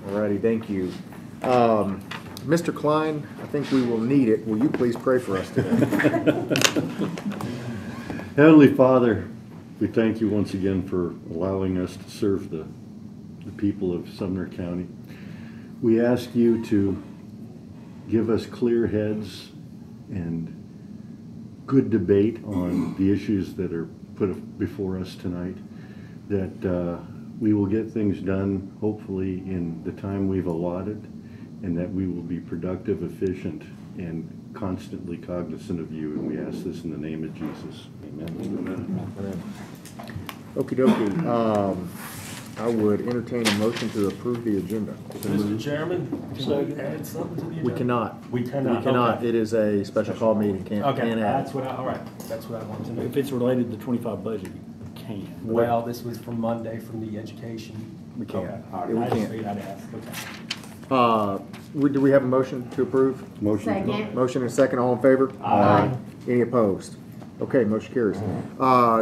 Alrighty, thank you. Mr. Klein, I think we will need it. Will you please pray for us today? Heavenly Father, we thank you once again for allowing us to serve the people of Sumner County. We ask you to give us clear heads and good debate on the issues that are put before us tonight, that we will get things done hopefully in the time we've allotted, and that we will be productive, efficient, and constantly cognizant of you. And we ask this in the name of Jesus. Amen. Amen. Okie dokie. I would entertain a motion to approve the agenda. Mr. Chairman, can we add something to the agenda? We cannot. We cannot. We cannot. Okay. It is a special call meeting. Can't add. That's what all right. That's what I wanted to know. If it's related to the 25 budget, you can. Well, this was from Monday from the education. We can't. Okay. All right. Yeah, we I just can't. figured I'd ask. Okay. Do we have a motion to approve? Motion. Second. Motion and a second. All in favor? Aye. Any opposed? Okay, motion carries. Do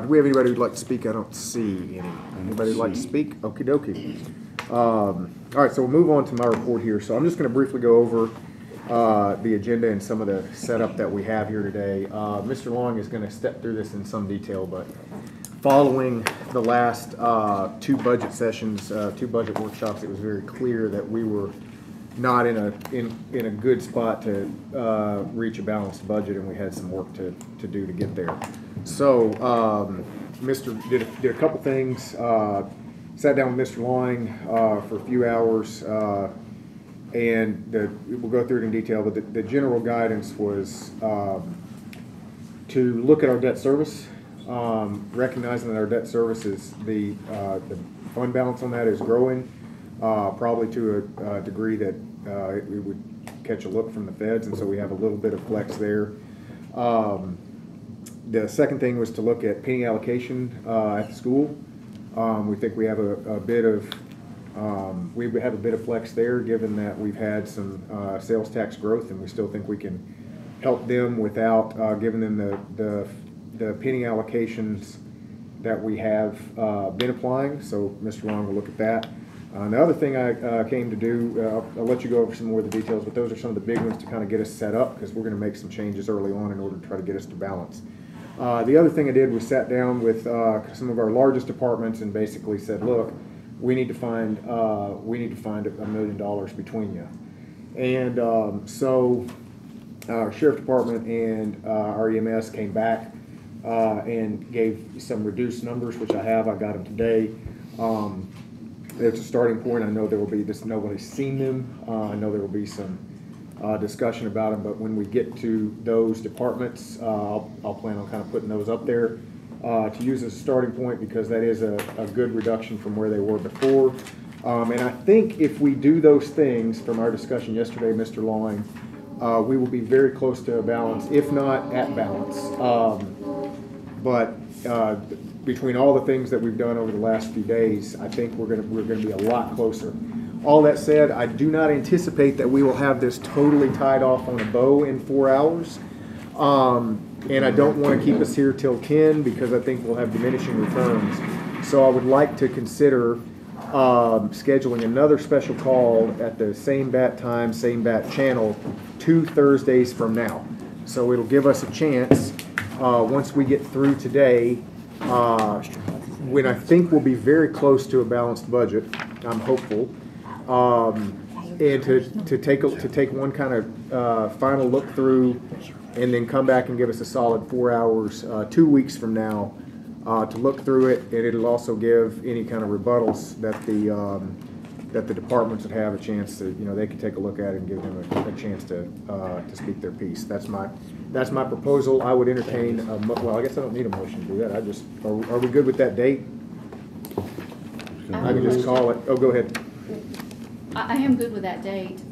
we have anybody who'd like to speak? I don't see any. Anybody who'd like to speak? Okie dokie. All right, so we'll move on to my report here. So I'm just going to briefly go over the agenda and some of the setup that we have here today. Mr. Long is going to step through this in some detail, but following the last two budget sessions, two budget workshops, it was very clear that we were not in a good spot to reach a balanced budget, and we had some work to do to get there. So Mr. did a couple things. Sat down with Mr. Long for a few hours, and we'll go through it in detail. But the general guidance was to look at our debt service, recognizing that our debt service is the fund balance on that is growing. Probably to a degree that it would catch a look from the feds, and so we have a little bit of flex there. The second thing was to look at penny allocation at the school. We think we have a bit of flex there, given that we've had some sales tax growth, and we still think we can help them without giving them the penny allocations that we have been applying. So Mr. Long will look at that. The other thing I came to do, I'll let you go over some more of the details, but those are some of the big ones to kind of get us set up, because we're going to make some changes early on in order to try to get us to balance. The other thing I did was sat down with some of our largest departments and basically said, look, we need to find $1 million between you. And so our sheriff department and our EMS came back and gave some reduced numbers, which I got them today. It's a starting point. I know there will be this. Nobody's seen them. I know there will be some discussion about them. But when we get to those departments, I'll plan on kind of putting those up there to use as a starting point, because that is a good reduction from where they were before. And I think if we do those things from our discussion yesterday, Mr. Long, we will be very close to a balance, if not at balance. But between all the things that we've done over the last few days, I think we're going to be a lot closer. All that said, I do not anticipate that we will have this totally tied off on a bow in 4 hours. And I don't want to keep us here till 10, because I think we'll have diminishing returns. So I would like to consider scheduling another special call at the same bat time, same bat channel, 2 Thursdays from now. So it'll give us a chance, once we get through today, when I think we'll be very close to a balanced budget, I'm hopeful, and to take one kind of final look through, and then come back and give us a solid 4 hours 2 weeks from now to look through it, and it'll also give any kind of rebuttals that the departments would have a chance to, they could take a look at it and give them a chance to speak their piece. That's my proposal. I would entertain. Well, I guess I don't need a motion to do that. Are we good with that date? I can just call it. Oh, go ahead. I am good with that date.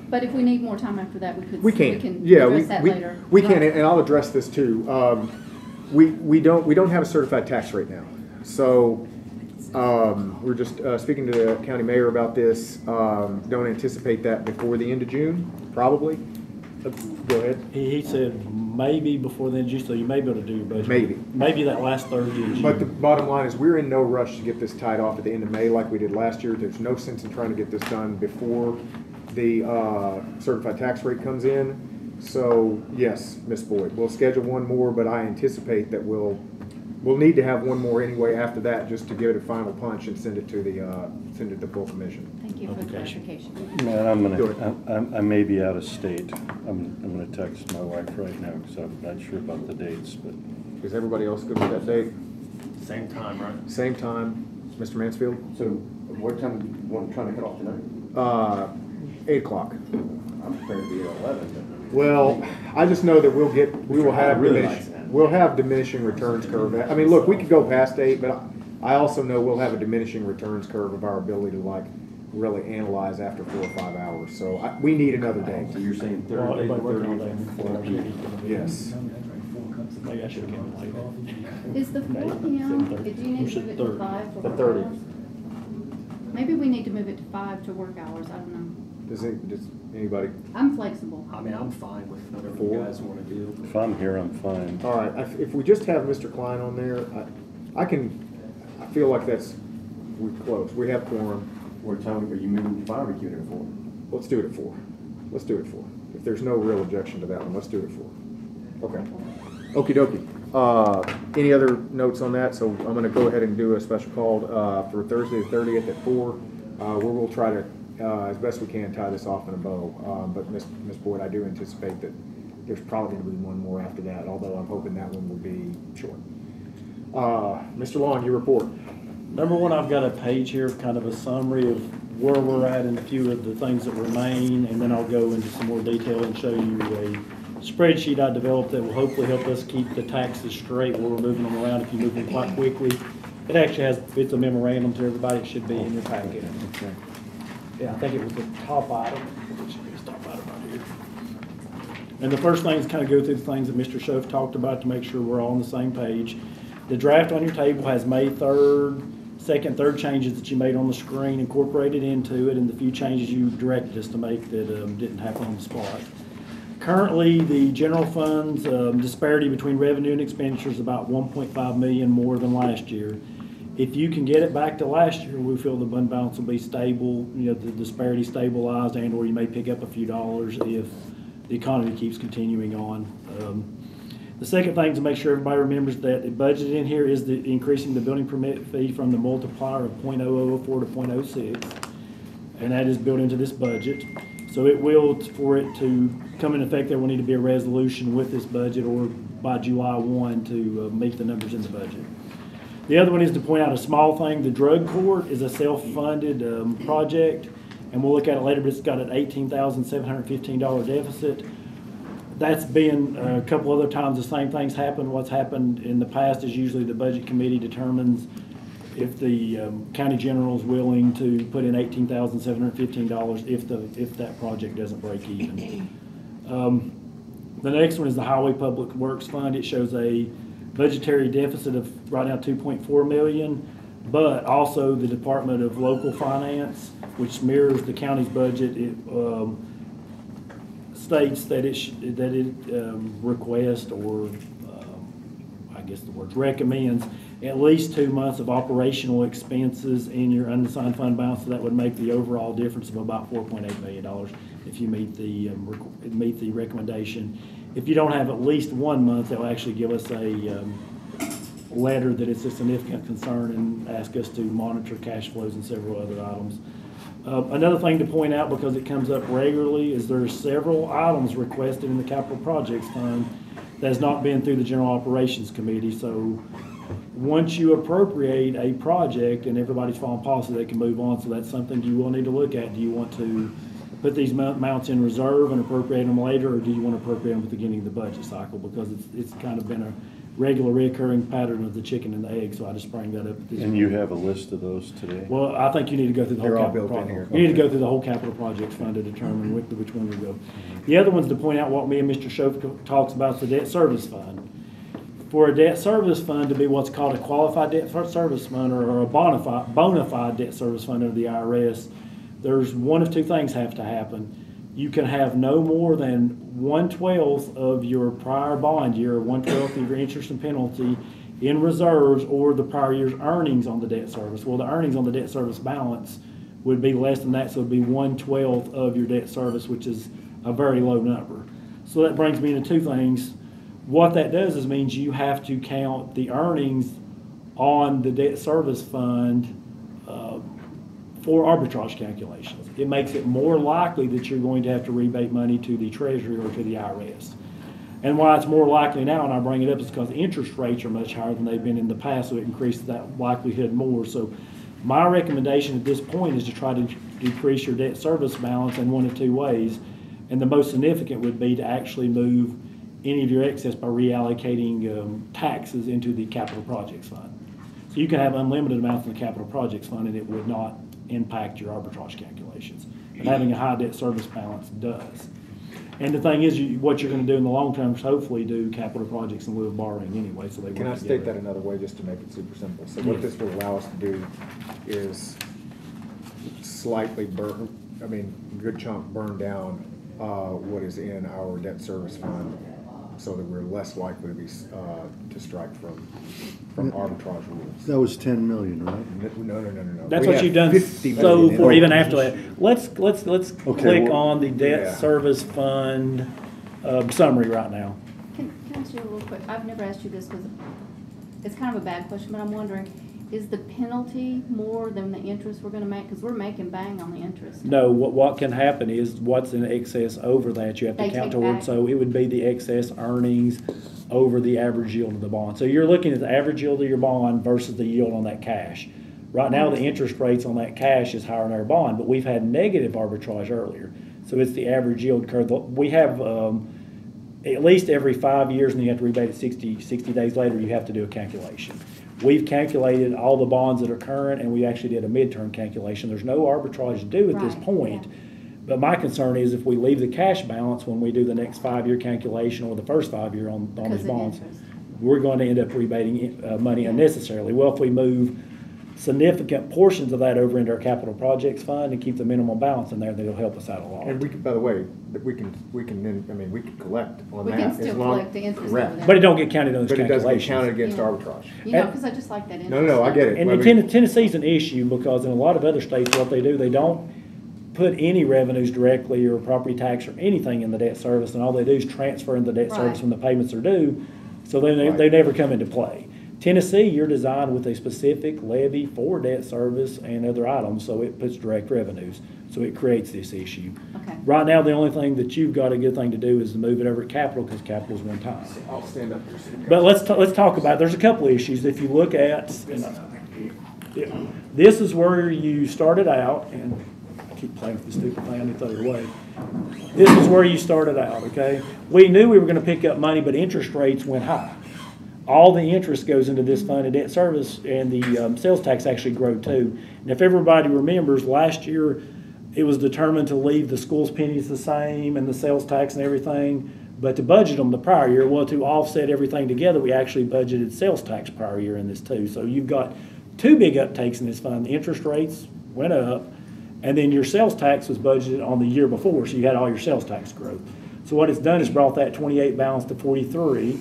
But if we need more time after that, we can address that later. We can, and I'll address this too. We don't have a certified tax rate now, so we're just speaking to the county mayor about this. Don't anticipate that before the end of June, probably. Go ahead. He said maybe before then, so you may be able to do your budget. Maybe. Maybe that last Thursday in June. But the bottom line is, we're in no rush to get this tied off at the end of May like we did last year. There's no sense in trying to get this done before the certified tax rate comes in. So, yes, Ms. Boyd, we'll schedule one more, but I anticipate that we'll need to have one more anyway after that, just to give it a final punch and send it to the full commission. Thank you for the Application. clarification. Man, I may be out of state. I'm gonna text my wife right now, because I'm not sure about the dates, but Is everybody else good with that date? Same time, right? Same time, Mr. Mansfield? So what time do you trying to cut off tonight? 8 o'clock. I'm prepared to be at 11, but. Well, I just know that we will have I'd really like that. we'll have diminishing returns curve. I mean, look, we could go past 8, but I also know we'll have a diminishing returns curve of our ability to like really analyze after 4 or 5 hours. So we need another day. So you're saying Well, Thursday, everybody working all day the before 4 p.m. Yes. Maybe I should have came later. Is the 4 p.m., do you need to move it to 5 for work hours? Maybe we need to move it to 5 to work hours, I don't know. Does anybody? I'm flexible. I mean, I'm fine with whatever 4? you guys want to do. if I'm here, I'm fine. All right, if we just have Mr. Klein on there, I feel like we're close. We have quorum. What time are you moving to 5 or keeping it at 4? Let's do it at 4. Let's do it at 4. If there's no real objection to that one, let's do it at 4. Okay. Okie dokie. Any other notes on that? So I'm gonna go ahead and do a special call, for Thursday the 30th at 4, where we'll try to, as best we can, tie this off in a bow. But Ms. Boyd, I do anticipate that there's probably gonna be one more after that, although I'm hoping that one will be short. Mr. Long, your report. Number one, I've got a page here of kind of a summary of where we're at and a few of the things that remain, and then I'll go into some more detail and show you a spreadsheet I developed that will hopefully help us keep the taxes straight while we're moving them around if you move them quite quickly. It actually it's a memorandum to everybody. It should be in your packet. Okay. Yeah, I think it was the top item. It should be the top item right here. And the first thing is kind of go through the things that Mr. Schoaf talked about to make sure we're all on the same page. The draft on your table has May 3rd, second, third changes that you made on the screen incorporated into it, and the few changes you directed us to make that didn't happen on the spot. Currently, the general fund's disparity between revenue and expenditure is about 1.5 million more than last year. If you can get it back to last year, we feel the fund balance will be stable, the disparity stabilized, and or you may pick up a few dollars if the economy keeps continuing on. The second thing to make sure everybody remembers that the budget in here is the increasing the building permit fee from the multiplier of .0004 to .06, and that is built into this budget. So it will, for it to come in effect, there will need to be a resolution with this budget or by July 1 to meet the numbers in the budget. The other one is to point out a small thing. The drug court is a self-funded project, and we'll look at it later, but it's got an $18,715 deficit. That's been a couple other times the same things happen. What's happened in the past is usually the budget committee determines if the county general is willing to put in $18,715 if that project doesn't break even. The next one is the Highway Public Works Fund. It shows a budgetary deficit of right now 2.4 million, but also the Department of Local Finance, which mirrors the county's budget, states that it requests, or I guess the word recommends, at least 2 months of operational expenses in your unassigned fund balance. So that would make the overall difference of about $4.8 million if you meet the recommendation. If you don't have at least 1 month, they'll actually give us a letter that it's a significant concern and ask us to monitor cash flows and several other items. Another thing to point out, because it comes up regularly, is there are several items requested in the Capital Projects Fund that has not been through the General Operations Committee. So once you appropriate a project and everybody's following policy, they can move on. So that's something you will need to look at. Do you want to put these amounts in reserve and appropriate them later, or do you want to appropriate them at the beginning of the budget cycle? Because it's kind of been a regular reoccurring pattern of the chicken and the egg, so I just bring that up. And you have a list of those today? Well, I think you need to go through the whole They're all capital built in project. here. You need to go through the whole capital projects fund to determine which one we go. The other one's to point out what me and Mr. Schoaf talks about, the debt service fund. For a debt service fund to be what's called a qualified debt service fund or a bona fide debt service fund under the IRS, there's one of two things have to happen. you can have no more than 1/12 of your prior bond year, 1/12 of your interest and penalty in reserves or the prior year's earnings on the debt service. Well, the earnings on the debt service balance would be less than that, so it'd be 1/12 of your debt service, which is a very low number. So that brings me into two things. What that does is means you have to count the earnings on the debt service fund for arbitrage calculations. It makes it more likely that you're going to have to rebate money to the Treasury or to the IRS. And why it's more likely now, and I bring it up, is because interest rates are much higher than they've been in the past, so it increases that likelihood more. So my recommendation at this point is to try to decrease your debt service balance in one of two ways. And the most significant would be to actually move any of your excess by reallocating taxes into the capital projects fund. So you can have unlimited amounts in the capital projects fund and it would not impact your arbitrage calculations. And having a high debt service balance does. And the thing is, what you're going to do in the long term is hopefully do capital projects in lieu of borrowing anyway. So they Can I work state together. that another way just to make it super simple? So what this will allow us to do is slightly good chunk burn down what is in our debt service fund so that we're less likely to be to strike from arbitrage rules. That was 10 million, right? No. That's We what have you've done 50 so million in for it. even after that. Let's click well, on the debt yeah. service fund summary right now. Can I ask you real quick? I've never asked you this because it's kind of a bad question, but I'm wondering, is the penalty more than the interest we're gonna make? Because we're making bang on the interest. No, what can happen is what's in excess over that you have to They count take toward. back. So it would be the excess earnings over the average yield of the bond. So you're looking at the average yield of your bond versus the yield on that cash. Right now, the interest rates on that cash is higher than our bond, but we've had negative arbitrage earlier. So it's the average yield curve. We have at least every 5 years, and you have to rebate it 60 days later, you have to do a calculation. We've calculated all the bonds that are current, and we actually did a midterm calculation. There's no arbitrage due at this Right, point. yeah. But my concern is if we leave the cash balance when we do the next 5-year calculation or the first 5 year on Because these of bonds, interest. we're going to end up rebating money unnecessarily. Well, if we move significant portions of that over into our capital projects fund and keep the minimum balance in there, that'll help us out a lot. And we can, by the way, we can collect on We that. can as still long- collect the interest Correct. over there. But it don't get counted on those But it doesn't get calculations. counted against Yeah. arbitrage. You know, And- because I just like that interest. No, I get it. And Well, Tennessee's an issue because in a lot of other states, what they do, they don't put any revenues directly or property tax or anything in the debt service, and all they do is transfer in the debt service Right. when the payments are due, so they Right. never come into play. Tennessee, you're designed with a specific levy for debt service and other items, so it puts direct revenues, so it creates this issue. Okay. Right now, the only thing that you've got a good thing to do is to move it over to capital, because capital's one time. I'll stand up here. so you guys- But let's talk about, there's a couple of issues. If you look at, this is where you started out, and I keep playing with this stupid thing, I need to throw it away. This is where you started out, okay? We knew we were gonna pick up money, but interest rates went high. All the interest goes into this fund of debt service, and the sales tax actually grew too. And if everybody remembers, last year, it was determined to leave the school's pennies the same and the sales tax and everything, but to budget them the prior year, well, to offset everything together, we actually budgeted sales tax prior year in this too. So you've got two big uptakes in this fund. The interest rates went up, and then your sales tax was budgeted on the year before, so you had all your sales tax growth. So what it's done is brought that 28 balance to 43.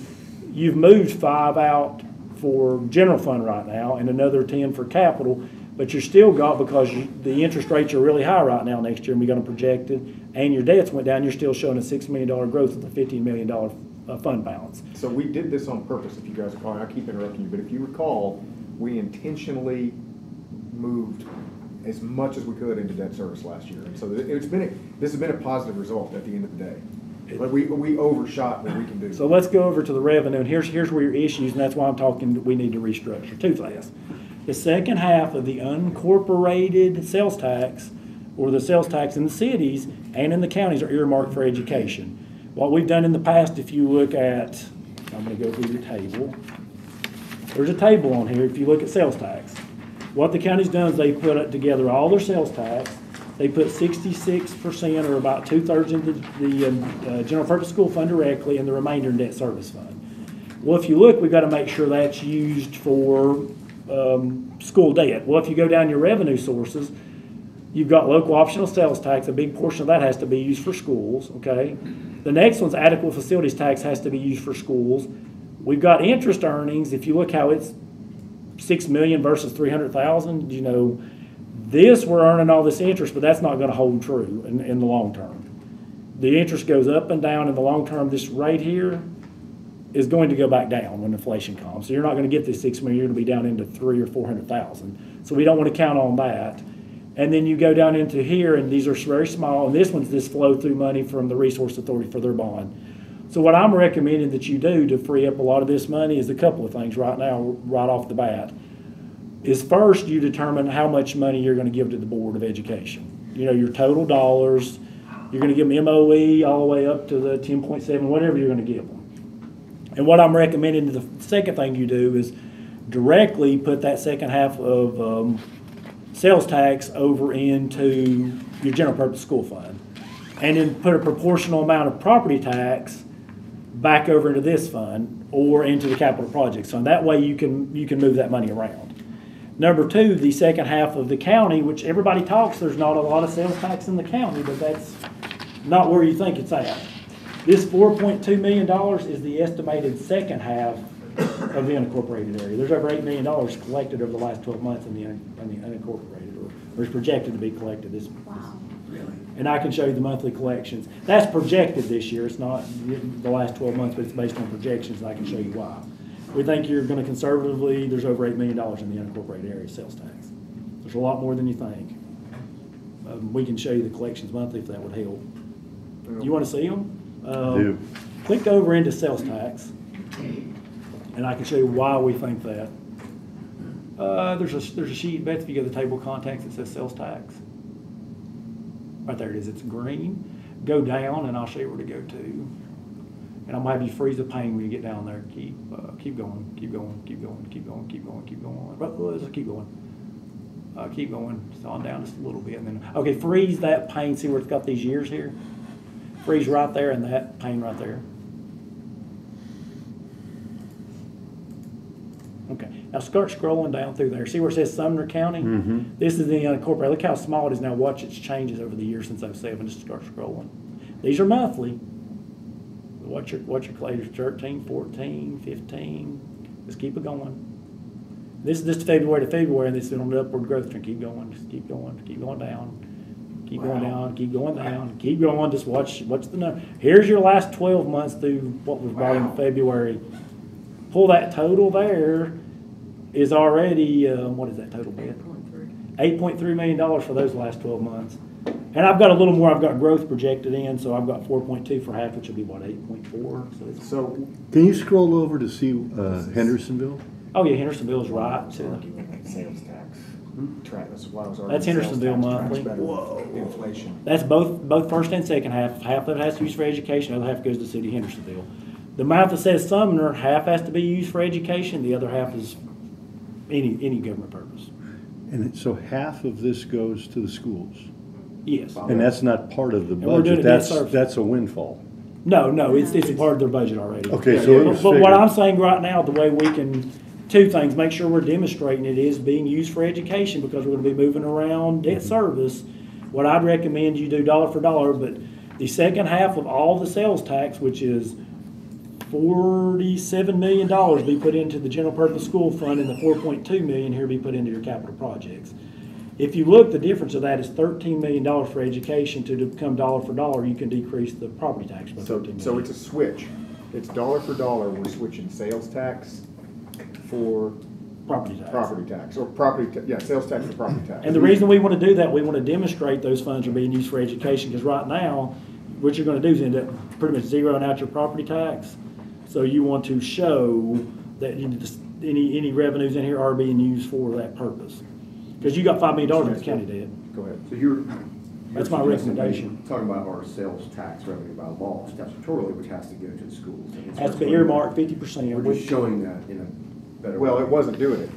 You've moved 5 out for general fund right now and another 10 for capital, but you're still got, because the interest rates are really high right now next year, and we got them projected, and your debts went down, you're still showing a $6 million growth with a $15 million fund balance. So we did this on purpose, if you guys recall, and I keep interrupting you, but if you recall, we intentionally moved as much as we could into debt service last year. And so this has been a positive result at the end of the day. Like we overshot what we can do. So let's go over to the revenue, and here's where your issues, and that's why I'm talking, we need to restructure. Two things. The second half of the unincorporated sales tax, or the sales tax in the cities and in the counties, are earmarked for education. What we've done in the past, if you look at, I'm going to go through your table. There's a table on here. If you look at sales tax, what the county's done is they put together all their sales tax. They put 66%, or about 2/3, into the general purpose school fund directly, and the remainder in debt service fund. Well, if you look, we've got to make sure that's used for school debt. Well, if you go down your revenue sources, You've got local optional sales tax, a big portion of that has to be used for schools, okay? The next one's adequate facilities tax has to be used for schools. We've got interest earnings, if you look how it's 6 million versus 300,000, you know, this, we're earning all this interest, but that's not gonna hold true in the long term. The interest goes up and down in the long term. This right here is going to go back down when inflation comes. So you're not gonna get this 6 million, you're gonna be down into 300,000 or 400,000. So we don't wanna count on that. And then you go down into here, and these are very small, and this one's this flow-through money from the Resource Authority for their bond. So what I'm recommending that you do to free up a lot of this money is a couple of things right now, right off the bat. Is first, you determine how much money you're gonna give to the Board of Education. You know, your total dollars, you're gonna give them MOE all the way up to the 10.7, whatever you're gonna give them. And what I'm recommending, the second thing you do is directly put that second half of sales tax over into your general purpose school fund. And then put a proportional amount of property tax back over into this fund or into the capital projects fund. That way you can move that money around. Number two, the second half of the county, which everybody talks, there's not a lot of sales tax in the county, but that's not where you think it's at. This $4.2 million is the estimated second half of the unincorporated area. There's over $8 million collected over the last 12 months in the unincorporated, or is projected to be collected this. Wow. And I can show you the monthly collections. That's projected this year. It's not the last 12 months, but it's based on projections, and I can show you why. We think you're going to conservatively, there's over $8 million in the unincorporated area sales tax. There's a lot more than you think. We can show you the collections monthly if that would help. You want to see them? Do. Click over into sales tax, and I can show you why we think that. There's a sheet, Beth, if you go to the table of contents, it says sales tax. Right there it is, it's green. Go down, and I'll show you where to go to. And I'm gonna have you freeze the pain when you get down there. Keep going, keep going, keep going, keep going, keep going, keep going. Let's keep going. Keep going. It's on down just a little bit, and then okay, freeze that pane. See where it's got these years here? Freeze right there, and that pane right there. Okay, now start scrolling down through there. See where it says Sumner County? Mm-hmm. This is the unincorporated. Look how small it is now. Watch its changes over the years since 07. Just start scrolling. These are monthly. Watch your collectors, 13, 14, 15. Just keep it going. This is just February to February, and this is on the upward growth trend. Keep going, just keep going down. Keep going down, keep going down, keep going. Just watch the number. Here's your last 12 months through what was bought in February. Pull that total there is already, what is that total bit? $8.3 million for those last 12 months. And I've got a little more, I've got growth projected in, so I've got 4.2 for half, which would be what, 8.4? So, Can you scroll over to see Hendersonville? Oh yeah, Hendersonville's right. So sales tax. That's why I was That's Hendersonville monthly. Whoa. Inflation. that's both first and second half. Half of it has to be used for education, the other half goes to the city of Hendersonville. The amount that says Sumner, half has to be used for education, the other half is any government purpose. And so half of this goes to the schools? Yes. And that's not part of the we're doing budget, it that's a windfall. No, it's a part of their budget already. Okay, so it was But what figured. I'm saying right now, the way we can, two things, make sure we're demonstrating it is being used for education, because we're gonna be moving around debt service. What I'd recommend you do dollar for dollar, but the second half of all the sales tax, which is $47 million, be put into the general purpose school fund, and the 4.2 million here be put into your capital projects. If you look, the difference of that is $13 million for education. To become dollar for dollar, you can decrease the property tax by $13 million. So it's a switch. It's dollar for dollar. We're switching sales tax for property tax. or sales tax for property tax. And the reason we want to do that, we want to demonstrate those funds are being used for education, because right now, what you're going to do is end up pretty much zeroing out your property tax. So you want to show that any revenues in here are being used for that purpose. Because you got $5 million in the county debt. Go ahead. So you're That's my recommendation. talking about our sales tax revenue by law statutorily, which has to go to the schools. Has to be earmarked 50%. We're just showing that in a better way. Well, it wasn't doing it.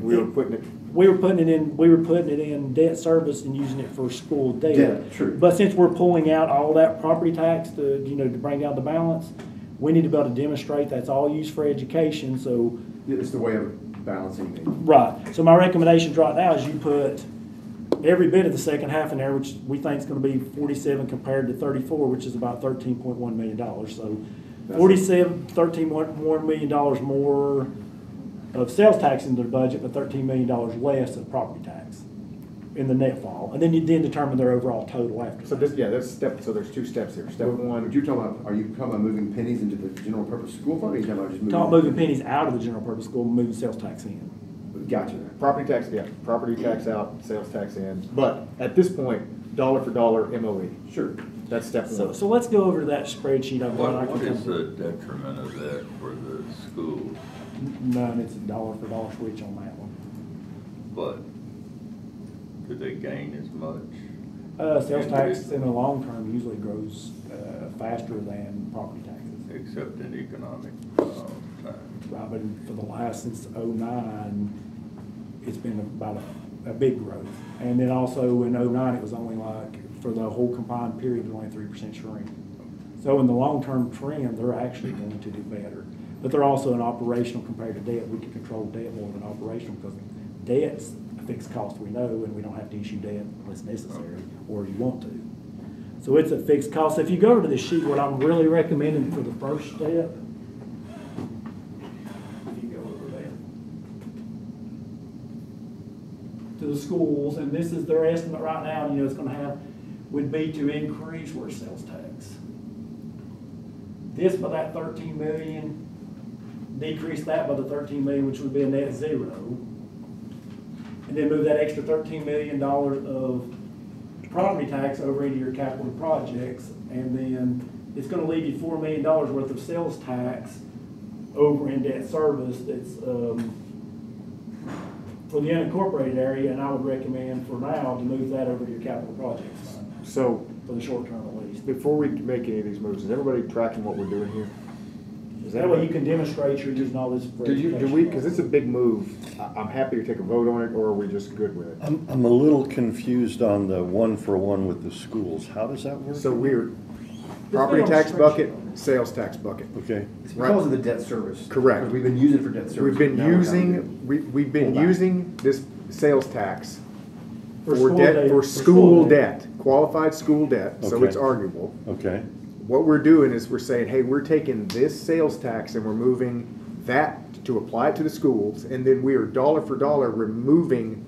We were putting it. We were putting it in debt service and using it for school debt. Debt, true. But since we're pulling out all that property tax to bring down the balance, we need to be able to demonstrate that's all used for education. So It's the way of balancing the. right. So my recommendations right now is you put every bit of the second half in there, which we think is gonna be 47 compared to 34, which is about $13.1 million. So 13.1 million dollars more of sales tax into the budget, but $13 million less of property tax in the net fall. And then you then determine their overall total after So that. this, yeah, that's step, so there's two steps here. Step But one, you're talking about, are you talking about moving pennies into the general purpose school fund, or are you talking about just moving? Talking moving pennies out of the general purpose school, moving sales tax in. Gotcha. property tax, yeah, property tax out, sales tax in. But at this point, dollar for dollar MOE. Sure. That's step So, one. so let's go over to that spreadsheet I've got. I What can is come- the detriment of that for the schools? None, it's a dollar for dollar switch on that one. But do they gain as much? Sales tax in the long term usually grows, faster than property taxes. Except in economic times. Right, but for the last, since '09, it's been about a big growth. And then also in '09, it was only like, for the whole combined period, it was only 3% shrink. So in the long-term trend, they're actually going to do better. But they're also an operational compared to debt. We can control debt more than operational because debt's a fixed cost we know, and we don't have to issue debt unless necessary or you want to. So it's a fixed cost. If you go over to this sheet, what I'm really recommending for the first step, if you go over there to the schools, and this is their estimate right now, you know, it's gonna have, would be to increase where's sales tax. This by that 13 million, decrease that by the 13 million, which would be a net zero. And then move that extra $13 million of property tax over into your capital projects, and then it's gonna leave you $4 million worth of sales tax over in debt service that's, for the unincorporated area, and I would recommend for now to move that over to your capital projects fund, So for the short term at least. before we make any of these moves, is everybody tracking what we're doing here? Is That way you can demonstrate you're using all this. for Do we, education. because it's a big move, I'm happy to take a vote on it, or are we just good with it? I'm a little confused on the 1-for-1 with the schools. How does that work? So we're, property tax bucket, sales tax bucket. Okay, It's because of the debt service. Correct. Because we've been using it for debt service. We've been Now we're down using, we've been Pull back. using this sales tax For for school debt, debt- for for school school debt, qualified school debt, so Okay. it's arguable. okay, What we're doing is we're saying, hey, we're taking this sales tax and we're moving that to apply it to the schools, and then we are dollar for dollar removing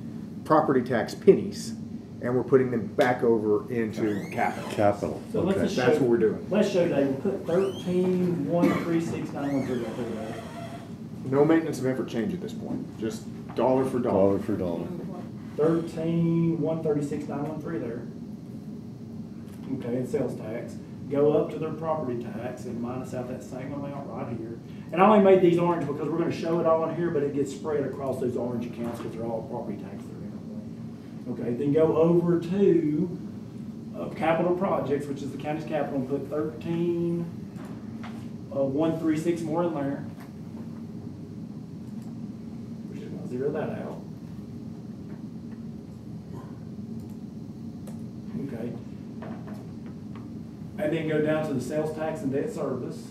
property tax pennies, and we're putting them back over into capital. capital, So let's okay. just That's show- what we're doing. Let's show Dave, we'll put 13,136,913 right there. No maintenance of effort change at this point, just dollar for Dollar dollar. for dollar. 13,136,913 there. Okay, and sales tax. Go up to their property tax and minus out that same amount right here. And I only made these orange because we're gonna show it all in here, but it gets spread across those orange accounts because they're all property tax they're in. Okay, then go over to capital projects, which is the county's capital, and put 13,136 more in there. We're just gonna zero that out. Okay. And then go down to the sales tax and debt service.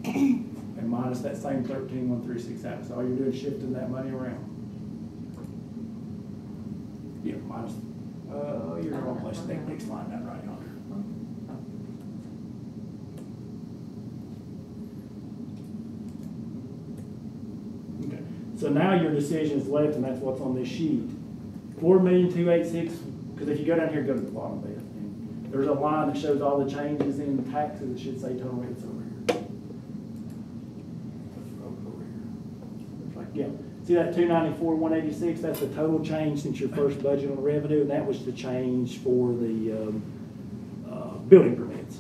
And minus that same 13,136 out. So all you're doing is shifting that money around. Yeah, minus, you're in the wrong place. Next line down right yonder. Okay. So now your decision is left, and that's what's on this sheet. 4,286,000, because if you go down here, go to the bottom there. And there's a line that shows all the changes in taxes. It should say total rates over here. Over here. Looks like, yeah. See that 294,186? That's the total change since your first budget on revenue, and that was the change for the building permits.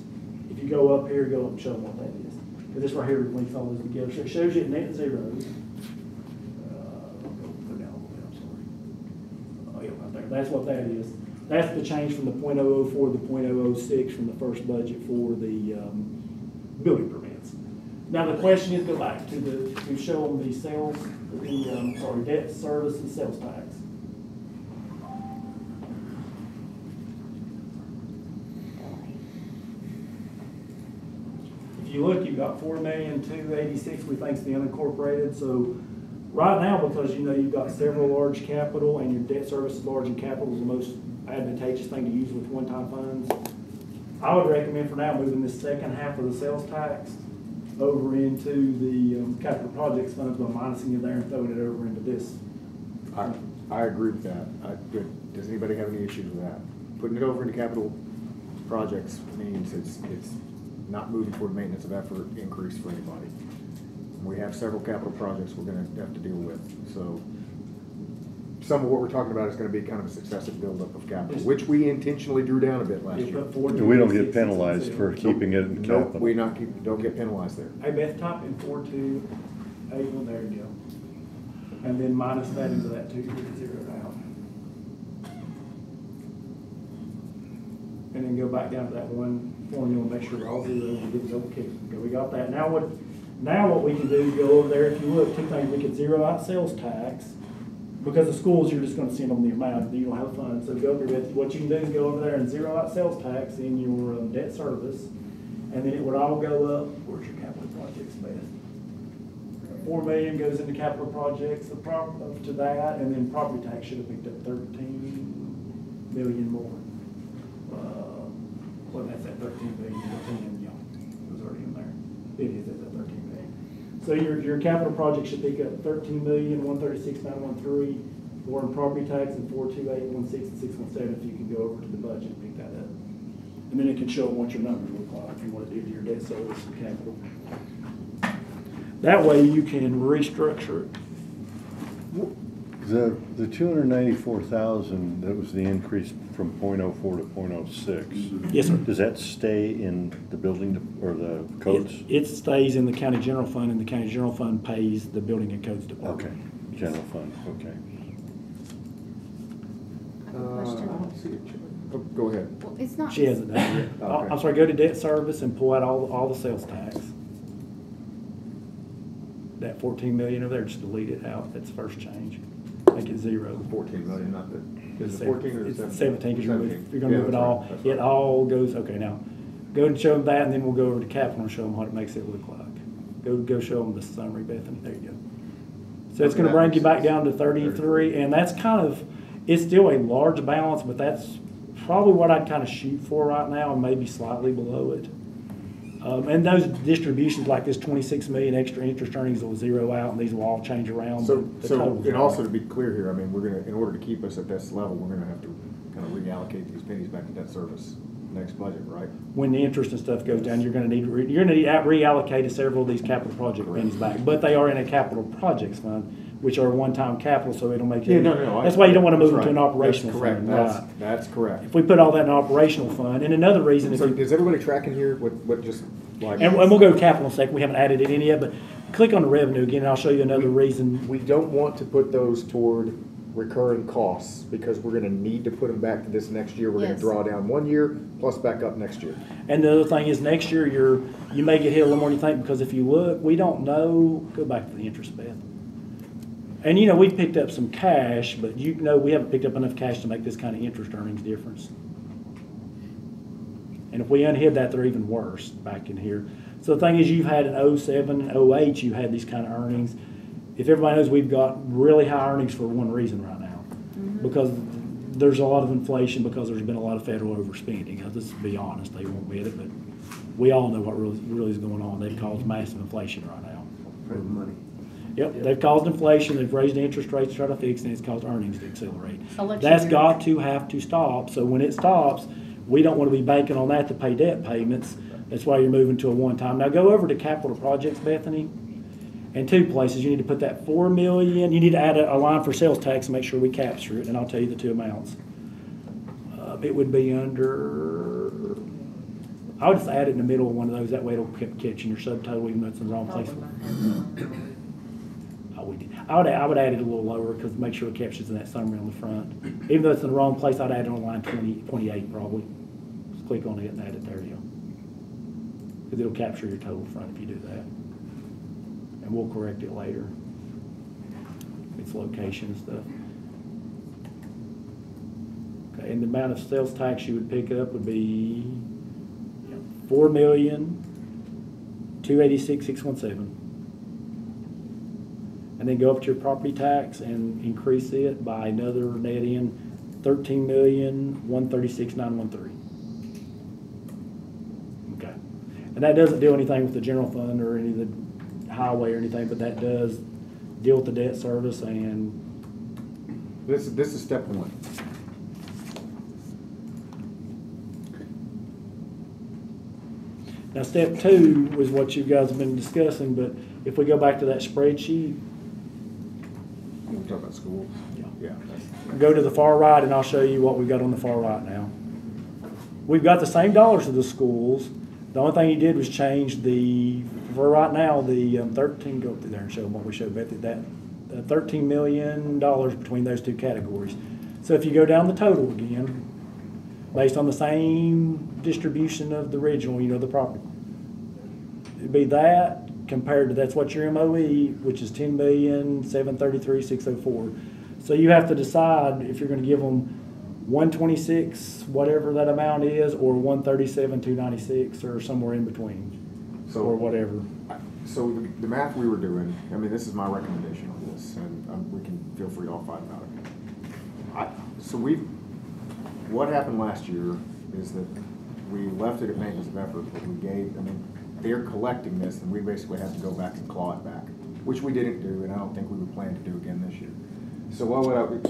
If you go up here, go up and show them what that is. Because this right here links all those together. So it shows you at net zeros. Go down a little bit, I'm sorry. Oh, yeah, right there. That's what that is. That's the change from the .004 to the .006 from the first budget for the building permits. Now the question is, go back to show them the sales, debt service and sales tax. If you look, you've got 4,286,000 we think's the unincorporated, so Right now, because you know you've got several large capital and your debt service is large and capital is the most advantageous thing to use with one-time funds, I would recommend for now moving this second half of the sales tax over into the capital projects fund, but minusing it there and throwing it over into this. I agree with that. Does anybody have any issues with that? Putting it over into capital projects means it's not moving toward maintenance of effort increase for anybody. We have several capital projects we're gonna have to deal with, so some of what we're talking about is gonna be kind of a successive buildup of capital, which we intentionally drew down a bit last You year. put 4, And we don't 2, get 6, penalized 6, for keeping it in Nope, capital. we don't get penalized there. Hey, Beth, type in 4, 2, 8, 1, there you go. And then minus that into that 2, 0 out. And then go back down to that one formula, make sure all zeros and get double kick. Okay, we got that. Now what we can do is go over there, if you look, two things, we could zero out sales tax. Because the schools, you're just gonna send them the amount, you don't have funds. So go over there, what you can do is go over there and zero out sales tax in your debt service. And then it would all go up, where's your capital projects, Beth? 4 million goes into capital projects, up to that, and then property tax should have picked up 13 million more. Well, that's at 13 million, 13, yeah, it was already in there. It is at 13 million. So your capital project should pick up 13,136,913 for in property tax and 428,160 and 617 if you can go over to the budget and pick that up. And then it can show what your numbers look like and what it did to your debt service and capital. That way you can restructure it. The 294,000, that was the increase from .04 to .06. Yes, sir. Does that stay in the building or the codes? It stays in the county general fund, and the county general fund pays the building and codes department. Okay, general fund, okay. I have a question. I don't see it. Oh, go ahead. Well, it's not. She hasn't done it yet. Okay. I'm sorry, go to debt service and pull out all the sales tax. That 14 million over there, just delete it out. That's the first change. Make it 0. 14 million, not the, is it 14 or It's 17? 17, because you're gonna Yeah, move it that's all. right, that's It right. all goes, okay, now, go and show them that, and then we'll go over to capital and show them what it makes it look like. Go show them the summary, Bethany, there you go. So it's Okay, gonna that bring makes you back sense. down to 33, and that's kind of, it's still a large balance, but that's probably what I'd kind of shoot for right now, and maybe slightly below it. And those distributions like this 26 million extra interest earnings will zero out, and these will all change around. So, but the totals and are also right. to be clear here, I mean, we're gonna, in order to keep us at this level, we're gonna have to kind of reallocate these pennies back to debt service next budget, right? When the interest and stuff goes down, you're gonna need to reallocate several of these capital project pennies back. But they are in a capital projects fund, which are one-time capital, so it'll make you. That's why you don't wanna move them to an operational fund. That's Right. That's correct. If we put all that in an operational fund, and another reason is. So is everybody tracking here, what just, like? And we'll go to capital in a second, we haven't added it in yet, but click on the revenue again, and I'll show you another reason. We don't want to put those toward recurring costs, because we're gonna need to put them back to this next year. We're gonna Yes. draw down 1 year, plus back up next year. And the other thing is, next year, you may get hit a little more than you think, because if you look, we don't know, go back to the interest, Beth. And you know, we've picked up some cash, but you know, we haven't picked up enough cash to make this kind of interest earnings difference. And if we unhid that, they're even worse back in here. So the thing is, you've had in 07 and 08, you had these kind of earnings. If everybody knows, we've got really high earnings for one reason right now. Because there's a lot of inflation, because there's been a lot of federal overspending. Now, let's be honest, they won't admit it, but we all know what really is going on. They've caused massive inflation right now. Print money. Yep, they've caused inflation, they've raised interest rates to try to fix it, and it's caused earnings to accelerate. Election That's year. got to have to stop, so when it stops, we don't want to be banking on that to pay debt payments. That's why you're moving to a one-time. Now go over to capital projects, Bethany. In two places, you need to put that 4 million, you need to add a line for sales tax and make sure we capture it, and I'll tell you the two amounts. It would be under, I would just add it in the middle of one of those, that way it'll keep catching your subtotal even though it's in the wrong place. I would add it a little lower, because make sure it captures in that summary on the front. Even though it's in the wrong place, I'd add it on line 28 probably. Just click on it and add it, there you go. Because it'll capture your total front if you do that. And we'll correct it later. Its location and stuff. Okay, and the amount of sales tax you would pick up would be $4,286,617. And and then go up to your property tax and increase it by another net in 13,136,913. Okay, and that doesn't do anything with the general fund or any of the highway or anything, but that does deal with the debt service and. This is step one. Now, step two was what you guys have been discussing, but if we go back to that spreadsheet, We'll talk about schools. Yeah. go to the far right and I'll show you what we've got on the far right now. We've got the same dollars to the schools. The only thing he did was change for right now, the 13, go through there and show them what we showed, Beth, that $13 million between those two categories. So if you go down the total again, based on the same distribution of the original, the property, it'd be that compared to, that's what your MOE, which is $10,733,604. So you have to decide if you're going to give them 126, whatever that amount is, or 137,296, or somewhere in between, or whatever. So the math we were doing, I mean, this is my recommendation on this, and we can feel free to all fight about it. What happened last year is that we left it at maintenance of effort, but they're collecting this, and we basically have to go back and claw it back, which we didn't do, and I don't think we would plan to do again this year. So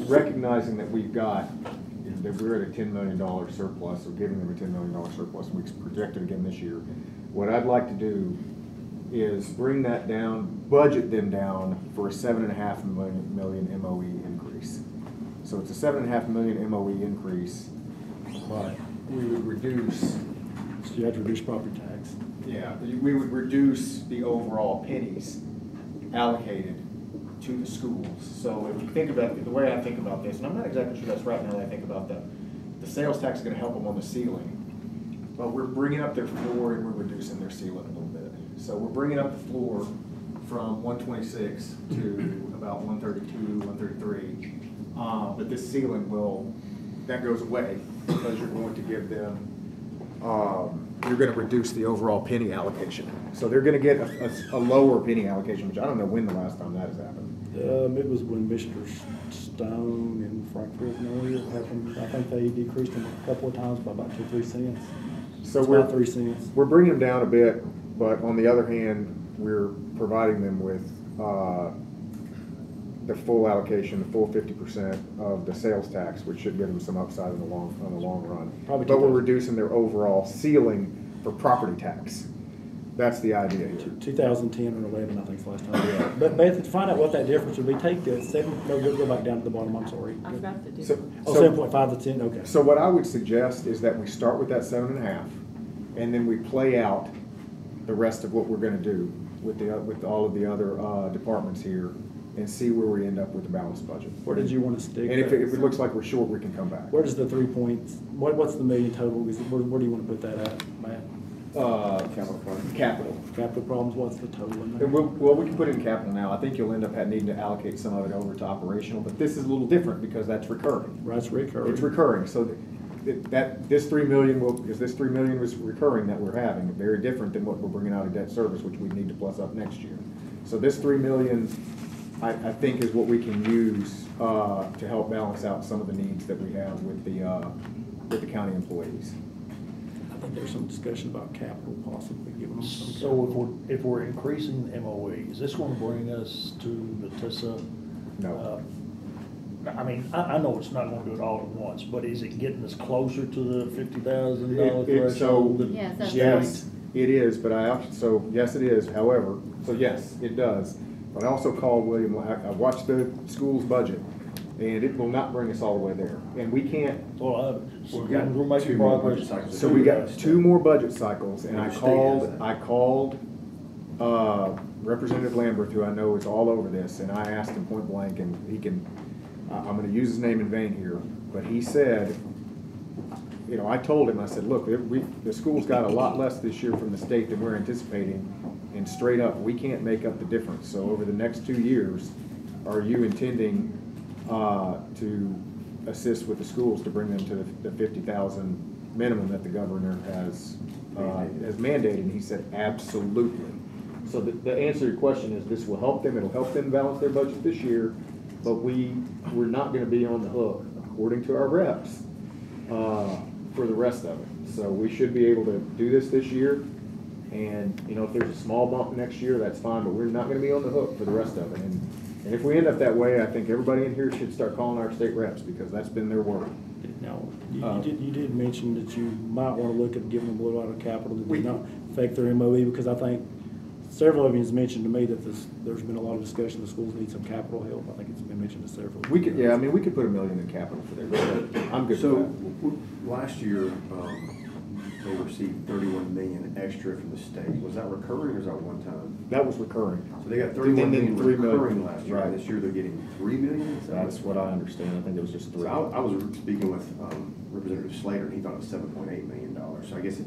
recognizing that we've got, that we're at a $10 million surplus, or giving them a $10 million surplus, and we project it again this year, what I'd like to do is bring that down, budget them down for a $7.5 million MOE increase. So it's a $7.5 million MOE increase. Right. We would reduce. So you have to reduce property tax. Yeah, we would reduce the overall pennies allocated to the schools. So if you think about it, the way I think about this, and I'm not exactly sure that's right now that I think about that, the sales tax is going to help them on the ceiling, but we're bringing up their floor and we're reducing their ceiling a little bit. So we're bringing up the floor from 126 to about 132, 133. But this ceiling that goes away because you're going to give them, you're going to reduce the overall penny allocation. So they're going to get a lower penny allocation, which I don't know when the last time that has happened. It was when Mr. Stone and Frankfurt happened. I think they decreased them a couple of times by about 2-3 cents. So it's about 3 cents. We're bringing them down a bit, but on the other hand, we're providing them with the full allocation, the full 50% of the sales tax, which should give them some upside in the long run. Probably but we're reducing their overall ceiling for property tax. That's the idea here. 2010 or 11, I think is the last time. Yeah. But Beth, to find out what that difference would be, take the go back down to the bottom. I'm sorry. I forgot to do. 7.5 to 10. Okay. So what I would suggest is that we start with that 7.5, and then we play out the rest of what we're going to do with all of the other departments here, and see where we end up with the balanced budget. Where did you want to stick? And if it looks like we're short, we can come back. Where does the 3 points? What's the million total? Where do you want to put that at, Matt? Capital. Capital problems. What's the total in there? Well, we can put it in capital now. I think you'll end up needing to allocate some of it over to operational, but this is a little different because that's recurring. Right, it's recurring. It's recurring. So this $3 million because this $3 million was recurring that we're having, very different than what we're bringing out of debt service, which we need to plus up next year. So this $3 million, I think, is what we can use to help balance out some of the needs that we have with the county employees. I think there's some discussion about capital possibly giving them some. So if we're increasing the MOE, is this going to bring us to the TISA? No. I mean, I know it's not going to do it all at once, but is it getting us closer to the $50,000 threshold? Yes, it is. But yes, it is. However, yes, it does. But I also called William. I watched the school's budget, and it will not bring us all the way there. And we can't. Well, got we're making 2 more progress. budget cycles. So we got 2 more budget cycles, and And I the state has that. called Representative Lambert, who I know is all over this, and I asked him point blank, and he can. I'm going to use his name in vain here, but he said, I told him, I said, look, the school's got a lot less this year from the state than we're anticipating, and straight up, we can't make up the difference. So over the next 2 years, are you intending to assist with the schools to bring them to the 50,000 minimum that the governor has mandated? And he said, absolutely. So the answer to your question is this will help them, it'll help them balance their budget this year, but we're not gonna be on the hook, according to our reps, for the rest of it. So we should be able to do this year, and, you know, if there's a small bump next year, that's fine, but we're not gonna be on the hook for the rest of it. And if we end up that way, I think everybody in here should start calling our state reps, because that's been their work. Now, you did mention that you might want to look at giving them a little out of capital that did not affect their MOE, because I think several of you has mentioned to me that there's been a lot of discussion, the schools need some capital help. I think it's been mentioned to several. We could, yeah, I mean, we could put $1 million in capital for that. I'm good So, with last year, they received 31 million extra from the state. Was that recurring or is that one time? that. That was recurring. So they got 31 million 3 million. recurring last year, and Right. this year they're getting 3 million? Is that That's what I understand. I think it was just 3. So I was speaking with Representative Slater, and he thought it was $7.8 million. So I guess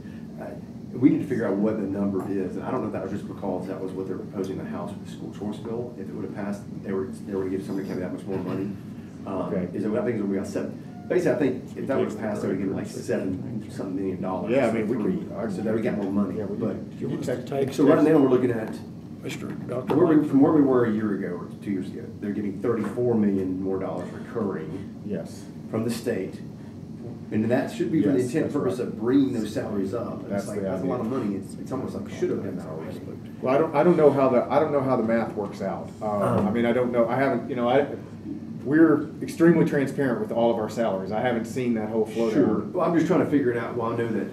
we need to figure out what the number is. And I don't know if that was just because that was what they're proposing in the House with the school choice bill. If it would have passed, they were going to give Sumner County that much more money. Okay. I think it's going to be about 7. Basically, I think if that would have passed, they would have given like $7-something million. Yeah, I mean, we could. So that we got more money. Yeah, we But could. so right now we're looking at Mr. Dr. from where we were a year ago or 2 years ago. They're getting $34 million more recurring Yes. from the state. And that should be for the Yes, intent that's purpose right. of bringing those salaries up. And That's it's like, the that's a idea. lot of money. It's almost like we should have done that already. Well, I don't know how the math works out. I mean, I don't know. I haven't, you know, we're extremely transparent with all of our salaries. I haven't seen that whole flow Sure. down. Well, I'm just trying to figure it out. Well, I know that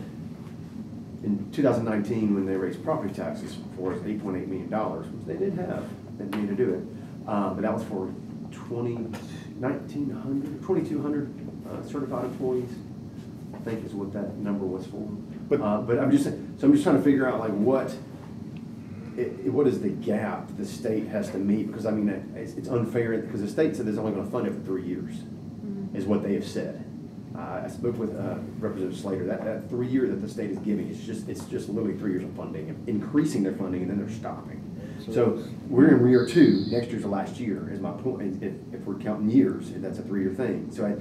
in 2019, when they raised property taxes for us, $8.8 million, which they did have, they needed to do it. But that was for 2,200 certified employees, I think is what that number was for. But- But I'm just trying to figure out like what is the gap the state has to meet? Because I mean, it's unfair, because the state said it's only going to fund it for 3 years, is what they have said. I spoke with Representative Slater. That 3 year that the state is giving, it's just literally 3 years of funding, increasing their funding, and then they're stopping. So we're in year 2. Next year's the last year, is my point. If we're counting years, that's a 3-year thing. So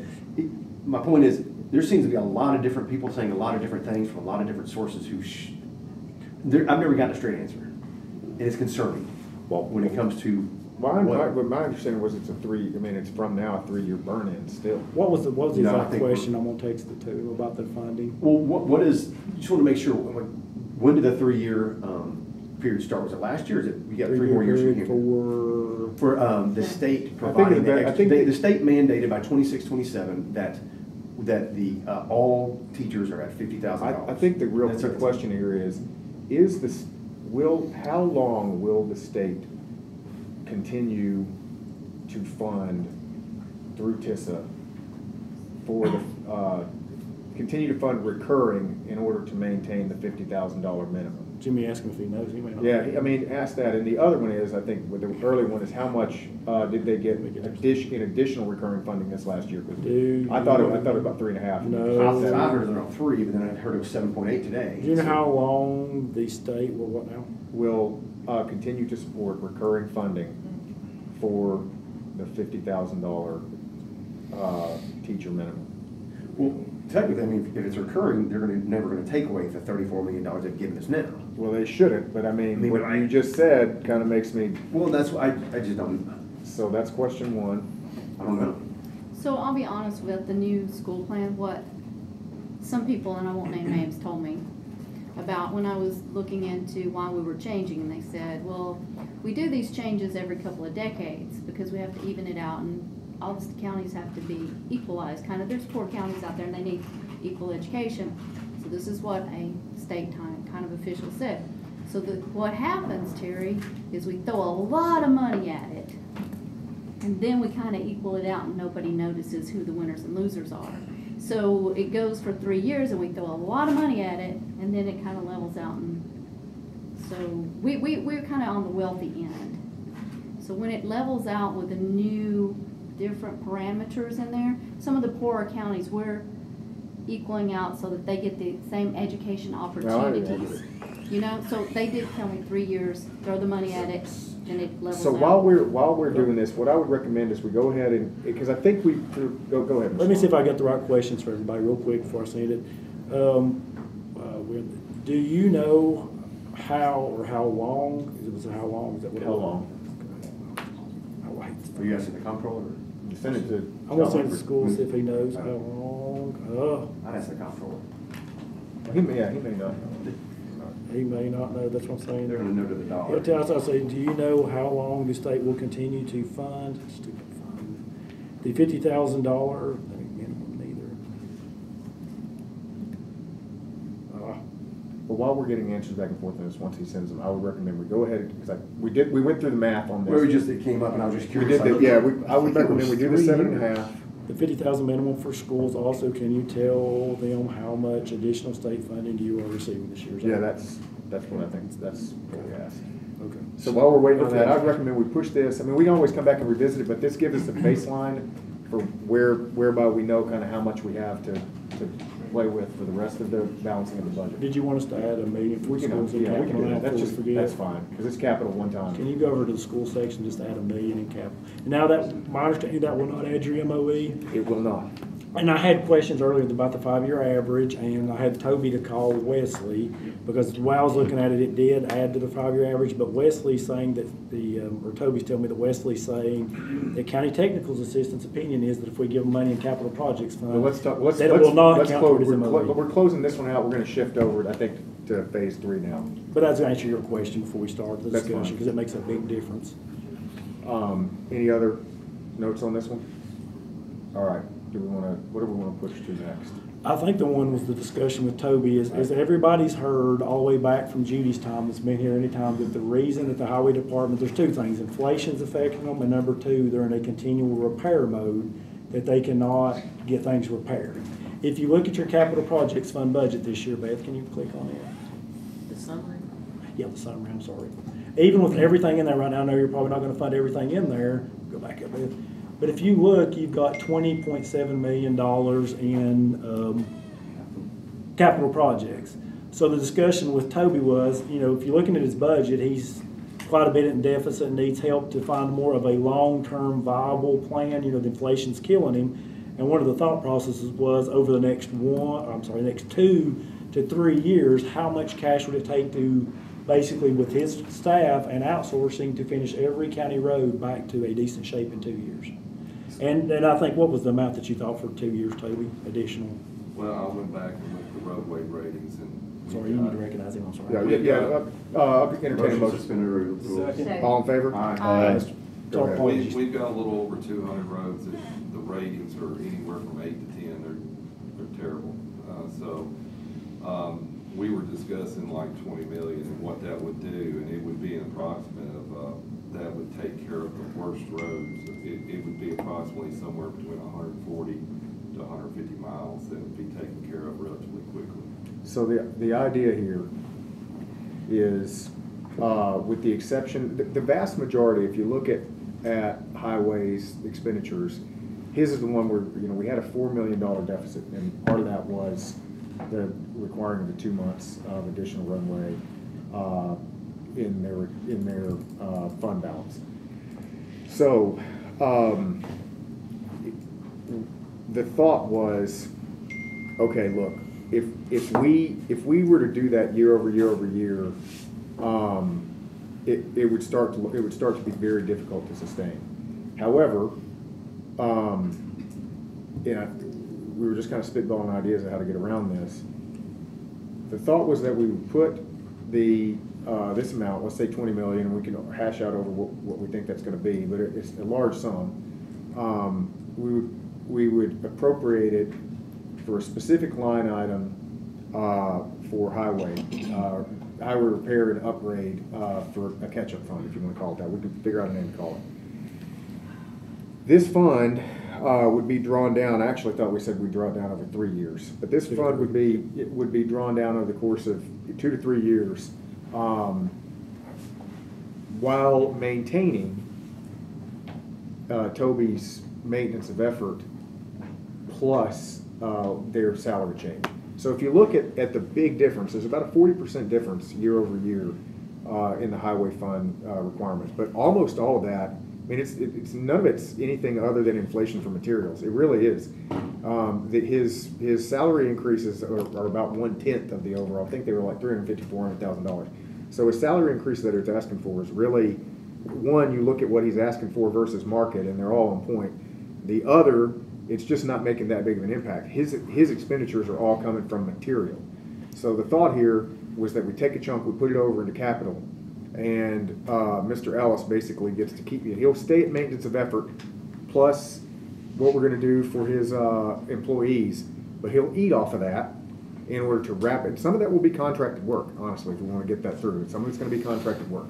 my point is, there seems to be a lot of different people saying a lot of different things from a lot of different sources I've never gotten a straight answer. And it's concerning when it comes to My understanding was it's it's from now a 3-year burn-in still. What was the No, I exact think question? I'm gonna text it to about the funding. Well, what is, just want to make sure, when did the 3-year period start? Was it last year, or is it, we got 3 more years from here? For the state providing the state mandated by 26-27 that the all teachers are at $50,000. I think the real That's it. question here is how long will the state continue to fund through TISA for continue to fund recurring in order to maintain the $50,000 minimum? Jimmy asked him if he knows. He may not. Yeah, I mean, ask that. And the other one is, I think, with the early one is how much did they get in additional recurring funding this last year? 'Cause I thought it was about 3.5. No. I heard it was around 3, but then I heard it was 7.8 today. Do you know how long the state will what now? Will continue to support recurring funding for the $50,000 teacher minimum. Well, technically, I mean, if it's recurring, they're never going to take away the $34 million they've given us now. Well, they shouldn't, but I mean, what but you just said kind of makes me, Well, that's why I just don't. so that's question one. I don't know. So I'll be honest with the new school plan, what some people, and I won't name names, told me about when I was looking into why we were changing, and they said, well, we do these changes every couple of decades because we have to even it out, and all the counties have to be equalized, kind of. There's poor counties out there and they need equal education. So this is what a state kind of official said. So what happens, Terry, is we throw a lot of money at it, and then we kind of equal it out and nobody notices who the winners and losers are. So it goes for 3 years and we throw a lot of money at it, and then it kind of levels out. And so we're kind of on the wealthy end. So when it levels out with the new different parameters in there, some of the poorer counties, we're equaling out so that they get the same education opportunities. You know, so they did tell me 3 years, throw the money at it, and it levels So out. while we're doing this, what I would recommend is we go ahead and, because I think go ahead. Let me see if I got the right questions for everybody real quick before I send it. Do you know how or how long, it was how long, is that what? How long? Oh, I hate this. Are you asking the comptroller? You send it to. I'm gonna send it to school, see if he knows how long. I'd ask the comptroller. He may not. He may not know, that's what I'm saying. They're gonna know to the dollar. He'll tell us, I say, do you know how long the state will continue to fund, stupid fund, the $50,000 minimum neither. But while we're getting answers back and forth on this, once he sends them, I would recommend we go ahead, because we went through the math on this. Well, it came up and I was just We curious. did, I would recommend we do the 7.5. The 50,000 minimum for schools, also, can you tell them how much additional state funding you are receiving this year? Yeah, that's what I think, that's what we asked. Okay. So while we're waiting on that, I'd recommend we push this. I mean, we can always come back and revisit it, but this gives us a baseline for whereby we know kind of how much we have to play with for the rest of the balancing of the budget. Did you want us to add a million for We can, schools and yeah, we capital can do now that. before we forget? That's fine, because it's capital one Can time. you go over to the school section, just add $1 million in capital? Now that, my understanding, that will not add your MOE. It will not. And I had questions earlier about the 5-year average, and I had Toby to call Wesley, because the way I was looking at it, it did add to the 5-year average, but Wesley's saying that or Toby's telling me that Wesley's saying that county technical's assistant's opinion is that if we give them money in capital projects fund, Well, let's that it will not let's count close, toward his MOE. but we're closing this one out. We're gonna shift over, I think, to phase 3 now. But that's gonna answer your question before we start the That's discussion, fine. because it makes a big difference. Any other notes on this one? All right, what do we wanna push to next? I think the one was the discussion with Toby is everybody's heard all the way back from Judy's time, that's been here any time, that the reason that the highway department, there's 2 things, inflation's affecting them, and number 2, they're in a continual repair mode, that they cannot get things repaired. If you look at your capital projects fund budget this year, Beth, can you click on it? The summary? Yeah, the summary, I'm sorry. Even with everything in there right now, I know you're probably not gonna fund everything in there, go back up a bit. But if you look, you've got $20.7 million in capital projects. So the discussion with Toby was, if you're looking at his budget, he's quite a bit in deficit and needs help to find more of a long-term viable plan. The inflation's killing him. And one of the thought processes was over the next 2 to 3 years, how much cash would it take to basically with his staff and outsourcing to finish every county road back to a decent shape in 2 years? And I think, what was the amount that you thought for 2 years, Toby, additional? Well, I went back and looked at the roadway ratings and. Sorry, you need to recognize him, I'm sorry. I'll entertain a Motion to motion. suspend the rules. Second. All in favor? Aye. Go ahead. We've got a little over 200 roads that the ratings are anywhere from 8 to 10. They're terrible. We were discussing like 20 million and what that would do, and it would be an approximate of, that would take care of the worst roads. It would be approximately somewhere between 140 to 150 miles that would be taken care of relatively quickly. So the idea here is, with the exception, the vast majority, if you look at highways expenditures, his is the one where, we had a $4 million deficit, and part of that was the requiring the 2 months of additional runway in their fund balance. So the thought was, okay, look, if we were to do that year over year over year, it would start to be very difficult to sustain. However, we were just kind of spitballing ideas of how to get around this. The thought was that we would put this amount, let's say 20 million, and we can hash out over what we think that's going to be, but it's a large sum. We would appropriate it for a specific line item for highway repair and upgrade for a catch-up fund, if you want to call it that. We could figure out a name to call it. This fund would be drawn down. I actually thought we said we'd draw it down over 3 years, but this fund would be drawn down over the course of 2 to 3 years, while maintaining Toby's maintenance of effort plus their salary change. So if you look at the big difference, there's about a 40% difference year over year in the highway fund requirements, but almost all of that, I mean, it's none of it's anything other than inflation for materials. It really is. His salary increases are about 1/10 of the overall. I think they were like $350,000, $400,000. So his salary increase that it's asking for is really, one, you look at what he's asking for versus market, and they're all on point. The other, it's just not making that big of an impact. His expenditures are all coming from material. So the thought here was that we take a chunk, we put it over into capital, and Mr. Ellis basically gets to keep it. He'll stay at maintenance of effort, plus what we're going to do for his employees, but he'll eat off of that in order to wrap it. Some of that will be contracted work, honestly, if we want to get that through. Some of it's going to be contracted work.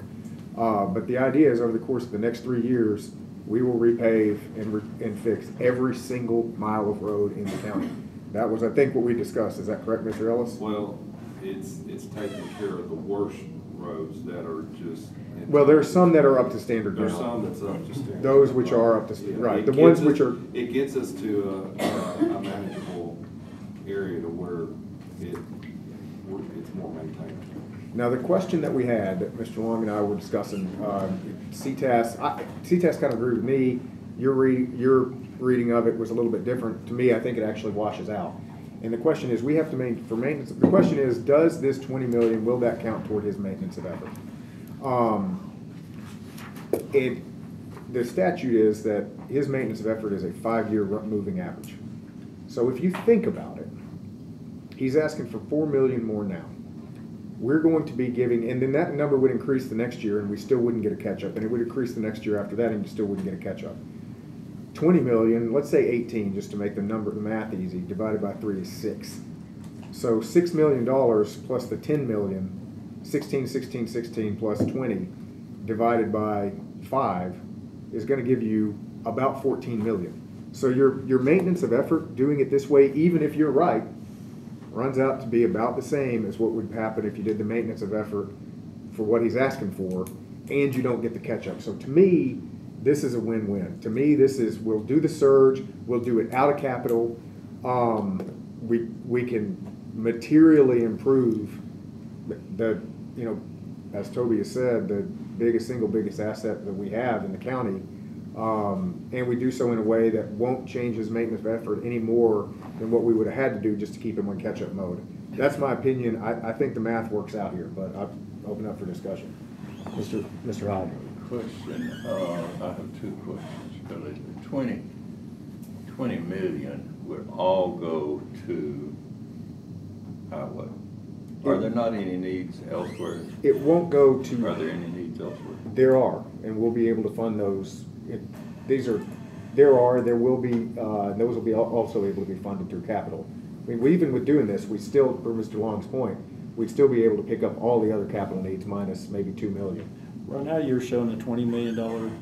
But the idea is over the course of the next 3 years, we will repave and fix every single mile of road in the county. That was, I think, what we discussed. Is that correct, Mr. Ellis? Well, it's taking care of the worst roads that are just. Well, there's some that are up to standard now. There's some that's up to standard. Those which are up to Yeah, right. it The ones gets which us- are. It gets us to a manageable area to where it's more maintained. Now, the question that we had, that Mr. Long and I were discussing, CTAS, CTAS kind of agreed with me. Your reading of it was a little bit different. To me, I think it actually washes out. And the question is, we have to for maintenance. The question is, does this 20 million, will that count toward his maintenance of effort? The statute is that his maintenance of effort is a 5-year moving average. So if you think about it, he's asking for 4 million more now. We're going to be giving, and then that number would increase the next year, and we still wouldn't get a catch-up, and it would increase the next year after that, and you still wouldn't get a catch-up. 20 million, let's say 18, just to make the math easy, divided by 3 is 6. So $6 million plus the 10 million, 16, 16, 16 plus 20, divided by 5, is going to give you about 14 million. So your maintenance of effort, doing it this way, even if you're right, runs out to be about the same as what would happen if you did the maintenance of effort for what he's asking for, and you don't get the catch-up. So to me, this is a win-win. To me, this is, we'll do the surge, we'll do it out of capital, we can materially improve the, as Toby has said, the single biggest asset that we have in the county, and we do so in a way that won't change his maintenance of effort any more than what we would have had to do just to keep him on catch-up mode. That's my opinion. I think the math works out here, but I'll open up for discussion. Mr. Hyde. Question, I have 2 questions, Billy. 20 million would all go to highway. Are there not any needs elsewhere? It won't go to. Are there any needs elsewhere? There are, and we'll be able to fund those. There will be, those will be also able to be funded through capital. I mean, even with doing this, we still, per Mr. Long's point, we'd still be able to pick up all the other capital needs minus maybe 2 million. Right now, you're showing a $20 million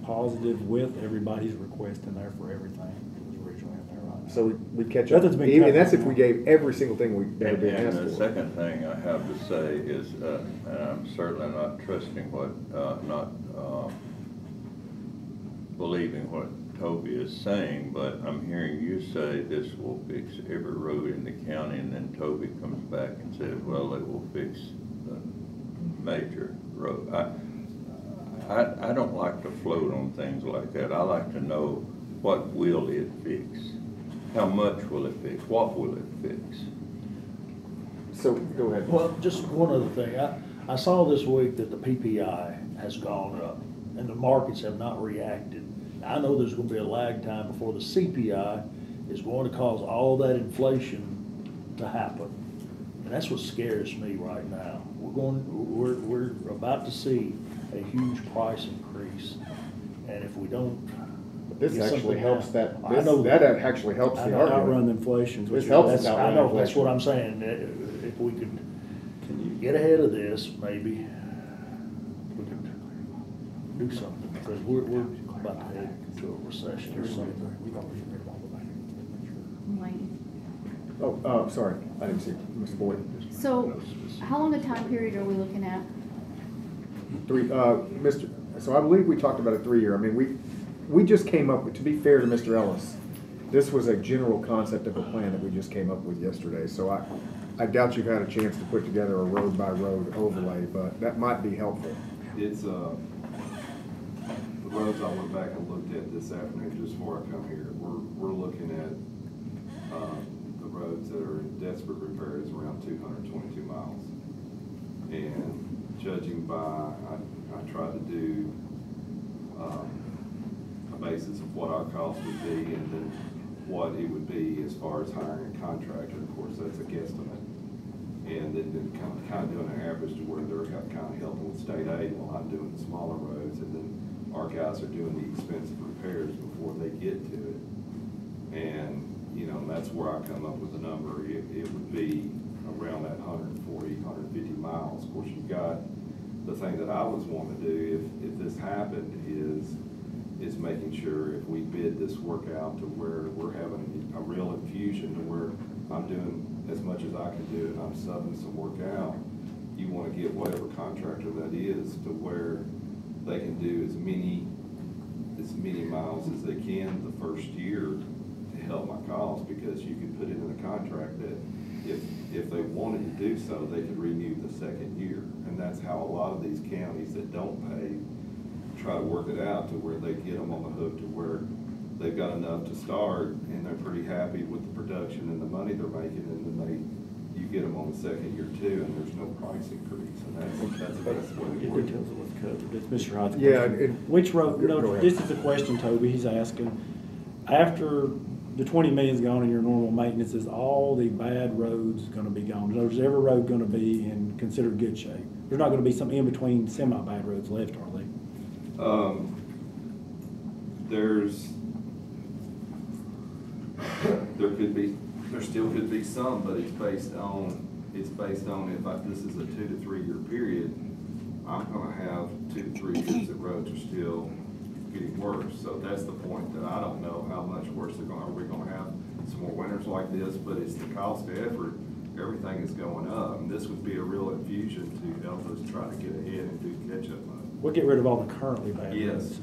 positive with everybody's request in there for everything that was originally in there right now. So we'd catch up. Nothing's been Even, cut. and that's if we gave every single thing we've ever been And asked the for. second thing I have to say is, and I'm certainly not trusting believing what Toby is saying, but I'm hearing you say this will fix every road in the county, and then Toby comes back and says, well, it will fix the major road. I don't like to float on things like that. I like to know, what will it fix? How much will it fix? What will it fix? So, go ahead. Well, just one other thing. I saw this week that the PPI has gone up and the markets have not reacted. I know there's going to be a lag time before the CPI is going to cause all that inflation to happen. And that's what scares me right now. We're about to see a huge price increase. And if we don't. But this get actually something helps happen- that. I know That actually helps I the know, argument. outrun the inflation. This helps us I outrun know, that's inflation. what I'm saying. If we could get ahead of this, maybe we could do something, because we're about to head into a recession or something. Oh, sorry, I didn't see Mr. Boyd. So, how long a time period are we looking at? So I believe we talked about a 3-year. I mean, we just came up with, to be fair to Mr. Ellis, this was a general concept of a plan that we just came up with yesterday. So I doubt you've had a chance to put together a road by road overlay, but that might be helpful. It's, the roads I went back and looked at this afternoon just before I come here, we're looking at, the roads that are in desperate repair is around 222 miles. And judging by, I tried to do a basis of what our cost would be and then what it would be as far as hiring a contractor. Of course, that's a guesstimate. And then kind of doing an average to where they're kind of helping with state aid while I'm doing the smaller roads. And then our guys are doing the expensive repairs before they get to it. And, you know, that's where I come up with the number. It would be around that 140, 150 miles. Of course, you've got the thing that I was wanting to do if this happened is making sure if we bid this work out to where we're having a real infusion to where I'm doing as much as I can do and I'm subbing some work out, you want to get whatever contractor that is to where they can do as many miles as they can the first year to help my cause, because you can put it in a contract that if they wanted to do so, they could renew the second year. And that's how a lot of these counties that don't pay try to work it out to where they get them on the hook to where they've got enough to start and they're pretty happy with the production and the money they're making, and then you get them on the second year too, and there's no price increase, and that's the best way to Get work details it. of what's covered. It's Mr. Hyde's Yeah, question. Which road, Go no, ahead. this is a question, Toby, he's asking. After the 20 million's gone in your normal maintenance, is all the bad roads gonna be gone? Is every road gonna be in considered good shape? There's not gonna be some in-between semi-bad roads left, are they? There still could be some, but it's based on if this is a 2 to 3 year period, I'm gonna have 2 to 3 years that roads are still getting worse. So that's the point that I don't know how much worse are we gonna have some more winters like this, but it's the cost of effort. Everything is going up, and this would be a real infusion to help us try to get ahead and do catch-up mode. We'll get rid of all the currently bad Yes. roads.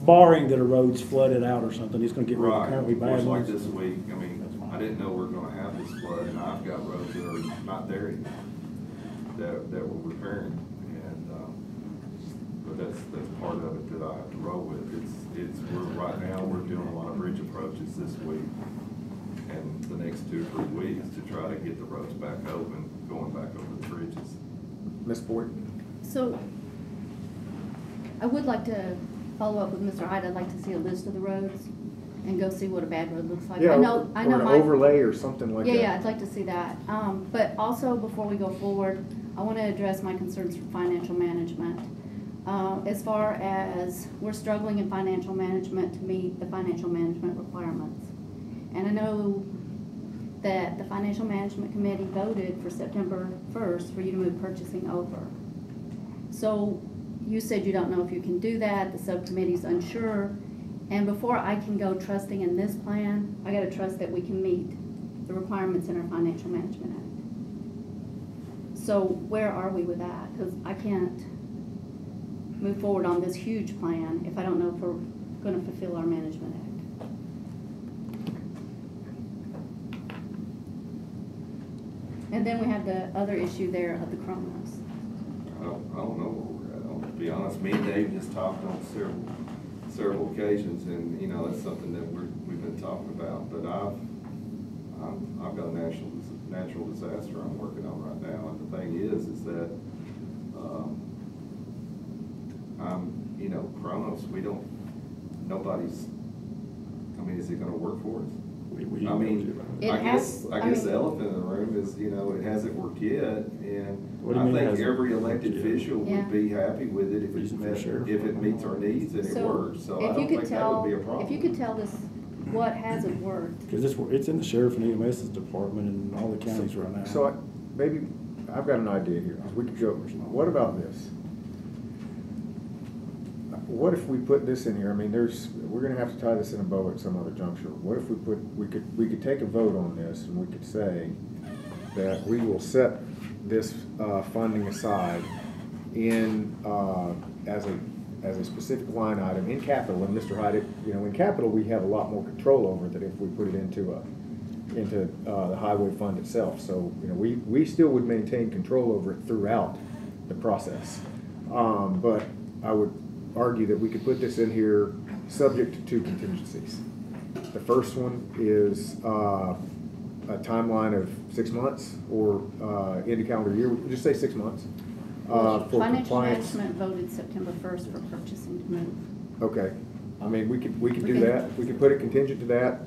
Barring that a road's flooded out or something, he's gonna get rid of the Right, currently of bad course, ones. like this week, I mean, I didn't know we were gonna have this flood, and I've got roads that are not there anymore, that we're repairing, and, but that's part of it that I have to roll with. Right now, we're doing a lot of bridge approaches this week, and the next 2 or 3 weeks to try to get the roads back open, going back over the bridges. Ms. Boyd? So, I would like to follow up with Mr. Hyde. I'd like to see a list of the roads and go see what a bad road looks like. Yeah, I know or an my. overlay or something like that. Yeah, I'd like to see that. But also, before we go forward, I want to address my concerns for financial management. As far as we're struggling in financial management to meet the financial management requirements. And I know that the Financial Management Committee voted for September 1st for you to move purchasing over. So you said you don't know if you can do that, the subcommittee's unsure. And before I can go trusting in this plan, I gotta trust that we can meet the requirements in our Financial Management Act. So where are we with that? Because I can't move forward on this huge plan if I don't know if we're gonna fulfill our Management Act. And then we have the other issue there of the Chronos. I don't know where we're at. To be honest, me and Dave just talked on several occasions, and you know that's something that we've been talking about. But I've got a natural disaster I'm working on right now, and the thing is that Chronos, nobody's. I mean, is it going to work for us? I mean, I guess the elephant in the room is, it hasn't worked yet, and I think every elected official would be happy with it if it meets our needs and it works, so I don't think that would be a problem. If you could tell us what hasn't worked. Because it's in the sheriff and EMS's department and all the counties right now. So maybe, I've got an idea here, 'cause we could go, what about this? What if we put this in here? I mean, we're gonna have to tie this in a bow at some other juncture. What if we could take a vote on this, and we could say that we will set this funding aside in as a specific line item in capital. And Mr. Hyde, in capital we have a lot more control over than if we put it into the highway fund itself. So we still would maintain control over it throughout the process. But I would argue that we could put this in here subject to 2 contingencies. The first one is a timeline of 6 months or end of calendar year. We just say 6 months. for Financial compliance. management voted September 1st for purchasing to move. Okay, I mean, we could We do can- that, we could put it contingent to that.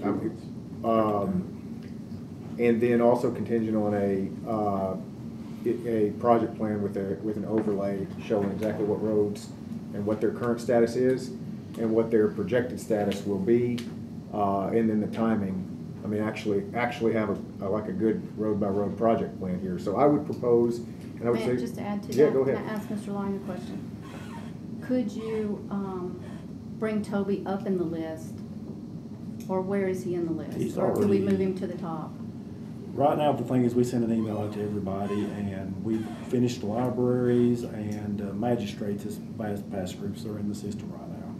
And then also contingent on a project plan with an overlay showing exactly what roads and what their current status is and what their projected status will be, and then the timing. I mean, actually have like a good road-by-road project plan here. So I would propose, and I would May say. I just add to that? Yeah, go ahead. Can I ask Mr. Long a question? Could you bring Toby up in the list? Or where is he in the list? He's Or could we already- move him to the top? Right now, the thing is, we send an email out to everybody, and we've finished the libraries and magistrates as past groups that are in the system right now.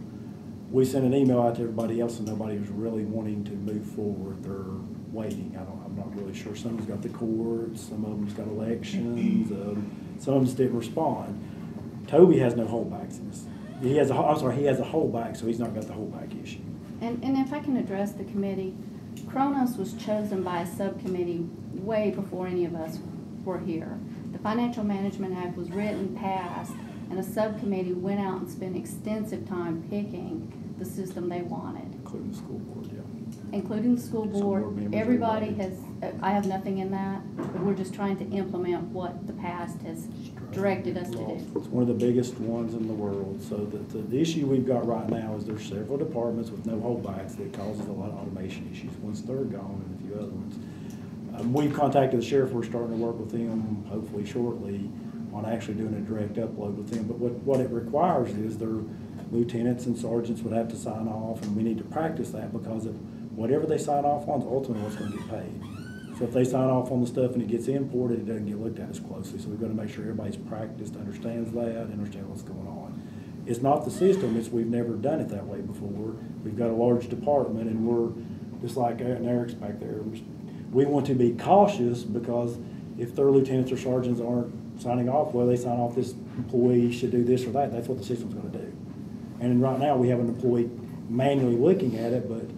We sent an email out to everybody else, and nobody was really wanting to move forward. They're waiting. I'm not really sure. Some of them's got the courts, some of them's got elections, some of them just didn't respond. Toby has no holdbacks in this. He has a holdback, so he's not got the holdback issue. And if I can address the committee, Kronos was chosen by a subcommittee way before any of us were here. The Financial Management Act was written, passed, and a subcommittee went out and spent extensive time picking the system they wanted. Including the school board, yeah. Including the school School board. board members, Everybody everybody. has, I have nothing in that, but we're just trying to implement what the past has directed us to do. It's one of the biggest ones in the world. So the issue we've got right now is there's several departments with no holdbacks that causes a lot of automation issues. Once they're gone and a few other ones. We've contacted the sheriff. We're starting to work with him, hopefully shortly, on actually doing a direct upload with them. But what it requires is their lieutenants and sergeants would have to sign off, and we need to practice that because of whatever they sign off on is ultimately what's going to get paid. So if they sign off on the stuff and it gets imported, it doesn't get looked at as closely. So we've got to make sure everybody's practiced, understands that, understands what's going on. It's not the system, it's we've never done it that way before. We've got a large department, and we're, just like Eric's back there, we want to be cautious because if their lieutenants or sergeants aren't signing off, well, they sign off this employee should do this or that. That's what the system's going to do. And right now, we have an employee manually looking at it, but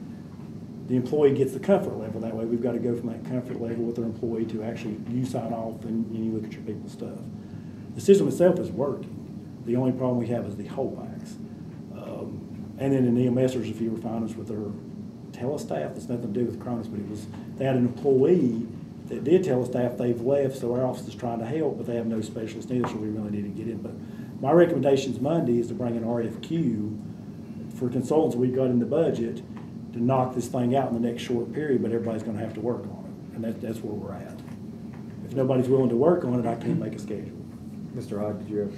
the employee gets the comfort level. That way, we've got to go from that comfort level with their employee to actually you sign off and you look at your people's stuff. The system itself is working. The only problem we have is the holdbacks. And then in EMSers, if you were finding with their telestaff, that's nothing to do with Kronos, but they had an employee that did telestaff, they've left, so our office is trying to help, but they have no specialist either, so we really need to get in. But my recommendations Monday is to bring an RFQ for consultants we've got in the budget to knock this thing out in the next short period, but everybody's gonna have to work on it, and that's where we're at. If nobody's willing to work on it, I can't make a schedule. Mr. Odd, did you have?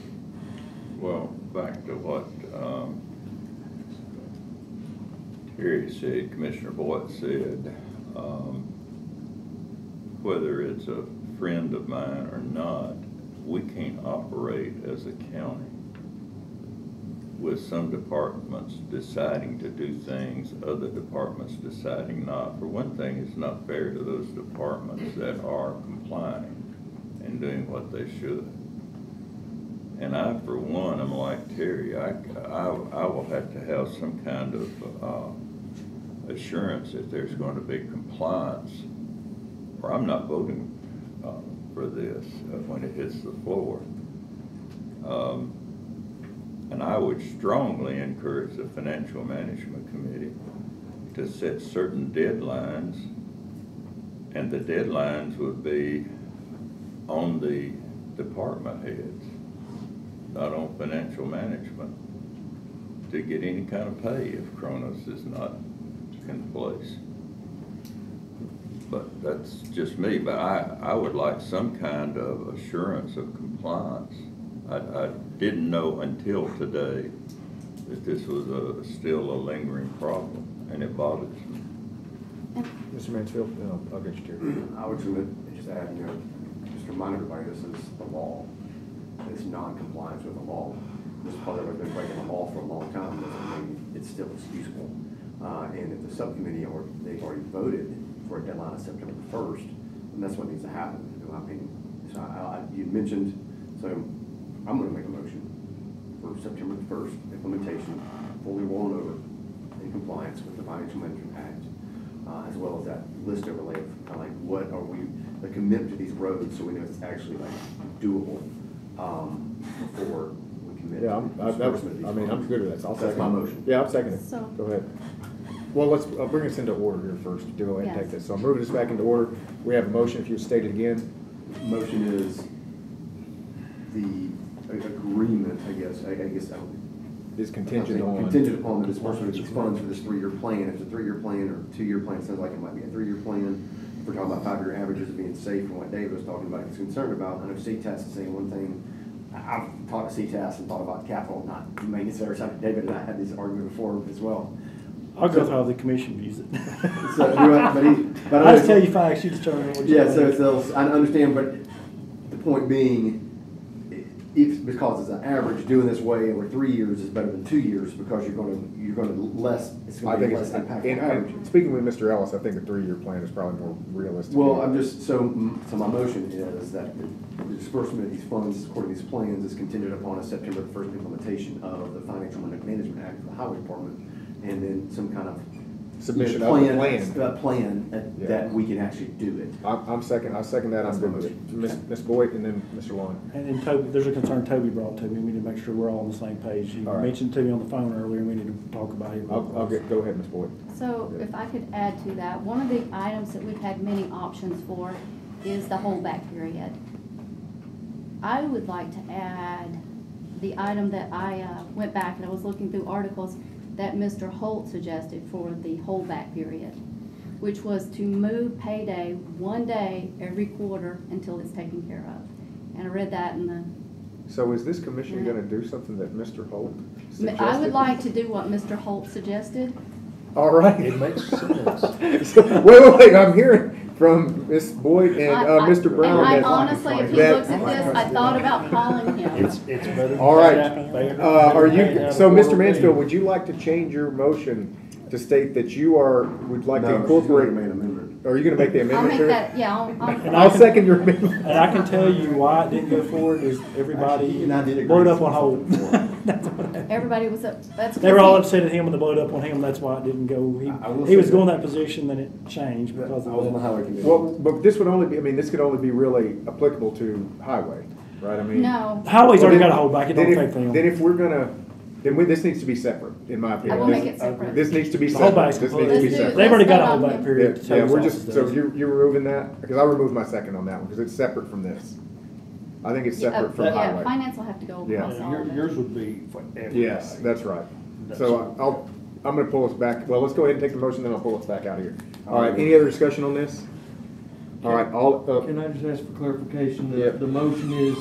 Well, back to what Terry said, Commissioner Boyd said, whether it's a friend of mine or not, we can't operate as a county with some departments deciding to do things, other departments deciding not. For one thing, it's not fair to those departments that are complying and doing what they should. And I, for one, am like Terry. I will have to have some kind of assurance that there's going to be compliance, or I'm not voting for this when it hits the floor. And I would strongly encourage the Financial Management Committee to set certain deadlines, and the deadlines would be on the department heads, not on financial management, to get any kind of pay if Kronos is not in place. But that's just me, but I would like some kind of assurance of compliance. I didn't know until today that this was still a lingering problem, and it bothers me. Mr. Mansfield? No, I'll get you, Terry. I would just add, just to remind everybody, this is the law. It's non-compliance with the law. This part of it has been breaking the law for a long time, doesn't mean it's still excusable. And if the subcommittee they've already voted for a deadline of September 1st, then that's what needs to happen, in my opinion. So you mentioned, so I'm going to make a motion for September 1st implementation, fully rolling over in compliance with the Financial Management Act, as well as that list overlay of kind of like what are we, the commitment to these roads, so we know it's actually like doable. before we commit. Yeah, to disbursement of these I'm funds. good with that, so I'll That's second. my motion. Yeah, I'll second it. So- Go ahead. Well, let's, bring us into order here first. Go ahead and take Yes. this. So I'm moving this back into order. We have a motion, if you state it again. Motion is the agreement, I guess, Is contingent on. Contingent upon the disbursement of these funds for this 3-year plan. If it's a 3-year plan or 2-year plan, it sounds like it might be a 3-year plan. If we're talking about 5-year averages of being safe from what David was talking about, he's concerned about. I know CTAS is saying one thing. I've talked to CTAS and thought about capital, not maintenance oversight. David and I had this argument before as well. I'll go with how the commission views it. So, but I just tell you facts, you determine what you Yeah, think. so I understand, but the point being, if, because it's an average, doing this way over 3 years is better than 2 years because you're gonna less, it's I gonna be think less it's, impactful and average. speaking with Mr. Ellis, I think a 3-year plan is probably more realistic. Well, I'm just, so my motion is that the disbursement of these funds according to these plans is contingent upon a September 1st implementation of the Financial Management Act for the Highway Department, and then some kind of Submission of the plan. Plan Yeah. that we can actually do it. I second that, I'm good with it. Ms. Boyd and then Mr. Long. And then Toby, there's a concern Toby brought to me, we need to make sure we're all on the same page. He All right. mentioned to me on the phone earlier, we need to talk about it. Go ahead, Ms. Boyd. So if I could add to that, one of the items that we've had many options for is the holdback period. I would like to add the item that I went back and I was looking through articles that Mr. Holt suggested for the holdback period, which was to move payday 1 day every quarter until it's taken care of. And I read that in the, So is this commission gonna do something that Mr. Holt suggested? I would like to do what Mr. Holt suggested. All right. It makes sense. So, wait, I'm hearing from Ms. Boyd and Mr. Brown. And I that- honestly, if he that- looks at this, I thought about calling him. It's better than. All right. Are you, Paying so out a Mr. quarter Mansfield, fee. would you like to change your motion to state that you would like to No, she's gonna incorporate? make an amendment. Are you gonna make the I'll amendment make to it? that, yeah, And I'll second your amendment. And I can tell you why it didn't go forward is everybody And I did agree blowed up with on hold. something everybody was up, that's. They were all because upset at him when they blowed up on him, that's why it didn't go. I will He was say going that- that position, then it changed I because was of on the that. highway committee. Well, but this would only be, I mean, this could only be really applicable to highway, right? I mean. No, Highway's already Well, got a holdback, it then don't if- affect them. Then if we're gonna, this needs to be separate, in my opinion. I will make it separate. This needs to be The separate. holdback's This complete. needs to be Let's do it. separate. They've already got a Let's vote on holdback him. period. Yeah, to yeah, we're Texas just, so does. you're removing that, because I removed my second on that one, because it's separate from this. I think it's separate from yeah, highway. finance will have to go Yeah. across all of it. Yours would be for everybody. Yes, that's right. That's So I'm gonna pull us back, well, let's go ahead and take the motion, then I'll pull us back out here. All right, any other discussion on this? All right, Can I just ask for clarification? Yeah. The motion is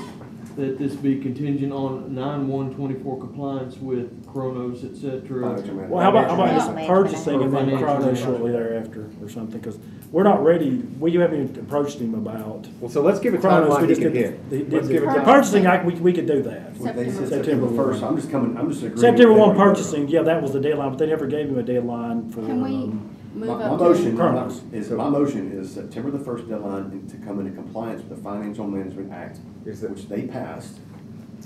that this be contingent on 9/1/24 compliance with Chronos, et cetera. Well, how about Yeah. just purchasing and then Financial Chronos management. shortly thereafter or something, because we're not ready, we haven't even approached him about well, so let's give a Chronos, timeline we he just can did, hit. Let's give a the time. purchasing, we could do that. They said September September 1st, 1. I'm just agreeing. September with 1 everybody. purchasing, yeah, that was the deadline, but they never gave him a deadline for, Can we move My up motion, to? Chronos. my motion is September the 1st deadline to come into compliance with the Financial Management Act, Is that- which they passed.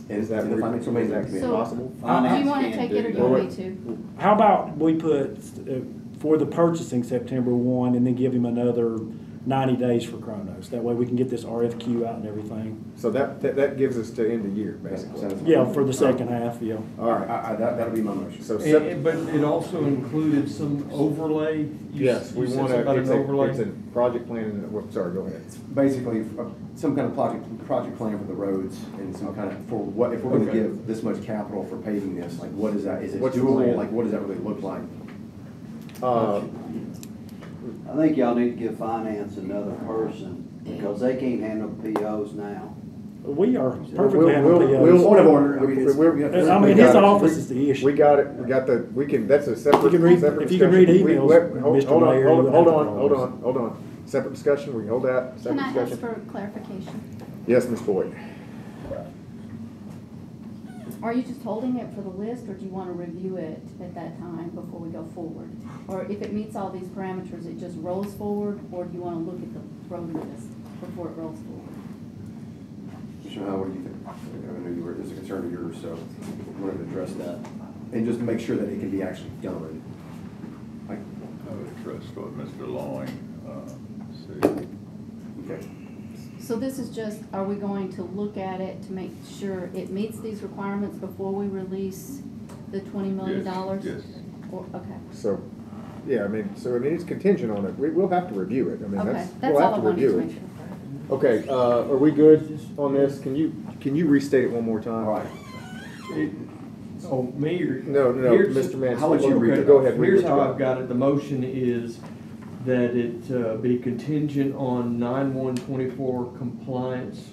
Is that in the Financial Management Act committee. So, possible? do you want to take it or do you want me to? how about we put, for the purchasing September 1 and then give him another 90 days for Chronos? That way we can get this RFQ out and everything. So that gives us to end the year, basically. Sounds- Yeah, for the second half, yeah. All right, That'll be my motion. so But it also included some overlay. yes, we You said want something about to, an overlay? it's a project plan, and, sorry, go ahead. Basically, some kind of project plan for the roads and some kind of, for what, if we're gonna Okay. give this much capital for paving this, like what is that, is it What's the doable, plan? like what does that really look like? I think y'all need to give finance another person, because they can't handle POs now. We are perfectly handling Point of POs. order, I mean, it's. I mean, his office is the issue. We got it, that's a separate. You can read- separate if you can read discussion. emails, Mr. Mayor, you would have to Hold on. Separate discussion, we can hold that, Can separate I ask discussion. for clarification? Yes, Ms. Boyd. Are you just holding it for the list, or do you want to review it at that time before we go forward? Or if it meets all these parameters, it just rolls forward, or do you want to look at the road list before it rolls forward? Commissioner Howard, what do you think? I know it was a concern of yours, so I wanted to address that. And just make sure that it can be actually done. I would trust what Mr. Loing said. Okay. So So this is just, are we going to look at it to make sure it meets these requirements before we release the $20 million? Yes. Or, okay. So, yeah, I mean, it's contingent on it. We'll have to review it. I mean, Okay, we'll that's all have I to wanted to review make it. sure. Okay, are we good on this? Can you restate it one more time? All right. So me or? No, here's- Mr. Mancini. How would you read it? Go ahead, read Here's what you how got. I've got it. The motion is that it be contingent on 9/1/24 compliance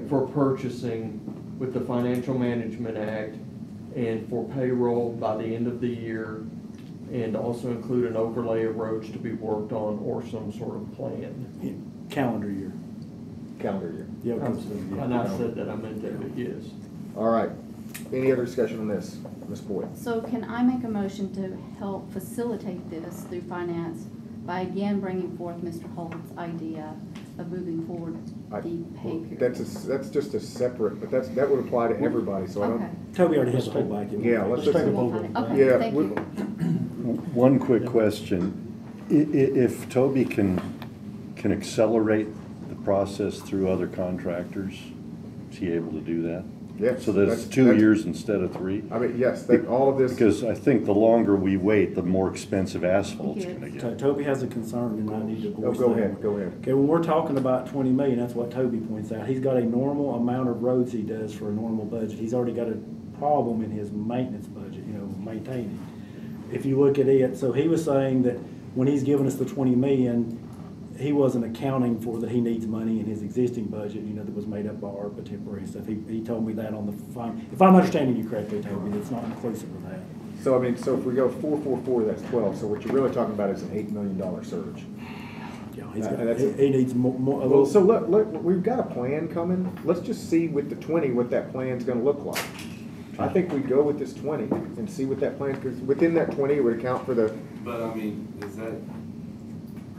for purchasing with the Financial Management Act and for payroll by the end of the year, and also include an overlay of roads to be worked on or some sort of plan. Calendar year. Calendar year. Yeah, because And I said that, I meant that, but yes. All right. Any other discussion on this, Ms. Boyd? So can I make a motion to help facilitate this through finance by again bringing forth Mr. Holt's idea of moving forward the pay period? That's just a separate, but that would apply to everybody, so I Okay. don't. Toby already has a whole back. Yeah, let's take a just- vote on that. Okay, Yeah, thank we- you. One quick question. If Toby can accelerate the process through other contractors, is he able to do that? Yes. So that it's 2 years instead of 3? I mean, yes, all of this. Because I think the longer we wait, the more expensive asphalt's Yes. gonna get. Toby has a concern, and I need to Oh, voice go that. ahead, go ahead. Okay, when we're talking about 20 million, that's what Toby points out. He's got a normal amount of roads he does for a normal budget. He's already got a problem in his maintenance budget, maintaining. If you look at it, so he was saying that when he's giving us the 20 million, he wasn't accounting for that he needs money in his existing budget, that was made up by ARPA temporary stuff. He told me that on the phone. If I'm understanding you correctly, Toby, that's not inclusive of that. So, I mean, so if we go 444, that's 12, so what you're really talking about is an $8 million surge. Yeah, That's- he needs more, a Well, little. so look, we've got a plan coming. Let's just see with the 20 what that plan's gonna look like. I think we go with this 20 and see what that plan, because within that 20, it would account for the, But I mean,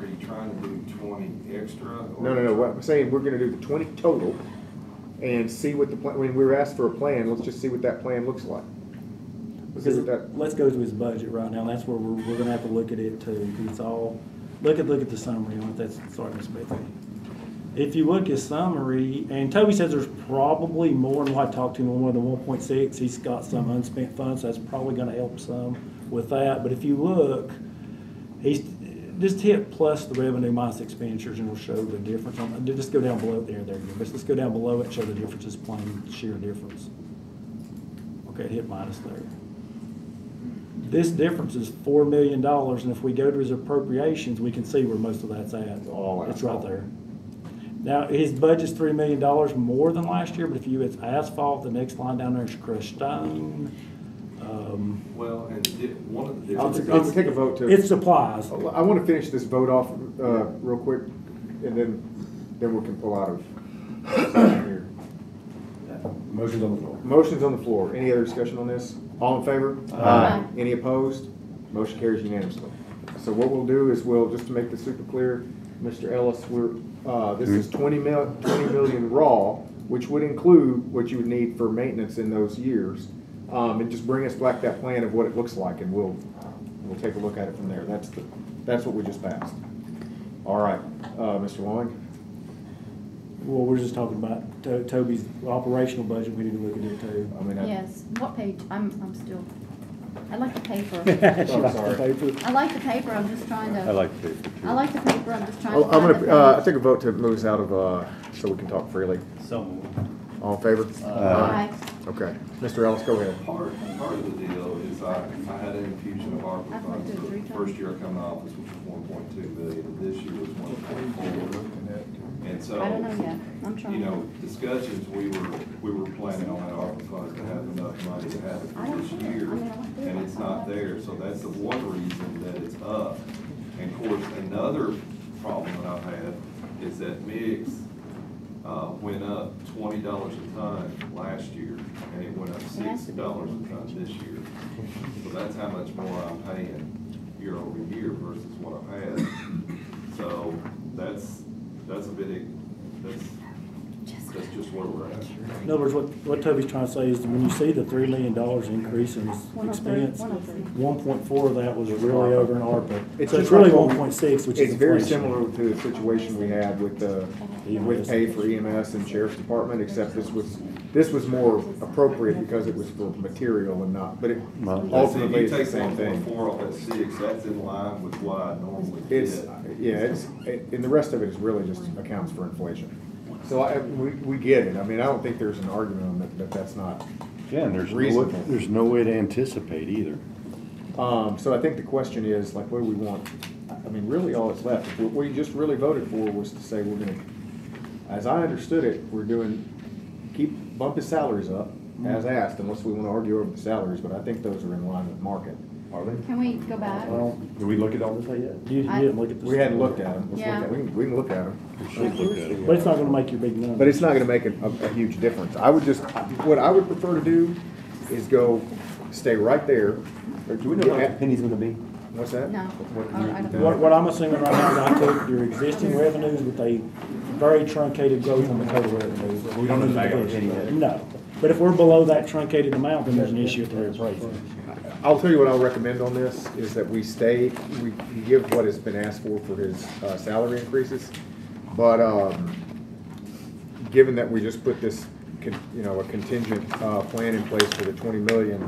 are you trying to do 20 extra? or- no, what I'm saying, we're gonna do the 20 total and see what the plan, when we were asked for a plan, let's just see what that plan looks like. Let's see Because what that, let's go to his budget right now, and that's where we're gonna have to look at it too. It's all, look at the summary on it, sorry, Ms. Bethany. If you look at summary, and Toby says there's probably more, and I talked to him on one of the 1.6, he's got some unspent funds, so that's probably gonna help some with that, but if you look, he's, just hit plus the revenue minus expenditures, and it'll show the difference. Just go down below there, you go. Let's go down below it, and show the differences, plain sheer difference. Okay, it hit minus there. This difference is $4 million, and if we go to his appropriations, we can see where most of that's at. It's right there. Now, his budget's $3 million more than last year, but if it's asphalt, the next line down there is crushed stone. Well, and one of the I'll differences. take a vote to. It's supplies. I want to finish this vote off real quick, and then we can pull out of session here. Motion's on the floor. Motion's on the floor. Any other discussion on this? All in favor? Aye. Any opposed? Motion carries unanimously. So what we'll do is just to make this super clear, Mr. Ellis, this is 20 million raw, which would include what you would need for maintenance in those years. And just bring us back that plan of what it looks like, and we'll take a look at it from there. That's what we just passed. All right, Mr. Loing? Well, we're just talking about Toby's operational budget. We need to look at it too. I mean, Yes, what page? I'm still, I like the paper. She likes the sorry. paper. I like the paper, I'm just trying to. I like paper too. I like the paper, I'm just trying to I'm find the gonna page. take a vote to move us out of so we can talk freely. So moved. All in favor? Aye. Okay, Mr. Ellis, go ahead. Part of the deal is I had an infusion of ARPA I've funds. looked at it 3 The times. first year I come to office, which was 1.2 million, and this year was 1.4. And so, I don't know yet, I'm trying. Discussions, we were planning on that ARPA funds to have enough money to have it I for don't this know. year, I mean, I went through and it. it's not there. So that's the one reason that it's up. And of course, another problem that I've had is that mix went up $20 a ton last year, and it went up $60 a ton this year. So that's how much more I'm paying year over year versus what I've had. So that's a bit, that's That's just where we're at. In other words, what Toby's trying to say is that when you see the $3 million increase in expense, 1.4 of that was really over in ARPA. So it's just really like- 1.6, which is It's very inflation. similar to the situation we had with pay for EMS and Sheriff's Department, except this was more appropriate because it was for material and not, but it ultimately it's the same thing. Four off at 6, that's in line with what I normally It's, get. and the rest of it is really just accounts for inflation. So we get it. I mean, I don't think there's an argument on that that's not Yeah, and reasonable. there's no way to anticipate either. So I think the question is, like, what do we want? I mean, really all that's left, what we just really voted for was to say we're gonna, as I understood it, we're doing, bump his salaries up as asked, unless we wanna argue over the salaries, but I think those are in line with market. Are they? Can we go back? Well, Did we look at all this yet? You didn't look at this. we hadn't looked at them. Yeah. We can look at them. But it's not gonna make your big number. But it's not gonna make a huge difference. What I would prefer to do is stay right there. Do we know what the penny's gonna be? What's that? No. I don't What, what I'm assuming right now is I took your existing revenues with a very truncated growth on the total revenues. We don't know the bag of penny yet. No, but if we're below that truncated amount, then there's an issue with the reappraisal. I'll tell you what I'll recommend on this, is that we give what has been asked for his salary increases. But, given that we just put this, a contingent, plan in place for the 20 million,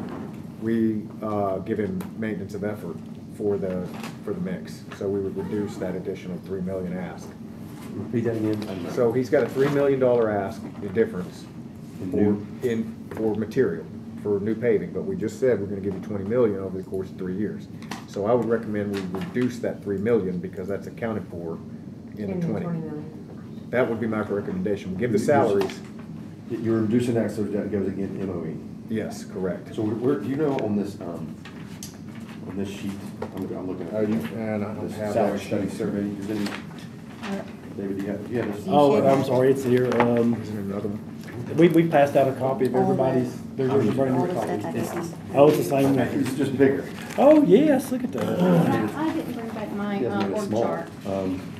we, give him maintenance of effort for the mix. So we would reduce that additional 3 million ask. Repeat that again. So he's got a $3 million ask, the difference, for material, for new paving, but we just said we're gonna give you 20 million over the course of 3 years. So I would recommend we reduce that 3 million, because that's accounted for in the 20. That would be my recommendation. We give the salaries. You're reducing that so that goes against MOE. Yes, correct. So where, do you know on this sheet, I'm looking at. And I don't This have salary that study sheet. survey, David, do you have this? Oh, I'm sorry, it's here. Isn't there another one? We passed out a copy of everybody's, there's a brand new copy. Oh, it's the same one. It's just bigger. Oh, yes, look at that. I didn't bring back my He hasn't made it org small. chart.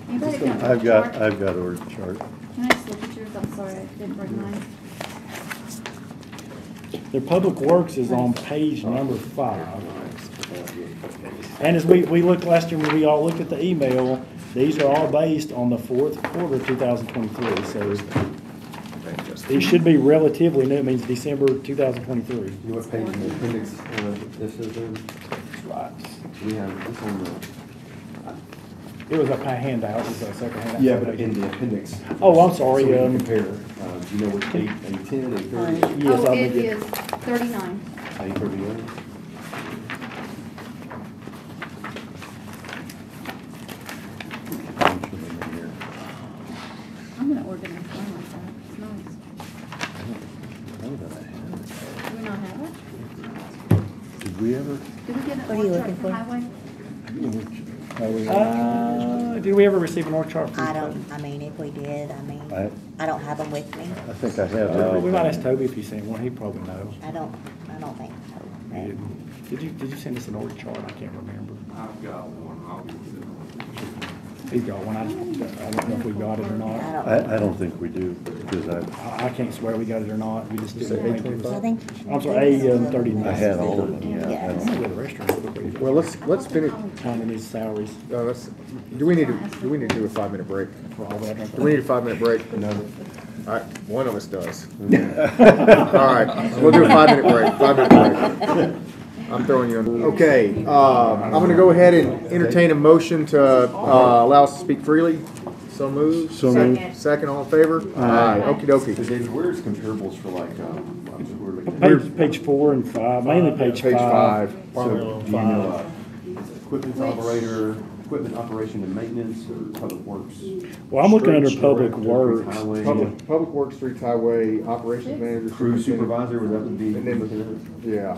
Anybody got an I've org got chart? org chart. Can I just look at yours? I'm sorry, I didn't bring mine. Their public works is on page number 5. And as we looked last year, when we all looked at the email, these are all based on the fourth quarter of 2023. So these should be relatively new. It means December 2023. You know what page in the appendix, this is in? Right. We have this on the. It was a handout. It was a second handout. Yeah, but in the appendix. Oh, I'm sorry. So we can compare, do you know what A10, A30? Yes, Oh, I'll it make is 39. A31? I'm gonna organize mine like that. It's nice. Do we not have it? Did we ever? Did we get an What are you org chart looking for for? highway? Did we ever receive an org chart? I don't, I mean, if we did, I- I don't have them with me. I think I have We everything. might ask Toby if he's seen one. He probably knows. I don't think so. You didn't. Did you send us an org chart? I can't remember. I've got one, I'll give it to you. He's got one. I don't know if we got it or I not. don't. I don't think we do, because I can't swear we got it or not. We just didn't think it I was. think. I'm sorry, A39. I had all of them, yeah. Yeah. I I'm don't- gonna go to the restaurant. Well, let's finish. Counting these salaries. Do we need to do a 5-minute break? For all that. Do we need a 5-minute break? No. All right, one of us does. All right, we'll do a 5-minute break. 5-minute break. I'm throwing you in. Okay, I'm gonna go ahead and entertain a motion to allow us to speak freely. So moved. So moved. Second, all in favor? Aye. Okey So dokey. David, where's comparables for like, we're looking at. Page 4 and 5, mainly page 5. Page 5. So do you know, equipment operator, equipment operation and maintenance, or public works? Well, I'm looking under Street public director, works. highway, Public Works, Streets, Highway, Operations Manager. Crew supervisor, would that be And then- looking at? Yeah.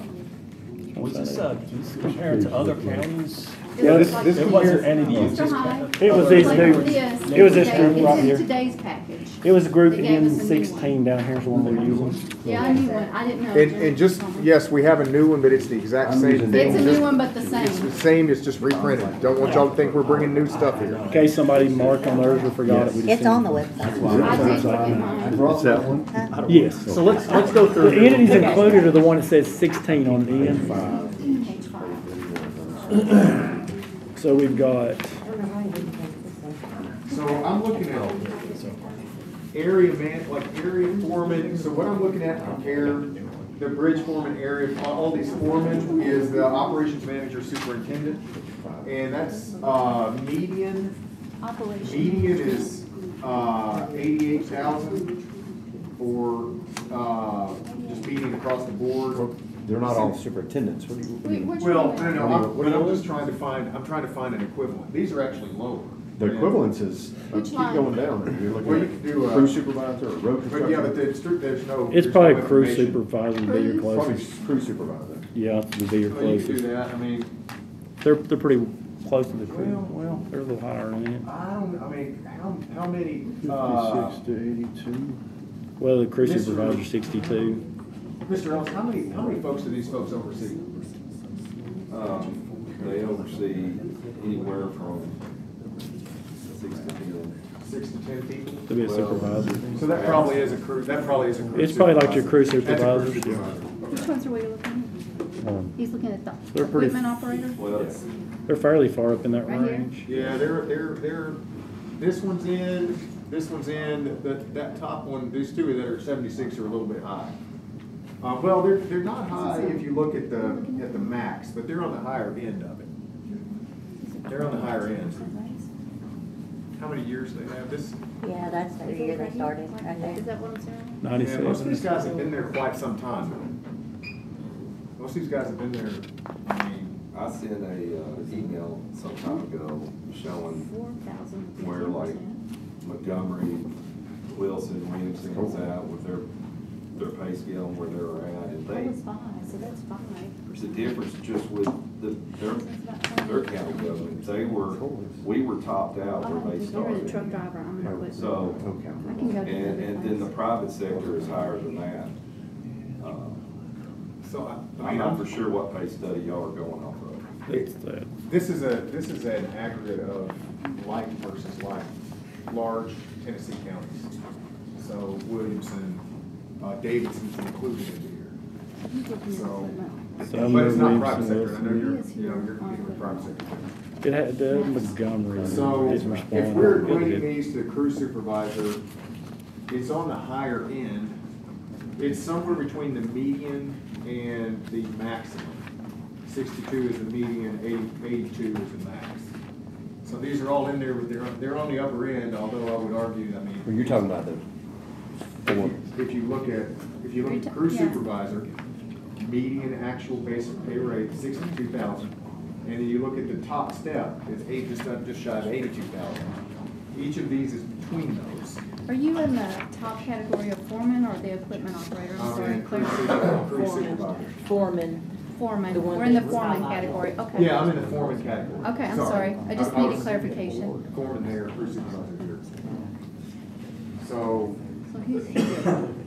Was this, can you compare it to other counties? Yeah, looks like this it wasn't this. any of Mr. Hyde, It was looks these like new- this. it was this It's group right in here. today's package. It was a group They gave us a new N16 down here is the one we're using. Yeah, I knew one, I didn't know. And just, yes, we have a new one, but it's the exact same thing. It's a Just- new one, but the It's the same. same, it's just reprinted. Don't want y'all to think we're bringing new stuff here. In case somebody marked on theirs or forgot it. we just It's on the didn't- website. I did look at mine. Is that one? Huh? Yes. So let's go through. The entities included are the one that says 16 on the end. Page 5. So we've got, So I'm looking at area area foreman, so what I'm looking at to compare the bridge foreman area, all these foremen is the operations manager superintendent. And that's, median Operation. is, 88,000 for, just median across the board. They're not all superintendents. What do you? Wait, which Well, one? I'm just trying to find an equivalent. These are actually lower. The equivalence is, Which keep line? going down, you're Well, looking you could do, at crew supervisor or road construction. but yeah, but there's no. it's there's probably no crew information. supervisor would be your Probably closest. Crew supervisor. Yeah, would be your Well, you could do closest. that, I mean, They're pretty close to the crew. Well- Well, they're a little higher than it. I mean, how many, 56 to 82. Well, the crew Mr. supervisor 62. Mr. Ellis, how many folks do these folks oversee? They oversee anywhere from 6 to 10. 6 to 10 people? To be a supervisor. So that probably is a crew, It's probably like your crew That's a supervisors. supervisor. Which ones are we looking at? He's looking at the They're pretty- equipment operator? Well, it's, They're fairly far up in that Right here? range. Yeah, they're, this one's in, that top one, these two that are 76 are a little bit high. Well, they're not high if you look at the max, but they're on the higher end of it. They're on the higher end. How many years they have? Yeah, that's the year they started, right Is there. that what it's in? Yeah, most of 97. these guys have been there quite some time. Most of these guys have been there, I mean, I sent a email some time ago showing 4,000. where like Montgomery, Wilson, Williamson was at with their pay scale and where they were at, and That was 5, so that's 5. there's a difference just with their county government. We were topped out where they If you're a truck started. driver, I'm gonna quit. So, I can go to and then the private sector is higher than that. so I'm not for sure what pay study y'all are going off of. It's that. this is an aggregate of like versus like, large Tennessee counties. So Williamson, Davidson's included in here. So, but it's not private sector, I know you're competing with private sector. It had, Montgomery So didn't if respond. we're It equating did. these to the crew supervisor, it's on the higher end. It's somewhere between the median and the maximum. 62 is the median, 82 is the max. So these are all in there, but they're on the upper end, although I would argue, I mean. Well, you're talking about the. If you look at crew Yeah. supervisor, median actual basic pay rate, 62,000. And then you look at the top step, it's just shy of 82,000. Each of these is between those. Are you in the top category of foreman or the equipment operator? I'm sorry, Crew Claire. supervisor. Foreman. Foreman, The one we're in the that's foreman not category, okay. Yeah, I'm in the foreman category. Okay, I'm sorry. I just needed clarification. Foreman there, crew supervisor here. So, So he's here,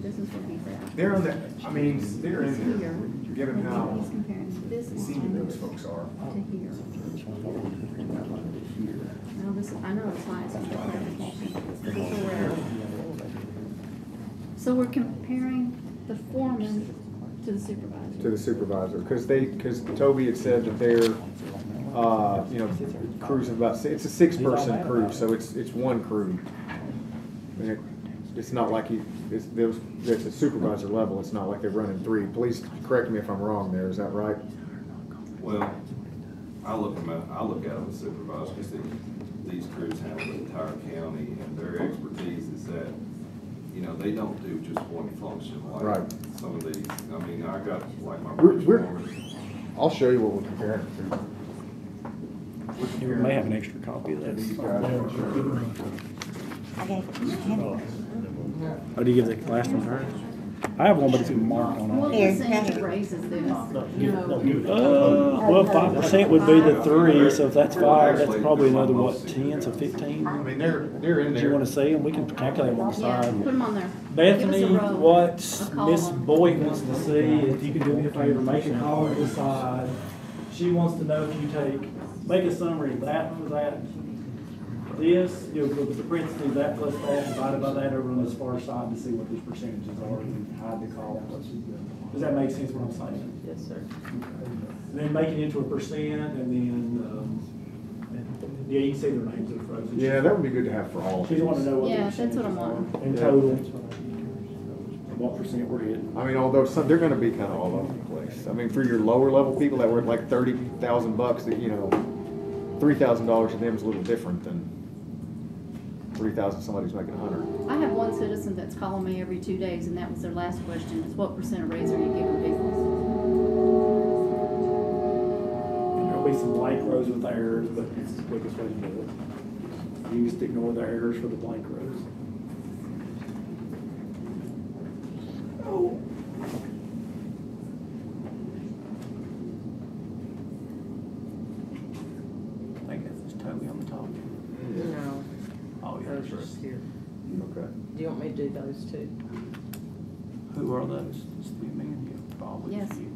this is what he's at. they're on the, I mean, they're in He's there, here. given how He's comparing this senior those folks are. to here. Now this, I know it's high, so for clarification. So we're comparing the foreman to the supervisor. To the supervisor, because Toby had said that they're, crews of about, it's a 6-person crew, so it's one crew. And it's not like it's a supervisor level, it's not like they're running 3. Please correct me if I'm wrong there, is that right? Well, I look at them as supervisors, because these crews handle the entire county, and their expertise is that, they don't do just one function like Right. some of these. I mean, I got like my We're- bridge we're- foreman. I'll show you what we're comparing it to. You may have an extra copy of These that. guys. I gave it to him. Oh, do you give the last one to her? I have one, but it's marked on What it. percentage raises this? Well, 5% would be the 3, so if that's 5, that's probably another, what, 10, so 15? I mean, they're in Do you there. wanna see them? We can calculate them on the Yeah, side. put them on there. Bethany, Give us a row, what a column. Miss Boyd wants to see, if you can do me a favor, make a column to the side. She wants to know if you make a summary of that for that. This, you'll go with the parentheses, that plus that, divided by that over on this far side to see what these percentages are, and hide the columns. Does that make sense what I'm saying? Yes, sir. And then make it into a percent, and then, yeah, you can see their names are frozen. Yeah, that would be good to have for all of She these. want to know what the Yeah, that's what I'm percentages wanting. are in total, what percent we're hitting. I mean, although they're gonna be kind of all over the place. I mean, for your lower level people that were at like $30,000, that, you know, $3,000 to them is a little different than 3,000 somebody's making 100. I have one citizen that's calling me every 2 days, and that was their last question, is what percent of raise are you giving business? And there'll be some blank rows with errors, but it's the quickest way to do it. You just ignore the errors for the blank rows. I think that's just totally on the top. No, Oh, yeah, those that's are right. just here. Okay. Do you want me to do those too? Who are those? Just the man here. Bob with Yes. you.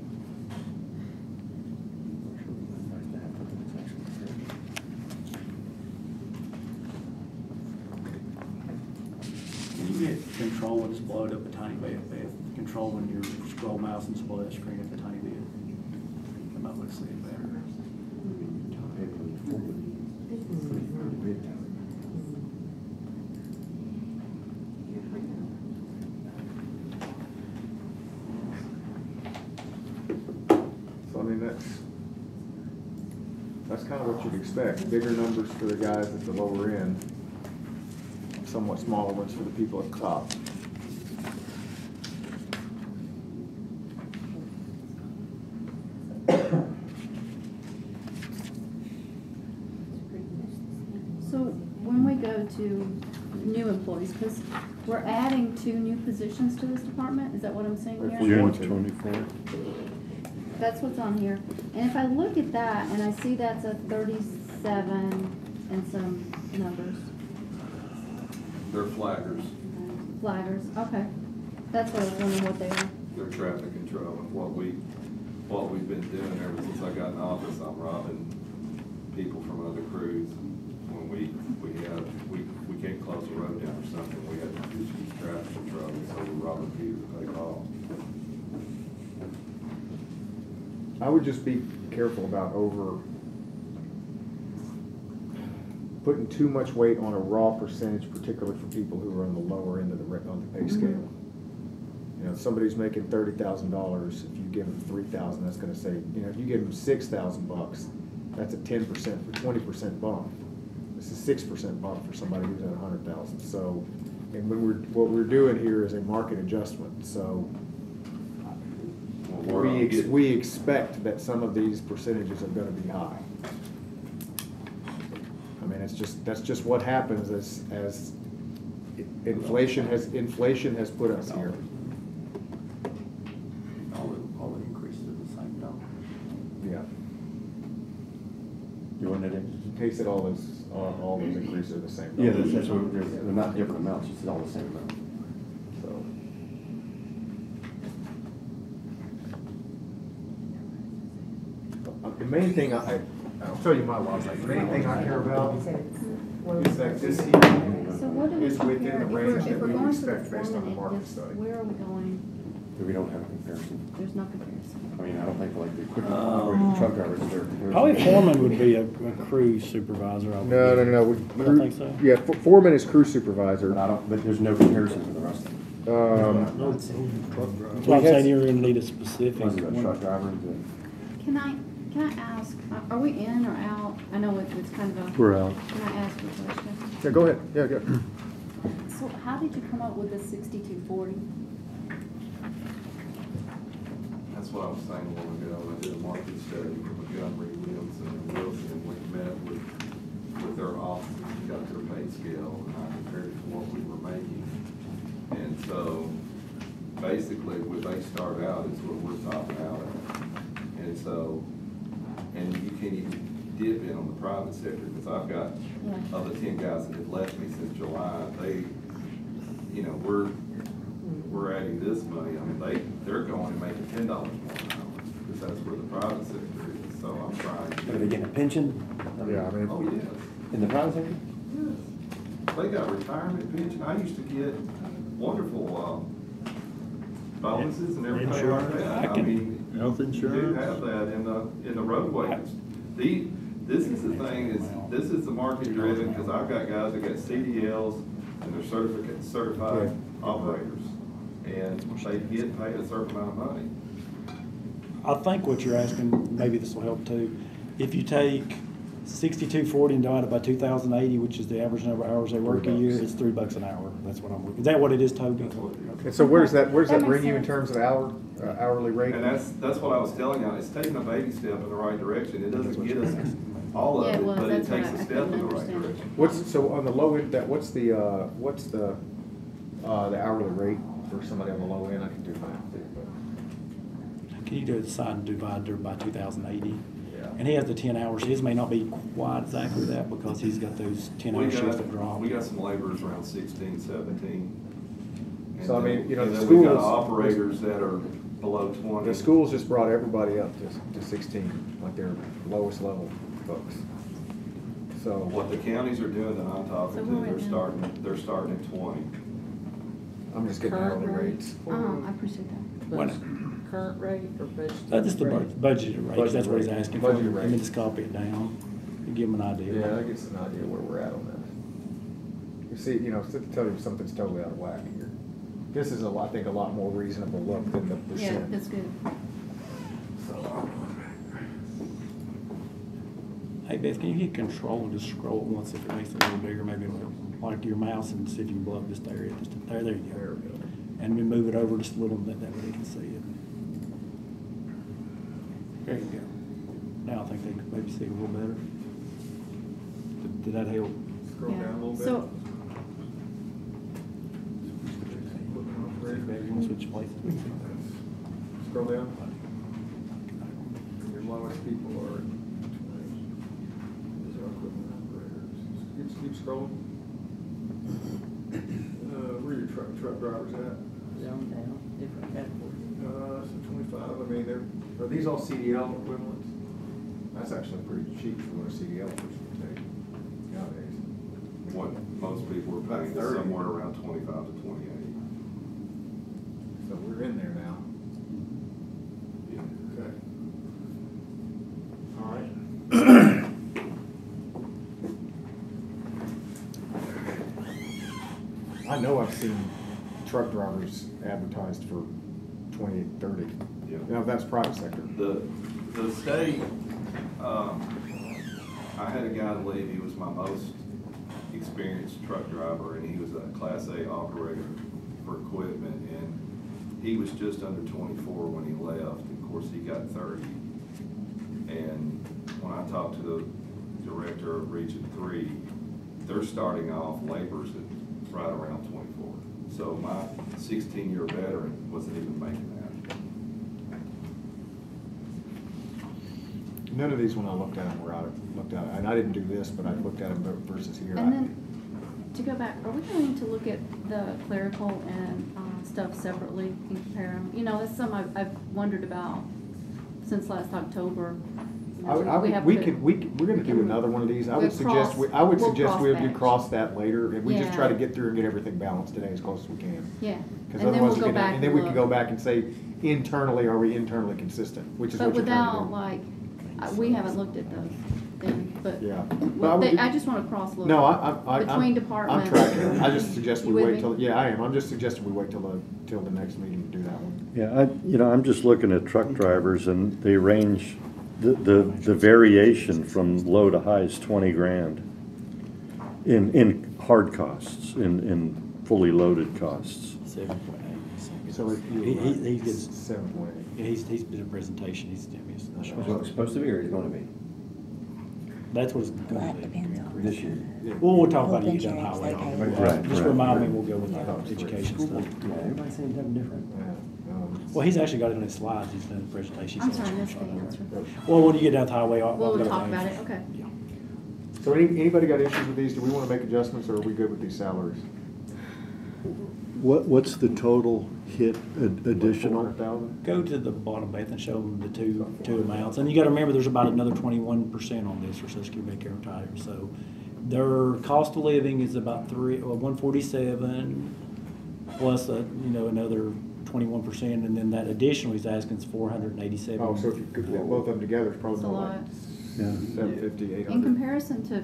Can you get control and just blow it up a tiny bit, Beth? Control when you scroll mouse and just blow that screen up a tiny bit. It might look see it better. So I mean, that's kind of what you'd expect. Bigger numbers for the guys at the lower end, somewhat smaller ones for the people at the top. So when we go to new employees, because we're adding 2 new positions to this department, is that what I'm saying If here? we June want to. 24th. That's what's on here. And if I look at that, and I see that's a 37 and some numbers, They're flaggers, flaggers, okay. That's what I was wondering what they are. they're traffic control. What we've been doing ever since I got in office, I'm robbing people from other crews. When we can't close the road down or something, we have to just use traffic control, so we're robbing people to pay calls. I would just be careful about putting too much weight on a raw percentage, particularly for people who are on the lower end of on the pay scale. You know, if somebody's making $30,000, if you give them 3,000, that's going to say, you know, if you give them $6,000, that's a 10% or 20% bump. This is 6% bump for somebody who's at 100,000. So, and what we're doing here is a market adjustment. So, we expect that some of these percentages are going to be high. I mean, that's just what happens as inflation has put us here. All the increases are the same dollar. Yeah. You want it in? In case that all those increases are the same. Yeah, that's what, they're not different amounts, it's all the same amount. So. The main thing I'll tell you my laws, like, the main thing I care about is that this So here what do we is within compare, the if range we're that we going would for the expect based on the foreman, market study. where are we going? We don't have a comparison. There's no comparison. I mean, I don't think like the equipment operator, truck drivers, they're. Probably foreman would be a crew supervisor. I would No. guess. You don't think so? Yeah, foreman is crew supervisor. But there's no comparison to the rest of them. That's why I'm saying you're gonna need a specific One's a truck one. driver, Can I ask, are we in or out? I know it's kind of a. We're out. Can I ask you a question? Yeah, go ahead. Yeah, go. So how did you come up with the 6240? That's what I was saying a while ago. I did a market study with Montgomery, Wilson, and Wilson, and we met with their offices and got their pay scale, and I compared it to what we were making. And so basically, where they start out is where we're topping out at. And so, and you can't even dip in on the private sector, because I've got, Yeah. of the 10 guys that have left me since July, they, you know, we're adding this money, I mean, they're going and making $10 more an hour, because that's where the private sector is, so I'm trying to. Are they getting a pension? Yeah, I mean. Oh, yes. In the private sector? Yes. They got retirement pension. I used to get wonderful, bonuses and everything like Insurance. that. I mean, Health you do insurance. have that in the roadways. This is the thing, this is the market driven, because I've got guys that got CDLs and they're certified operators. And they get paid a certain amount of money. I think what you're asking, maybe this will help too. If you take 6240 and divide it by 2080, which is the average number of hours they work a year, it's $3 an hour. That's what I'm looking. Is that what it is, Toby? And so where does that That makes bring you in sense. terms of hourly rate? And that's what I was telling you, it's taking a baby step in the right direction. It doesn't get us all of Yeah, it it, was. but it That's what takes I a step couldn't in the right understand. direction. So on the low end, what's the hourly rate for somebody on the low end? I can do math there, but. Can you do a side and divide by 2080? Yeah. And he has the 10 hours. His may not be quite exactly that because he's got those 10-hour shifts that drop. We got some laborers around 16, 17. And So, I mean, you know, and the then we got schools- operators that are below 20. The schools just brought everybody up to 16, like their lowest level folks. So. What the counties are doing that I'm talking So to, we're at now. they're starting at 20. I'm just getting Current hourly rate rates. I appreciate that. What? Current rate or budget? That's just the budgeted rate, 'cause that's what he's Budget rate. asking for. Budget Let me rate. just copy it down and give him an idea. Yeah, that gives an idea where we're at on that. You see, you know, to tell you something's totally out of whack here. This is I think a lot more reasonable look than the Yeah, percent. that's good. Hey Beth, can you hit control and just scroll it once if it makes it a little bigger, maybe like your mouse and see if you can blow up this area. There you go. There we go. And then move it over just a little bit, that way they can see it. There you go. Now I think they can maybe see it a little better. Did that help? Scroll down a little bit. So, You want to switch places? Scroll down. Your lowest people are. These are equipment operators. Keep scrolling. Where are your truck drivers at? Zone down, different categories. So 25, I mean, are these all CDL equivalents? That's actually pretty cheap for what a CDL person would take nowadays. What most people are paying is About 30. somewhere around 25 to 28. So we're in there now. Yeah. Okay. All right. I know I've seen truck drivers advertised for 28, 30. Yeah. You know, that's private sector. The state, I had a guy leave, he was my most experienced truck driver, and he was a Class A operator for equipment, and he was just under 24 when he left. Of course, he got 30. And when I talked to the director of Region 3, they're starting off laborers at right around 24. So my 16-year veteran wasn't even making that. None of these, when I looked at them, were looked at, and I didn't do this, but I looked at them versus here. and then, to go back, are we going to look at the clerical and stuff separately and compare them? You know, that's something I've wondered about since last October. You know, We're gonna do another one of these. I would suggest, we would do cross that later, and we just try to get through and get everything balanced today as close as we can. Yeah, Because and then we'll otherwise, go back and then we can go look. back and say, internally, are we internally consistent? Which is But what you're trying to without, do. like, we haven't looked at those then, but. Yeah. Well, But I just wanna cross look. No, I'm. Between departments. I'm tracking. I just suggest we You with wait me? till, yeah, I am. I'm just suggesting we wait till the next meeting to do that one. Yeah, I'm just looking at truck drivers and they range, the variation from low to high is 20 grand in hard costs, in fully loaded costs. 7.8. So if you. He gets, 7.8. he's been a presentation, he's. Is what it's supposed to be or is it gonna be? That's what it's gonna That be. depends on. This year. Well, we'll talk about Health it, you down the insurance, highway. they pay. Right, Just right, remind me, right. we'll go with the education stuff. Yeah, everybody's saying something different. Well, he's actually got it on his slides, he's done the presentation. I'm sorry, I missed the answer. Well, when you get down the highway, I'll. We'll go talk down. about it, okay. Yeah. So anybody got issues with these? Do we want to make adjustments, or are we good with these salaries? What's the total hit additional? 400,000? Go to the bottom, Beth, and show them the two amounts. And you gotta remember, there's about another 21% on this for Social Security, Medicare, retirement. So their cost of living is about 147 plus another 21%, and then that additional he's asking is 487. Oh, so if you could put both of them together, it's probably It's a more lot. like Yeah. 750, 800. In comparison to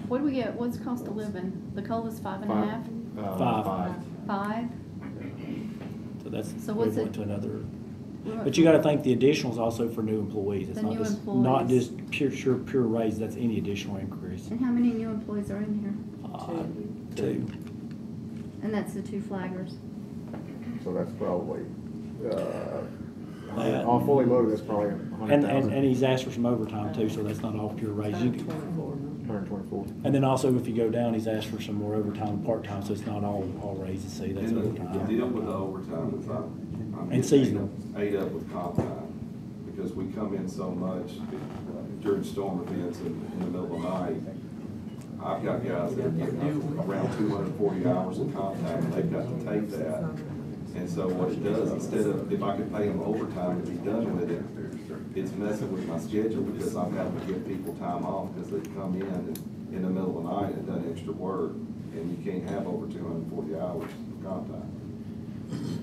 what do we get, what's cost of living? The COLA's 5.5? Five. 5? So that's So what's equivalent it- to another. But you gotta think the additional is also for new employees. It's The not new just, employees. not just pure raise, that's any additional increase. And how many new employees are in here? Two. And that's the two flaggers. So that's probably, That- all fully loaded, that's probably And 100,000. he's asked for some overtime too, so that's not all pure raise. You can- 124. And then also, if you go down, he's asked for some more overtime, part-time, so it's not all raises, see, that's And the overtime. deal with the overtime is I'm And getting seasonal. ate up with comp time, because we come in so much during storm events in the middle of the night. I've got guys that are getting around 240 hours of comp time, and they've got to take that. And so what it does, instead of, if I could pay them overtime to be done with it, it's messing with my schedule, because I'm having to give people time off because they come in the middle of the night and done extra work, and you can't have over 240 hours of comp time.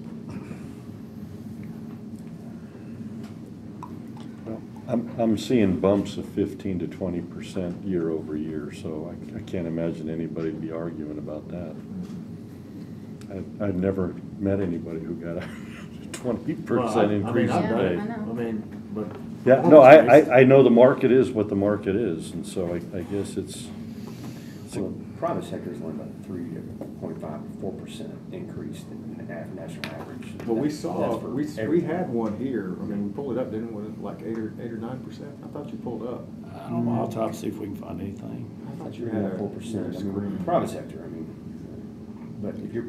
I'm seeing bumps of 15 to 20% year over year, so I can't imagine anybody be arguing about that. I've never met anybody who got a 20% increase in Yeah, pay. I know. But Yeah, no, I know the market is what the market is, and so I guess it's So private sector is only about 3.5 to 4% increase in the national average. Well, we That's saw, for we everything. had one here, I mean, we pulled it up, didn't we, like 8 or 9%? I thought you pulled up. I don't know, I'll try to see if we can find anything. I thought You you had had 4%, I mean, private sector, I mean, but if you're,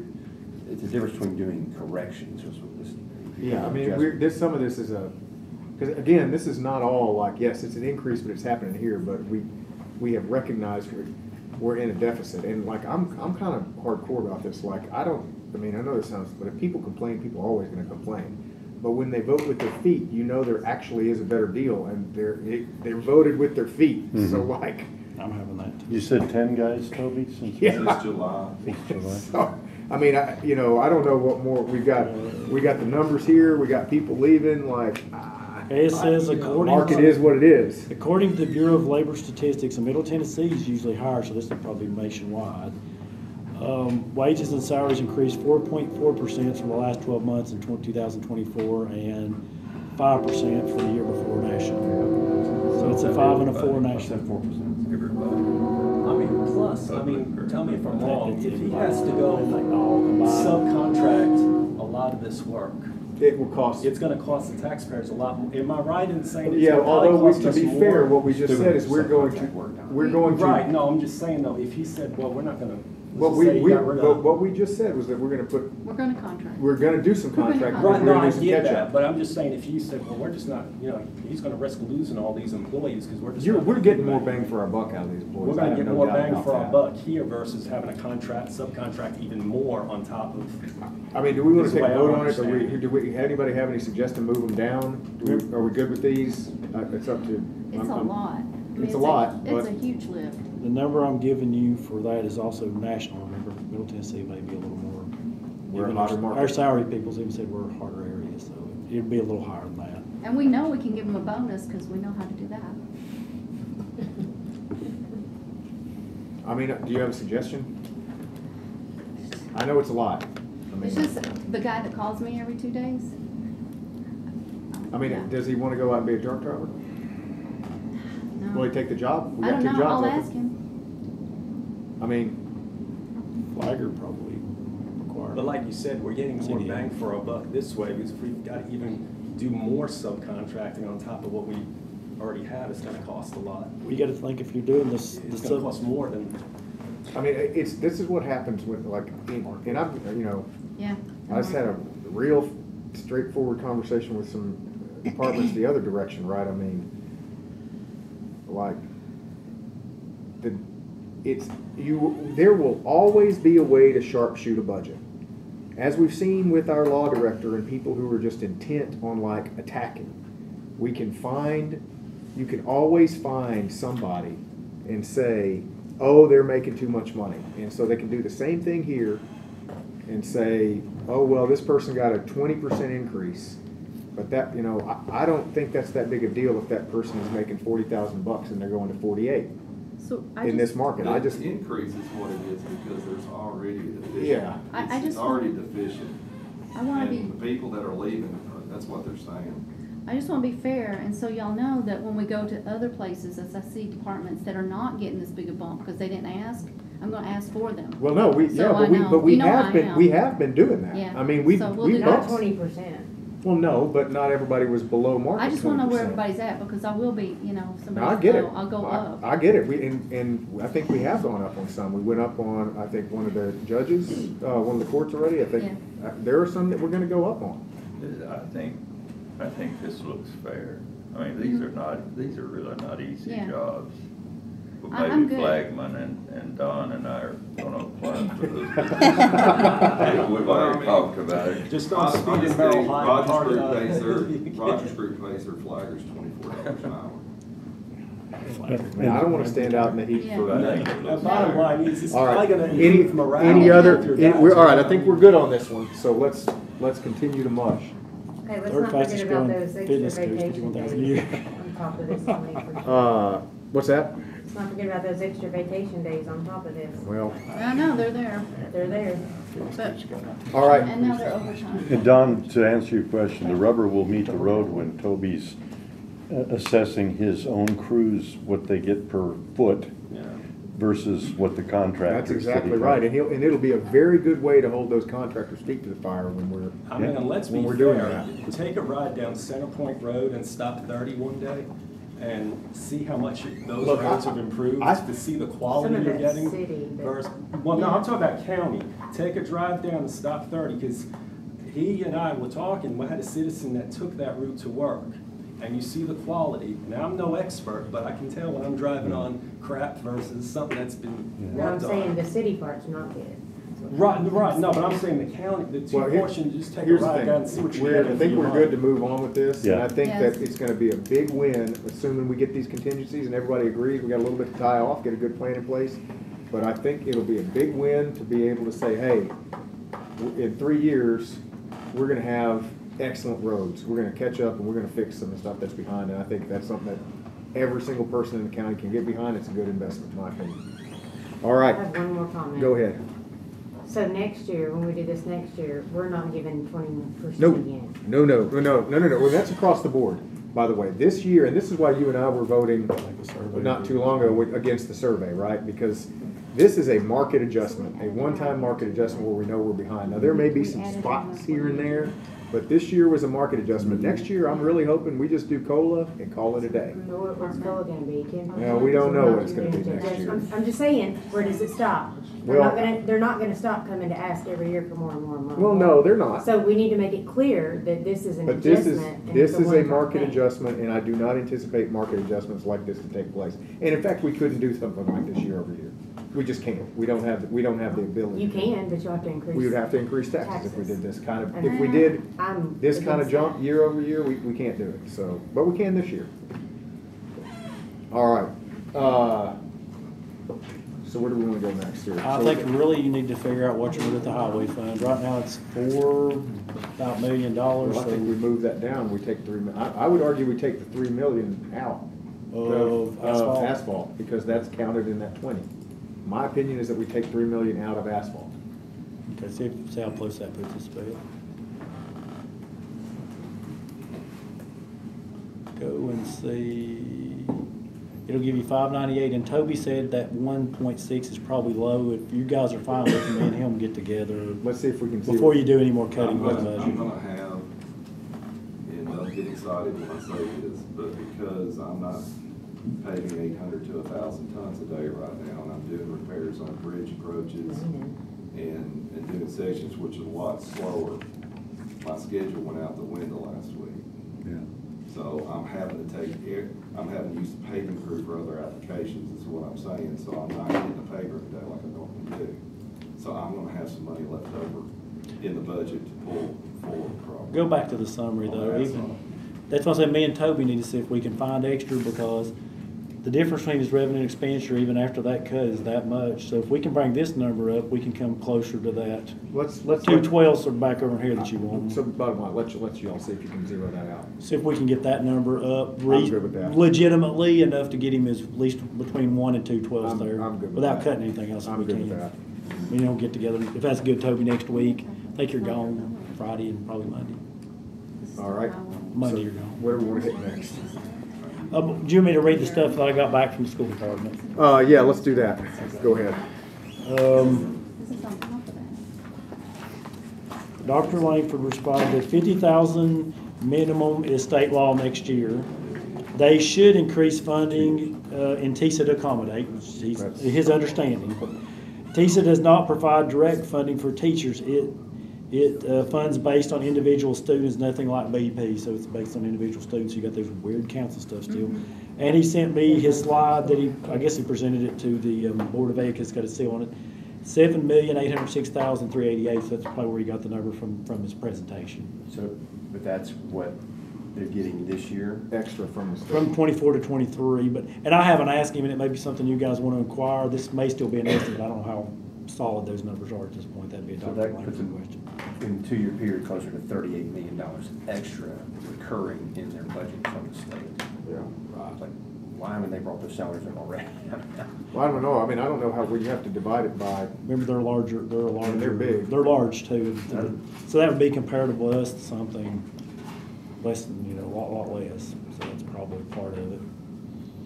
it's a difference between doing corrections, is what this. Yeah, I mean, some of this is because again, this is not all like, yes, it's an increase, but it's happening here, but we have recognized we're in a deficit, and like, I'm kind of hardcore about this, like, I know this sounds, but if people complain, people are always gonna complain. But when they vote with their feet, there actually is a better deal, and they're voted with their feet, so like. I'm having that. You said 10 guys, Toby, since? Yeah. Since July. Since July. So, I mean, I don't know what more, we got the numbers here, we got people leaving, like, It says the according market to, is what it is. according to the Bureau of Labor Statistics, and Middle Tennessee is usually higher, so this will probably be nationwide. Wages and salaries increased 4.4% from the last 12 months in 2024, and 5% for the year before national. So it's a 5 and a 4 national. 4%. Everybody. I mean, plus, tell me if I'm wrong, if he has to go subcontract a lot of this work, It will cost. it's gonna cost the taxpayers a lot more. Am I right in saying it's Yeah, gonna probably although cost to us be more? fair, what we just Doing said is we're going Right, to, no, I'm just saying though, if he said, well, we're not gonna, what let's just say he got rid of. what we just said was that we're gonna Contract. we're gonna do some We're gonna contract. contract. Right, no, we're gonna I do some get catch that, up. but I'm just saying, if he said, well, we're just not, he's gonna risk losing all these employees, because we're just. not We're gonna getting do more that. bang for our buck out of these employees. We're I gonna have get no more doubt bang about for our that. buck here versus having a subcontract even more on top of. I mean, do we wanna This take a way I vote on it, understand. do we, anybody have any suggestion to move them down? Are we good with these? It's up to. It's a lot. I mean, It's a lot, It's a but- huge lift. The number I'm giving you for that is also national, remember, Middle Tennessee may be a little more. We're a even hotter our- market. Our salary people's even said we're a harder area, so it'd be a little higher than that. And we know we can give them a bonus because we know how to do that. I mean, do you have a suggestion? I know it's a lot. It's just the guy that calls me every 2 days. I mean, Yeah. does he wanna go out and be a truck driver? No. Will he take the job? We I got don't two know, jobs I'll open. ask him. I mean, Flagger probably required. But like you said, we're getting more CDL. bang for our buck this way, because if we've got to even do more subcontracting on top of what we already have is gonna cost a lot. You gotta think if you're doing this, It's gonna cost more than, I mean, this is what happens with like, and I've, you know, Yeah. I just had a real straightforward conversation with some departments the other direction, right? I mean, like, there will always be a way to sharpshoot a budget. As we've seen with our law director and people who are just intent on like attacking, you can always find somebody and say, oh, they're making too much money. And so they can do the same thing here and say, oh, well, this person got a 20% increase. But that, you know, I don't think that's that big a deal if that person is making $40,000 and they're going to 48 So in this market. The increase is what it is because there's already a deficient. Yeah. It's already deficient. I wanna be. And the people that are leaving, that's what they're saying. I just want to be fair, and so y'all know that when we go to other places, as I see departments that are not getting this big a bump because they didn't ask, I'm going to ask for them. Well, no, we So I know. we You know have I been am. we have been doing that. Yeah. I mean, we So we'll do that. bumped. 20%. Well, no, but not everybody was below market. I just want to know where 20%. everybody's at because I will be, you know, No, somebody. I get it. I'll go up. I get it. And I think we have gone up on some. We went up on, I think, one of the judges, one of the courts already. I think there are some that we're going to go up on. I think this looks fair. I mean, these are really not easy Yeah. jobs. But I'm maybe good. Flagman and Don and I are gonna apply for those. We've already talked about it. just don't speed and barrel high. Rogers Group pays their flaggers $24 an hour. Man, I don't want to stand out in the heat for that. The bottom line is, it's All right. probably gonna Any improve morale. other? with your guys. All right. I think we're good on this one. So let's continue to mush. Okay, let's Third not fastest forget about growing those fitness extra coach, vacation 51,000 a year. days on top of this 20%. What's that? Let's not forget about those extra vacation days on top of this. Well, I know, they're there. They're there. But, all right. and now they're overtime. And Don, to answer your question, the rubber will meet the road when Toby's assessing his own crews, what they get per foot versus what the contractors. That's exactly right, and it'll be a very good way to hold those contractors' feet to the fire when we're. I mean, and let's be when we're doing fair, that. take a ride down Center Point Road and stop 30 one day and see how much those Look, roads have improved, to see the quality Some of you're that's getting. city, but- Versus, well, no, I'm talking about county. Take a drive down and stop 30, because he and I were talking, we had a citizen that took that route to work, and you see the quality. Now, I'm no expert, but I can tell when I'm driving on crap versus something that's been No, I'm worked saying on. the city part's not good. Right, no, but I'm saying the county, the two Well, portions, just take a here's the ride thing. down and see what you're getting. I think for we're your good to money. move on with this, and Yeah. I think Yes. that it's gonna be a big win, assuming we get these contingencies and everybody agrees, we got a little bit to tie off, get a good plan in place. But I think it'll be a big win to be able to say, hey, in 3 years, we're gonna have excellent roads. We're gonna catch up and we're gonna fix some of the stuff that's behind, and I think that's something that every single person in the county can get behind. It's a good investment, in my opinion. All I right, have one more comment. go ahead. So next year, when we do this next year, we're not giving 20% No, again. no. Well, that's across the board, by the way. This year, and this is why you and I were voting not too long ago against the survey, right? Because this is a market adjustment, a one-time market adjustment where we know we're behind. Now, there may be some spots here and there, but this year was a market adjustment. Next year, I'm really hoping we just do COLA and call it a day. What's COLA gonna be, 10%? No, we don't know what it's gonna be next year. I'm just saying, where does it stop? Well- They're not gonna stop coming to ask every year for more and more and more. Well, no, they're not. So we need to make it clear that this is an But this adjustment. and is it's a one-time market thing. adjustment, and I do not anticipate market adjustments like this to take place. And in fact, we couldn't do something like this year over year. We just can't. We don't have the ability. You to do it. can, but you'll have to increase. We would have to increase taxes if we did this kind of, And if we did I'm this kind of against jump that. year over year, we can't do it, so, but we can this year. All right, so where do we wanna go next here? I So- think really you need to figure out what you're gonna do with the highway fund. Right now, it's about $1 million, Well, I think we so, move that down, we take I would argue we take the 3 million out. of asphalt. Asphalt, because that's counted in that 20. My opinion is that we take 3 million out of asphalt. Okay, see how close that puts us to it. Go and see, it'll give you 598, and Toby said that 1.6 is probably low. If you guys are fine with it, me and him get together Let's see if we can see. before you do any more cutting I'm with the gonna budget. have, and they'll get excited when I say this, but because I'm not paving 800 to 1,000 tons a day right now, and I'm doing repairs on bridge approaches and doing sections, which is a lot slower, my schedule went out the window last week. Yeah. So I'm having to use the paving crew for other applications, is what I'm saying, so I'm not getting the paper every day like I normally do. So I'm gonna have some money left over in the budget to pull forward. Go back to the summary though, that's why I said me and Toby need to see if we can find extra, because the difference between his revenue and expenditure, even after that cut, is that much. So if we can bring this number up, we can come closer to that. Let's 212s are back over here that you want. So bottom line, let you all see if you can zero that out. See if we can get that number up I'm good with that. legitimately enough to get him at least between 1 and 2 12s there. I'm good with without that. cutting anything else if I'm we good can. with that. We don't get together. If that's good, Toby, next week, I think you're gone Friday and probably Monday. All right. Monday So you're gone. Where do we want to hit next? Do you want me to read the stuff that I got back from the school department? Yeah, let's do that. Go ahead. This is on top of that. Dr. Langford responded that 50,000 minimum is state law next year. They should increase funding in TISA to accommodate, which is his understanding. TISA does not provide direct funding for teachers. It funds based on individual students, nothing like BEP, so it's based on individual students. You got those weird council stuff still. And he sent me his slide that I guess he presented it to the Board of Ed, because it's got a seal on it. 7,806,388, so that's probably where he got the number from his presentation. So, but that's what they're getting this year? Extra from the state. From 24 to 23, and I haven't asked him, and it may be something you guys want to inquire. This may still be an estimate. I don't know how solid those numbers are at this point. That'd be a So Dr. that Langford puts them question. in 2-year period closer to $38 million extra recurring in their budget from the state. Yeah. Like, why haven't they brought those salaries up already? Well, I don't know. I mean, I don't know how we have to divide it by. Remember, they're larger. They're big. They're large too. So that would be comparable to us to something less than, a lot less. So that's probably part of it.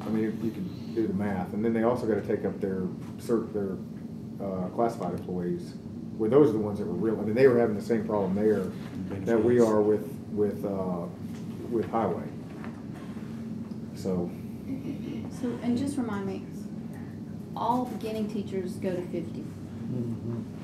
I mean, you can do the math, and then they also got to take up their classified employees. Where those are the ones that were real. I mean, they were having the same problem there that we are with highway. So, And just remind me, all beginning teachers go to 50.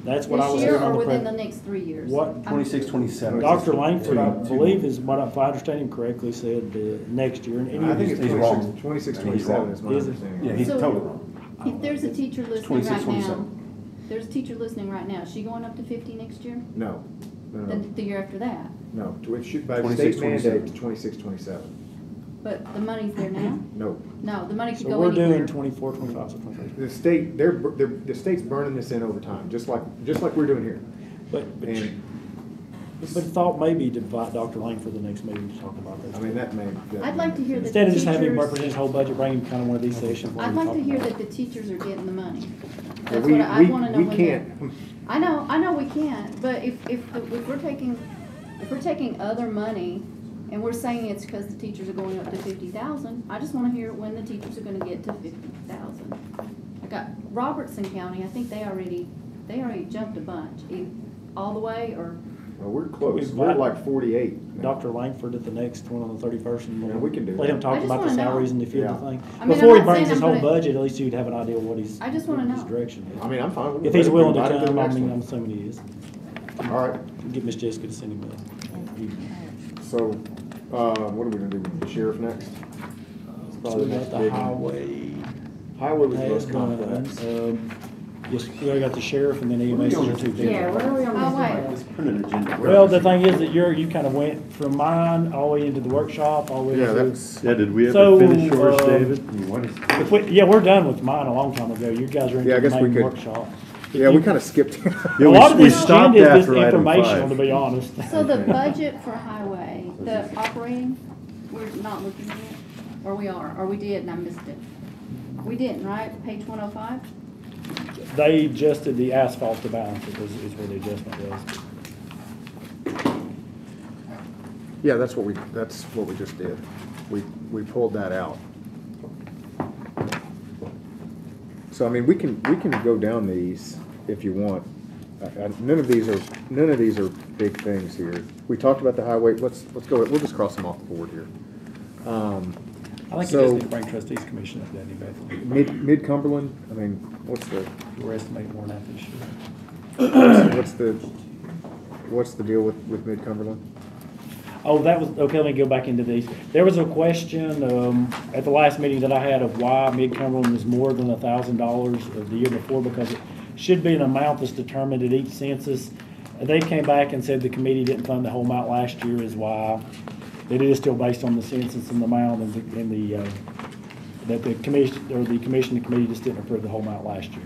That's what I was This year hearing on or the within the next 3 years? What? 26, 27. Dr. Langford, I believe, is what if I understand him correctly, said next year. And I think it's he's 26, wrong. 26, He's 27 wrong. is my Is it? understanding. Yeah, he's So- totally wrong. If there's a teacher listening 26, right now, 27. there's a teacher listening right now, is she going up to 50 next year? No. Then the year after that? No, it should, by 26, state mandate, 27. to 26, 27. But the money's there now? No. No, the money could So go we're anywhere. doing 24, 25, so 23. The state, the state's burning this in over time, just like we're doing here. But And, thought maybe to invite Dr. Langford the next meeting to talk about this. I mean, that may. I'd like to hear that Instead the of just having him teachers, represent his whole budget, bring him kind of one of these sessions. let I'd him like talk to hear about that the teachers are getting the money. Yeah, That's we- what I we- wanna know we when can't. I know we can't, but if we're taking other money and we're saying it's because the teachers are going up to 50,000, I just wanna hear when the teachers are gonna get to 50,000. I got Robertson County, I think they already jumped a bunch, all the way or. Well, we're close. We've We're got like 48. now. Dr. Langford at the next one on the 31st. And Yeah, we can do let him that. talk I just about the wanna know. salaries and the field Yeah. thing. I mean, Before I'm he not brings saying his I'm whole gonna- budget, at least you'd have an idea of what his, I just wanna his know. direction is. I mean, I'm fine with it. If he's willing to Invite him come, the I next mean, one. I'm assuming he is. All right, Get Miss Jessica to send him so, what are we gonna do with the sheriff next? It's probably the next the big one. highway. Highway was the has most done. complex. Yes, we already got the sheriff and then EMS are two big. Yeah, where are we on Oh, this? wait. Let's put an agenda. Well, the thing is that you kind of went from mine all the way into the workshop, all the way Yeah, into. that's, Yeah, did we ever So, finish yours, David? What is? If we, we're done with mine a long time ago. You guys are Yeah, I into the guess we main could- workshop. yeah, we kinda skipped. A Yeah, lot of we this stopped agenda is after just item informational, to 5. be honest. So the budget for highway, the operating, we're not looking at it? Or we are, or we did and I missed it? We didn't, right? Page 105? They adjusted the asphalt to balance it is where the adjustment was. Yeah, that's what we just did. We pulled that out. So, I mean, we can go down these if you want. none of these are big things here. We talked about the highway, let's go, we'll just cross them off the board here. I think So- you just need to bring trustees commission up, Danny, Beth. Mid Cumberland, I mean, what's the, We're estimating more than that this year. what's the deal with Mid Cumberland? Oh, that was, okay, let me go back into these. There was a question, at the last meeting that I had of why Mid-Cumberland is more than $1,000 of the year before, because it should be an amount that's determined at each census. They came back and said the committee didn't fund the whole amount last year is why. It is still based on the census and the amount that the commission, or the commission and committee just didn't approve the whole amount last year.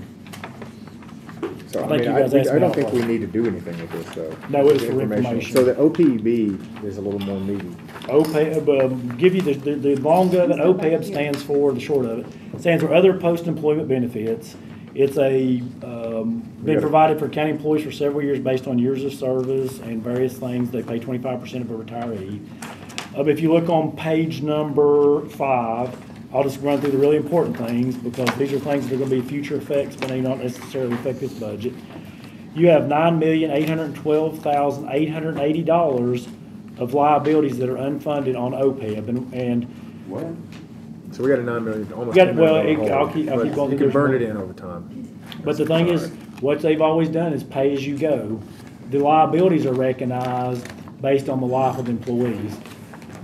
So, I I think mean, you guys asked I me don't how it think we was. need to do anything with this, though. No, it's It's for information. So the OPEB is a little more meaty. OPEB, give you the long of it, OPEB stands for, the short of it, stands for Other Post-Employment Benefits. It's been provided for county employees for several years based on years of service and various things. They pay 25% of a retiree. If you look on page number 5, I'll just run through the really important things because these are things that are going to be future effects, but they don't necessarily affect this budget. You have $9,812,880 of liabilities that are unfunded on OPEB, and What? So we got a $9 million, almost Got $10 it, million well, hole, I'll keep but going you through can burn this it one. in over time. But the thing is, Alright. what they've always done is pay as you go. The liabilities are recognized based on the life of employees.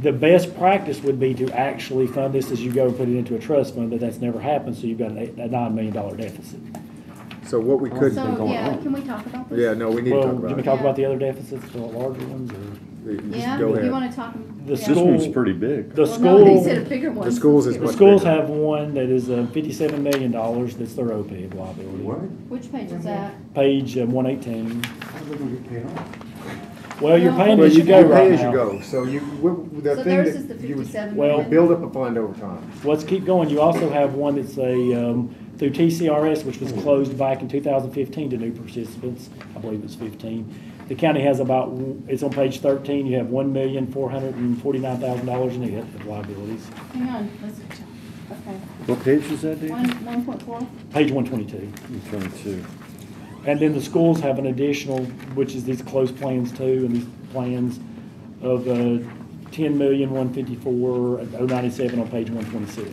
The best practice would be to actually fund this as you go and put it into a trust fund, but that's never happened, so you've got a $9 million deficit. So what we could, So, yeah, can we talk about this? yeah, no, we need to Well, talk can we about talk it. about the other deficits, the larger ones, or? Yeah, Just go you ahead. wanna talk? The yeah. This school- one's pretty big. The Well, no, he said a school, bigger one. The schools is the much schools bigger. have one that is $57 million, that's their OPEB liability. What? Which page is that? Page 118. How are they gonna get paid off? Well, you're No, paying but as you go pay right as you now. go, so the So thing theirs is the that you would, 57 Well, million? build up a fund over time. Let's keep going. You also have one that's through TCRS, which was closed back in 2015 to new participants. I believe it's 15. The county has it's on page 13, you have $1,449,000 in it of liabilities. Hang on, okay. What page is that, Dave? 1.4? Page 122. 22. And then the schools have an additional, which is these closed plans too, and these plans of $10,154,097 on page 126.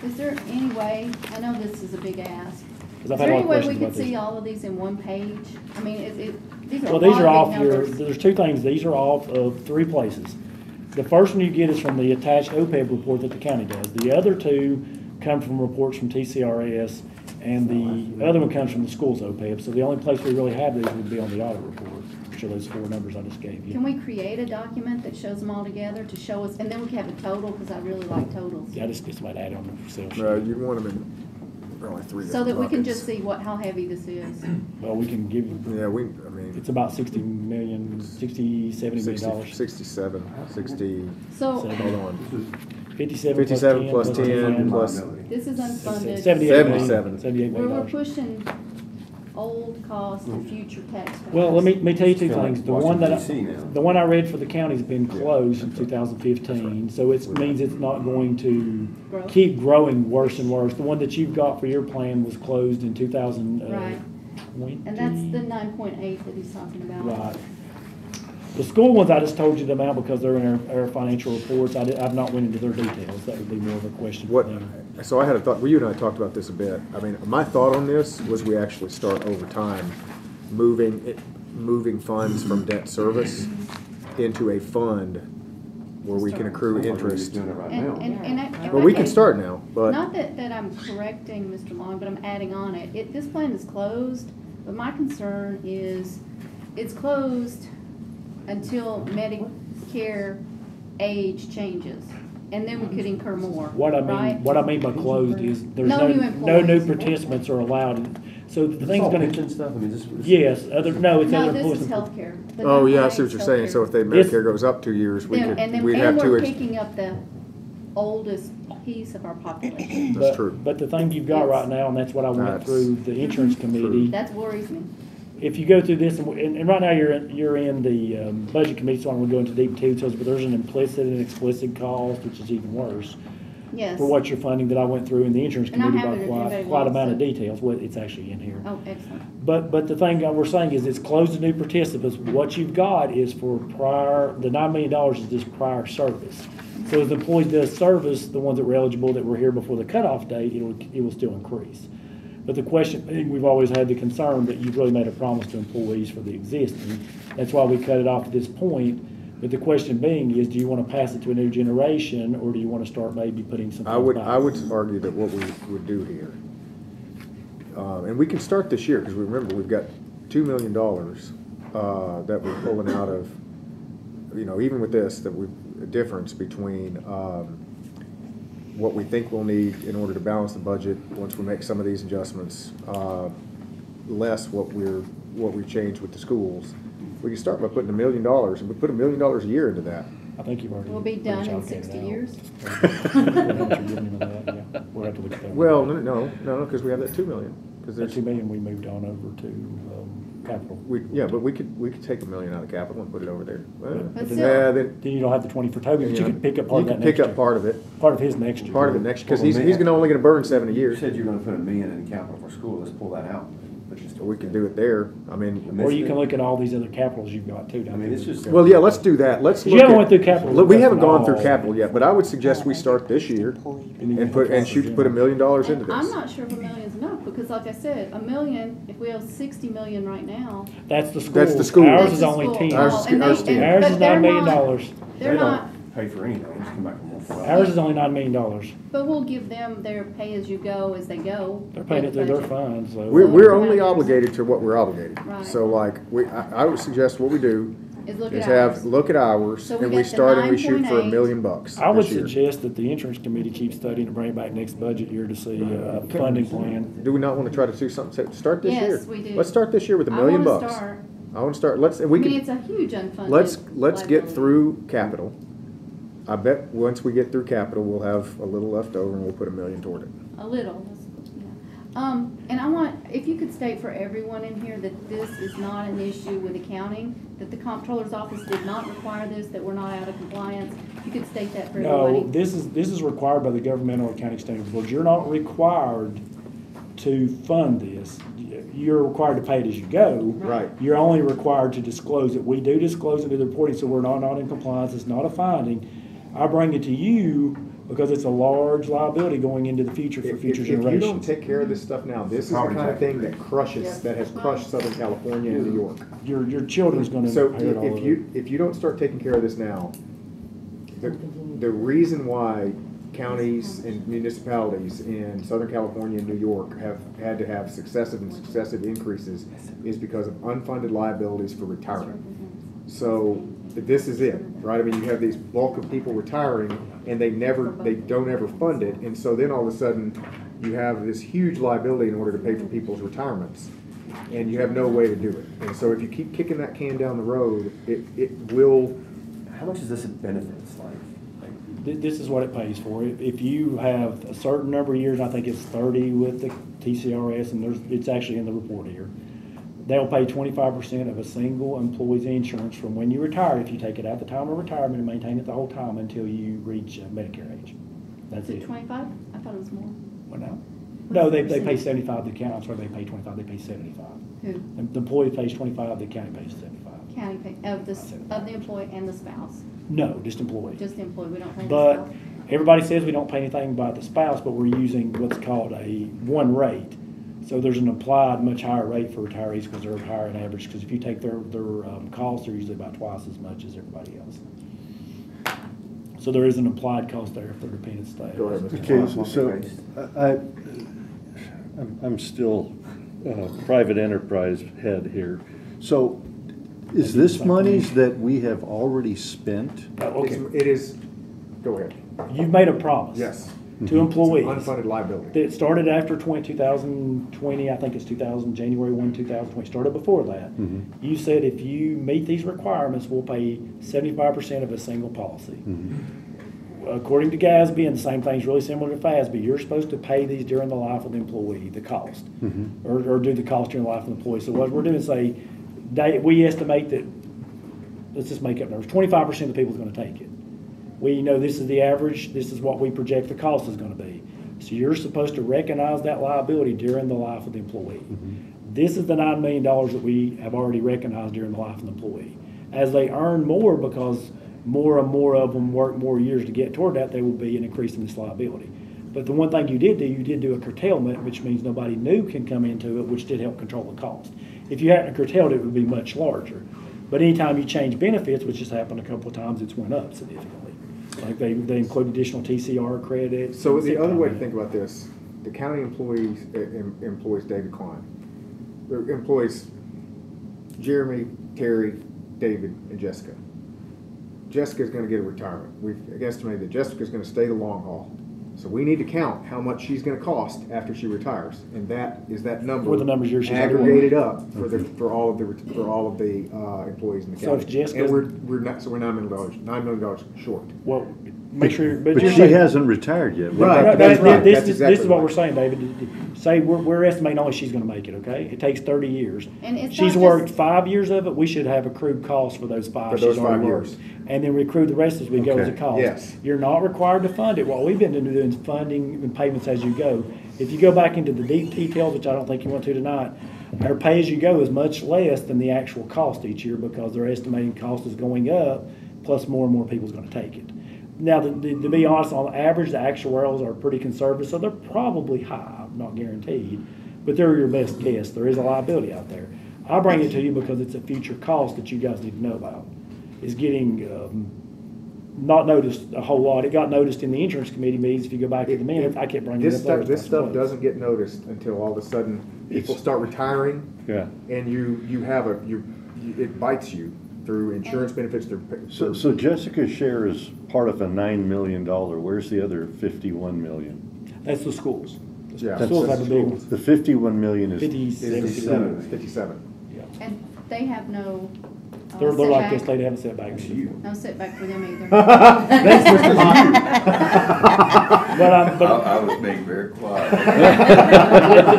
Is there any way, I know this is a big ask, 'Cause is I've there had a lot any of way we questions could about see these. all of these in one page? I mean, these are a Well, these lot are of off big your, numbers. there's two things, these are off of 3 places. The first one you get is from the attached OPEB report that the county does. The other 2 come from reports from TCRS, and the other one comes from the school's OPEB. So the only place we really have these would be on the audit report, which are those 4 numbers I just gave you. Can we create a document that shows them all together to show us, and then we can have a total, because I really like totals. Yeah, I just get somebody to add on the Excel sheet. You'd want them in probably 3 So different that we can buckets. just see how heavy this is. Well, we can give you, Yeah, I mean, it's about 70 million dollars. 67, 60, So hold on. 57 57 plus 10 plus this is unfunded. 77. $78 We're million. pushing old cost to future taxpayers. Well, let me tell you 2 Kinda like things. The one Washington, D.C. now. the one I read for the county's been closed since 2015, so it means it's not going to Grow. keep growing worse and worse. The one that you've got for your plan was closed in 2020. Right. And that's the 9.8 that he's talking about. Right. The school ones, I just told you the amount because they're in our financial reports. I've not went into their details. That would be more of a question for What, them. so I had a thought, well, you and I talked about this a bit. I mean, my thought on this was we actually start over time, moving funds from debt service into a fund where we can accrue Sounds like we're interest. doing it right And, now. and Well, we can start now, but Not that I'm correcting Mr. Long, but I'm adding on it. This plan is closed, but my concern is it's closed until Medicare age changes, and then we could incur more, What I right? mean by closed is there's No new no new employees. participants are allowed. So the Is this thing's all gonna, pension stuff? I mean, this. yes, it's other No, employees. this is healthcare. The oh yeah, I 9.8 see what you're is saying. So healthcare. if they This- Medicare goes up 2 years, And then, we'd and have we're to. picking up the oldest piece of our population. That's true. But the thing you've got right now, and that's what I went That's through the insurance committee. That worries me. If you go through this, and right now you're in the budget committee, so I'm going to go into deep details, but there's an implicit and explicit cost, which is even worse. Yes. for what you're funding that I went through in the insurance And I committee have by it if anybody quite wants amount of it. details. Well, it's actually in here. Oh, excellent. But the thing that we're saying is it's closed to new participants. What you've got is for prior, the $9 million is just prior service. So as the employee does service, the ones that were eligible that were here before the cutoff date, it will still increase. But the question, being, we've always had the concern that you've really made a promise to employees for the existing. That's why we cut it off at this point. But the question being is, do you want to pass it to a new generation, or do you want to start maybe putting some? I would argue that what we would do here, and we can start this year, because remember, we've got $2 million that we're pulling out of, even with this, that a difference between what we think we'll need in order to balance the budget once we make some of these adjustments, less what we've changed with the schools. We can start by putting $1 million, and we put $1 million a year into that. I think you've already. We'll be done in 60 years. We'll have to look at that. Well, no, because we have that $2 million. Because That there's $2 million we moved on over to capital. but we could take $1 million out of capital and put it over there. Well, But then Then you don't have the 20 for Toby, but you could pick up part of that You can pick next up part of it. year. Part of his next year. Part of it next, because he's only gonna burn 70 You years. said you're gonna put $1 million in capital for school, let's pull that out. We can do it there. I mean, Or you can look at all these other capitals you've got too. I mean, it's just. well, yeah, let's do that. Let's You look haven't at- went through capital. Look, we haven't investment gone through all. capital yet, but I would suggest we start this year and put $1 million into And I'm this. not sure if $1 million is enough, because like I said, $1 million, if we have 60 million right now. That's the school. That's the school. Ours That's is the only school. 10. Ours Oh, is- and ours is 10. Ours but is they're $9 million. They're They not, don't pay for anything, they just come back from one. Ours is only $9 million. but we'll give them their pay-as-you-go as they go. They're paying it through their budget. funds, so. We're only obligated to what we're obligated. Right. So like, I would suggest what we do Is look is at ours. look at ours, So we and we got the start and we shoot for $1 9.8. million I would this year. suggest that the insurance committee keeps studying to bring it back next budget year to see a funding plan. Do we not want to try to do something, start this Yes, year? we do. Let's start this year with $1 million. I wanna start. I want to start, I mean, it's a huge unfunded. Let's get liability. through capital. I bet once we get through capital, we'll have a little left over and we'll put $1 million toward it. A little, yeah. And I want, if you could state for everyone in here that this is not an issue with accounting, that the comptroller's office did not require this, that we're not out of compliance, you could state that for everybody. No, this is required by the Governmental Accounting Standards Board. You're not required to fund this. You're required to pay it as you go. Right. You're only required to disclose it. We do disclose it to the reporting, so we're not in compliance. It's not a finding. I bring it to you because it's a large liability going into the future for future If you don't generations. take care of this stuff now, this is the kind of thing that has crushed Southern California and New York. Your children's gonna So pay it all over. if you don't start taking care of this now, the reason why counties and municipalities in Southern California and New York have had to have successive increases is because of unfunded liabilities for retirement. So this is it, right? I mean, you have these bulk of people retiring and they don't ever fund it. And so then all of a sudden you have this huge liability in order to pay for people's retirements. And you have no way to do it. And so if you keep kicking that can down the road, it will. How much is this in benefits, like? This is what it pays for. If you have a certain number of years, I think it's 30 with the TCRS, and it's actually in the report here. They'll pay 25% of a single employee's insurance from when you retire, if you take it out the time of retirement and maintain it the whole time until you reach Medicare age. That's Is it it. 25? I thought it was more. What now? No, they pay 75, the county, I'm sorry, they pay 25, they pay 75. Who? And the employee pays 25, the county pays 75. County pay, of the employee and the spouse? No, just employee. Just the employee, we don't pay the But spouse? everybody says we don't pay anything about the spouse, but we're using what's called a one rate. So there's an applied much higher rate for retirees because they're higher on average, because if you take their costs, they're usually about twice as much as everybody else. So there is an applied cost there if they're dependent status. Go ahead, Mr. Okay, so I'm still private enterprise head here. So is this monies that we have already spent? Okay. It is, go ahead. You've made a promise. Yes. To employees. Unfunded liability. It started after 2020, I think it's January 1, 2020, started before that. Mm-hmm. You said if you meet these requirements, we'll pay 75% of a single policy. Mm-hmm. According to GASB, and the same thing's really similar to FASB, you're supposed to pay these during the life of the employee, the cost, Mm-hmm. or do the cost during the life of the employee. So what we're doing is say, we estimate that, let's just make up numbers, 25% of the people is going to take it. We know this is the average, this is what we project the cost is gonna be. So you're supposed to recognize that liability during the life of the employee. This is the $9 million that we have already recognized during the life of the employee. As they earn more, because more and more of them work more years to get toward that, there will be an increase in this liability. But the one thing you did do a curtailment, which means nobody new can come into it, which did help control the cost. If you hadn't curtailed it, it would be much larger. But anytime you change benefits, which has happened a couple of times, it's went up significantly. Like they include additional TCR credits. So the other way to think about this, the county employees, employs David Klein. Their employees Jeremy, Terry, David, and Jessica. Jessica's gonna get a retirement. We've estimated that Jessica's gonna stay the long haul. So we need to count how much she's gonna cost after she retires, and that is that number. For the numbers she's aggregated up for all of the employees in the So county. if Jessica, and we're $9 million short. Well, make sure. But you're she saying- hasn't retired yet. Right. This That's is exactly what right. we're saying, David. Say we're estimating only she's gonna make it, okay? It takes 30 years. And it's She's not worked just- 5 years of it, we should have accrued costs for those five. For those she's already 5 worked. years. And then we accrue the rest as we go as a Okay. cost. Yes. You're not required to fund it. What we've been doing is funding and payments as you go. If you go back into the deep details, which I don't think you want to tonight, our pay-as-you-go is much less than the actual cost each year because their estimating cost is going up, plus more and more people's gonna take it. Now, to be honest, on average, the actuarials are pretty conservative, so they're probably high, not guaranteed, but they're your best guess. There is a liability out there. I bring it to you because it's a future cost that you guys need to know about. Is getting not noticed a whole lot. It got noticed in the insurance committee meetings. If you go back to the minutes, I kept bringing it up there. This stuff doesn't get noticed until all of a sudden people start retiring. Yeah. And it bites you through insurance benefits. So Jessica's share is part of a $9 million. Where's the other 51 million? That's the schools. Yeah. The schools That's have a big one. The 51 million is 57. And they have no They're like this, setback. they haven't set back. No setback for them either. That's Mr. Meyer. I was being very quiet.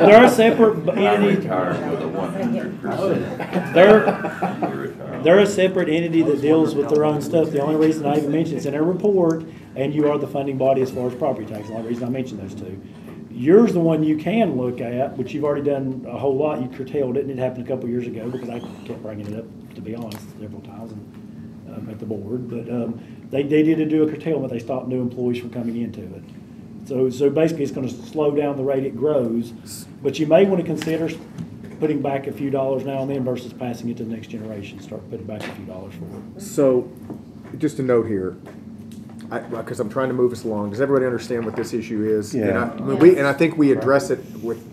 They're a separate I entity. retired with a 100%. They're a separate entity that deals with their own stuff. The only reason I even mention it's in their report, and you are the funding body as far as property tax. The only reason I mention those two. Yours the one you can look at, which you've already done a whole lot. You curtailed it, and it happened a couple years ago because I kept bringing it up, to be honest, several times at the board. But they did do a curtailment. They stopped new employees from coming into it. So basically, it's going to slow down the rate it grows. But you may want to consider putting back a few dollars now and then versus passing it to the next generation. Start putting back a few dollars for it. So, just a note here, because I'm trying to move us along. Does everybody understand what this issue is? Yeah. And I think we address it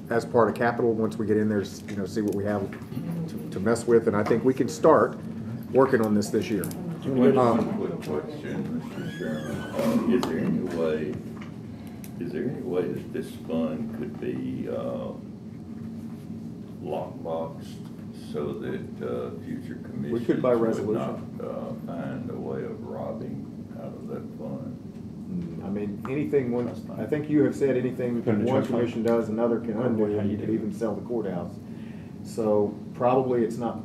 as part of capital once we get in there. See what we have to mess with, and I think we can start working on this year. One quick question, Mr. Chairman. Is there any way that this fund could be lockboxed so that future commissions We could by would resolution. not find a way of robbing out of that fund? I mean, anything I think you have said anything one commission does, another can undo, and you could even sell the courthouse. So probably it's not,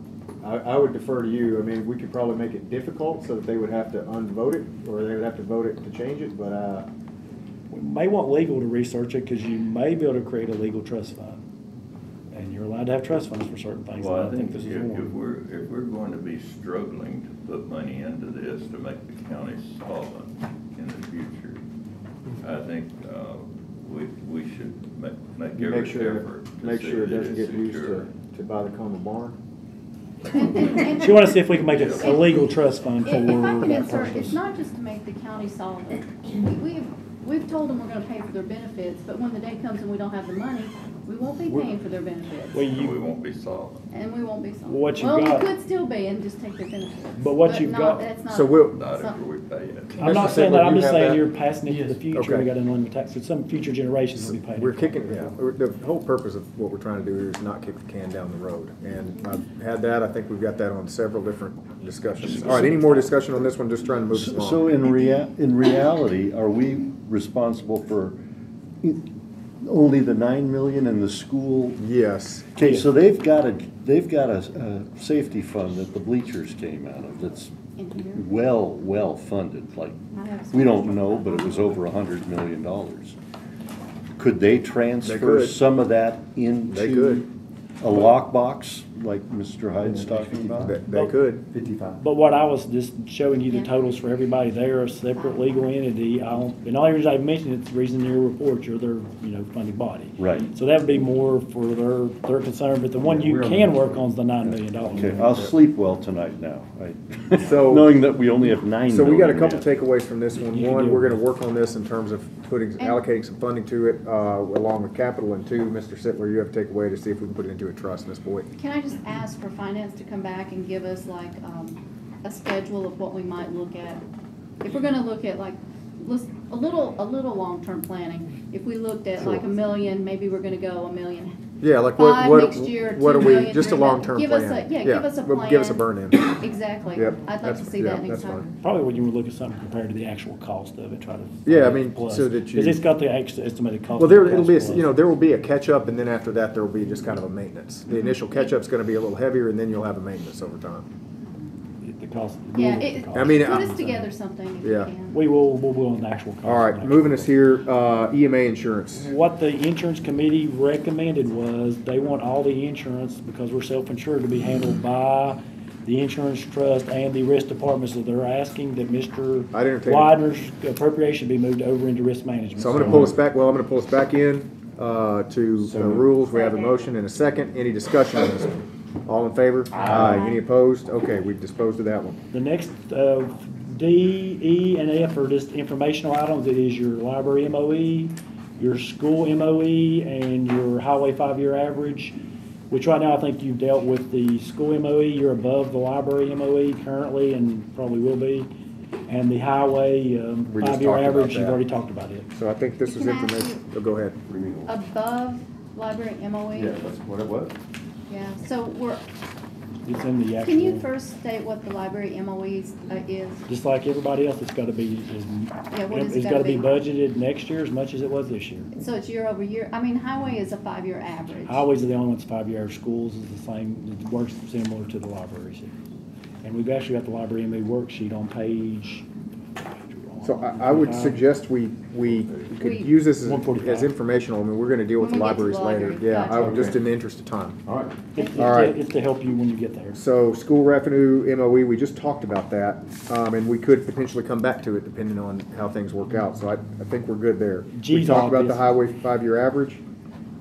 I would defer to you. I mean, we could probably make it difficult so that they would have to unvote it, or they would have to vote it to change it, but, We may want legal to research it because you may be able to create a legal trust fund. And you're allowed to have trust funds for certain things. Well, and I think this if is one. we're going to be struggling to put money into this to make the county solvent in the future, I think we should make every effort to make see sure it that doesn't it's get used secure. to buy the common barn. So you want to see if we can make a legal trust fund for If I can that insert, purpose. it's not just to make the county solvent. We've told them we're gonna pay for their benefits, but when the day comes and we don't have the money, we won't be paying for their benefits. Well, We won't be solvent. And we won't be solvent. What you Well, got- we could still be and just take their benefits. But what you've not- got- That's not. So we'll- Not it's if we pay it. I'm not Mr. saying Sidler, that, I'm you just have saying that? you're passing it to the future. Okay. We got unlimited tax, so some future generations will be paying. We're it. kicking, the whole purpose of what we're trying to do here is not kick the can down the road. And I've had that, I think we've got that on several different discussions. All right, any more discussion on this one? Just trying to move us along. So in reality, are we responsible for, Only the 9 million in the school? Yes. Okay, so they've got a safety fund that the bleachers came out of that's In here. well funded, like, I have we some don't extra know, stuff. but it was over $100 million. Could they transfer could. some of that They into could. a lockbox, like Mr. Hyde's talking about? They could. 55. But what I was just showing you the totals for everybody, they're a separate legal entity. And the only reason I mentioned it's the reason in your report, you're their, funding body. Right. So that would be more for their concern, but the one you can work on is the $9 million. Okay, I'll sleep well tonight now, So- knowing that we only have 9 So we got a million couple yet. takeaways from this one. You can One, do we're it. gonna work on this in terms of allocating some funding to it, along with capital. And two, Mr. Sittler, you have a takeaway to see if we can put it into a trust, Ms. Boyd. Can I just ask for finance to come back and give us like, a schedule of what we might look at? If we're gonna look at like, a little long-term planning, if we looked at like Sure. $1 million, maybe we're gonna go $1.5 million Yeah, like next what year, are $2 we, million, just a $3 million. long-term Give us plan. give us a but plan. Give us a burn-in. Exactly. Yep, I'd like that's- to see yeah, that next that's time. fine. Probably when you would look at something compared to the actual cost of it, try to. Yeah, I mean, plus. so that you- Because it's got the extra estimated cost. Well, of the it'll be, cost plus. there will be a catch-up, and then after that, there will be just kind of a maintenance. The initial catch-up's gonna be a little heavier, and then you'll have a maintenance over time. The cost. Yeah, the cost. I mean, put us together something if Yeah. you can. We'll on the actual cost. All right, moving us here, EMA insurance. What the insurance committee recommended was they want all the insurance, because we're self-insured, to be handled by the insurance trust and the risk department. So they're asking that Mr. I'd entertain it. Widener's appropriation be moved over into risk management. So I'm gonna pull us back, I'm gonna pull us back in, to the rules. We have a motion and a second. Any discussion on this one? All in favor? Aye. Any opposed? Okay, we've disposed of that one. The next, D, E, and F are just informational items. It is your library MOE, your school MOE, and your highway 5-year average, which right now I think you've dealt with the school MOE. You're above the library MOE currently and probably will be. And the highway We just 5-year talked about average, you've that. already talked about it. So I think this is Can I ask information, oh, go ahead. Above library MOE? Yeah, that's what it was. Yeah, so It's in the actual. can you first state what the library MOE is? Just like everybody else, it's gotta be, what is it it's gotta gotta be be? budgeted next year as much as it was this year. So it's year over year? I mean, highway is a 5-year average. Highways are the only ones 5-year average. Schools is the same, it works similar to the libraries. And we've actually got the library MA worksheet on page. So I would suggest we could use this as 145. informational. I mean, we're gonna deal with the When we get to libraries the later. library, Yeah, gotcha. just in the interest of time. All right. All right. It's to help you when you get there. So school revenue MOE, we just talked about that, and we could potentially come back to it depending on how things work out. So I think we're good there. We G's talked about the obvious. highway 5-year average.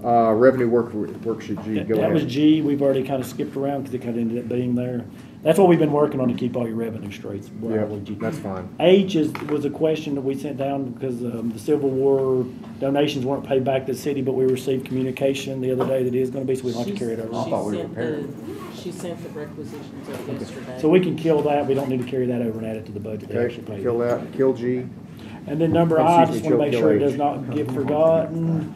Revenue worksheet G, go That was ahead. G, we've already kind of skipped around because it kind of ended up being there. That's what we've been working on to keep all your revenue straight. Yeah, that's fine. H was a question that we sent down because the Civil War donations weren't paid back to the city, but we received communication the other day that it is going to be, so we don't have to carry it over. She sent the requisitions up yesterday. So we can kill that, we don't need to carry that over and add it to the budget. They actually Okay, paid kill it. that, kill G. And then number I, Excuse just me, want to make kill sure it H. does not get forgotten,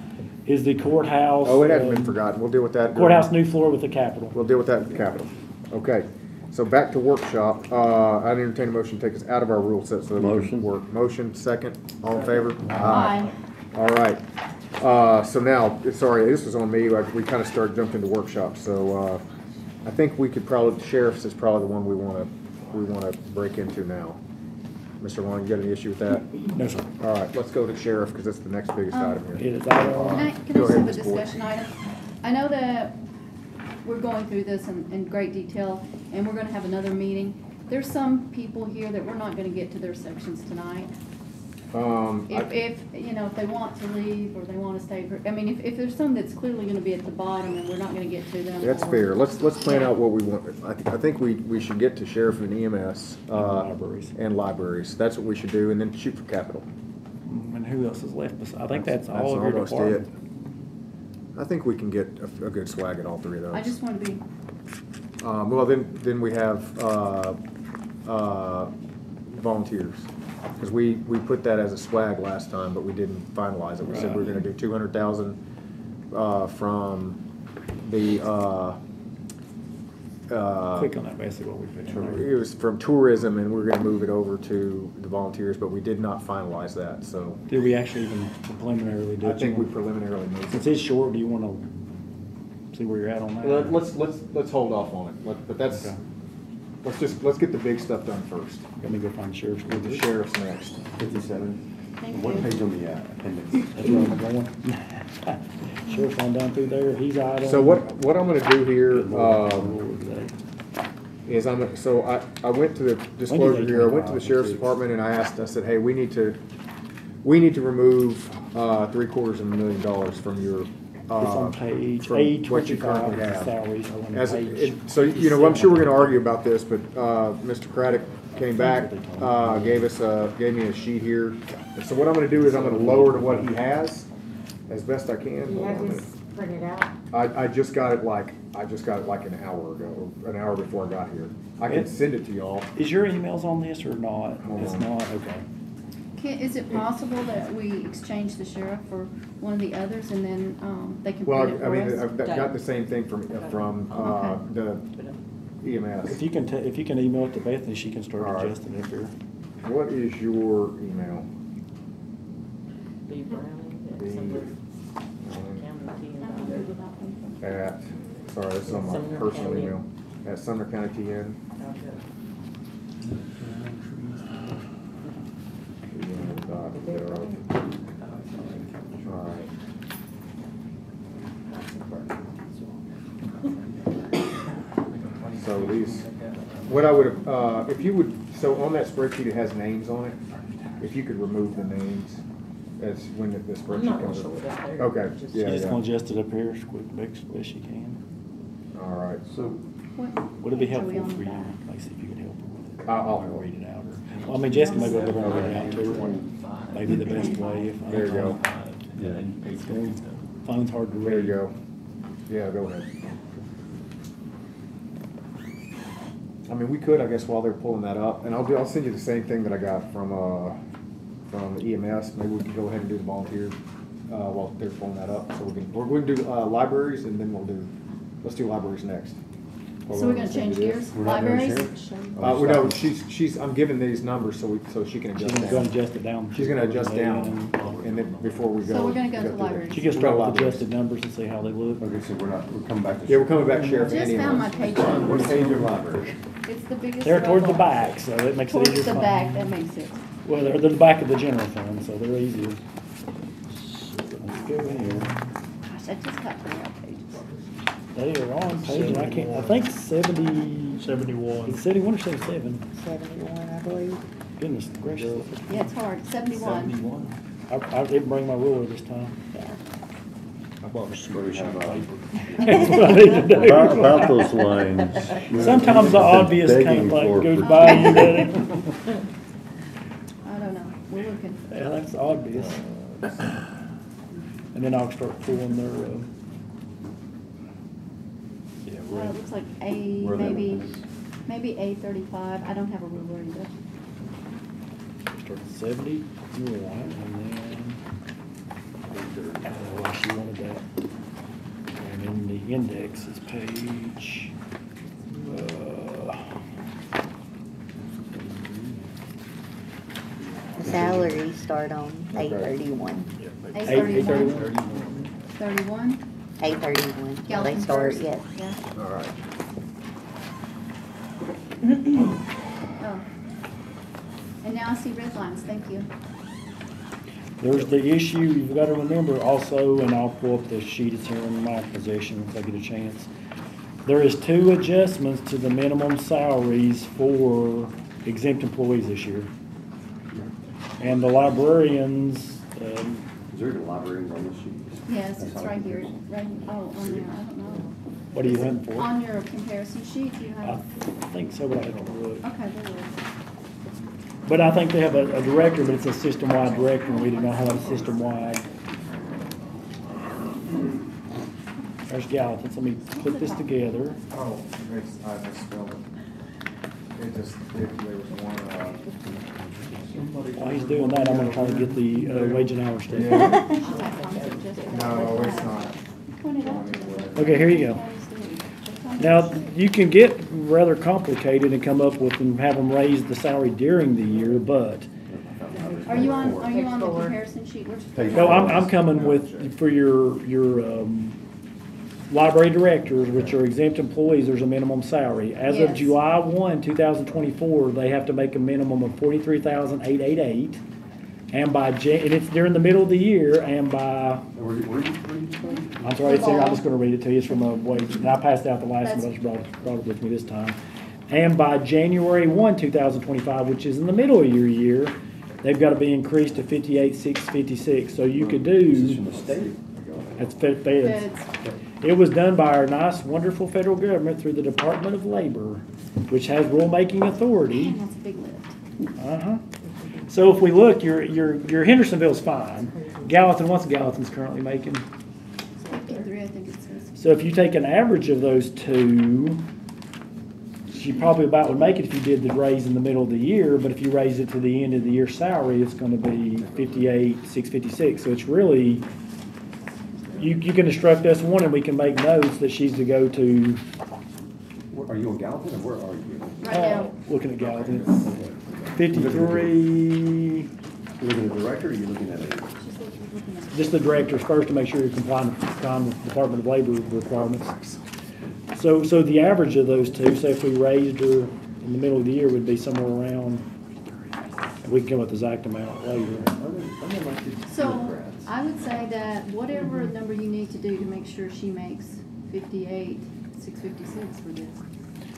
is the courthouse. Oh, it hasn't been forgotten. We'll deal with that. Courthouse new floor with the Capitol. We'll deal with that with capital. Okay, so back to workshop. I entertain a motion to take us out of our rule set so that we can Motion. work. Motion, second, all in favor? Aye. All right, so now, sorry, this was on me, we kind of jumped into workshop, so, I think we could probably, sheriff's is probably the one we wanna break into now. Mr. Long, you got any issue with that? No, sir. All right, let's go to sheriff, because that's the next biggest item It here. is Can I Go ahead, have a Ms. Boyd. discussion item? I know that we're going through this in great detail, and we're gonna have another meeting. There's some people here that we're not gonna get to their sections tonight. If they want to leave or they wanna stay for, I mean, if there's some that's clearly gonna be at the bottom and we're not gonna get to them. That's or- fair. Let's plan out what we want. I think we should get to sheriff and EMS. Libraries. And libraries. That's what we should do, and then shoot for capital. And who else is left? I think that's all of your almost it. department. I think we can get a good swag at all three of those. I just wanna be, Well, then we have, volunteers. Because we put that as a swag last time, but we didn't finalize it. We said we were gonna do 200,000, from the, Click on that, basically what we put in there. it was from tourism, and we're gonna move it over to the volunteers, but we did not finalize that, so. Did we actually even preliminarily do I it? think we preliminarily moved Since it. it's short, do you wanna see where you're at on that? Let's hold off on it, but that's, Okay. let's get the big stuff done first. Let me go find the sheriff's. With the sheriff's next. 57. Thank What you. page on the appendix? That's where I'm going. Sheriff's on down through there, he's idle. So what I'm gonna do here, is I went to the disclosure here, I went to the sheriff's department and I said, hey, we need to remove, $750,000 from your, It's on page from what you currently A25, have. salaries, I went As, to page. so, I'm sure we're gonna argue about this, but, Mr. Craddock came back, gave me a sheet here. So what I'm gonna do is I'm gonna lower to what he has, as best I can. You Hold have on a this minute. printed out? I just got it like an hour ago, an hour before I got here. I can send it to y'all. Is your emails on this or not? Hold It's on. not, okay. Is it possible that we exchange the sheriff for one of the others and then, they can Well, print it I for mean, us? I've got the same thing from the EMS. If you can email it to Bethany, she can All start right. adjusting it here. What is your email? B. Browning at B. Sumner County. At, sorry, this is on my Sumner personal County. email, at Sumner County TN. Alright. So these, what I would have, if you would, so on that spreadsheet, it has names on it. If you could remove the names as when the I'm spreadsheet not comes sure up. what up there. Okay, Just- yeah, She's just yeah. gonna adjust it up here as quick, as best she can. Alright, So, Would it be Are we helpful on for the you, back? like, see if you could help her with it? I'll Or read it out, or, well, I mean, Jessica may be able to read it out to her. Maybe the best way if. there you go, Phone's hard to read. there you go. Yeah, go ahead. I mean, we could, I guess, while they're pulling that up, and I'll send you the same thing that I got from EMS. Maybe we can go ahead and do the volunteers, while they're pulling that up. So we're going to do, libraries, and then let's do libraries next. So we're gonna change gears, libraries? Well, no, I'm giving these numbers so she can She's adjust gonna go and down. adjust it down. She's gonna adjust down, and then before we go. So we're gonna go to through that. libraries. She can We'll start go with libraries. adjusted numbers and see how they look. okay, so we're coming back to. Yeah, we're coming back, Sheriff. Just and found my EMS. page What numbers. page of library? It's the biggest. They're toward the roll. back, so that makes it easier Towards to the find. back, that makes it. Well, they're the back of the general fund, so they're easier. So let's go in here. Gosh, I just got printed out pages. They are on page, I can't, I think 71. It's 71 or 77? 71, I believe. Goodness gracious. Yeah, it's hard, 71. I didn't bring my ruler this time. I bought some have, That's what I need to do. About those lines. Sometimes the obvious kind Begging of like for goes by you, doesn't it? I don't know, we're looking. Yeah, that's obvious. And then I'll start pulling their, yeah, Well, it right. looks like Where are they maybe A35. I don't have a ruler either. Start at 70, and then, why she wanted that. And then the index is page, Salaries start on Okay. 8/31. A31. 31? 8/31. They Gallatin start, first? yes. Yeah. All right. Oh. And now I see red lines, thank you. There's the issue, you've got to remember also, and I'll pull up the sheet, it's here in my possession if I get a chance. There is 2 adjustments to the minimum salaries for exempt employees this year. And the librarians, Is there a library on this sheet? Yes, it's right here, right, oh, on there, I don't know. what are you hunting for? On your comparison sheet, you I have, think so, but I have to look. okay, there it is. But I think they have a director, but it's a system-wide director, and we do not have a system-wide. There's Gallatin, so let me put this together. Oh, I misspelled it. There was one, While he's doing that, I'm gonna try to get the wage and hour stuff. no, it's not. Point it out to me. Okay, here you go. Now, you can get rather complicated and come up with and have them raise the salary during the year, but, Are you on the comparison sheet? no, I'm coming with, for your library directors, which are exempt employees, there's a minimum salary. As of Yes. July 1, 2024, they have to make a minimum of 43,888. And and it's during the middle of the year, and by, I'm sorry, it's here, I'm just gonna read it to you, it's from a wage, and I passed out the last one, but I just brought it with me this time. And by January 1, 2025, which is in the middle of your year, they've gotta be increased to 58,656, so you could do. From the state? That's feds. It was done by our nice, wonderful federal government through the Department of Labor, which has rulemaking authority. Man, that's a big lift. Uh-huh. So if we look, your Hendersonville's fine. Gallatin, what's Gallatin's currently making? 53, I think it says. So if you take an average of those two, she probably about would make it if you did the raise in the middle of the year, but if you raise it to the end of the year salary, it's gonna be 58,656. So it's really, you can instruct us one and we can make notes that she's to go to. Are you on Gallatin or where are you? Right now. Looking at Gallatin, it's 53. You looking at the director or you looking at it? Just the directors first to make sure you're complying with Department of Labor requirements. So the average of those two, say if we raised her in the middle of the year, would be somewhere around, we can come up with the exact amount later. So I would say that whatever number you need to do to make sure she makes 58,656 for this.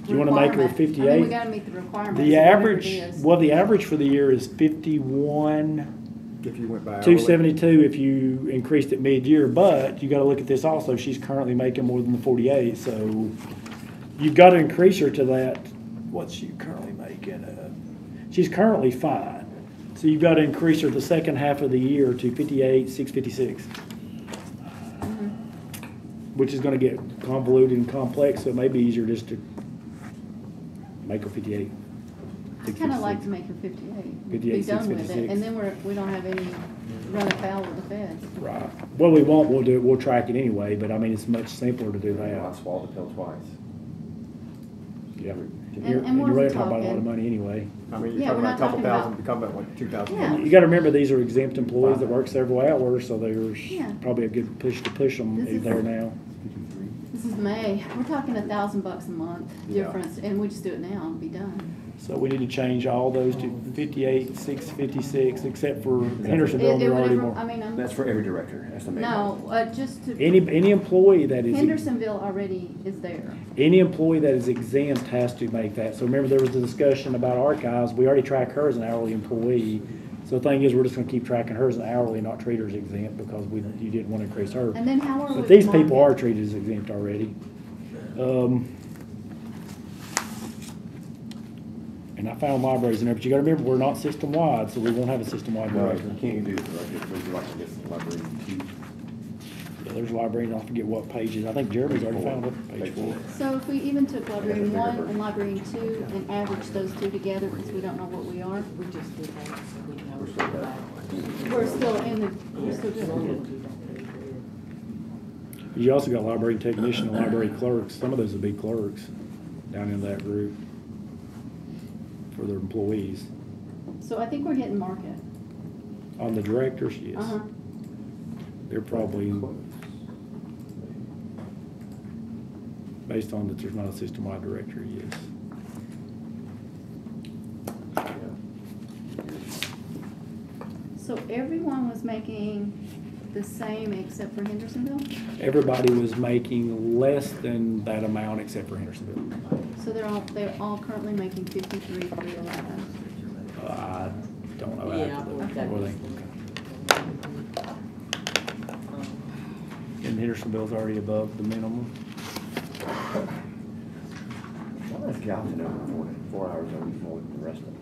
You wanna make her requirement. I 58? mean, we gotta meet the requirements. The of whatever average, it is. well, the average for the year is 51. If you went by hourly. 272 if you increased it mid-year, but you gotta look at this also, she's currently making more than the 48, so you've gotta increase her to that, what's she currently making? She's currently fine, so you've gotta increase her the second half of the year to 58,656. Which is gonna get convoluted and complex, so it may be easier just to make her 58. I'd kind of like to make her 58. Be 58, done with it, 656. and then we don't have any run afoul with the feds. Right. Well, we won't, we'll do it, we'll track it anyway, but I mean, it's much simpler to do I that. swallowed the pill twice. Yeah. And You're we're really talking about a lot of talking- money anyway. I mean, you're Yeah, talking we're about a not couple talking thousand, about- become about like 2,000. Yeah. You gotta remember, these are exempt employees that work several hours, so there's Yeah. probably a good push to push them This is- there now. This is May. We're talking $1,000 a month Yeah. difference, and we just do it now and be done. So we need to change all those to 58,656, except for It- Hendersonville, it they're already would- more. I mean, That's for every director, that's the main. no, just to, Any employee that is, Hendersonville already is there. any employee that is exempt has to make that. So remember, there was a discussion about archives, we already track her as an hourly employee. So the thing is, we're just gonna keep tracking her as an hourly, not treat her as exempt, because you didn't wanna increase her. And then how are we? But these market- people are treated as exempt already. And I found libraries in there, but you gotta remember, we're not system-wide, so we won't have a system-wide No, director. you can't do director, would you like to get some library chief? Yeah, there's library, I forget what pages, I think Jeremy's already found it, page 4. So if we even took library 1 and library 2 and averaged those two together, because we don't know what we are, We just did that, so we know. we're still in the, we're still good. You also got library technician and library clerks, some of those would be clerks down in that group for their employees. So I think we're hitting market. On the directors, yes. Uh-huh. They're probably, based on that there's not a system-wide director, yes. So everyone was making the same except for Hendersonville? Everybody was making less than that amount except for Hendersonville. So they're all currently making 53 for the 11. I don't know. Yeah, after the- okay. were they? And Hendersonville's already above the minimum. Why is Gallatin over 4 hours a week more than the rest of them?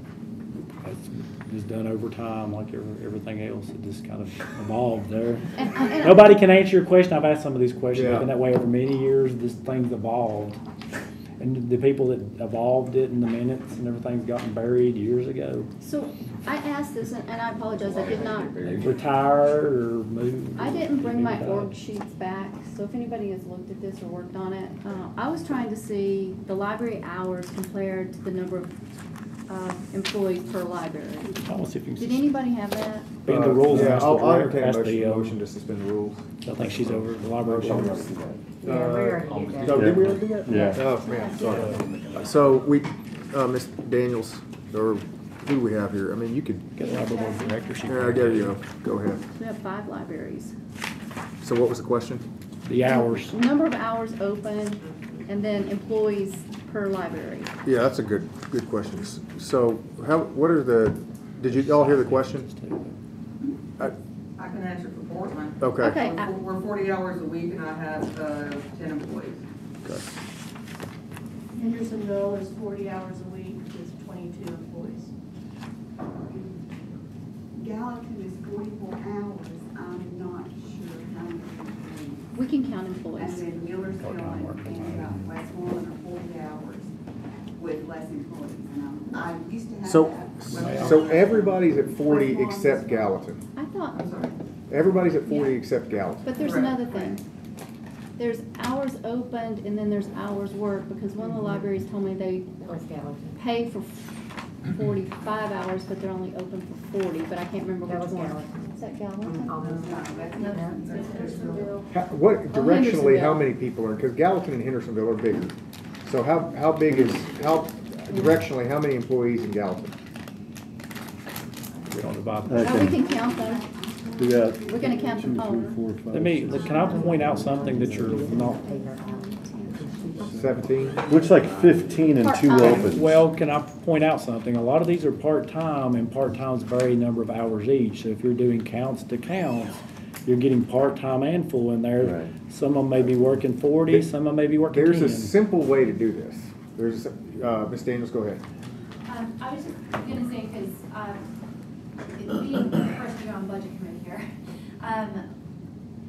That's just done over time, like everything else. It just kind of evolved there. And Nobody can answer your question. I've asked some of these questions. Yeah. I've been that way over many years. This thing's evolved. And the people that evolved it in the minutes and everything's gotten buried years ago. So I asked this, and I apologize, I did not, They retired or moved. I didn't bring my org sheets back, so if anybody has looked at this or worked on it, I was trying to see the library hours compared to the number of employees per library. Did anybody have that? Being the rules. Yeah, has to I'll direct- entertain a has to, motion to suspend the rules. I think she's over the library. Yeah, we already did that. So did we already do that? Yeah. Oh, man, sorry. So we, Ms. Daniels, or who do we have here? I mean, you could, Get the library board director. she- yeah, there you go. Go ahead. We have 5 libraries. So what was the question? The hours. Number of hours open, and then employees per library. Yeah, that's a good question. So what are did you all hear the question? I can answer for Portland. Okay. Okay. We're 40 hours a week and I have 10 employees. Okay. Hendersonville is 40 hours a week with 22 employees. Gallatin is 44 hours, I'm not sure how many employees. We can count employees. And then Millersville and Westmoreland are 40 hours with less employees. And I used to have that. So everybody's at 40 except Gallatin. I thought, Everybody's at 40 except Gallatin. but there's another thing. There's hours opened and then there's hours worked, because one of the libraries told me they pay for 45 hours, but they're only open for 40, but I can't remember which one. Is that Gallatin? What, directionally, Hendersonville. how many people are, because Gallatin and Hendersonville are bigger. So how big is, directionally, how many employees in Gallatin? We don't divide. Oh, we can count them. We got We're gonna count them all. 4, 5, Let me, can I point out something that you're not, 17? looks like 15 and 2 Part-time. opens. well, can I point out something? A lot of these are part-time, and part-time's vary number of hours each. So if you're doing counts to counts, you're getting part-time and full in there. Right. Some of them may be working 40, some of them may be working 10. There's a simple way to do this. There's, Ms. Daniels, go ahead. I was just gonna say, because being the first year on budget committee here,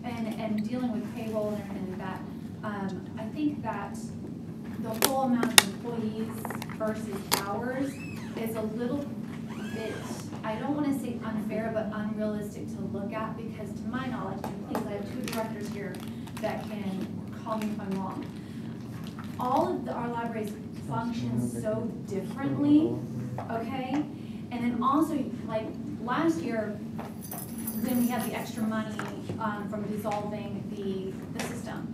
and dealing with payroll and everything like that, I think that the whole amount of employees versus hours is a little bit, I don't wanna say unfair, but unrealistic to look at, because to my knowledge, and please, I have 2 directors here that can call me if I'm wrong. All of our libraries function so differently, okay? And then also, like, last year, when we had the extra money from dissolving the system,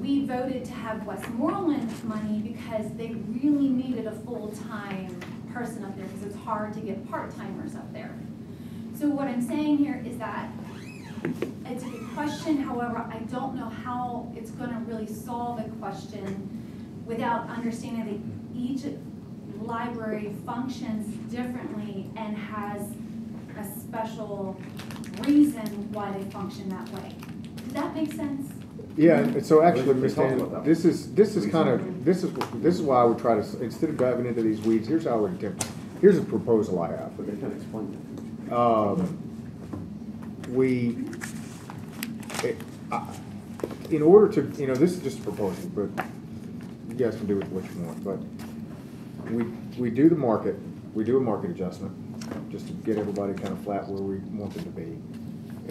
we voted to have Westmoreland money because they really needed a full-time person up there, because it's hard to get part-timers up there. So what I'm saying here is that it's a good question, however, I don't know how it's gonna really solve a question without understanding that each library functions differently and has a special reason why they function that way. Does that make sense? Yeah, and so actually, Ms. Daniels, this is why I would try to, instead of diving into these weeds, here's how I would attempt. Here's a proposal I have. But they can explain In order to, this is just a proposal, but you guys can do with what you want, but we do a market adjustment, just to get everybody kind of flat where we want them to be.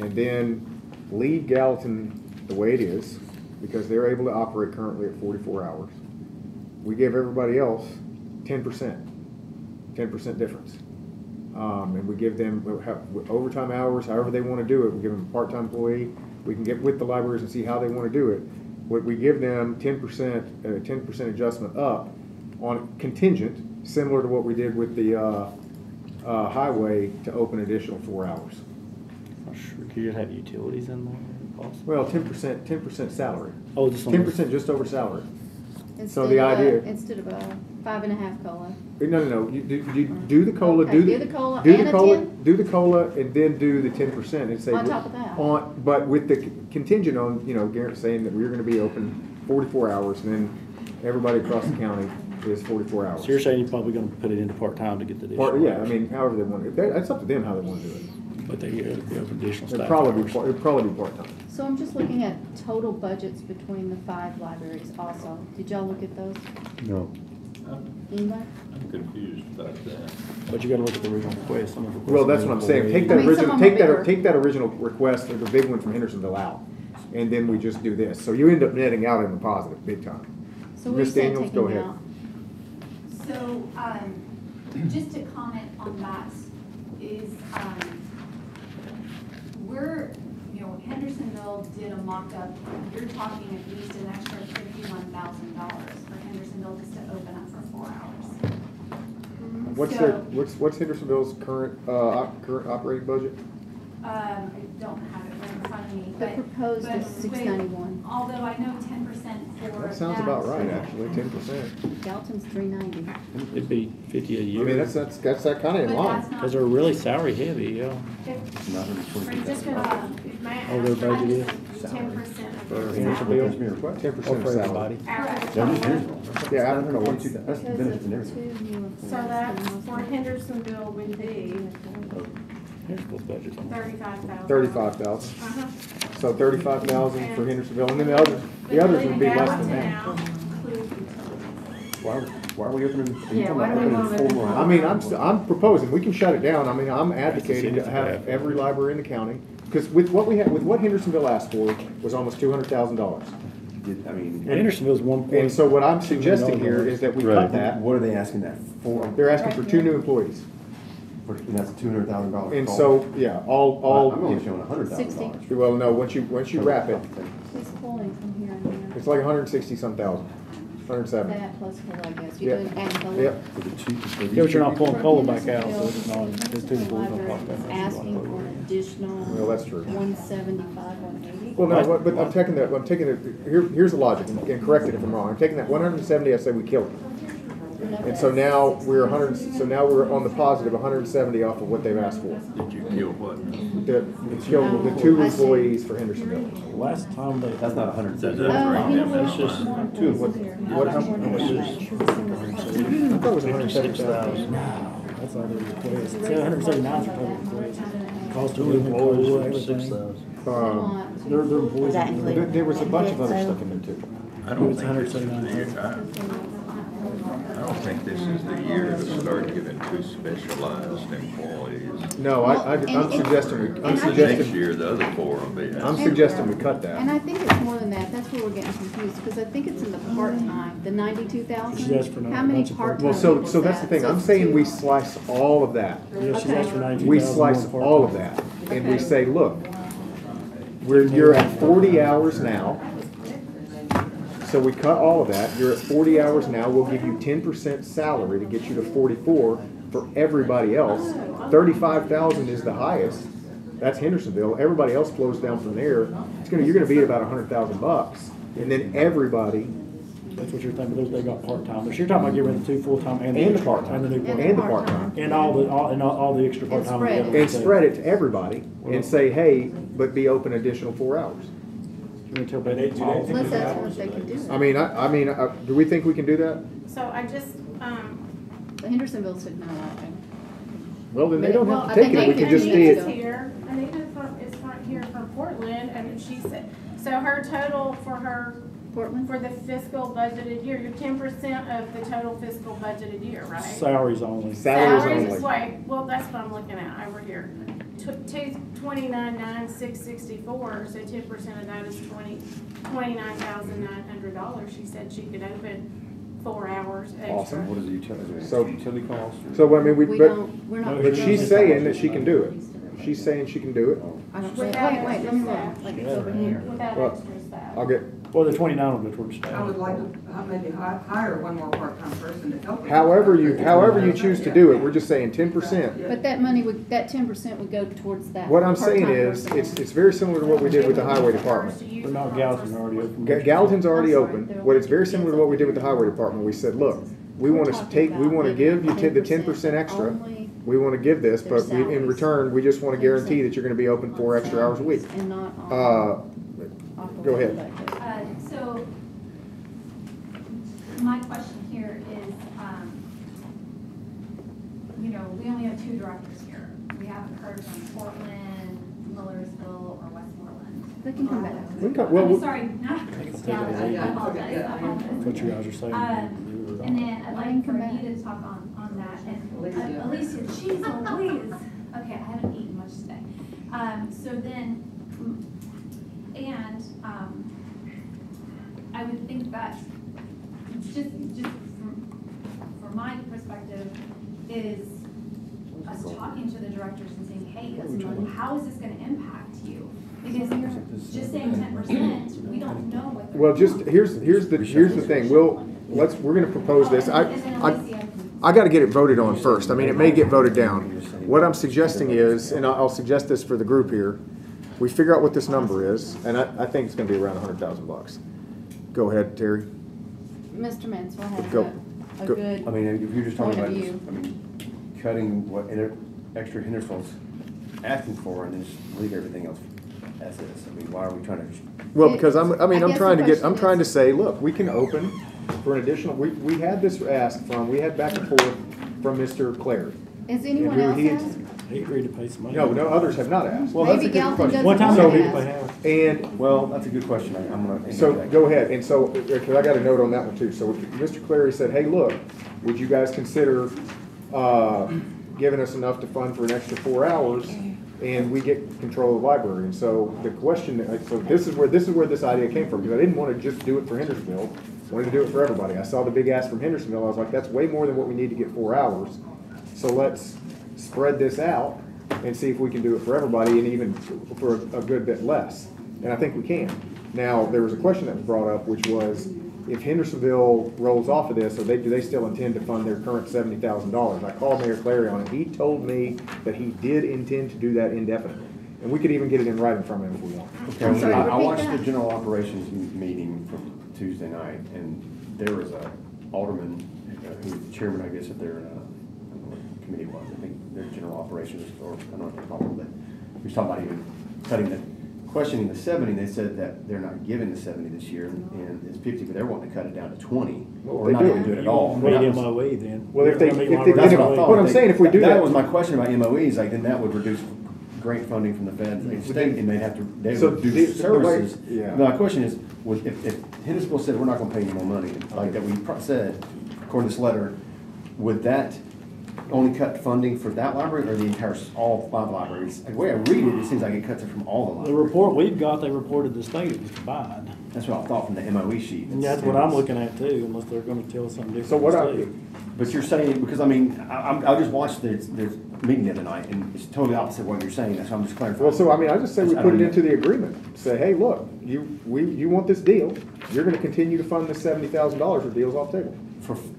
And then leave Gallatin the way it is, because they're able to operate currently at 44 hours. We give everybody else 10% difference. And we give them overtime hours, however they want to do it. We give them a part-time employee. We can get with the libraries and see how they want to do it. We give them 10% adjustment up on contingent, similar to what we did with the highway to open additional 4 hours. Could you have utilities in there? Possibly? Well, 10% salary. Oh, just on 10% just over salary. Instead the of idea. instead of a 5.5 COLA. No. You do the COLA, Okay, do do the the COLA do and the a COLA, 10? do the COLA, and then do the 10% and say On top of that. But with the contingent on Garrett saying that we're going to be open 44 hours, and then everybody across the county is 44 hours. So you're saying you're probably gonna put it into part-time to get the additional? Yeah, I mean, however they want it. That's up to them how they want to do it. But they have additional staff It'd probably hours. be part-time. So I'm just looking at total budgets between the 5 libraries also. Did y'all look at those? No. Anybody? I'm confused about that. But you gotta look at the original request. Some of the Well, requests that's are what I'm saying. Take I that mean, some original, of them take are that, take that original request, or the big one from Hendersonville out, and then we just do this. So you end up netting out in the positive, big time. So what are you Ms. saying Daniels, go taking ahead. out? So, just to comment on that is, we're, you know, Hendersonville did a mock-up. You're talking at least an extra $51,000 for Hendersonville just to open up for 4 hours. What's Hendersonville's current operating budget? I don't have it right in front of me, The but. proposed but is $691. Although I know 10% for. That sounds about right, actually, 10%. Galton's $390. It'd be 50 a I year. mean, that's that kind of in But line. that's not- Because they're really salary heavy, yeah. Just gonna, may I Oh, their ask, budget is? 10% of For their Hendersonville, salary? 10% Or of for salary. everybody. Yeah, I don't know. That's the benefits and everything. So that for Hendersonville would be Here's those budgets. 35,000. 35,000. Uh-huh. So 35,000 for Hendersonville, and then the others would be less than that. Why are we opening? Yeah, why do we want to open 4 more I mean, I'm proposing, we can shut it down. I mean, I'm advocating to have every library in the county, because with what Hendersonville asked for was almost $200,000. I mean. And Hendersonville's And so what I'm suggesting here is that we cut Right. that. What are they asking that for? They're asking for 2 new employees. And that's $200,000. And so, yeah, all. I'm only showing $100,000. 60. Well, no, once you wrap it, He's pulling from here and there. it's like 160 some thousand, 170. That plus COLA, I guess. Yep. You're doing ad COLA. Yep. Yeah, but you're not pulling COLA back out, so it's not, it's too important to talk Library is about. asking for an additional Well, that's true. 175, 180. Well, no, but I'm taking it, here's the logic, and correct it if I'm wrong. I'm taking that 170, I say we kill it. And so now we're on the positive 170 off of what they've asked for. Did you kill what? Kill the 2 employees for Hendersonville. Last time they. That's not 170. You know what? It's just Two of what, how much is it? I thought it was 170,000. That's all their request. It's 179 for total request. Cost of living, employees, everything. Their employees. That include- There was a bunch of other stuff in there too. I don't It's think this is the 179,000. I don't think this is the year to start giving 2 specialized employees. No, I'm suggesting, Next year, the other 4 will be. I'm suggesting we cut And that. I think it's more than that. That's where we're getting confused, because I think it's in the part-time, the 92,000. She asked for How many bunch of part-time Well, people so that's the thing. I'm saying we slice all of that. Yeah, she's asked for 92,000. We slice all of that, and we say, look, you're at 40 hours now. So we cut all of that. You're at 40 hours now. We'll give you 10% salary to get you to 44 for everybody else. 35,000 is the highest. That's Hendersonville. Everybody else flows down from there. You're gonna be at about $100,000, and then everybody. That's what you're thinking, those they got part-time, but you're talking about giving the 2 full-time and the. And the extra- part-time. And the new And part-time. the part-time. And all the extra part-time. spread it. together. And spread it to everybody and say, hey, but be open additional 4 hours. You gonna tell Betty? Let's ask them if they can do that. I mean, do we think we can do that? So I just, But Hendersonville said no, I think. Well, then they don't Well, have I to take think it. We they can can just do see it. it. here, Anita is from here from Portland, and she said, so her total for her, Portland? for the fiscal budgeted year, you're 10% of the total fiscal budgeted year, right? Salaries only. Salaries only. Wait, well, that's what I'm looking at over here. 29,964, so 10% of that is $29,900. She said she could open 4 hours extra. Awesome. What is the utility? So- Utility cost? So, I mean, We're not. but she's saying that she can do it. She's saying she can do it. I don't, Without wait, let me look, extra like it's over here. Without Well, extra staff. I'll get, Well, the 29 will go towards I staff. would like to maybe hire one more part-time person to help. with however you choose to do it, we're just saying 10%. But that money would, that 10% would go towards that. What I'm saying part-time is, person. it's very similar to what we did with the highway department. But now Gallatin's already open. Gallatin's already I'm sorry, open. they're What it's very open. similar to what we did with the highway department. We said, look, we want to give you the 10% extra. Only We want to give this, their but in salaries. return, we just want to guarantee that you're going to be open 4 extra hours a week. And not on. Uh, off of go ahead. budget. So, my question here is, you know, we only have 2 directors here. We haven't heard from Portland, Millersville, or Westmoreland. They can come back. We can come, well, I'm we'll- sorry. Yeah, I apologize. I apologize. What you guys are saying. And then I'd like for you to talk on that, and Alicia, geez Louise. Okay, I haven't eaten much today. So then, and, I would think that just from my perspective is us talking to the directors and saying, hey, how is this gonna impact you? Because you're just saying 10%, we don't know what the. Well, just, here's the thing, we're gonna propose this, I gotta get it voted on first, I mean, it may get voted down. What I'm suggesting is, and I'll suggest this for the group here, we figure out what this number is, and I think it's gonna be around $100,000. Go ahead, Terry. Mr. Mansell has Go. a Go. good I mean, if you're just talking point about of this, view. I mean, cutting what extra Henderson's asking for and then just leave everything else as is. I mean, why are we trying to? Well, because I'm guess trying the to I'm question trying to is- say, look, we can open for an additional, we had this ask we had back and forth from Mr. Clary. Is anyone And else who he- asked? He agreed to pay some money. No, others have not asked. Well, Maybe that's a good Galton question. doesn't What time want so to did they ask. have? And Well, that's a good question. I'm gonna. so, go ahead, and so, because I got a note on that one too. So Mr. Clary said, hey, look, would you guys consider giving us enough to fund for an extra 4 hours, and we get control of the library? And so the question, so this is where this idea came from, because I didn't want to just do it for Hendersonville, I wanted to do it for everybody. I saw the big ask from Hendersonville, I was like, that's way more than what we need to get 4 hours. So let's spread this out and see if we can do it for everybody, and even for a good bit less. And I think we can. Now, there was a question that was brought up, which was, if Hendersonville rolls off of this, do they still intend to fund their current $70,000? I called Mayor Clary on it. He told me that he did intend to do that indefinitely. And we could even get it in writing from him if we want. Okay, sorry, I repeat watched that. the general operations meeting from Tuesday night, and there was a alderman, who's the chairman, I guess, of their, I don't know what committee was, I think their general operations, or I don't know what they call it, but he was talking about even questioning the 70. They said that they're not giving the 70 this year, and it's 50, but they're wanting to cut it down to 20, or they not do. even do it at all. Made That was- MOE then. Well, if they- That's what I thought. What I'm saying, if we do that- That was my question about MOEs, like, then that would reduce grant funding from the feds and state, and they'd have to, they So would the- do the services. way- yeah. My question is, if Hendersonville said, we're not gonna pay any more money, like that we said, according to this letter, would that only cut funding for that library, or the entire, all 5 libraries? The way I read it, it seems like it cuts it from all the The libraries. report we've got, they reported the state it was combined. That's what I thought from the MOE sheet. And that's what I'm looking at too, unless they're gonna tell us something different. So what But you're saying, because I mean, I just watched their meeting the other night, and it's totally opposite of what you're saying, so I'm just clarifying. Well, so I mean, I just say we I put don't it know. into the agreement. Say, hey, look, you want this deal, you're gonna continue to fund this $70,000, or deal's off the table.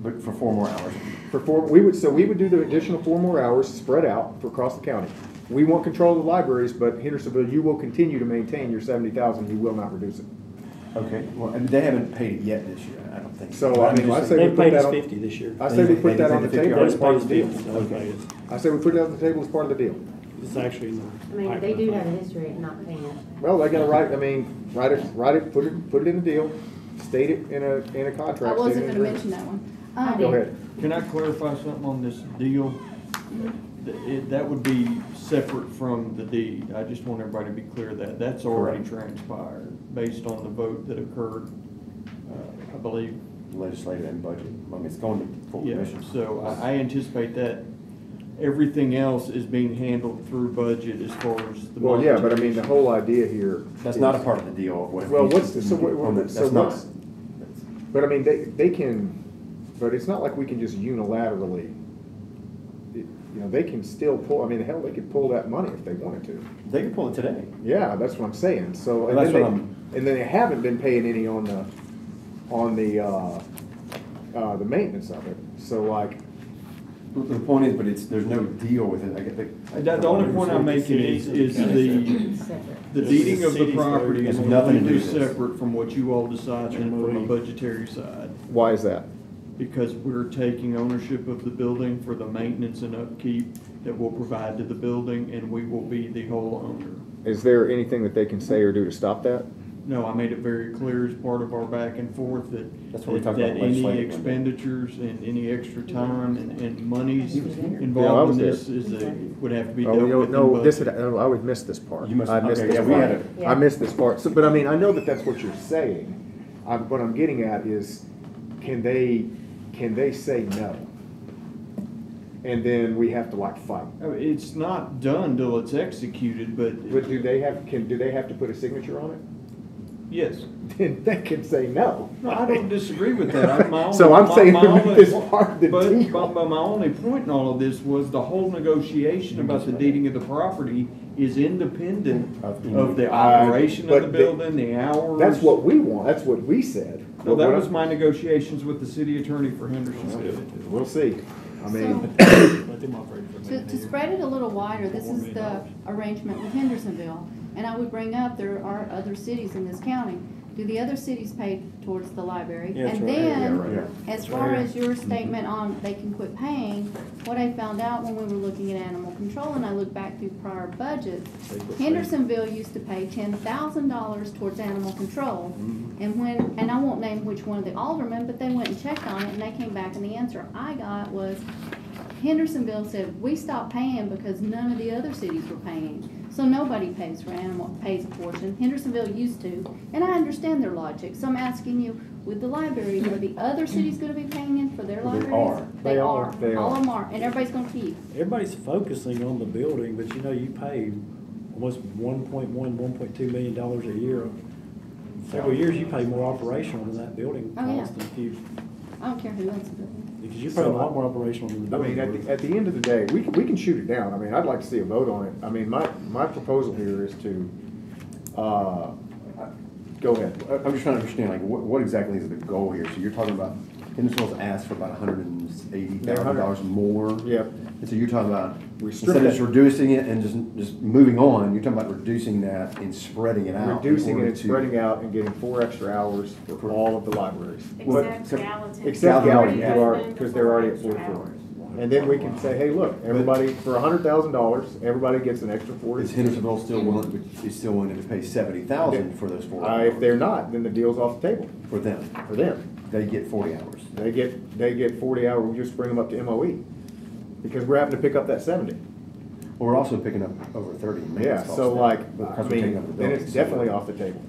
But for 4 more hours. For 4, we would do the additional 4 more hours spread out for across the county. We want control of the libraries, but Hendersonville, you will continue to maintain your 70,000, you will not reduce it. Okay, well, and they haven't paid it yet this year, I don't think. So, But I I'm mean, just I say saying- we They put paid that us on. 50 this year. I say we put that on the They paid table as 50 part of the They deal. paid us 50, so they paid us. I say we put it on the table as part of the deal. It's actually in the. I mean, they do have a history of not paying it. Well, they gotta write it, put it in the deal, state it in a contract. I state wasn't it in gonna a- mention that one. Go ahead. Can I clarify something on this deal? That would be separate from the deed. I just want everybody to be clear that that's already transpired based on the vote that occurred, I believe. Legislative and budget, I mean, it's going to full Yeah, commission. so I anticipate that everything else is being handled through budget as far as the. Well, yeah, but I mean, the whole idea here. That's is- not a part of the deal of what. Well, what's, That's so what's, not. but I mean, they can, but it's not like we can just unilaterally, they can still pull, I mean, hell, they could pull that money if they wanted to. They could pull it today. Yeah, that's what I'm saying, so, Well, and that's then what and then they haven't been paying any on the maintenance of it, so like. The point is, but there's no deal with it. I get The only point I'm making is the deeding of the property is Has nothing to do completely with this. separate from what you all decide from a budgetary side. Why is that? Because we're taking ownership of the building for the maintenance and upkeep that we'll provide to the building, and we will be the whole owner. Is there anything that they can say or do to stop that? No, I made it very clear as part of our back and forth that, That's what we that talked about any legislatively. expenditures and any extra time and monies Yeah, I involved was in there. this would have to be Oh, dealt with in no, this, budget. I would miss this part. You must- I missed okay, this yeah, we part. had I missed this part. So, but I mean, I know that that's what you're saying. What I'm getting at is, can they say no? And then we have to like fight. I mean, it's not done till it's executed, but But do they have to put a signature on it? yes. Then they can say no. No, I don't disagree with that. So I'm saying it's part of the but, deal. But my only point in all of this was the whole negotiation about the deeding of the property is independent of the operation of but the building, the hours. That's what we want. That's what we said. No, that But was my negotiations with the city attorney for Hendersonville. We'll see. I mean, To spread it a little wider, this is the arrangement with Hendersonville, and I would bring up, there are other cities in this county. Do the other cities pay towards the library? Yeah, that's And right. then, Yeah, right here. as far as your statement on they can quit paying, what I found out when we were looking at animal control, and I looked back through prior budgets, Hendersonville used to pay $10,000 towards animal control. And I won't name which one of the aldermen, but they went and checked on it, and they came back, and the answer I got was, Hendersonville said, we stopped paying because none of the other cities were paying. So nobody pays for pays a portion. Hendersonville used to, and I understand their logic. So I'm asking you, with the libraries, are the other cities gonna be paying in for their libraries? They are. They All are. of them are, and everybody's gonna keep. Everybody's focusing on the building, but you know, you pay almost $1.2 million a year. Several years, you pay more operational than that building Oh, yeah. cost. And if you, I don't care who owns the building. because you pay a lot more operational than the I building. mean, at the end of the day, we can shoot it down. I mean, I'd like to see a vote on it. I mean, my proposal here is to, go ahead. I'm just trying to understand, like, what exactly is the goal here? So you're talking about, Hendersonville's asked for about $180,000 more? Yep. And so you're talking about, We strip instead of just that- reducing it and just moving on, you're talking about reducing that and spreading it out. in Reducing it order and to- spreading out and getting 4 extra hours for all of the libraries. Except Gallatin. Except Gallatin, Gallatin, because they're already at 44. And then we can say, hey, look, everybody, for $100,000, everybody gets an extra 40. Is Hendersonville still willing to pay $70,000 for those 4 hours? If they're not, then the deal's off the table For them, for them. they get 40 hours. They get 40 hours, we just bring them up to MOE. Because we're having to pick up that 70. Well, we're also picking up over 30 in Yeah, maintenance so costs now, like, because I we're taking mean, up the then building. it's definitely off the table.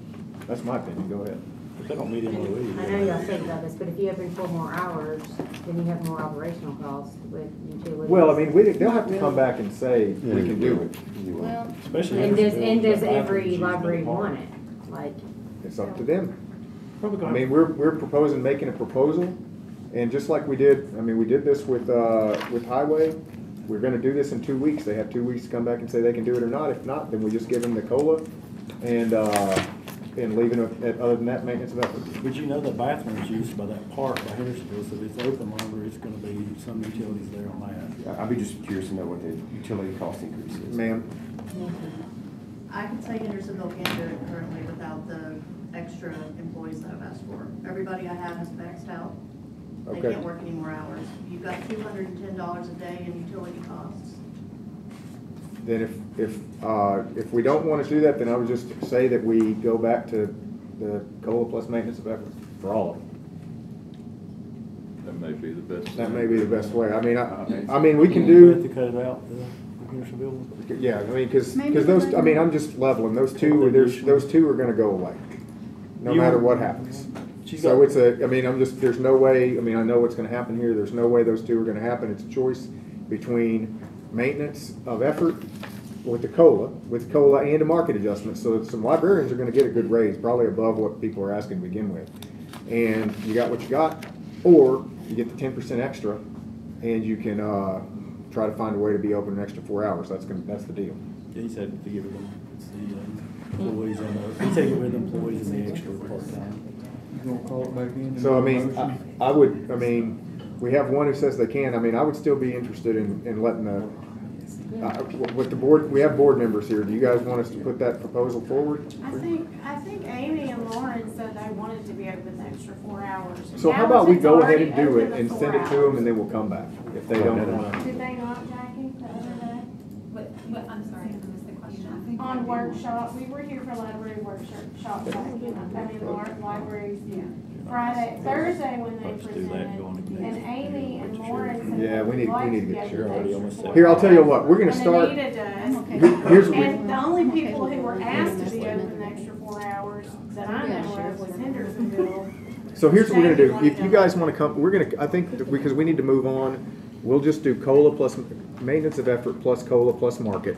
That's my opinion, go ahead. But they don't meet I MOE. know y'all said about this, but if you every 4 more hours, then you have more operational costs with utilities. Well, I mean, they'll have to come back and say, we can do it. Well, Especially. And does Hendersonville, every bathrooms, library use no want park. it? Like, It's up to them. Probably I gonna. mean, we're proposing, making a proposal, and just like we did, I mean, we did this with Highway, we're gonna do this in 2 weeks. They have 2 weeks to come back and say they can do it or not. If not, then we just give them the COLA and leaving it, other than that, maintenance of effort. But you know the bathrooms used by that park by Hendersonville, so if it's open longer, it's gonna be some utilities there on that. I'd be just curious to know what the utility cost increase is. Ma'am? I can say Hendersonville can't do it currently without the extra employees that I've asked for. Everybody I have is maxed out. They Okay. can't work any more hours. You've got $210 a day in utility costs. Then if we don't want to do that, then I would just say that we go back to the COLA plus maintenance of effort for all of them. That may be the best. That may be the best way. I mean, we can do. Have to cut it out, Hendersonville. Yeah, I mean, because Maybe those, the- I mean, I'm just leveling, those two are gonna go away, no matter what happens. So it's I mean, there's no way, I mean, I know what's gonna happen here, there's no way those two are gonna happen. It's a choice between maintenance of effort with COLA and a market adjustment. So some librarians are gonna get a good raise, probably above what people are asking to begin with. And you got what you got, or you get the 10% extra, and you can, try to find a way to be open an extra 4 hours. That's the deal. Yeah, he said to give it them, it's the employees and he take it with employees and the extra part-time. You gonna call it back in? So, I mean, I mean, we have one who says they can. I mean, I would still be interested in letting with the board, we have board members here. Do you guys want us to put that proposal forward? I think Amy and Lauren said they wanted to be open the extra 4 hours. So how about we Gallatin's go ahead already and do it open the and 4 send it to them, and then we'll come back if they don't want to. Did they not, Jackie, the other day? What, I'm sorry, I missed the question. on workshop, we were here for library workshop back in libraries, Friday, Thursday when they presented, and Amy and Lauren Yeah, said we they'd need like to to get go sheriff. to the Here, I'll tell you what, we're gonna And start. Anita does. Here's what And the only people who were asked to be open the extra 4 hours that I know of was Hendersonville. So here's what we're gonna do. If you guys wanna come, we're gonna, I think, because we need to move on, we'll just do COLA plus maintenance of effort plus COLA plus market.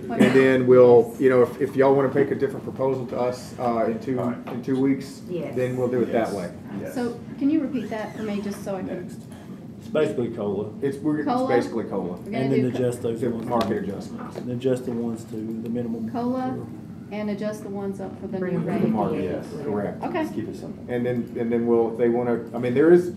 And then we'll, you know, if y'all wanna make a different proposal to us, in 2 weeks, Yes. then we'll do it that way. So, can you repeat that for me, just so I can? It's basically COLA. It's COLA? basically COLA. We're gonna And then do adjust those The ones. market adjustments. And adjust the ones to the minimum. COLA and adjust the ones up for the new Bring The rate. market, yes, correct. Okay. Let's keep it simple. And then we'll, if they wanna, I mean, there's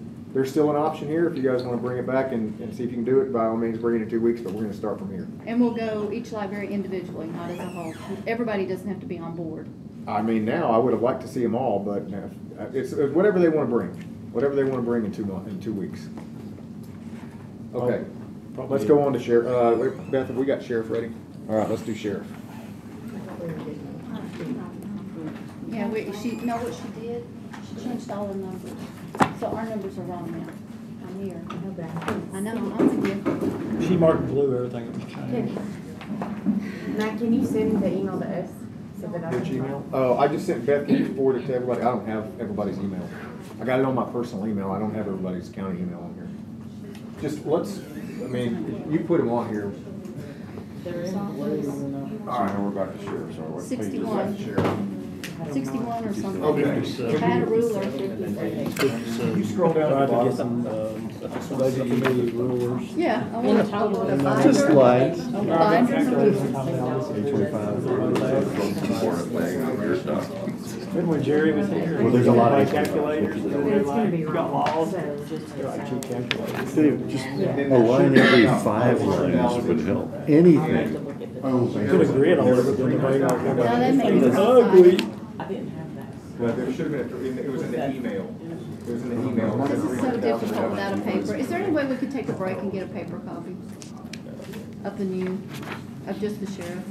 still an option here, if you guys wanna bring it back and see if you can do it, by all means, bring it in 2 weeks, but we're gonna start from here. And we'll go each library individually, not as a whole. Everybody doesn't have to be on board. I mean, now, I would have liked to see them all, but it's whatever they wanna bring, in 2 weeks. Okay, let's go on to sheriff, Beth, have we got sheriff ready? All right, let's do sheriff. Yeah, she, know what she did? She changed all the numbers. So our numbers are wrong now. I'm here. I know, I'm with you. She marked blue everything that was changed. Matt, can you send the email to us? So that I Which can email? Oh, I just sent Beth, can you forward it to everybody? I don't have everybody's email. I got it on my personal email, I don't have everybody's county email on here. Just, I mean, you put them on here. All right, we're back to sheriff, sorry. What page is that? 61 or something. Okay. If I had a ruler. You scroll down Tried to the to get bottom. some budget committee rulers. Yeah, I want to talk about the binder. Just slides. Binders and rulers. Remember when Jerry was here? Well, there's a lot of- calculators. It's gonna be Got wrong. laws. So just. They're like cheap calculators. Steve, just a line every 5 lines would help. Anything. Put a grid on it, but then the way out. No, that makes it Ugly. I didn't have that. Well, there should have been, it was in the email. It was in the email. This is so difficult without a paper. Is there any way we could take a break and get a paper copy of the new, of just the sheriff?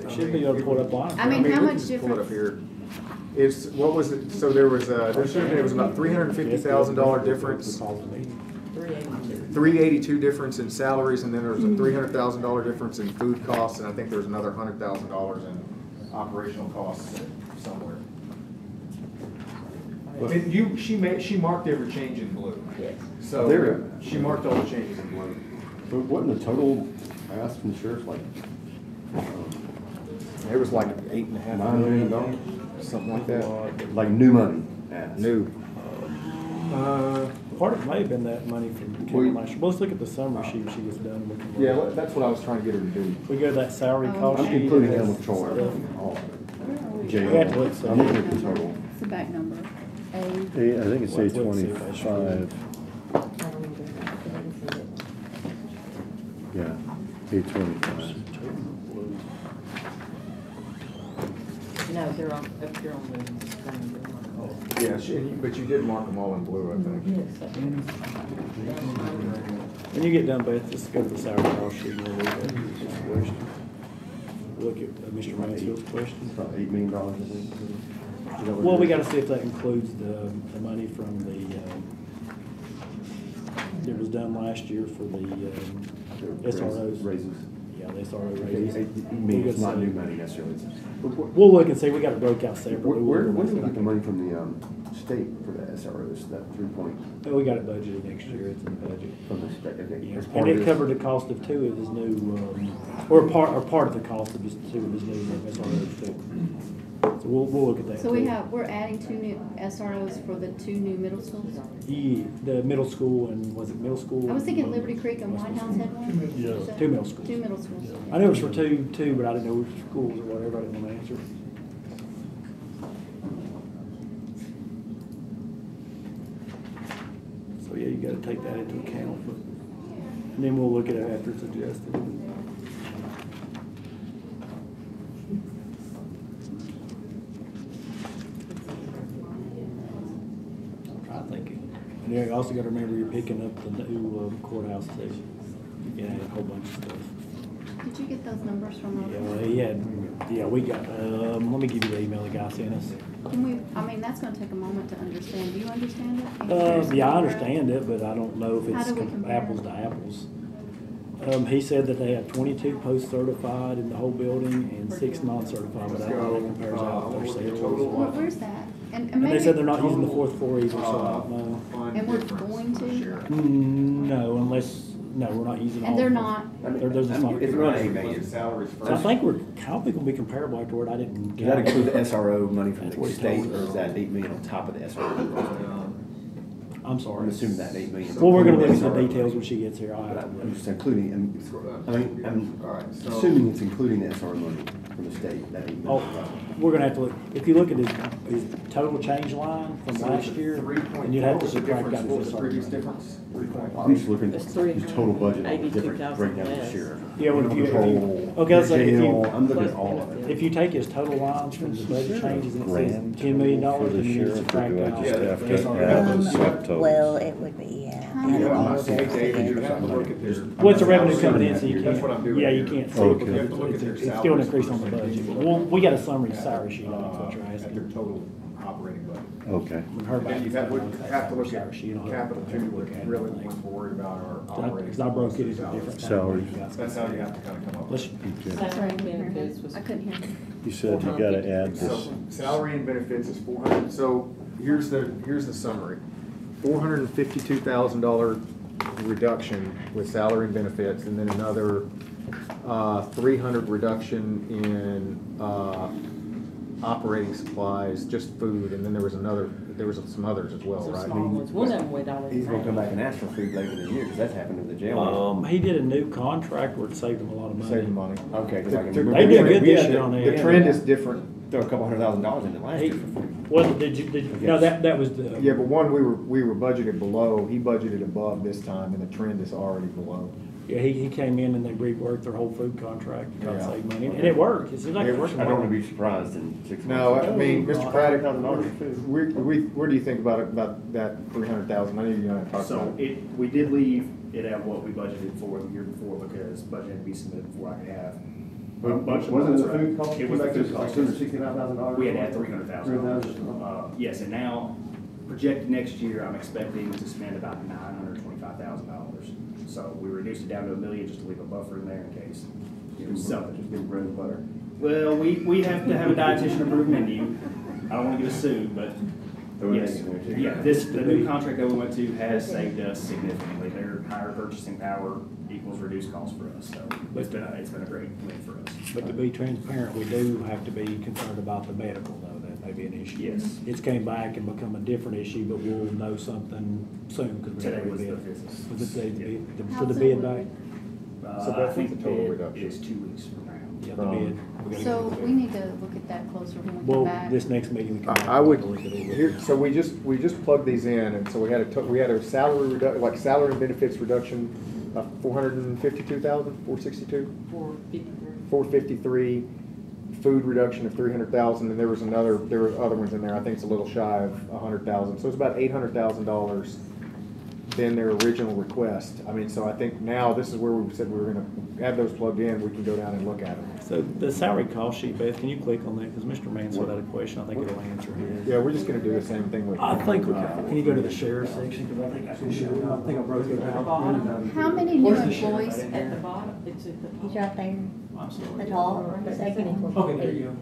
Should be able to pull it up on. I mean, how we much can just pull it up difference? here. It's, what was it, so there was, there should have been, it was about $350,000 difference. 382 difference in salaries, and then there was a $300,000 difference in food costs, and I think there was another $100,000 in operational costs somewhere. And she marked every change in blue. Yes. So There. she marked all the changes in blue. But wasn't the total ask from the sheriff like? It was like $8.5 million, something like that. Like new money? New. Part of it may have been that money from county last year. Well, let's look at the summary sheet she was done with. Yeah, that's what I was trying to get her to do. We go to that salary cost I'm sheet. including him with Troy. We had to look I'm looking at the total. It's the back number. A. I think it's Let's see if I 825. should- Yeah, 825. No, they're on, up here on the screen. They're on the- Yeah, but you did mark them all in blue, I think. Yes, I did. When you get done, Beth, just go to the salary cost sheet and we'll look at this question. Look at Mr. Mansfield's question. About $8 million, I think. Is that what Well, it we is? gotta see if that includes the money from the, that was done last year for the SROs. Raises. Yeah, the SRO Okay, raises. you mean it's not new money necessarily. We'll look and see, we got it broke out separately. Where do we get the money from the state for the SROs, that 3 point? Oh, we got it budgeted next year, it's in the budget. From the state, okay. Yeah, As part and of it this- covered the cost of 2 of his new, or part of the cost of his 2 of his new SROs too. So we'll look at that. So too. we're adding 2 new SROs for the 2 new middle schools? Yeah, the middle school and, was it middle school? I was thinking Liberty Creek and White House had one. Yeah, Is that- 2 middle schools. 2 middle schools. I knew it was for two, but I didn't know which schools or whatever, I didn't want to answer. So yeah, you gotta take that into account, and then we'll look at it after it's adjusted. I'm thinking. And yeah, you also gotta remember you're picking up the new courthouse too. You can add a whole bunch of stuff. Did you get those numbers from Yeah, our? well, he had, yeah, we got, let me give you the email the guy sent us. Can we, I mean, that's gonna take a moment to understand. Do you understand it? Can you Yeah, I compare it? understand it, but I don't know if How it's do we compare? apples to apples. He said that they have 22 post-certified in the whole building and 6 non-certified, but I don't know if that compares out their sales. Where's that? And And they maybe. said they're not using the fourth floor either, so I don't know. And we're going to? No, unless, no, we're not using all. And they're not? There's a It's around 8 million. Salaries So I think we're probably gonna be comparable afterward. I didn't. Does that include the SRO money from That's the what he state, told or us. is that 8 million on top of the SRO? I'm sorry. I'm assuming that 8 million. Well, we're gonna look at the SRO. details when she gets here. I'll have to. I'm just including, I'm assuming it's including the SRO money from the state, that 8 Oh, million. we're gonna have to look, if you look at his total change line from last year, and you'd have to subtract out his Previous SRO. difference? I'm just looking It's at three the total budget, hundred different 82,000 breakdown less. this year. Yeah, well, if you, Patrol, okay, let's say if jail, I'm you, looking at all of it. if you take his total lines from the budget changes and it says Grand $10 million, for the then you need to sheriff, or subtract do I out. just the have to SRO. add the subtotals? Well, it would be, add Yeah, all I of say, those David, you together. have to look at their. Well, it's a revenue coming in, so you That's what I'm can't, doing yeah, you here. can't see it, Okay. You have to look at because their it's still an salaries increase on the versus budget. what- Well, we got a summary salary sheet, that's what you're At their asking. total operating budget. Okay. When her Then you have, have to look at salary sheet, you'll have capital to too, look but at really everything. ones we're worried about are operating. Because I broke it into salaries. different. Salaries. That's how you have to kind of come up Let's, with it. That's right, I couldn't hear Benefits him. was- I couldn't hear him. You said you gotta add So, this. salary and benefits is 400, so here's the summary. $452,000 reduction with salary and benefits, and then another 300 reduction in operating supplies, just food, and then there was some others as well, Some right? small ones. One of them we'd already. He's gonna come back and ask for food later in the year, because that's happened in the jail. he did a new contract where it saved him a lot of money. Saving money. Okay, because I can The- remember. They did good we this had year on The that. trend is different. Throw a couple $100,000 in it last year for food. Well, did you, no, that was the. Yeah, but one, we were budgeted below, he budgeted above this time, and the trend is already below. Yeah, he came in and they reworked their whole food contract to try to Yeah. save money, and it worked. It seemed like It it worked. worked. I don't want to be surprised in 6 months. No, I mean, Mr. Craddock, $100,000 in food. where do you think about that 300,000? I know you're gonna talk So about it. we did leave it at what we budgeted for the year before because budget had to be submitted before I could have. a bunch of Wasn't it months, the right? food cost? It was the food Like cost. $265,000? We had to add $300,000. 300,000. Yes, and now projected next year, I'm expecting to spend about $925,000. So we reduced it down to $1 million just to leave a buffer in there in case. Something. Just give bread and butter. Well, we have to have a dietitian approved menu. I don't want to get us sued, but Throw an yes. egg in there, too. Yeah, the new contract that we went to has saved us significantly. Their higher purchasing power equals reduced cost for us, so it's been a great win for us. But to be transparent, we do have to be concerned about the medical, though, that may be an issue. Yes. It's came back and become a different issue, but we'll know something soon, because we're Today gonna was the bid. business. Was it the bid, How for the soon bid would back? So I that's think the the total bid reduction. is 2 weeks from now. Yeah, the bid. We gotta So get the bid. we need to look at that closer when we come Well, back. this next meeting, we can. I would, look at it. here, so we just plugged these in, and so we had a salary like salary and benefits reduction of 452,000, 462? 453, food reduction of 300,000, and there were other ones in there, I think it's a little shy of 100,000, so it's about $800,000 than their original request. I mean, so I think now this is where we said we were gonna have those plugged in, we can go down and look at them. So the salary cost sheet, Beth, can you click on that, because Mr. Mansell had a question, I think it'll answer his. Yeah, we're just gonna do the same thing with. I think, can you go to the sheriff section, because I think I can show you, I think I broke it down. How many new Where's the sheriff employees? At the bottom, it's at the. He's right there, I'm sorry. the top, the second. Okay, there you go.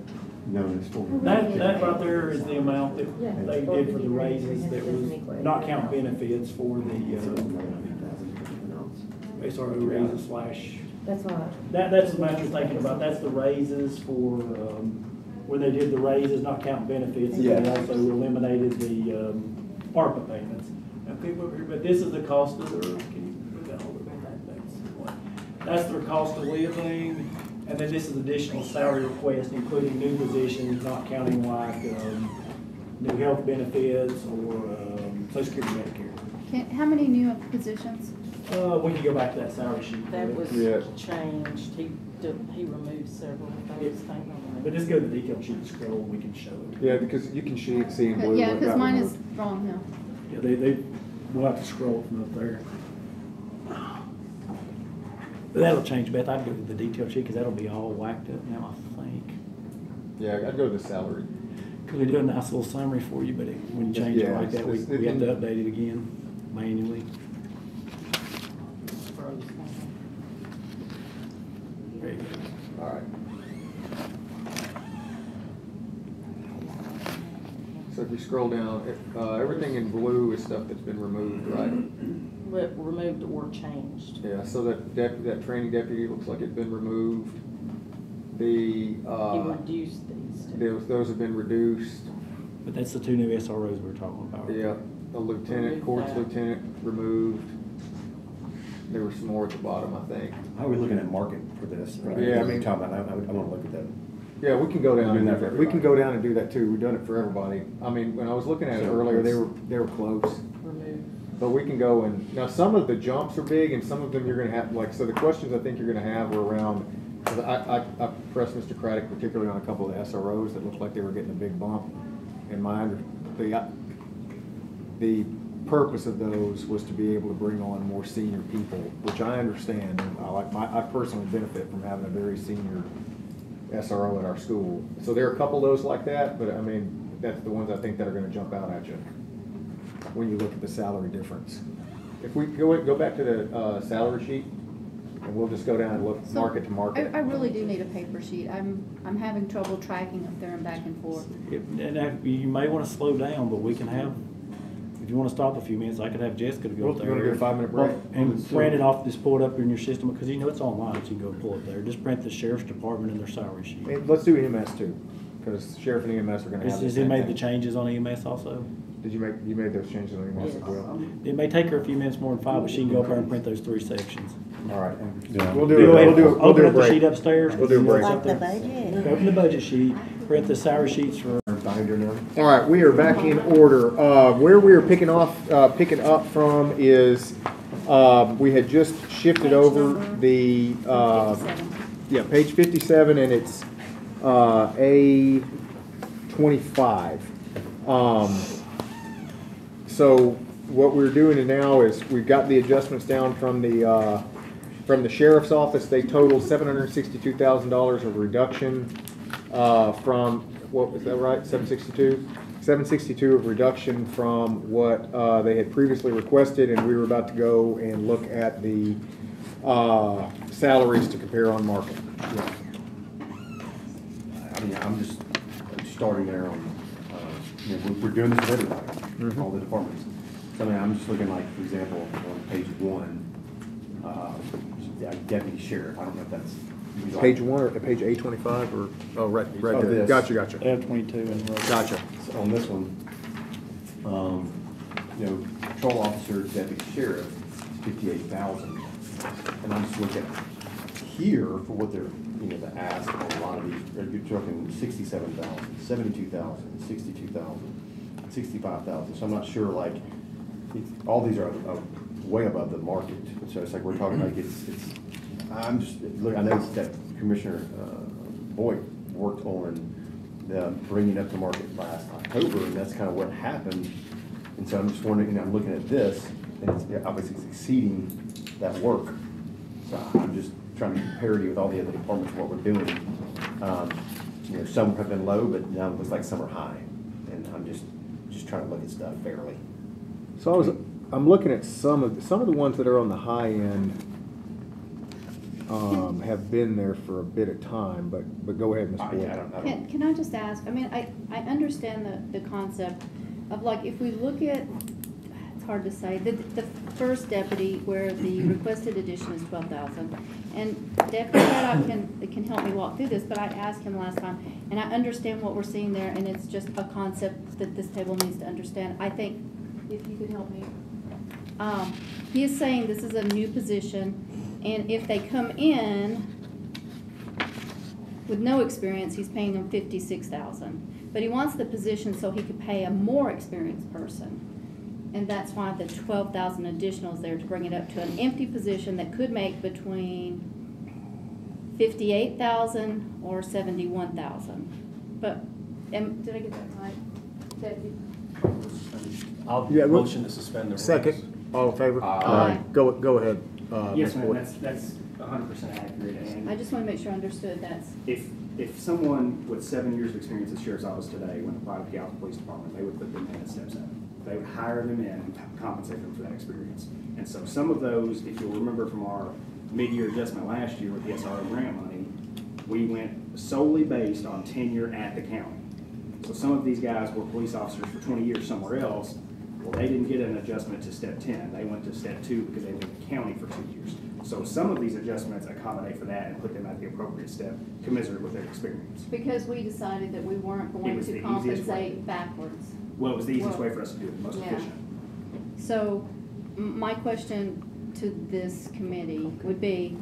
No, it's full. That right there is the amount that they did for the raises, that was not count benefits for the, SRO raises slash. That's what. That's the amount you're thinking about, that's the raises for, when they did the raises, not counting benefits. And they Yeah. also eliminated the, ARPA payments. Okay, over here, but this is the cost of their, can you put that over there? That's their cost of living, and then this is additional salary request, including new positions, not counting like, new health benefits or, Social Security, Medicare. How many new positions? We can go back to that salary sheet. That was Yeah. changed, he removed several of those things on But there. just go to the detail sheet and scroll, we can show it. Yeah, because you can see in blue. Yeah, what because got mine is removed. wrong now. Yeah, we'll have to scroll from up there. But that'll change, Beth. I'd go to the detail sheet, because that'll be all whacked up now, I think. Yeah, I'd go to the salary. Because we do a nice little summary for you, but when you change it like that, we have to update it again manually. There you go. All right. So if you scroll down, everything in blue is stuff that's been removed, right? Removed or changed. Yeah, so that training deputy looks like it's been removed. The, He reduced these two. those have been reduced. But that's the 2 new SROs we were talking about. Yeah, a lieutenant, courts lieutenant removed. There were some more at the bottom, I think. How are we looking at market for this? Right? Yeah, I mean, I want to look at that. Yeah, we can go down. We're doing that for We can everybody. go down and do that too. We've done it for everybody. I mean, when I was looking at it earlier, they were close. Removed. But we can go and, now some of the jumps are big and some of them you're gonna have, like, so the questions I think you're gonna have are around, 'cause I pressed Mr. Craddock particularly on a couple of the SROs that looked like they were getting a big bump. And the purpose of those was to be able to bring on more senior people, which I understand. And I personally benefit from having a very senior SRO at our school. So there are a couple of those like that, but I mean, that's the ones I think that are gonna jump out at you when you look at the salary difference. If we go back to the salary sheet, and we'll just go down and look So, market to market. I really do need a paper sheet. I'm having trouble tracking up there and back and forth. And you may want to slow down, but we can have, if you want to stop a few minutes, I could have Jessica to go up there. You wanna do a 5-minute break? And print it off, just pull it up in your system, because you know it's online, so you can go pull it there. Just print the sheriff's department and their salary sheet. Hey, let's do EMS too, because sheriff and EMS are gonna have the Has he same made the thing. changes on EMS also? You made those changes on EMS as well? It may take her a few minutes more than 5, but she can go up there and print those 3 sections. All right. Yeah. We'll do a Open up the break. sheet upstairs. We'll do a break. Like the budget. Open the budget sheet, print the salary sheets for. All right, we are back in order. Where we are picking up from is, we had just shifted over the, page 57, and it's, A25. So what we're doing now is we've got the adjustments down from the sheriff's office. They total $762,000 of reduction from, what was that right, 762? 762 of reduction from what they had previously requested, and we were about to go and look at the salaries to compare on market. I mean, I'm just starting there on, we're doing this with everybody, all the departments. So I mean, I'm just looking like, for example, on page 1, deputy sheriff, I don't know if that's. Page 1 or page A25 or, oh, right there. This. Gotcha. F22 and Gotcha. So on this one, patrol officer, deputy sheriff, 58,000. And I'm just looking here for what they're, the ask on a lot of these, you're talking 67,000, 72,000, 62,000, 65,000. So I'm not sure, like, all these are way above the market. So it's like we're talking like I'm just, look, I know that Commissioner Boyd worked on bringing up to market last October, and that's kind of what happened. And so I'm just wondering, I'm looking at this, and it's obviously exceeding that work. So I'm just trying to get parity with all the other departments, what we're doing. Some have been low, but now it looks like some are high. And I'm just trying to look at stuff fairly. So I'm looking at some of the ones that are on the high end have been there for a bit of time, but go ahead, Ms. Boyd. Can I just ask, I mean, I understand the concept of, like, if we look at, it's hard to say, the first deputy where the requested addition is 12,000, and Deputy Haddock can help me walk through this, but I asked him last time, and I understand what we're seeing there, and it's just a concept that this table needs to understand. I think, if you could help me. He is saying this is a new position, and if they come in with no experience, he's paying them $56,000. But he wants the position so he could pay a more experienced person. And that's why the 12,000 additional is there, to bring it up to an empty position that could make between 58,000 or 71,000. But, did I get that right? I'll Yeah, motion to suspend the rules. Second, all in favor? Aye. Go ahead. Yes, ma'am, Boyd? that's 100% accurate. And I just want to make sure I understood that. if someone with 7 years of experience at the Sheriff's Office today went to apply to the Galveston Police Department, they would put them in at step 7. They would hire them in and compensate them for that experience. And so some of those, if you'll remember from our mid-year adjustment last year with the SRO grant money, we went solely based on tenure at the county. So some of these guys were police officers for 20 years somewhere else. Well, they didn't get an adjustment to step 10. They went to step 2 because they were in the county for 2 years. So some of these adjustments accommodate for that and put them at the appropriate step, commensurate with their experience. Because we decided that we weren't It going was to the easiest way. compensate backwards. Well, it was the easiest Well, way for us to do it, the most yeah. efficient. So my question to this committee would be,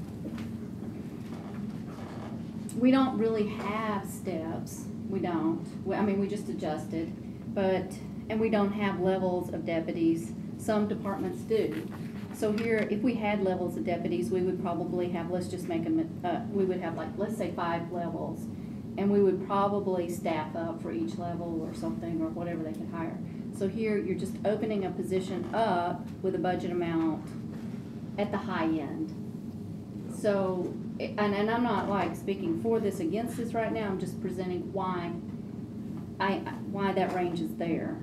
we don't really have steps. We don't. I mean, we just adjusted, and we don't have levels of deputies. Some departments do. So here, if we had levels of deputies, we would probably have, let's just make them, we would have like, let's say 5 levels. And we would probably staff up for each level or something, or whatever they could hire. So here, you're just opening a position up with a budget amount at the high end. So, and I'm not like speaking for this, against this right now, I'm just presenting why that range is there.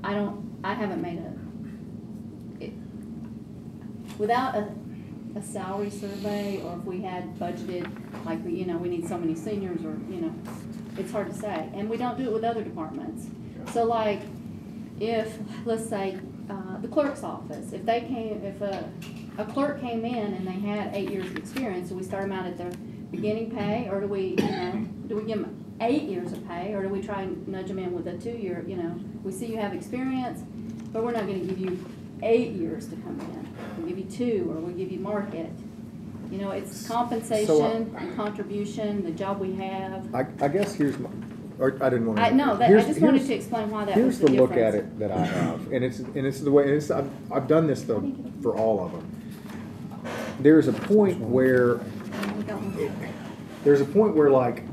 I haven't made without a salary survey, or if we had budgeted, like, we need so many seniors, or, it's hard to say. And we don't do it with other departments. So like, if, let's say, the clerk's office, if a clerk came in and they had 8 years of experience, do we start them out at their beginning pay, or do we give them 8 years of pay, or do we try and nudge them in with a 2-year, we see you have experience, but we're not gonna give you 8 years to come in. We'll give you 2, or we'll give you market. It's compensation, and contribution, the job we have. I guess here's my, or I didn't want to. I just wanted to explain why that was the difference. Here's the look at it that I have, and it's the way, I've done this though for all of them. There's a point where, like,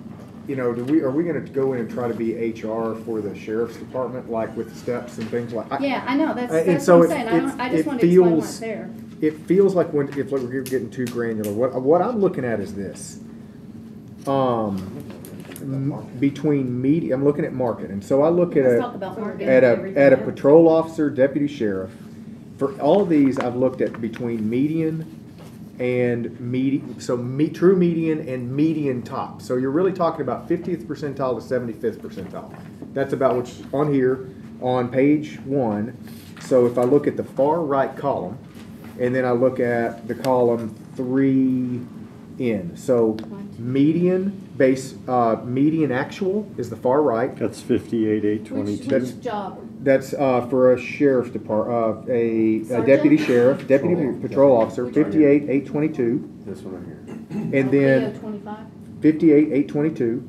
are we going to go in and try to be HR for the sheriff's department, like with steps and things like? Yeah, I know, that's and what so I'm saying. I just wanted to explain why it's there. It feels like if we're getting too granular. What I'm looking at is this. Between media, I'm looking at market, and so I look at a patrol officer, deputy sheriff. For all of these, I've looked at between median and true median and median top. So you're really talking about 50th percentile to 75th percentile. That's about what's on here on page 1. So if I look at the far right column, and then I look at the column 3 in. So median actual is the far right. That's 58,822. Which job? That's for a sheriff's department, a deputy sheriff, deputy patrol officer, 58,822. This one right here. And then 58,822.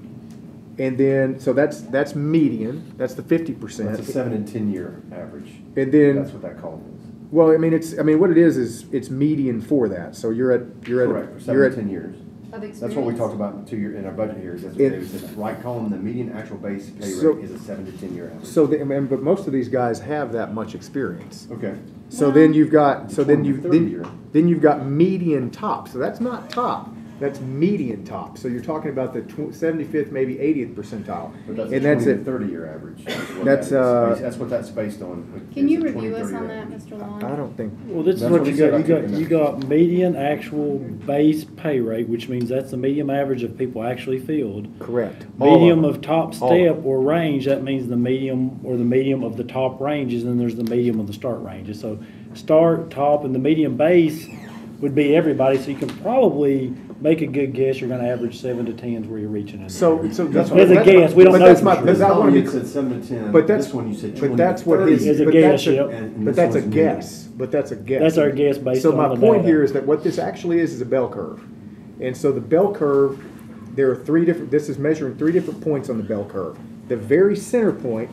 And then, so that's median. That's the 50%. That's a 7 and 10 year average. And then that's what that column is. Well, what it is it's median for that. So you're at correct for 7 and 10 years. Of experience. That's what we talked about in our budget here. That's what David said. Right column, the median actual base pay rate is a 7 to 10 year average. So, but most of these guys have that much experience. Okay. So then you've got then you've got median top. So that's not top. That's median top. So you're talking about the 75th, maybe 80th percentile. But that's and a 20 that's to it. 30 year average. That's what that's based on. Can you review us on that, Mr. Long? I don't think. Well, this is what you got. You got median actual base pay rate, which means that's the medium average of people actually filled. Correct. Medium of top step or range, that means the medium or the medium of the top ranges, and then there's the medium of the start ranges. So start, top, and the medium base would be everybody. So you can probably make a good guess. You're going to average 7 to 10 is where you're reaching in. So that's a guess. We don't know. That one you said 7 to 10. But that's this one you said 20 but that's what to 30. his. Is a But guess. that's a guess. But that's a guess. That's our guess based on So my the point data. here is that what this actually is a bell curve, and so the bell curve, there are 3 different. This is measuring 3 different points on the bell curve. The very center point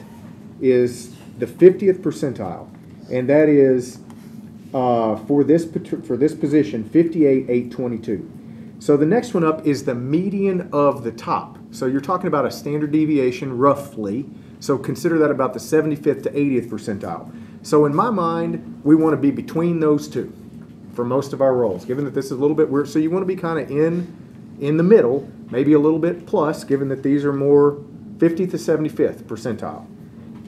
is the 50th percentile, and that is for this position 58,822. So the next one up is the median of the top. So you're talking about a standard deviation roughly. So consider that about the 75th to 80th percentile. So in my mind, we want to be between those two. for most of our roles, given that this is a little bit weird. So you want to be kind of in the middle, maybe a little bit plus, given that these are more 50th to 75th percentile.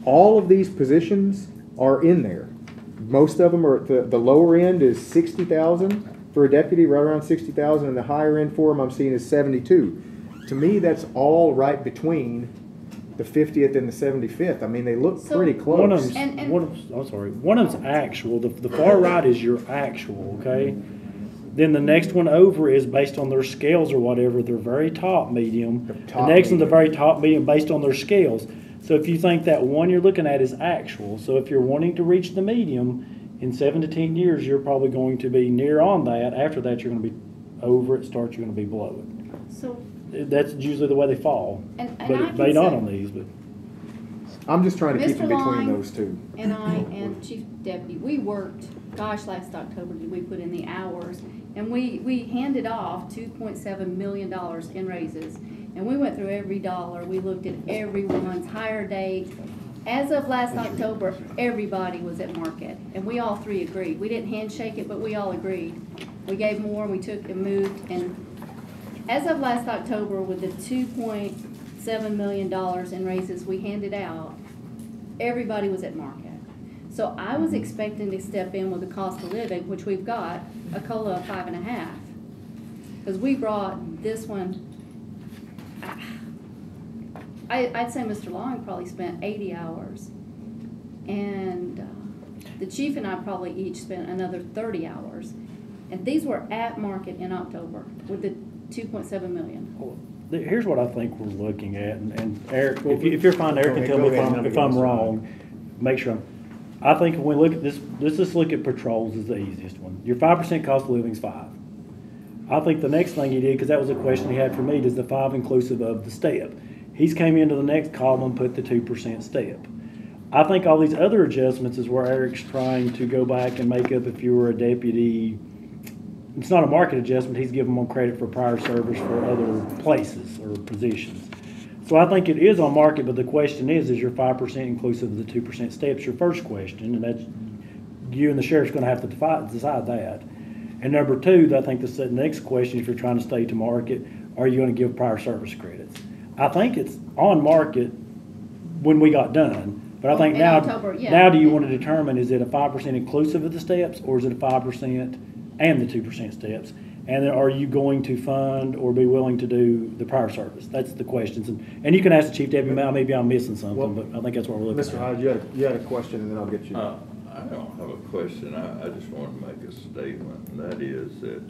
All of these positions are in there. Most of them are at the lower end is 60,000 for a deputy, right around 60,000, and the higher end for them I'm seeing is 72. To me, that's all right between the 50th and the 75th. I mean, they look pretty close. One of them's actual. The far right is your actual, okay? Then the next one over is based on their scales or whatever. They're very top medium. The next one's the very top medium based on their scales. So if you think that one you're looking at is actual, so if you're wanting to reach the medium, in 7 to 10 years, you're probably going to be near on that. After that, you're going to be over it, you're going to be below it. So that's usually the way they fall. And but it may not on these, but I'm just trying to keep in between Line those two. And I and Chief Deputy, we worked, gosh, last October, we put in the hours, and we handed off $2.7 million in raises. And we went through every dollar, we looked at everyone's hire date. As of last October, everybody was at market, and we all three agreed. We didn't handshake it, but we all agreed. We gave more, we took and moved, and as of last October, with the $2.7 million in raises we handed out, everybody was at market. So I was expecting to step in with the cost of living, which we've got, a COLA of 5.5. Because we brought this one, I'd say Mr. Long probably spent 80 hours. And the chief and I probably each spent another 30 hours. And these were at market in October with the 2.7 million. here's what I think we're looking at, and Eric, if you're fine, Eric can tell me if I'm wrong. Make sure I think when we look at this, let's just look at patrols as the easiest one. Your 5% cost of living is 5. I think the next thing he did, because that was a question he had for me, does the 5 inclusive of the step? He's came into the next column and put the 2% step. I think all these other adjustments is where Eric's trying to go back and make up if you were a deputy. It's not a market adjustment. He's giving them credit for prior service for other places or positions. So I think it is on market, but the question is your 5% inclusive of the 2% steps? Your first question, and that's you and the sheriff's going to have to decide that. And number two, I think the next question, if you're trying to stay to market, are you going to give prior service credits? I think it's on market when we got done. But I think now, October, yeah. Now do you want to determine, is it a 5% inclusive of the steps, or is it a 5% and the 2% steps? And then are you going to fund or be willing to do the prior service? That's the questions. And you can ask the chief deputy, maybe I'm missing something, but I think that's what we're looking at. Mr. Hyde, you had a question, and then I'll get you. I don't have a question. I just want to make a statement, and that is that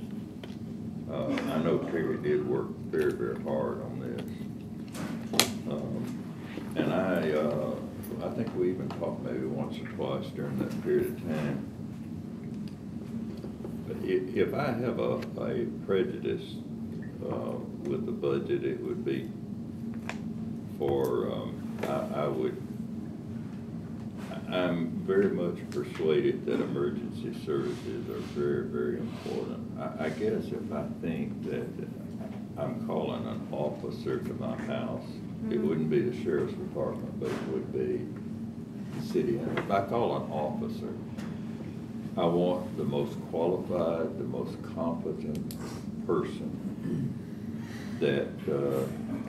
I know Terry did work very, very hard on this. And I think we even talked maybe once or twice during that period of time. But if I have a prejudice with the budget, it would be for, I'm very much persuaded that emergency services are very, very important. I guess if I think that I'm calling an officer to my house, it wouldn't be the sheriff's department, but it would be the city. And if I call an officer, I want the most qualified, the most competent person that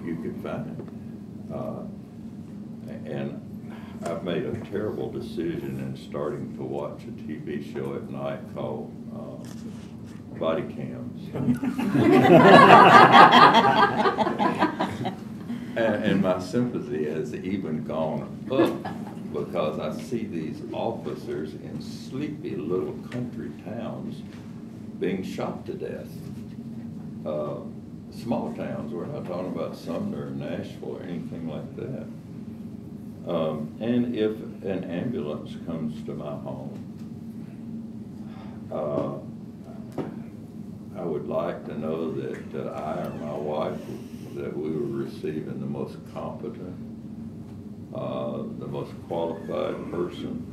you could find. And I've made a terrible decision in starting to watch a TV show at night called Body Cams. And my sympathy has even gone up because I see these officers in sleepy little country towns being shot to death. Small towns, we're not talking about Sumner or Nashville or anything like that. And if an ambulance comes to my home, I would like to know that I or my wife, that we were receiving the most competent, the most qualified person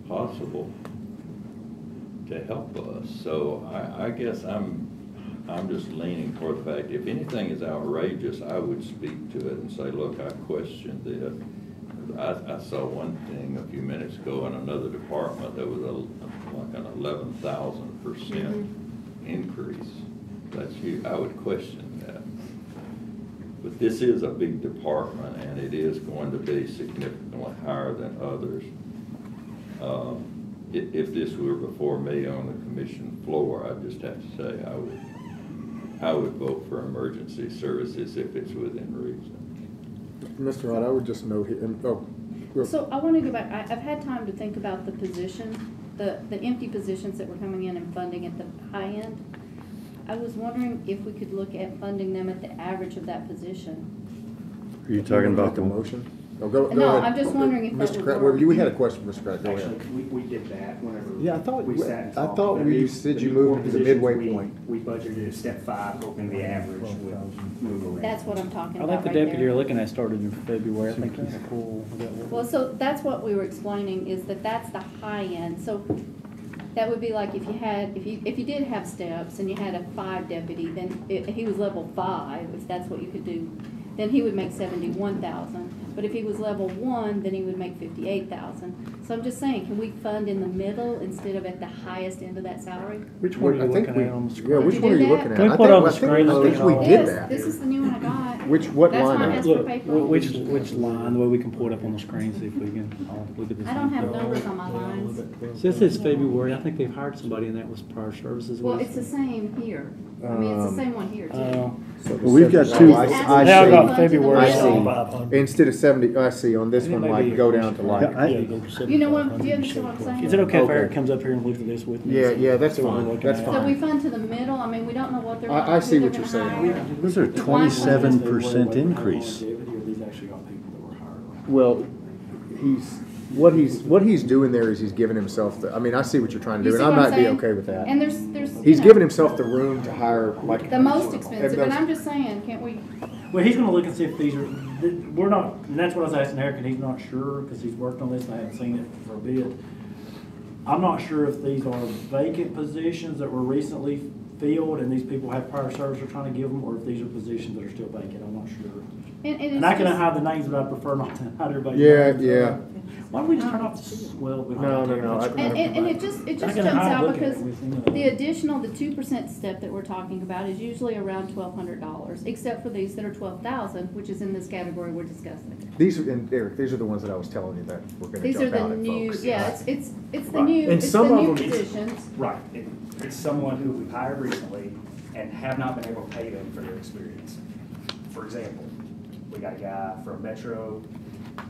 possible to help us. So I guess I'm just leaning toward the fact, if anything is outrageous, I would speak to it and say, look, I question this. I saw one thing a few minutes ago in another department. There was like an 11,000% increase. That's huge. I would question that. But this is a big department, and it is going to be significantly higher than others. If this were before me on the commission floor, I'd just have to say I would vote for emergency services if it's within reason. Mr. Wright, I would just note here, So I want to go back, I've had time to think about the position, the empty positions that were coming in and funding at the high end. I was wondering if we could look at funding them at the average of that position. Are you talking about the motion? Oh, go No, ahead. I'm just wondering if that Mr. would Pratt, work. we had a question, Mr. Pratt, go ahead. Actually, we did that whenever. Yeah, I thought we sat and I talked. thought The we new- said the you new moved core to the positions, midway point. We budgeted step 5, hoping the average would move around. That's what I'm talking I about think the right deputy there. you're looking at started in February. I think he's cool. Well, so that's what we were explaining, is that that's the high end. So that would be like if you did have steps and you had a 5 deputy, then he was level 5, if that's what you could do, then he would make 71,000. But if he was level 1, then he would make 58,000. So I'm just saying, can we fund in the middle instead of at the highest end of that salary? Which one are you I think looking we- at on the screen? Yeah, which Did one you are do you that? looking at? Can we I put think- on the I think- screen? I think we did This, that. this is the new one I got. What That's line why I are asked you? for Look, paper. which line, the way we can pull it up on the screen, see if we can, I'll look at this. I don't have numbers on my lines. So this is February. I think they've hired somebody and that was prior services. Well, it's the same here. I mean, it's the same one here too. Well, we've got two. I It's see. asking Yeah, I to got fund to the February, I middle. see. 500. Instead of 70, I see, on this one, like, go down to like, You know what, do you understand what I'm saying? Is it okay if Okay. Eric comes up here and looks at this with me? Yeah, that's See what we're fine. looking That's at? fine. So we fund to the middle, I mean, we don't know what they're. I see who what they're you're gonna saying. hire. Those are 27% increase. These actually got people that were hired. well, what he's doing there is he's giving himself the, I mean, I see what you're trying to You do, see and I what I'm might be saying? okay with that. And there's. He's you know, giving himself the room to hire, like. the most expensive, and those- I'm just saying, can't we, Well, he's gonna look and see if these are, we're not, and that's what I was asking Eric, and he's not sure, because he's worked on this and I haven't seen it for a bit. I'm not sure if these are vacant positions that were recently filled and these people have prior service we're trying to give them, or if these are positions that are still vacant, I'm not sure. and it's And I can just- hide the names, but I prefer not to hide everybody's Yeah, names. yeah. Why don't we just turn off the, well, we don't No, have to no, no, turn I- And it just I jumps can hide out looking at because it with, you know. the additional, the 2% step that we're talking about is usually around $1,200, except for these that are 12,000, which is in this category we're discussing. These are, and Eric, these are the ones that I was telling you that we're gonna These are jump out the at new, folks. yeah, it's the Right. new, And it's the some of new them- positions. Right, it's someone who we've hired recently and have not been able to pay them for their experience. For example, we got a guy from Metro,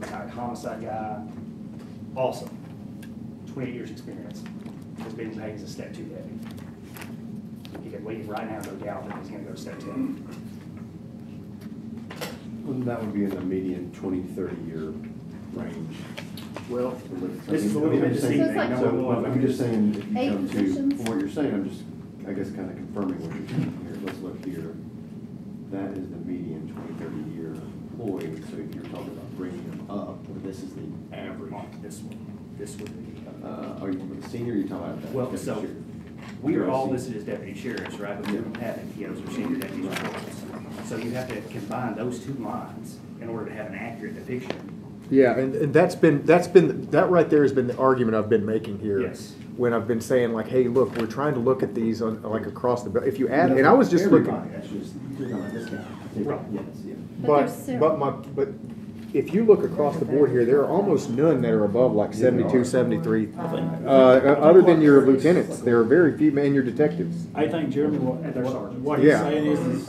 retired homicide guy, awesome, 28 years experience, has been paid as a step 2 deputy. He could leave right now and go down, but he's gonna go to step 10. Wouldn't that would be in the median 20, 30-year range? Well, I this is a mean, little I'm bit just saying- deceiving, So it's like- number one. I'm just saying, if you 8 come to, positions? from what you're saying, I'm just, I guess, kind of confirming what you're saying here. Let's look here. That is the median 20, 30-year employee, so if you're talking about bringing them up, well, this is the average. This one, this would be. Are you talking about the senior, or you talking about that? Well, deputy so, sheriff? we are all listed as deputy sheriffs, right, but we don't have NPOs or senior deputies or roles. So you have to combine those 2 lines in order to have an accurate depiction. Yeah, and that right there has been the argument I've been making here. Yes. When I've been saying like, hey, look, we're trying to look at these on, like, across the, if you add, and I was just looking. Everybody, that's just, you're talking about this guy. Right. Yes, yeah. But if you look across the board here, there are almost none that are above like 72, 73. Other than your lieutenants, there are very few, and your detectives. I think Jeremy, what he's Yeah. saying is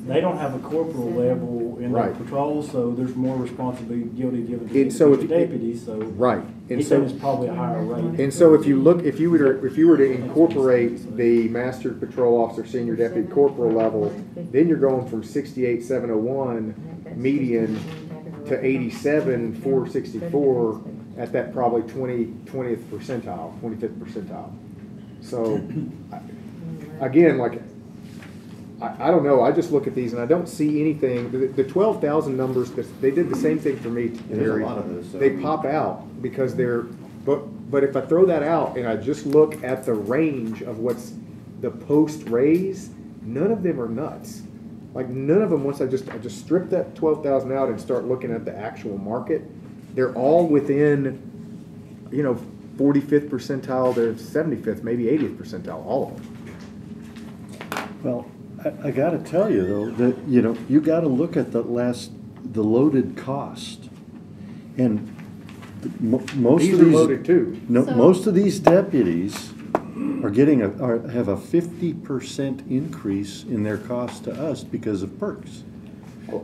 they don't have a corporal level in their Right. patrol, so there's more responsibility given And to so the if- deputies, so. Right. And He's so- saying it's probably a higher rate. And so if you were to incorporate the master patrol officer, senior deputy corporal level, then you're going from 68,701 median to 87,464 at that probably 20th percentile, 25th percentile. So again, like, I don't know, I just look at these and I don't see anything, the 12,000 numbers, they did the same thing for me, there's a Harry. lot of those, so They I mean- pop out because they're, but if I throw that out and I just look at the range of what's the post raise, none of them are nuts. Like, none of them, once I just strip that 12,000 out and start looking at the actual market, they're all within, 45th percentile, they're 75th, maybe 80th percentile, all of them. Well, I gotta tell you though, that, you know, you gotta look at the loaded cost. And most These of are these. loaded too. No, So- most of these deputies are getting have a 50% increase in their cost to us because of perks.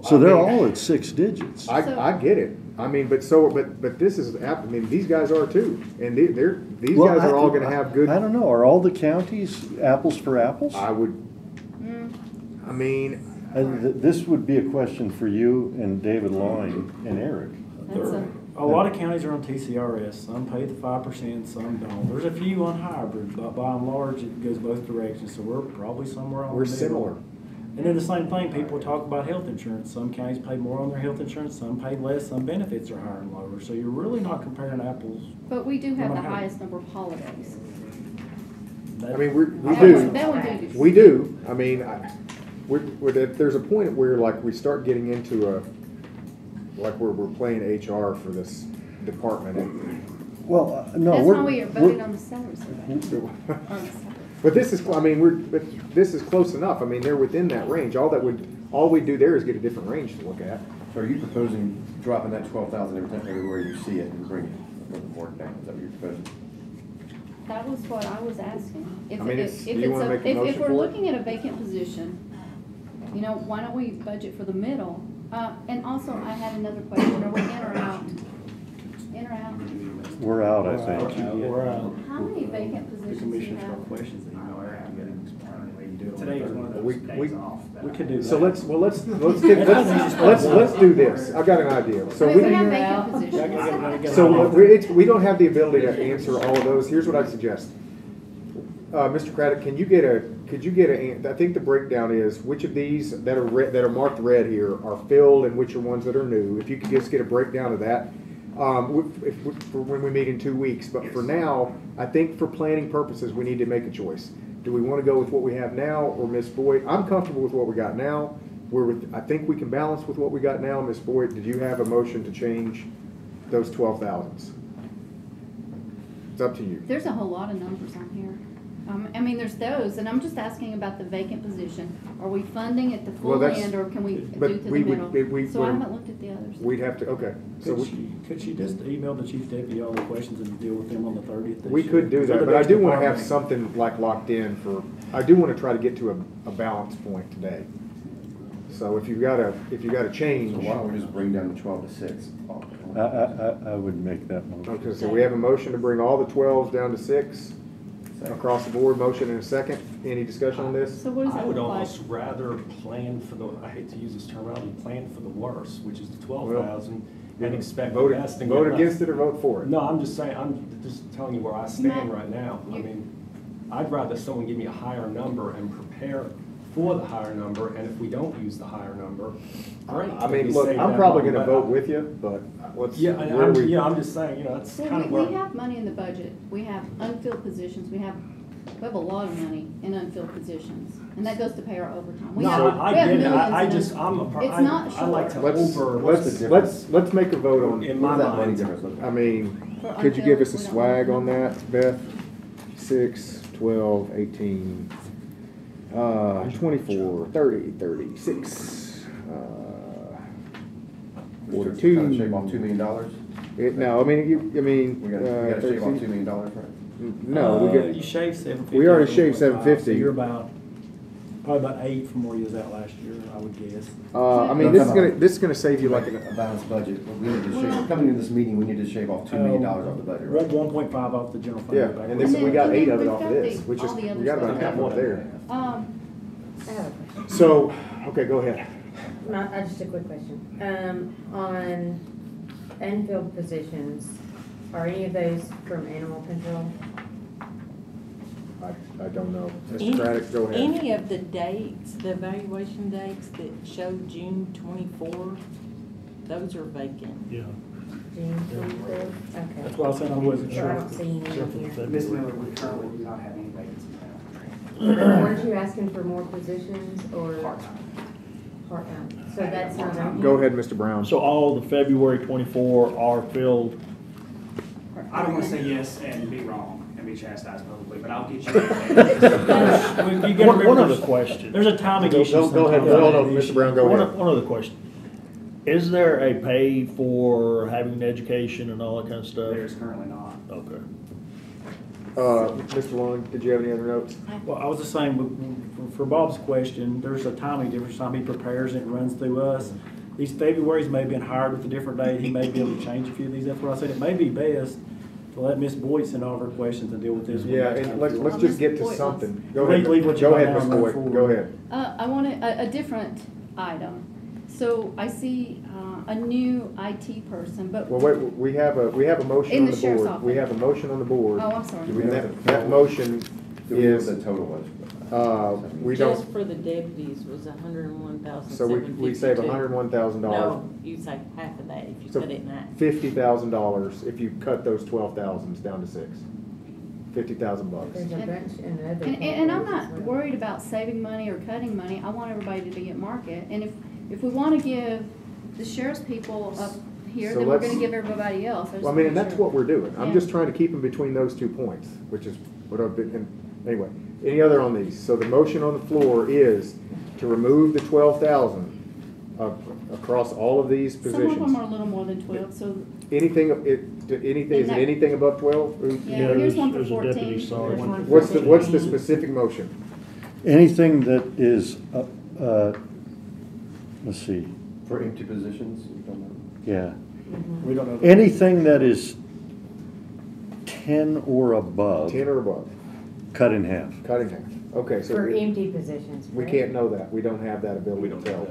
So they're all at 6 digits. I get it. I mean, but this is, I mean, these guys are too. And these Well, guys are all gonna have good. I don't know, are all the counties apples for apples? I would, I mean, This would be a question for you and David Loring and Eric. A lot of counties are on TCRS, some pay the 5%, some don't. There's a few on hybrid, but by and large, it goes both directions, so we're probably somewhere on the we're middle. similar. And then the same thing, people talk about health insurance. Some counties pay more on their health insurance, some pay less, some benefits are higher and lower. So you're really not comparing apples. But we do have the Come on. highest number of holidays. I mean, we That do. one- that one do. We do. I mean, there's a point where like we start getting into like we're playing HR for this department. Well, no, That's we're. why we are voting on the salary survey. But this is, I mean, this is close enough. I mean, they're within that range. All we do there is get a different range to look at. So are you proposing dropping that 12,000 everywhere you see it and bringing it a little more down? Is that what you're proposing? That was what I was asking. If I mean, if do you wanna make a if motion we're for it? looking at a vacant position, you know, why don't we budget for the middle? And also, I had another question. Are we in or out? In or out? We're out, I think. We're out. How many vacant positions do you have? questions that you know are out. Today is one of We- those we- days off. We could do that. So let's do this. I've got an idea. So I mean, we we have vacant positions. So we don't have the ability to answer all of those. Here's what I suggest. Mr. Craddock, could you get I think the breakdown is which of these that are marked red here are filled and which are ones that are new. If you could just get a breakdown of that, for when we meet in 2 weeks. But for now, I think for planning purposes, we need to make a choice. Do we want to go with what we have now or Ms. Boyd? I'm comfortable with what we got now. I think we can balance with what we got now. Ms. Boyd, did you have a motion to change those 12,000s? It's up to you. There's a whole lot of numbers on here. I mean, there's those, and I'm just asking about the vacant position. Are we funding at the Well, full that's- end, or can we do but to the we would- middle? we So I would- haven't looked at the others. We'd have to, okay. So Could she just email the chief deputy all the questions and deal with them on the 30th? we could do that, but I do want to have something like locked in for, I do want to try to get to a balance point today. So if you've got a change. So why don't we just bring down the 12 to 6? I would make that motion. Okay, so we have a motion to bring all the 12s down to 6 across the board. Motion and a second. Any discussion on this? So what does I that would look like? almost rather plan for the, I hate to use this terminology, plan for the worst, which is the 12,000, and expect the best and get Vote less. against it or vote for it? No, I'm just saying, I'm just telling you where I stand Matt, right now. I you- mean, I'd rather someone give me a higher number and prepare for the higher number, and if we don't use the higher number, great. I mean, We look, save I'm that probably money, going to but- vote with you, but let's. Yeah, where and we- I'm just saying, that's kind Well, of we where. have money in the budget. We have unfilled positions. We have a lot of money in unfilled positions, and that goes to pay our overtime. We No, have I we have get it. millions I in just, un- It's not I like to short. Let's make a vote on. In my mind. I mean, For could you give us a unfilled, we don't swag have on that, Beth? 6, 12, 18, 24, 30, 36, 42. Trying to shave off $2 million? No, I mean, We gotta shave off $2 million, right? No, we You get, shaved 750. we already shaved 7.5, 750. So you're probably about 8 from where you was at last year, I would guess. I mean, this is gonna save you like a balanced budget. We need to shave, coming into this meeting, we need to shave off $2 million off the budget, right? 1.5 off the general fund. Yeah, back. and this, we got then 8 of it we've off of got this, the- which is, all the we other got about stuff. half of it there. I have a question. So, okay, go ahead. Just a quick question. On unfilled positions, are any of those from animal control? I don't know. Mr. Craddock, go ahead. Any of the dates, the evaluation dates that show June 24, those are vacant. Yeah. June 24? Okay. That's why I said I wasn't So sure. I don't see any Except for in the here. Ms. February. Miller, we currently do not have any vacancies now. Weren't you asking for more positions or? Part-time. Part-time. So that's not on here? Go ahead, Mr. Brown. So all the February 24 are filled. I don't wanna say department. yes and be wrong and be chastised publicly, but I'll get you. You gotta remember, One other question. There's a timing issue. Go ahead, sometimes. hold on, Mr. Brown, go ahead. One other question. Is there a pay for having an education and all that kind of stuff? There's currently not. Okay. Mr. Long, did you have any other notes? Well, I was just saying, for Bob's question, there's a timing difference. Time he prepares it and runs through us. These Februarys may have been hired with a different date. He may be able to change a few of these. That's what I said. It may be best to let Ms. Boyd send all of her questions and deal with this one. Yeah, and let's just get to something. Go Leave ahead, what you go got ahead, now Ms. and move Boyd, forward. go ahead. I wanted a different item. So I see a new IT person, but. Well, wait, we have a motion In on the the sheriff's board. office. We have a motion on the board. Oh, I'm sorry. And that motion Do we know is, what the total was? we Just don't, for the deputies was $101,752. so we save $101,000. No, you say half of that if you So cut it in half. $50,000 if you cut those 12,000s down to 6. $50,000 There's a bunch in the other. And I'm categories not as well. worried about saving money or cutting money. I want everybody to be at market. And if we want to give the sheriff's people up here, So then we're let's- going to give everybody else. I just Well, I mean, and wanna that's make what we're doing. I'm Yeah. just trying to keep them between those 2 points, which is what I've been, and anyway. Any other on these? So the motion on the floor is to remove the 12,000 across all of these sure. Some of them positions. are a little more than 12, so Anything, is it anything above 12? yeah, here's one for there's a 14. deputy Here's sergeant. one for What's the 15. specific motion? Anything that is, let's see, For empty positions, you don't know? yeah. We don't know. Anything that is 10 or above, 10 or above, cut in half. cut in half. Okay, so For we empty positions. we correct? can't know that. We don't have that ability to tell.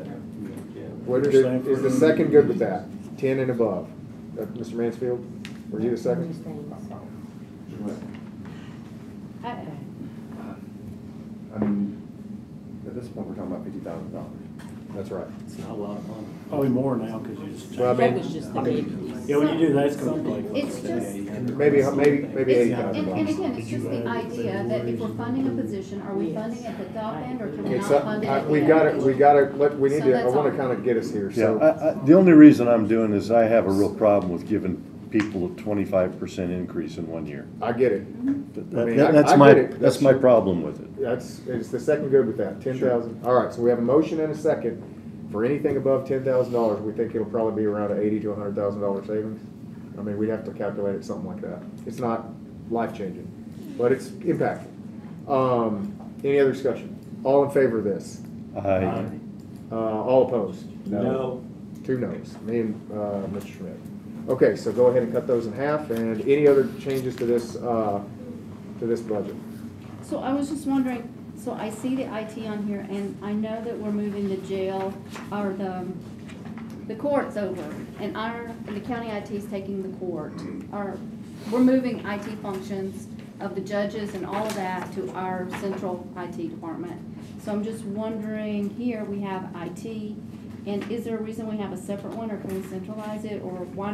What You're is saying for- the second good with that? 10 and above. Mr. Mansfield, were you the second? These things. I mean, at this point, we're talking about $50,000. That's right. It's not a lot of money. Probably more now, because you just. Well, I That mean, was just the deputies. Yeah, when you do that, it's going to be. It's just, maybe it's, $80,000. and again, it's just the idea that if we're funding a position, are we funding at the top end, or can we not It's, fund it at the we end? gotta, we need So to, I that's wanna all. kinda get us here, Yeah, so. the only reason I'm doing is I have a real problem with giving people a 25% increase in 1 year. I get it. I mean, That's I my, get it. that's my problem with it. Is the second good with that, 10,000? All right, so we have a motion and a second. For anything above $10,000, we think it'll probably be around an $80,000 to $100,000 savings. I mean, we'd have to calculate it something like that. It's not life-changing, but it's impactful. Any other discussion? All in favor of this? I, All opposed? No. 2 noes, me and Mr. Schmidt. Okay, so go ahead and cut those in half, and any other changes to this budget? So I was just wondering, so I see the IT on here, and I know that we're moving the jail, or the courts over, and the county IT is taking the court, or we're moving IT functions of the judges and all of that to our central IT department. So I'm just wondering, here we have IT, and is there a reason we have a separate one, or can we centralize it, or why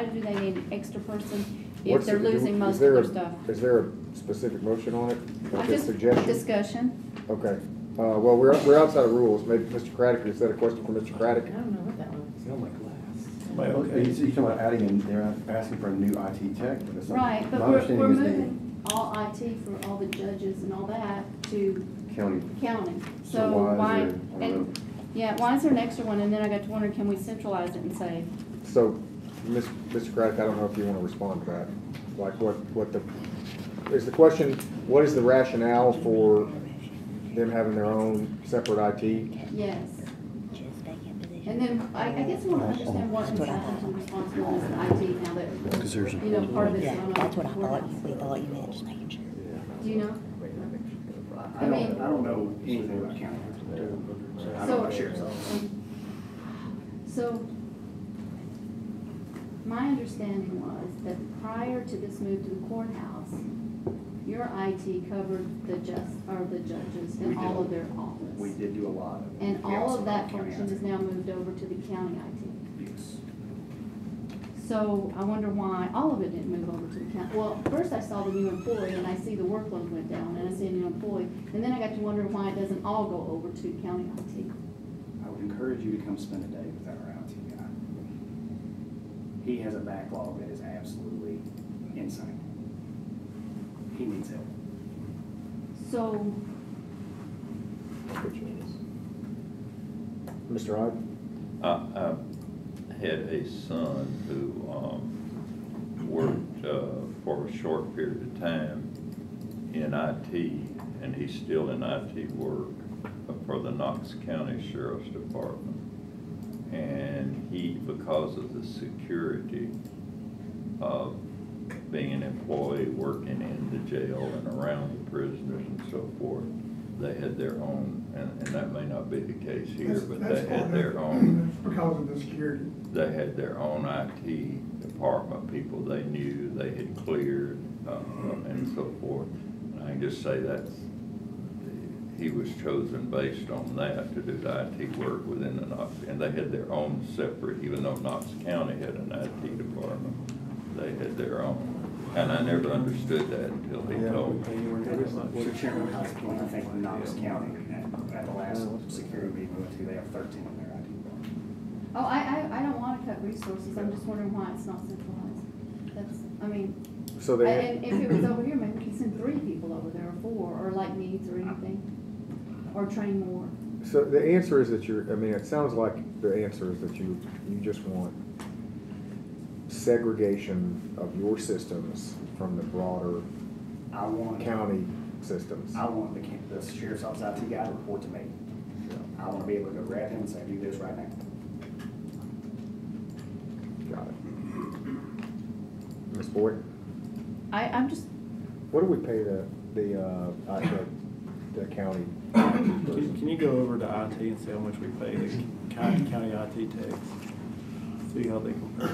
do they need an extra person if they're losing most of their stuff? Is there a specific motion on it? I Like a just, suggestion? discussion. Okay, well, we're outside of rules, maybe Mr. Craddock, is that a question for Mr. Craddock? I don't know what that was. Smell like glass. You're talking about adding in, they're asking for a new IT tech? But that's not- Right, but my we're understanding is moving all IT for all the judges and all that to County. county. So So why why, is there, I don't know. yeah, why is there an extra one? And then I got to wonder, can we centralize it and say, So, Mr. Craddock, I don't know if you want to respond to that. Like, is the question, what is the rationale for them having their own separate IT? yes? And then I guess I want to understand what is happening to the responsibilities of IT now Because there's a- that, you know, part of it's Yeah, on that's what I our thought, courthouse. we thought you meant, just making sure. Do you know? I don't know anything about county. I don't know sheriff's office. So, my understanding was that prior to this move to the courthouse, your IT covered the judges and all of their office. We did do a lot of it. And We all also of that had county function IT. is now moved over to the county IT. Yes. So I wonder why all of it didn't move over to the county. Well, first I saw the new employee and I see the workload went down and I see a new employee. And then I got to wonder why it doesn't all go over to county IT. I would encourage you to come spend a day with our IT guy. He has a backlog that is absolutely insane. He needs help. So, Mr. Hyde? I had a son who worked for a short period of time in IT, and he's still in IT work for the Knox County Sheriff's Department. And he, because of the security of being an employee working in the jail and around the prisoners and so forth, they had their own, and that may not be the case here, but they had their own. Because of the security. They had their own IT department, people they knew, they had cleared, and so forth. And I can just say that he was chosen based on that to do the IT work within the Knox, and they had their own separate, even though Knox County had an IT department, they had their own. And I never understood that until he told me. Well, Chairman Hoskin, I think in Knox County, at the last security meeting we went to, they have 13 in their IT department. oh, I don't wanna cut resources, I'm just wondering why it's not centralized. That's, I mean, So they. and if it was over here, maybe we could send 3 people over there, or 4, or like needs or anything, or train more. So the answer is that it sounds like the answer is that you just want segregation of your systems from the broader county systems. I want the sheriff's office IT guy to report to me. I want to be able to go grab him and say, do this right now. Got it. Ms. Boyd? I'm just, What do we pay the county? Can you go over to IT and see how much we pay the county IT techs? See how they compare.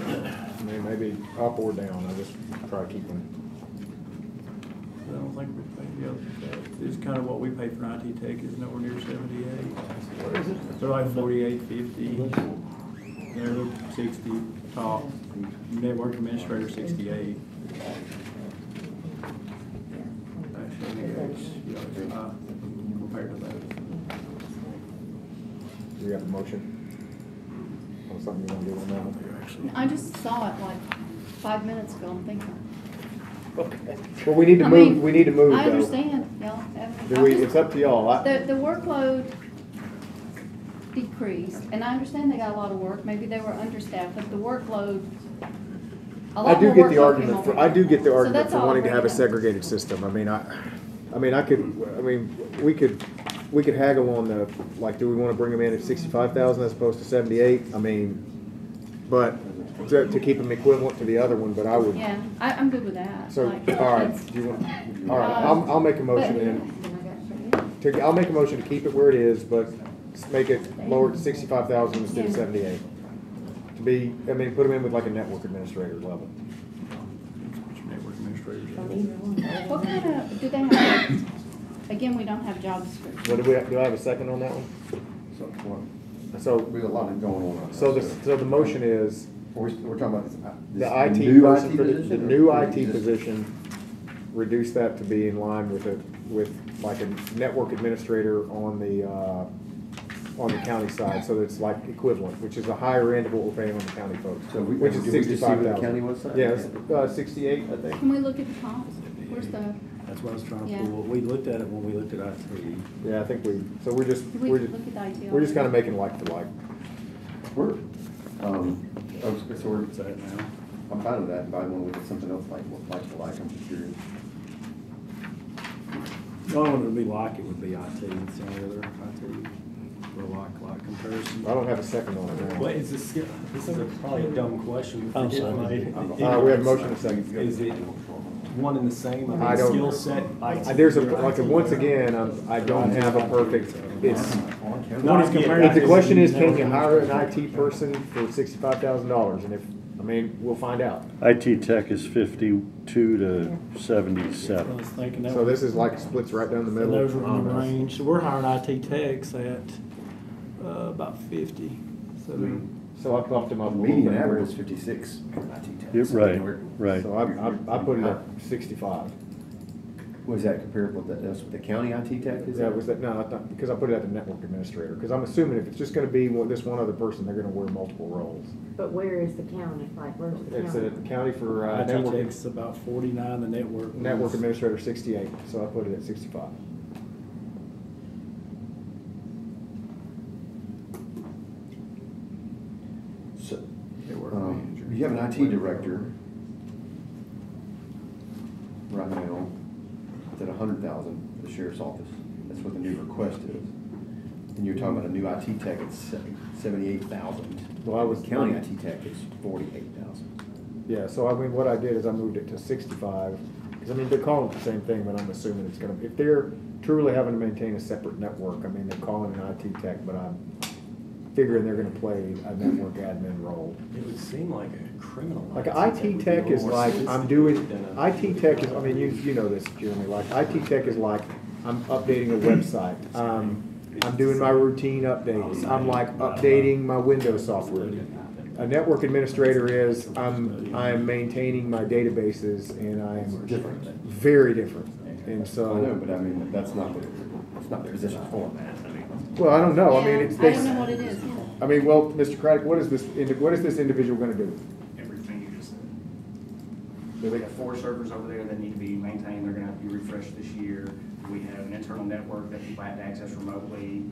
I mean, maybe up or down, I just try to keep them. I don't think we pay the other techs. It's kind of what we pay for IT tech is nowhere near 78. They're like 48, 50. They're 60 top. Network administrator 68. Actually, it's high compared to that. Do you have a motion? Or something you want to do on that one? I just saw it like 5 minutes ago, I'm thinking. Okay. Well, we need to move, though. I understand, y'all. It's up to y'all. The workload decreased, and I understand they got a lot of work, maybe they were understaffed, but the workload, a lot more workload came over. I do get the argument that's for all wanting to I'm have a bringing up. segregated system. We could haggle on the, like, do we want to bring them in at 65,000 as opposed to 78? But to keep them equivalent to the other one, but I would. Yeah, I'm good with that. So, Like, all right, it's- do you want, all right, I'll make a motion then. I'll make a motion to keep it where it is, but make it lower to 65,000 instead of 78. To be, put them in with like a network administrator level. Network administrators. What kind of, do they have, again, we don't have job descriptions. What do I have a second on that one? So We got a lot going on. So the motion is We're talking about the this IT new person IT for the position, new or IT just- position, reduce that to be in line with like a network administrator on the county side, so it's like equivalent, which is a higher end of what we're paying on the county folks. So which is did we just see what the 65,000. county was saying? Yeah, it's 68, I think. Can we look at the comps? Where's the, That's what I was trying to Yeah. pull. We looked at it when we looked at IT. Yeah, I think we're just we look at the IT? we're just kind of making like for like. We're, so we're, What's that now? I'm fine with that, but I want to look at something else like I'm just curious. The only one that would be like it would be IT, it's the only other IT for like comparison. I don't have a second on it now. What is this? This is probably a dumb question. I'm Forgive sorry. my We have a motion and a second. Is it one and the same? I don't. Skill set. There's once again, I don't have a perfect. It's. One is compared If the to- question is, can you hire an IT person for $65,000? And if, we'll find out. IT tech is 52 to I 77. was thinking that. So this is like splits right down the So middle. those are in the range. So we're hiring IT techs at about 50. So I bumped them up a little Median bit. average is 56. Right, right. So I put it at 65. Was that comparable, that's what the county IT tech is? Yeah, was that, no, I thought, because I put it at the network administrator, because I'm assuming if it's just gonna be this one other person, they're gonna wear multiple roles. But where is the county, like, where's the county? It's at the county for, IT network. tech's about 49, the network. Network is- administrator 68, so I put it at 65. So, Network manager. you have an IT director right now, it's at 100,000 for the sheriff's office. That's what the new request is. And you're talking about a new IT tech at 78,000. Well, I was County IT tech is 48,000. Yeah, so I mean, what I did is I moved it to 65, because I mean, they're calling it the same thing, but I'm assuming it's gonna, if they're truly having to maintain a separate network, I mean, they're calling it an IT tech, but I'm figuring they're gonna play a network admin role. It would seem like a criminal. Like an IT tech is like, I'm doing, IT tech is, I mean, you know this, Jeremy, like, IT tech is like, I'm updating a website. I'm doing my routine updates. I'm like updating my Windows software. A network administrator is, I'm maintaining my databases, and I'm Different. very different. And I so, know, but I mean, that's not the position for that. I mean, well, I don't know. I mean, it's, I don't know what it is. I mean, well, Mr. Craddock, what is this individual gonna do? Everything you just said. We have 4 servers over there that need to be maintained, they're gonna have to be refreshed this year. We have an internal network that people have to access remotely,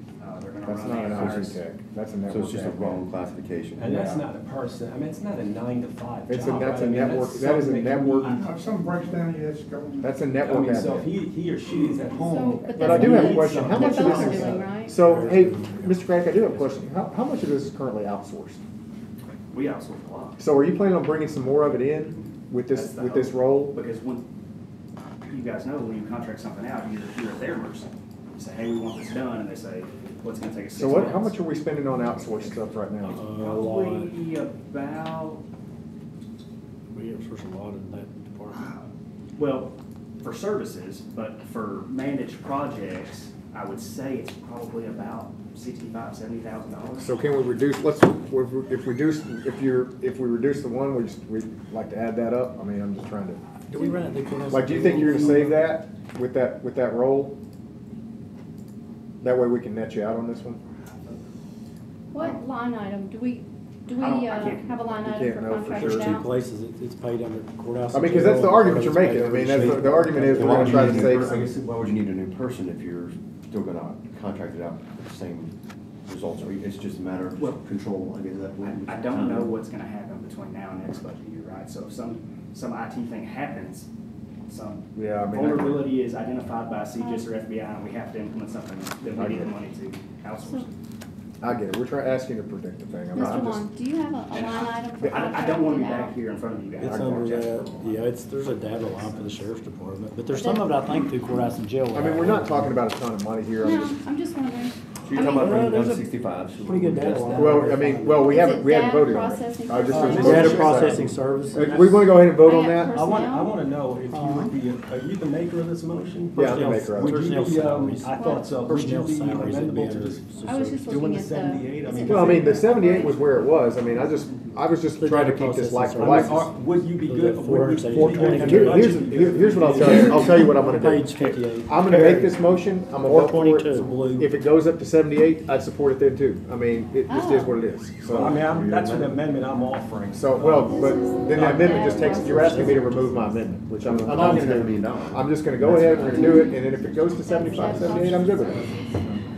they're gonna That's run not an antivirus. IT tech. That's a network. So it's just a admin. wrong classification. And that's not a person, I mean, it's not a 9 to 5 It's a, job. that's right? a I mean, network, that's that is a something that network, can If something breaks down, you have to go. that's a I network mean, so admin. if he or she is at home. But I do have a question, how much of both are this doing, is, right? so, hey, Mr. Craddock, I do have a question, how much of this is currently outsourced? We outsource a lot. So are you planning on bringing some more of it in with That's the this hope. role? Because when, you guys know, when you contract something out, you're at their mercy. You say, hey, we want this done, and they say, well, it's gonna take us 6 So months. how much are we spending on outsourced stuff right now? Probably about, We outsource a lot in that department. well, for services, but for managed projects, I would say it's probably about $65,000-$70,000. So can we reduce, if we reduce the one, we'd like to add that up? I mean, I'm just trying to. Do we run it through courthouse? Like, do you think you're gonna save that with that role? That way we can net you out on this one? What line item, do we I can't- have a line you item can't for know for contracted sure. Two out? places, it's paid under courthouse. I mean, because that's the argument you're making. I mean, that's the argument is we're Why gonna would try you to need a save new- I some. guess, why would you need a new person if you're still gonna contract it out with the same results? Or it's just a matter of Well, control, I guess, that. I don't know what's gonna happen between now and next budget year, right? So if some IT thing happens, some Yeah, I mean, vulnerability is identified by CGIS or FBI, and we have to implement something that we need the money to outsource. I get it. We're asking to predict the thing. I'm Mr. just. Juan, do you have a line item for I don't want to be contracted back out? here in front of you guys. It's I under apologize. that, yeah, there's a data line for the sheriff's department, but there's some of it, I think, through courthouse and jail. I mean, we're not talking about a ton of money here. No, I'm just wondering. So you're talking about bringing there's down a 65. so pretty good we data adjust line. that. Well, I mean, we Is haven't it voted data on it. processing I just. services? Data processing services. We wanna go ahead and vote on that? Personnel? I wanna know if you would be, are you the maker of this motion? Yeah, I'm the maker of it. Would you Personnel be, salaries. I thought so, would you Personnel be salaries would be amenable to under just I was just doing looking the at 78? I mean, Well, I mean, the 78 was where it was. I mean, I was just The trying to data keep this processing like for services. like. Would you be So good, that would you? 420. Here's what I'll tell you. I'll tell you what I'm gonna do. Page 58. I'm gonna make this motion. I'm gonna vote for it. 422. If it goes up to 78, I'd support it then too. I mean, it just is what it is. So. I mean, that's an amendment I'm offering. So, well, but then the amendment just takes, you're asking me to remove my amendment, which I'm not gonna $1 do. million. I'm just gonna go ahead, we're gonna do it, and then if it goes to 75, 78, I'm good with it.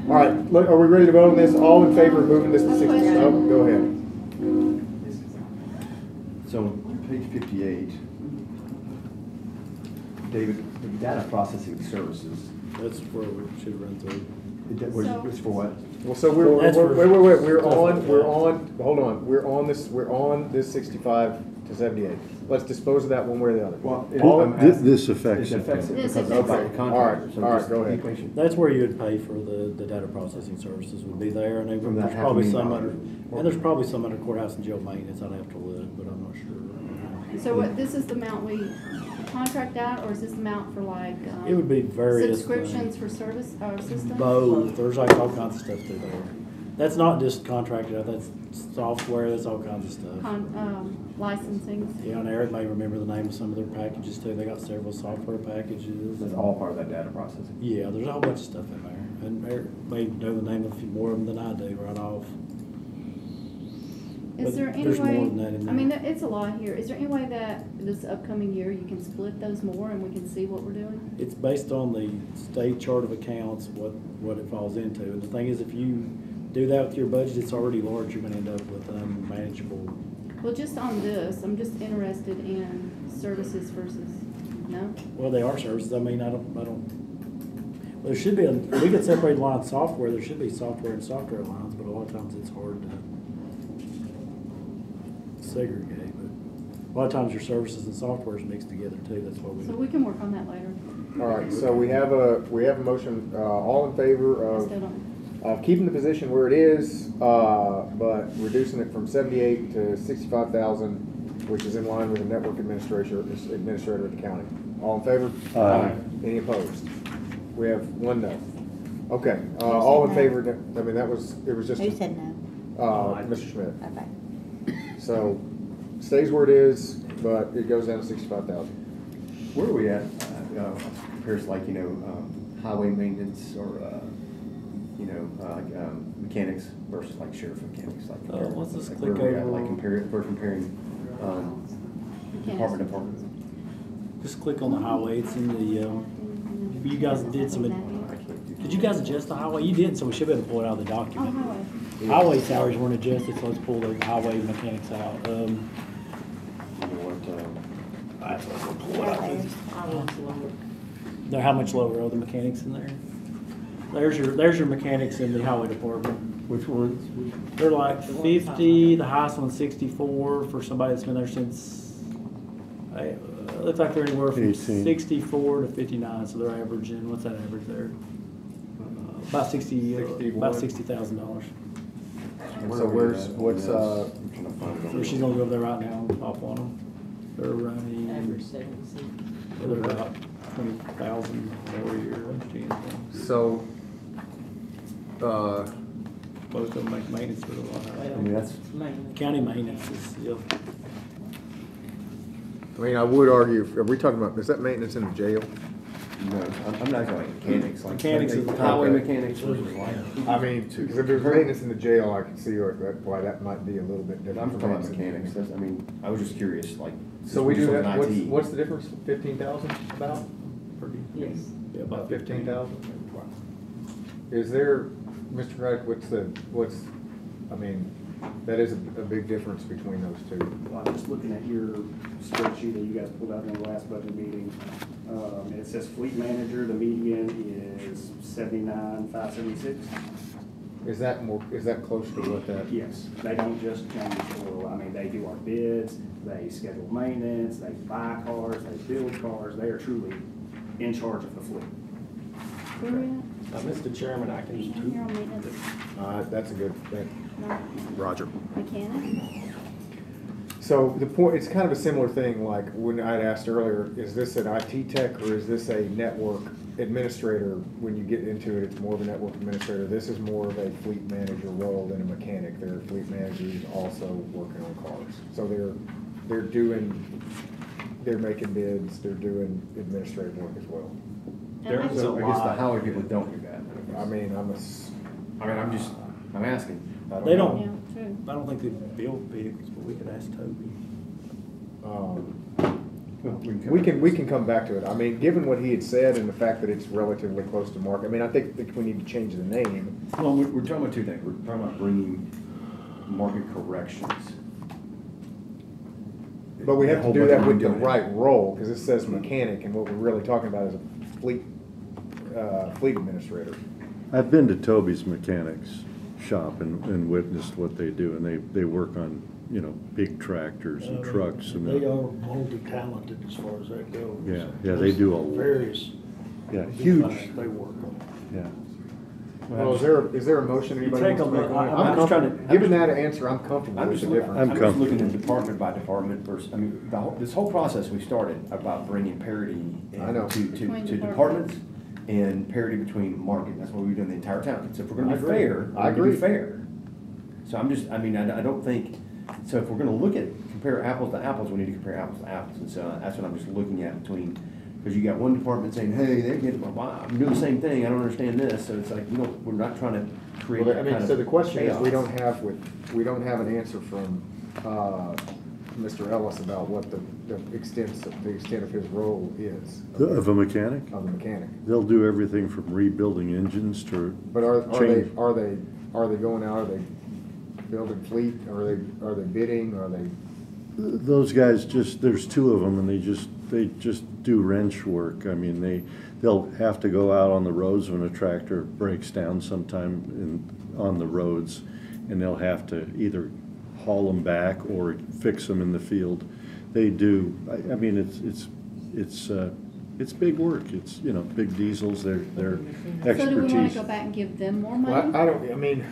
All right, look, are we ready to vote on this? All in favor of moving this to 60? Oh, go ahead. So, page 58, David, the data processing services, That's where we should run through. it's for what? Well, so we're, That's for- wait, we're on this 65 to 78. Let's dispose of that one way or the other. Well, This affects it it. affects it This because affects of it. the contractor. All right, So all right, just go the ahead. equation. That's where you would pay for the data processing services would be there, and From that there's probably some $500,000. under, and there's probably some under courthouse and jail maintenance, I'd have to look, but I'm not sure. So what, this is the amount we contract out, or is this the amount for like, It would be various subscriptions things. for service, or systems? Both, there's like all kinds of stuff through there. That's not just contracted, that's software, that's all kinds of stuff. Licensing. Yeah, and Eric may remember the name of some of their packages too. They got several software packages. That's all part of that data processing. Yeah, there's a whole bunch of stuff in there. And Eric may know the name of a few more of them than I do right off. Is But there any there's way, more than that in I mean, there. it's a lot here. Is there any way that this upcoming year you can split those more and we can see what we're doing? It's based on the state chart of accounts, what it falls into. And the thing is, if you do that with your budget, it's already large, you're gonna end up with unmanageable. Well, just on this, I'm just interested in services versus, no? Well, they are services. I mean, I don't, well, there should be, we could separate line software. There should be software and software lines, but a lot of times it's hard to segregate. But a lot of times your services and software is mixed together too. That's what we. So we can work on that later. All right, so we have a motion, all in favor I still don't. keeping the position where it is, but reducing it from 78 to 65,000, which is in line with the network administrator of the county. All in favor? Aye. Any opposed? We have one no. Okay, all in no? favor, I mean, it was just. Who said no? Mr. Schmidt. Okay. So, stays where it is, but it goes down to 65,000. Where are we at, compares like, highway maintenance or, mechanics versus like sheriff mechanics, like. Let's just like click where are we at? over- Like we're comparing, department to department. Just click on the highway. It's in the, you guys did some, did you guys adjust the highway? You did, so we should be able to pull it out of the Oh, document. highway. Highway salaries weren't adjusted, so let's pull the highway mechanics out. That's what we'll pull it out. They're how much lower are the mechanics in there? There's your mechanics in the highway department. Which ones? They're like 50, the highest one's 64 for somebody that's been there since, looks like they're anywhere from 18. 64 to 59, so they're averaging, what's that average there? About 60, about $60,000. So what's, So she's gonna go over there right now and pop on them. They're running, Average 76. they're about 20,000 more a year. so, Most of them make maintenance for a lot. I mean, that's. County maintenance is, yeah. I mean, I would argue, are we talking about, is that maintenance in the jail? No, I'm not going like mechanics, like. Mechanics is the highway top. mechanics versus like. I mean, because if there's maintenance in the jail, I can see why that might be a little bit different. I'm from talking about maintenance. mechanics, I mean, I was just curious, like. So we do since that, we're in IT. what's the difference, 15,000 about? Yes. Yeah, about 15,000? Is there, Mr. Craddock, I mean, that is a big difference between those two. Well, I'm just looking at your spreadsheet that you guys pulled out in the last budget meeting. And it says fleet manager, the median is 79,576. Is that close to what that? Yes, they don't just change oil. I mean, they do our bids, they schedule maintenance, they buy cars, they build cars. They are truly in charge of the fleet. Where we at? Mr. Chairman, I can. Here on maintenance. That's a good thing. No. Roger. Mechanic? So the point, it's kind of a similar thing, like when I'd asked earlier, is this an IT tech or is this a network administrator? When you get into it, it's more of a network administrator. This is more of a fleet manager role than a mechanic. They're fleet managers also working on cars. So they're making bids, they're doing administrative work as well. There's a So I guess the lot. highway people don't do that. I'm asking. I They know. don't, Yeah, true. I don't think they build vehicles, but we could ask Toby. We can come back to it. I mean, given what he had said and the fact that it's relatively close to market, I mean, I think we need to change the name. Well, we're talking about two things. We're talking about bringing market corrections. But we have A to whole do bunch that of with the doing it. right role, because it says mechanic, and what we're really talking about is a fleet administrator. I've been to Toby's mechanics shop and witnessed what they do, and they work on, big tractors and trucks and. They are multi-talented as far as that goes. Yeah, they do Various. huge, things they work on. yeah. Well, is there a motion anybody take wants to a make look. on it? I'm I'm just trying to- comfortable, given that answer, I'm comfortable I'm with just the looking, difference. I'm just looking at department by department versus, I mean, this whole process we started about bringing parity I know. to Between departments and parity between market. That's what we've done the entire time. So if we're gonna be I agree. fair, I we're gonna be agree. fair. So I'm just, I mean, I don't think, so if we're gonna look at, compare apples to apples, we need to compare apples to apples. And so that's what I'm just looking at between, because you got one department saying, hey, they're getting, I'm doing the same thing, I don't understand this. So it's like, we're not trying to create Well, that I mean, kind so of the question is, we chaos. don't have an answer from, Mr. Ellis about what the extent of his role is. Of a mechanic? Of the mechanic. They'll do everything from rebuilding engines to But are they change. going out, are they building fleet, are they bidding, are they? Those guys there's two of them, and they just do wrench work. I mean, they'll have to go out on the roads when a tractor breaks down sometime on the roads, and they'll have to either haul them back or fix them in the field. They do, I mean, it's big work. It's, big diesels, their expertise. So do we wanna go back and give them more money? Well, I don't, I mean,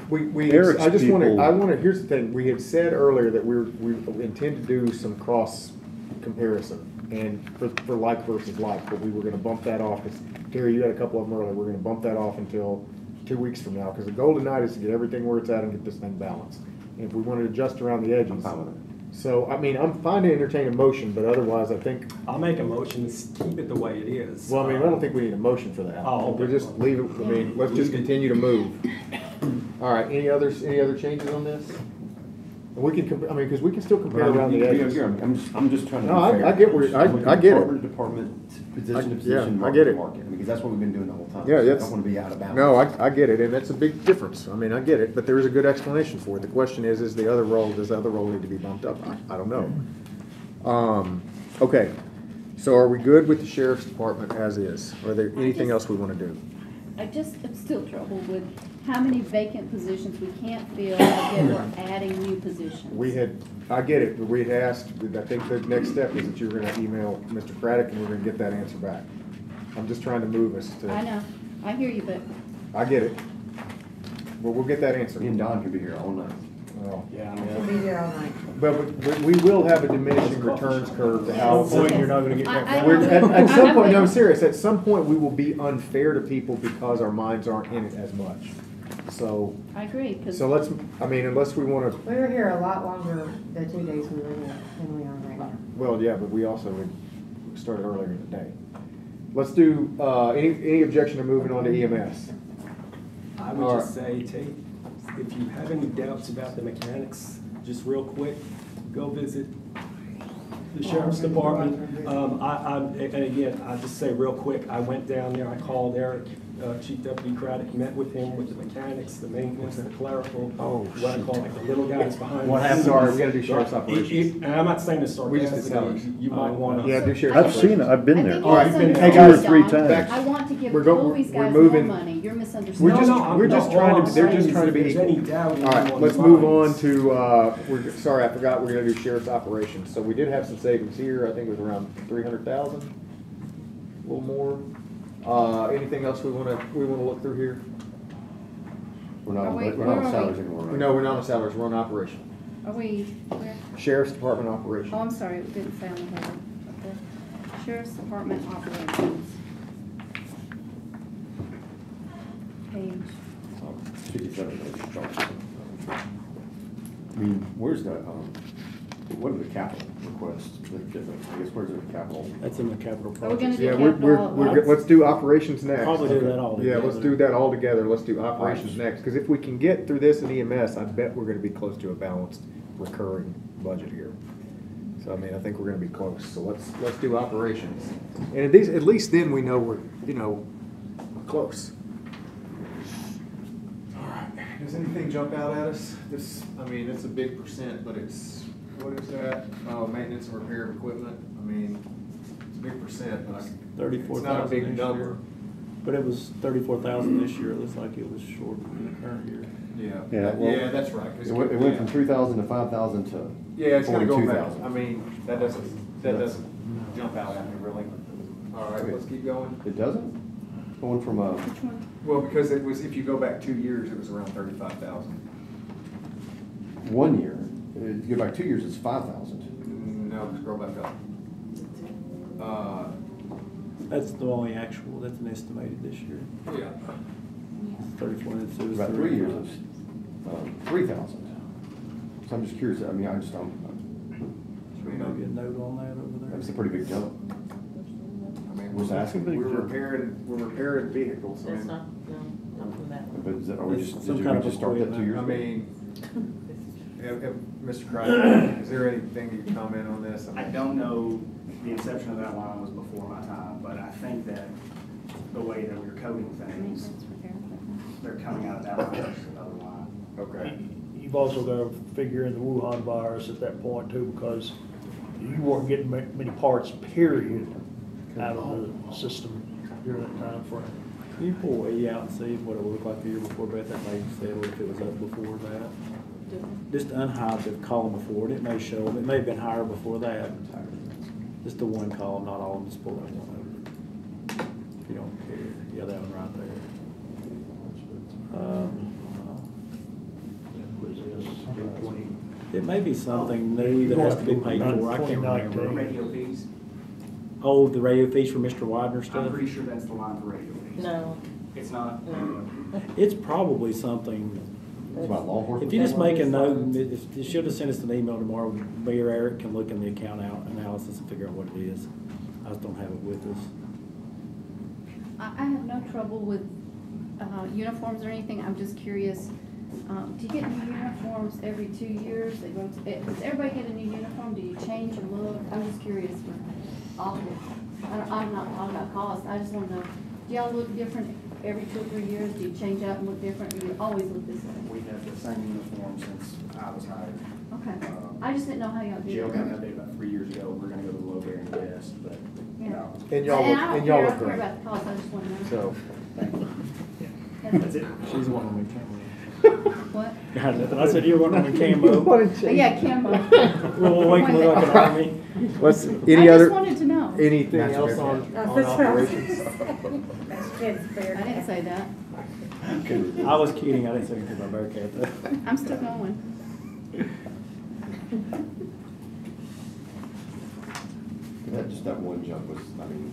Eric's I just people- wanna, here's the thing, we had said earlier that we intend to do some cross comparison and for like versus like, but we were gonna bump that off, because Terry, you had a couple of them earlier, we're gonna bump that off until 2 weeks from now, because the goal tonight is to get everything where it's at and get this thing balanced. And if we want to adjust around the edges. So, I mean, I'm fine to entertain a motion, but otherwise I think, I'll make a motion to keep it the way it is. well, I mean, I don't think we need a motion for that. Oh, okay. We'll just leave it, I mean, let's just continue to move. All right, any other changes on this? And we can, I mean, because we can still compare around the edges. I'm just trying to. No, be fair. I get where, I get it. Department to department, position to Yeah, position, I get market to it. market, because that's what we've been doing the whole time. Yeah, So I that's. don't want to be out of balance. No, I get it, and that's a big difference. I mean, I get it, but there is a good explanation for it. The question is does the other role need to be bumped up? I don't know. Okay, so are we good with the sheriff's department as is? Are there anything else we want to do? I just am still troubled with how many vacant positions we can't fill, and yet we're adding new positions. I get it, but we had asked, I think the next step is that you were gonna email Mr. Craddock and we're gonna get that answer back. I'm just trying to move us to. I know, I hear you, but I get it. But we'll get that answer. Me and Don could be here all night. Well, We'll be there all night. But we will have a diminishing returns curve to how. At some point, you're not gonna get back. At some point, no, I'm serious, at some point, we will be unfair to people because our minds aren't in it as much. So, I agree, because. so let's, I mean, unless we wanna, We were here a lot longer the 2 days we were here than we are right now. well, yeah, but we also would started earlier in the day. Let's do, any objection to moving on to EMS? I would just say, Tate, if you have any doubts about the mechanics, just real quick, go visit the sheriff's department. And again, I just say real quick, I went down there, I called Eric, Chief Deputy Craddock, met with him, with the mechanics, the maintenance, the clerical, what I call like the little guys behind. What happened? Sorry, we gotta do sheriff's operations. And I'm not saying this We just did sarcastically, salaries. you might want to. Yeah, do sheriff's I've operations. seen it, I've been I there. think All right, you're hey, Two or misunderstanding, three Don. times. I want to give We're Toby's we're guys moving- more money, you're We're misunderstanding. just, No, we're just all trying I'm to, they're saying just is trying to if be there's equal. any doubt in All right, anyone's let's move on minds. to, sorry, I forgot, we're gonna do sheriff's operations. So we did have some savings here, I think it was around 300,000, a little more. Anything else we wanna look through here? We're not, Are we- we're where not are on salaries we? anymore, right? No, we're not on salaries, we're on operation. Are we, where? Sheriff's Department operation. Oh, I'm sorry, it didn't say on the header. Okay. Sheriff's Department operations. Page. 57 charges. I mean, where's the, what are the capital requests? I guess where's the capital? That's in the capital Are we project. gonna do Yeah, capital all at once? let's do operations next. Probably do that all Yeah, let's together. do that all together. Let's do operations next, because if we can get through this in EMS, I bet we're gonna be close to a balanced recurring budget here. So, I mean, I think we're gonna be close, so let's do operations. And at least then we know we're close. All right, does anything jump out at us? This, I mean, it's a big percent, but it's, what is that? Maintenance and repair of equipment, I mean, it's a big percent, but it's not a 34,000 big this number. year. But it was 34,000 this year, it looks like it was short in the current year. Yeah, well, yeah, that's right. It went from 3,000 to 5,000 to Yeah, it's gonna go back. 42,000. I mean, that doesn't jump out at me really. All right, let's keep going. It doesn't? Going from a, Which one? Well, because it was, if you go back 2 years, it was around 35,000. 1 year, if you go back 2 years, it's 5,000. No, scroll back up. That's the only actual, that's an estimated this year. Yeah. 34, it was About 3 years, it's 3,000. So I'm just curious, I mean, I just don't, Maybe a note on that over there. that's a pretty big jump. I mean, Just asking. we're repairing vehicles. I That's mean, not, no, not from that one. But is that, are we It's just, some did kind we of just start that 2 years I ago? mean, Mr. Crichton, is there anything you can comment on this? I don't know, the inception of that line was before my time, but I think that the way that we were coding things, they're coming out of that line versus another line. Okay. You've also got to figure in the Wuhan virus at that point too, because you weren't getting many parts, period, out of the system during that time frame. Can you pull E out and see what it would look like the year before, Beth, that may say what if it was up before that? Just unhide the column before it, it may show, it may have been higher before that. Just the one column, not all of them, just pull that one over. If you don't care, yeah, that one right there. What is this? 20? It may be something new that has to be paid for, I can't remember. Radio fees, Oh, the radio fees for Mr. Widener I'm stuff? pretty sure that's the line for radio fees. No, It's not? no. It's probably something, It's about law enforcement. if you just make a note, if you should have sent us an email tomorrow, me or Eric can look in the account out analysis and figure out what it is. I just don't have it with us. I have no trouble with uniforms or anything. I'm just curious, do you get new uniforms every 2 years? Does everybody get a new uniform? Do you change your look? I'm just curious for all of it. I'm not talking about cost. I just want to know, do y'all look different every 2 or 3 years? Do you change out and look different? Or do you always look this way? We have the same uniform since I was hired. Okay. I just didn't know how y'all do Jail it. got updated about 3 years ago. We're gonna go to the low bearing vest, but, you know. And y'all And look, I and don't y'all care, I look don't care great. about the cost, I just want to know. So, That's it. She's the one on the camo. What? God, nothing. I said you were one on the camo. Yeah, camo. Well, we can look like an army. what's, I any just other, wanted to know. anything else on operations? I didn't say that. I was kidding, I didn't say anything about Bearcat though. I'm still going. That one jump was, I mean,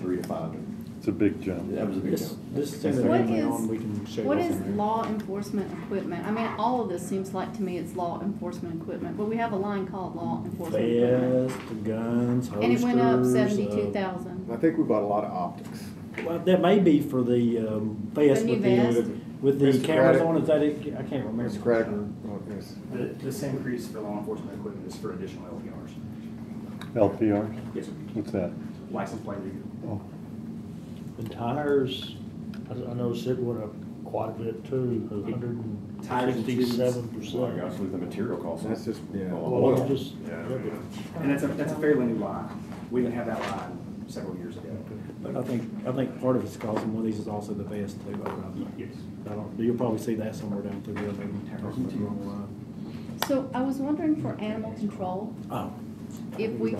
3 to 5. It's a big jump. That was a big Just, jump. just send it What email is- and we can show you What what's is in there. law enforcement equipment? I mean, all of this seems like to me it's law enforcement equipment, but we have a line called law enforcement equipment. Vest, guns, holsters. And it went up 72,000. I think we bought a lot of optics. Well, that may be for the vest The new with vest? with the Mr. cameras Craddock. on, is that it? I can't remember. Mr. Craddock, yes. This increase for law enforcement equipment is for additional LPRs. LPR? Yes, sir. What's that? License plate reader. Oh, And tires, I noticed it went up quite a bit too, Tires and tubes. 167%. Well, I gosh, with the material costs. That's just, yeah. Well, it just, And that's a fairly new line. We didn't have that line several years ago. But I think part of it's causing one of these is also the vest too. Yes. You'll probably see that somewhere down through there, maybe talking the wrong line. So I was wondering for animal control, Oh. if we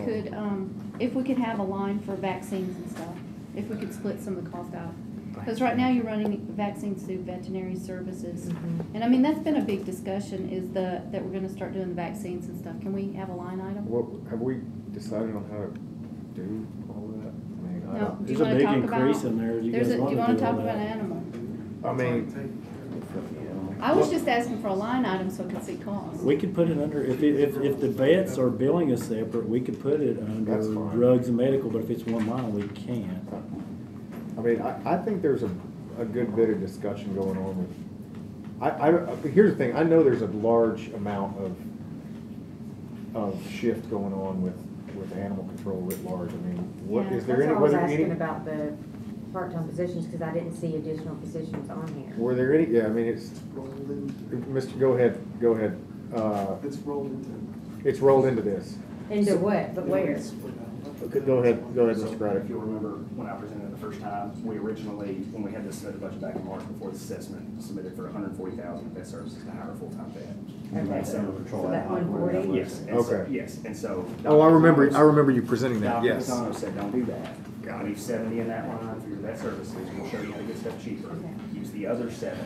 could have a line for vaccines and stuff, if we could split some of the cost out. Because right now you're running vaccines through veterinary services. And I mean, that's been a big discussion is that we're gonna start doing the vaccines and stuff. Can we have a line item? What, have we decided on how to do all that? I mean, I No, don't, do you There's a wanna big talk increase about? in there. You There's guys a, do you wanna wanna do all talk about that? animal? I mean, I was just asking for a line item so I could see costs. We could put it under, if the vets are billing us separate, we could put it under That's fine. drugs and medical, but if it's one line, we can't. I mean, I think there's a good bit of discussion going on with, here's the thing, I know there's a large amount of shift going on with animal control writ large. I mean, what, Yeah, is there that's any, why I was were there asking any, about the part-time positions, because I didn't see additional positions on here. were there any, yeah, I mean, it's, Mr., go ahead. It's rolled into. It's rolled into this. Into what, but where? Okay, go ahead, Mr. If Craddock. you'll remember, when I presented it the first time, we originally, when we had this submitted budget back in March before the assessment, submitted for $140,000 in vet services to hire a full-time vet. Okay, And so that 140? Yes. And so- Okay. Yes, and so. Oh, I remember you presenting that, Dr. yes. Pisano said, don't do that. Leave 70 in that line for your vet services, we'll show you how to get stuff cheaper. Okay. Use the other 7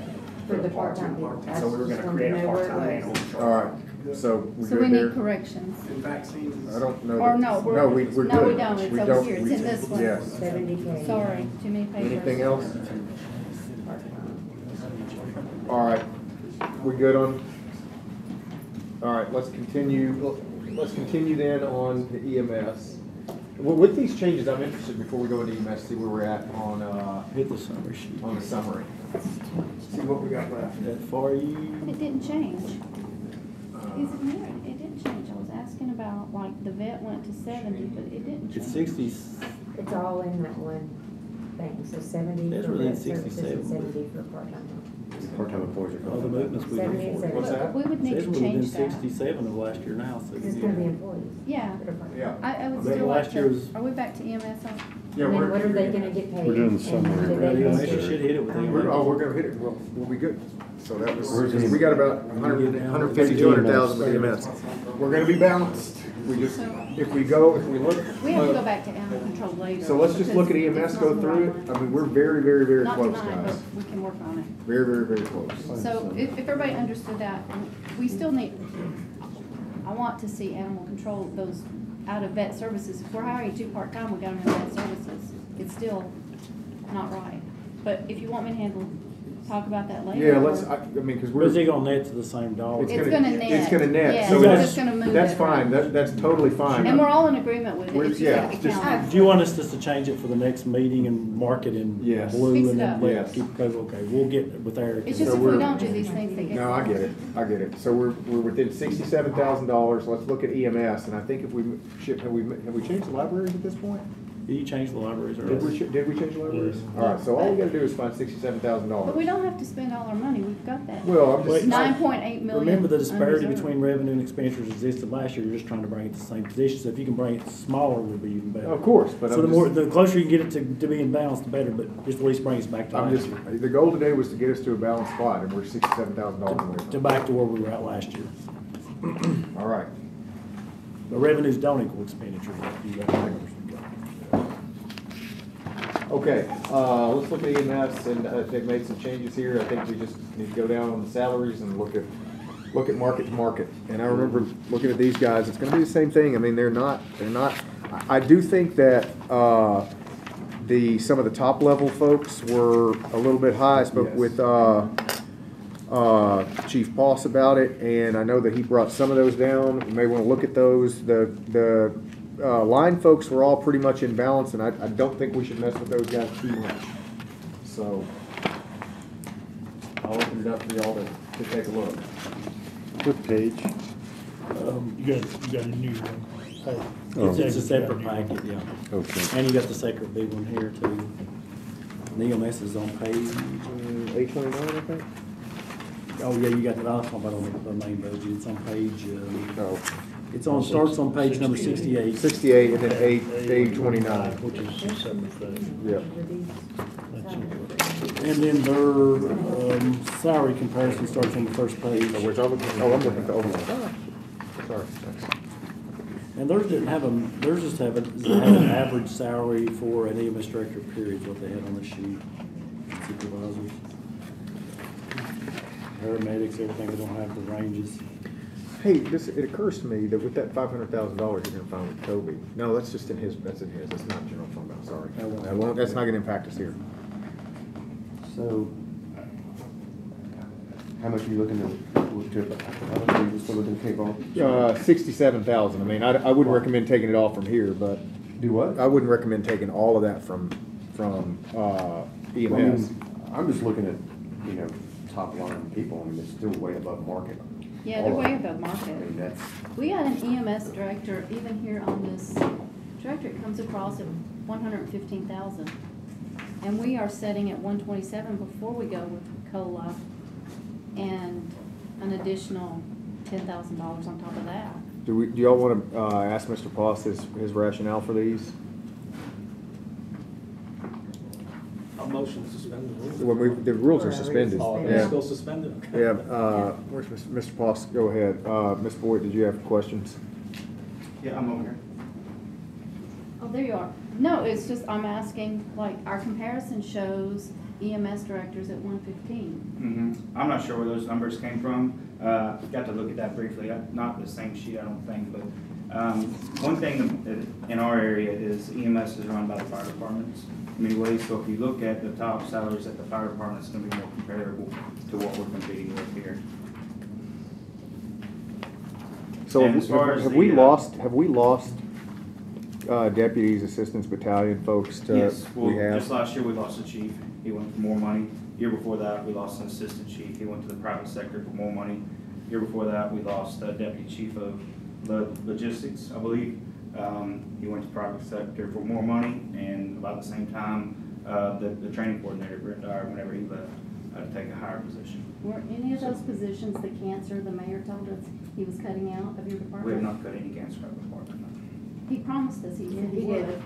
For the part-time people. And so we were I just gonna wanted create to a know where it part-time was. animal control. All right, so we So we good need there? corrections. And vaccines. I don't know. Or that- no, we're. No, we're good. No, we don't, it's We over don't- here, it's we- in this one. Yes. 70K. Sorry, too many papers. Anything else? All right, we good on? All right, let's continue then on the EMS. Well, with these changes, I'm interested, before we go into EMS, see where we're at on, Hit the summary sheet. on the summary. See what we got left. That for you. It didn't change. Is it here? It didn't change. I was asking about, like, the vet went to 70, but it didn't change. It's 60. It's all in that one thing, so 70 That's for really vet services 67. and 70 for part-time. Part-time employees are All the movements we 70 did and for it. 70. What's that? We would need Says to we're within change that. 67 of last year now, so. Because it's gonna be employees. Yeah. that are part-time. Yeah. I would But still like last year was- to, are we back to EMS on? Yeah, And then we're- what are they gonna get paid? We're doing the and summary do right they now. go They to- should hit it with EMS. We're gonna hit it, we'll be good. So that was, Where's the- we got about 150, 200,000 with EMS. We're gonna be balanced. We just, if we look. We have to go back to animal control later. So let's just look at because EMS, it's go not through it. right. I mean, we're very, very, very Not close, tonight, guys. but we can work on it. Very, very, very close. So if everybody understood that, we still need, I want to see animal control, those out of vet services. If we're hiring 2 part-time, we got them in vet services. It's still not right. But if you want me to talk about that later. Yeah, or- I mean, cause But is we're. it gonna net to the same dollar? It's gonna net. It's gonna net. Yeah, So we're that's- just gonna move That's it. fine, that's totally fine. And we're all in agreement with it. We're- It's yeah, just just- accounting. Do you want us just to change it for the next meeting and mark it in Yes. blue Fix it and then up. let Yes. keep going? Okay, we'll get with Eric. It's just So if we we're- don't do these things, they get. No, I get it. So we're within $67,000. Let's look at EMS, and I think if we, have we changed the libraries at this point? You changed the libraries Did already. we change the libraries? All right, so all we gotta do is find $67,000. But we don't have to spend all our money, we've got that. Well, I'm just. 9.8 million. Remember the disparity unreserved. between revenue and expenditures existed last year, you're just trying to bring it to the same position, so if you can bring it smaller, would be even better. Of course, but So I'm the closer you get it to being balanced, the better, but just at least bring us back to I'm last just, year. the goal today was to get us to a balanced spot, and we're $67,000 away. To back to where we were at last year. All right. The revenues don't equal expenditures, like you got numbers. Okay, let's look at EMS, and they've made some changes here. I think we just need to go down on the salaries and look at market to market. And I remember looking at these guys, it's gonna be the same thing. I mean, they're not, I do think that, some of the top level folks were a little bit high. I spoke with, Chief Poss about it, and I know that he brought some of those down. We may wanna look at those. The line folks were all pretty much in balance, and I don't think we should mess with those guys too much. So I'll open it up for y'all to take a look. What page? You got a new one. Oh. It's a separate packet, yeah. Okay. And you got the separate big one here too. EMS is on page, 829, I think? oh yeah, you got that, I was talking about on the main budget, it's on page, No, starts on page number 68. 68 and then 829. Which is a separate thing. Yeah. And then their salary comparison starts on the first page. I'm looking at the overall. Sorry, thanks. And theirs didn't have theirs just had an average salary for an EMS director, period, what they had on the sheet. Supervisors. Paramedics, everything, they don't have the ranges. Hey, it occurs to me that with that $500,000 you're gonna find with Toby, no, that's just in his, that's not general fund balance, sorry. That's not gonna impact us here. So, how much are you looking to, how much are you still looking to take off? 67,000, I mean, I wouldn't recommend taking it all from here, but. Do what? I wouldn't recommend taking all of that from EMS. Well, I mean, I'm just looking at, top line people, I mean, it's still way above market. Yeah, they're way above market. I mean, that's, We got an EMS director, even here on this director, it comes across at 115,000. And we are setting at 127 before we go with COLA and an additional $10,000 on top of that. Do y'all wanna, ask Mr. Poss his rationale for these? A motion to suspend the rules. When the rules are suspended. Oh, Yeah. they're still suspended? Okay. Yeah, where's Mr. Poss? Go ahead. Ms. Boyd, did you have questions? Yeah, I'm over here. Oh, there you are. No, it's just, I'm asking, like, our comparison shows EMS directors at 115. I'm not sure where those numbers came from. Got to look at that briefly. Not the same sheet, I don't think, but one thing in our area is EMS is run by the fire departments in many ways. So if you look at the top salaries at the fire department, it's going to be more comparable to what we're competing with here. So And as far as have the, we lost deputies, assistants, battalion folks to? Yes, well, We have? just last year, we lost a chief, he went for more money. Year before that, we lost an assistant chief, he went to the private sector for more money. Year before that, we lost a deputy chief of logistics, I believe. He went to private sector for more money, and about the same time, the training coordinator retired whenever he left to take a higher position. Were any of those positions the cancer the mayor told us he was cutting out of your department? We have not cut any cancer out of the department. He promised us he Yeah, he would. did.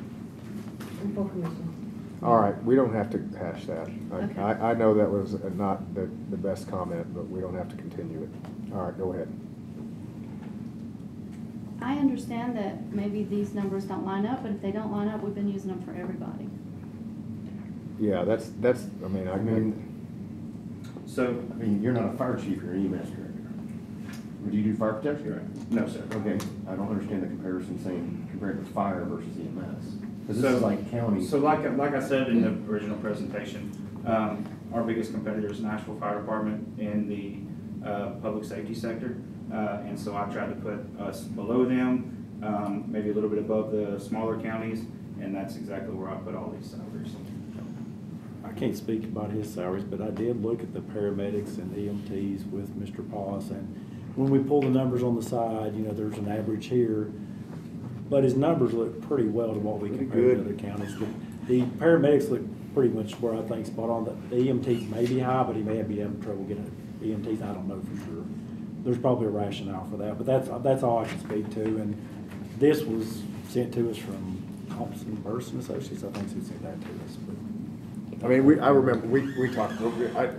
In full commission. All right, we don't have to hash that. Okay. I know that was not the best comment, but we don't have to continue it. All right, go ahead. I understand that maybe these numbers don't line up, but if they don't line up, we've been using them for everybody. Yeah, that's, I mean, So, I mean, you're not a fire chief, you're an EMS director. Would you do fire protection? no, sir. Okay, I don't understand the comparison saying compared with fire versus EMS. Because this So- is like county. So like I said in the original presentation, our biggest competitor is Nashville Fire Department in the public safety sector. And so I tried to put us below them, maybe a little bit above the smaller counties, and that's exactly where I put all these salaries. I can't speak about his salaries, but I did look at the paramedics and EMTs with Mr. Paulus, and when we pull the numbers on the side, you know, there's an average here, but his numbers look pretty well to what we compare to other counties. The paramedics look pretty much where I think spot on. The EMTs may be high, but he may be having trouble getting EMTs. I don't know for sure. There's probably a rationale for that, but that's all I can speak to. And this was sent to us from Thompson Burson Associates. I think he sent that to us. But I mean, I remember, we talked,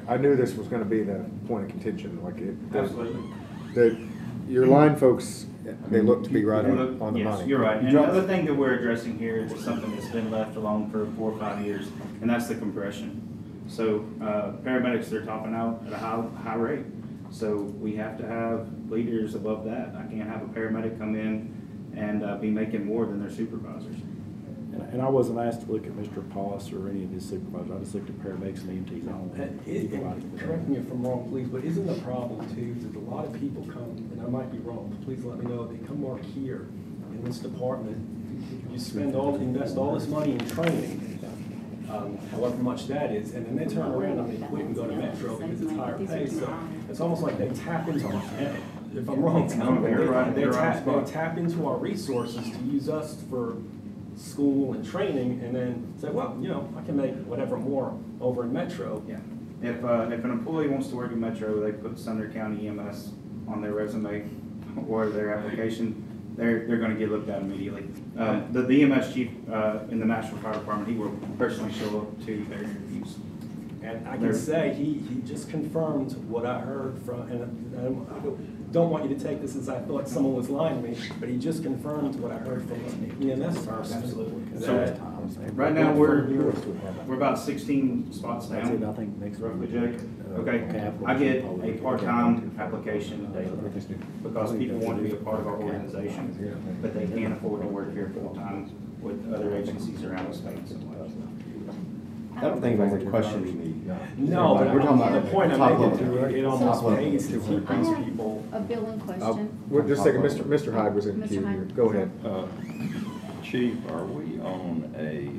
I knew this was gonna be the point of contention, like it. Absolutely. Your line folks, they look to be right on the Yes, money. you're right. And the other thing that we're addressing here is something that's been left alone for 4 or 5 years, and that's the compression. So paramedics, they're topping out at a high rate. So we have to have leaders above that. I can't have a paramedic come in and be making more than their supervisors. And I wasn't asked to look at Mr. Paulus or any of his supervisors. I just looked at paramedics and EMTs only. Correct me if I'm wrong, please, but isn't the problem too, that a lot of people come, and I might be wrong, but please let me know, they come work here in this department, you invest all this money in training, however much that is, and then they turn around and they quit and go to Metro because it's higher pay, so it's almost like they tap into our, if I'm wrong, tell me, they tap into our resources to use us for school and training, and then say, well, you know, I can make whatever more over in Metro. Yeah. If an employee wants to work in Metro, they put Sumner County EMS on their resume or their application, they're going to get looked at immediately. The EMS chief in the Nashville Fire Department, he will personally show up to their interviews. And I can say he just confirmed what I heard from, and I don't want you to take this as I thought someone was lying to me, but he just confirmed what I heard from the EMS person. Absolutely. So right now we're about 16 spots down. I think next roughly, Jake. Okay, I get a part-time application daily because people want to be a part of our organization, but they can't afford to work here full-time with other agencies around the state. I don't think anyone's questioning the. No, but we're talking about the point I'm top making, level. it almost pays to keep I these have people. a billing question. Well, just a second, Mr. Hyde was in Mr. queue here. Hyde. Go ahead. Chief, are we on a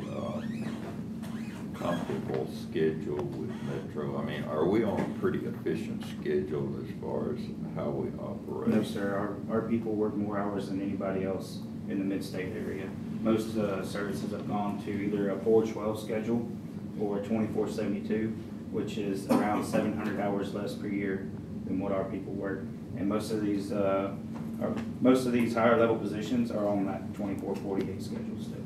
comfortable schedule with Metro? I mean, are we on a pretty efficient schedule as far as how we operate? No, sir. Our people work more hours than anybody else in the mid-state area. Most services have gone to either a 4-12 schedule or 24/72, which is around 700 hours less per year than what our people work. And most of these higher level positions are on that 24/48 schedule still.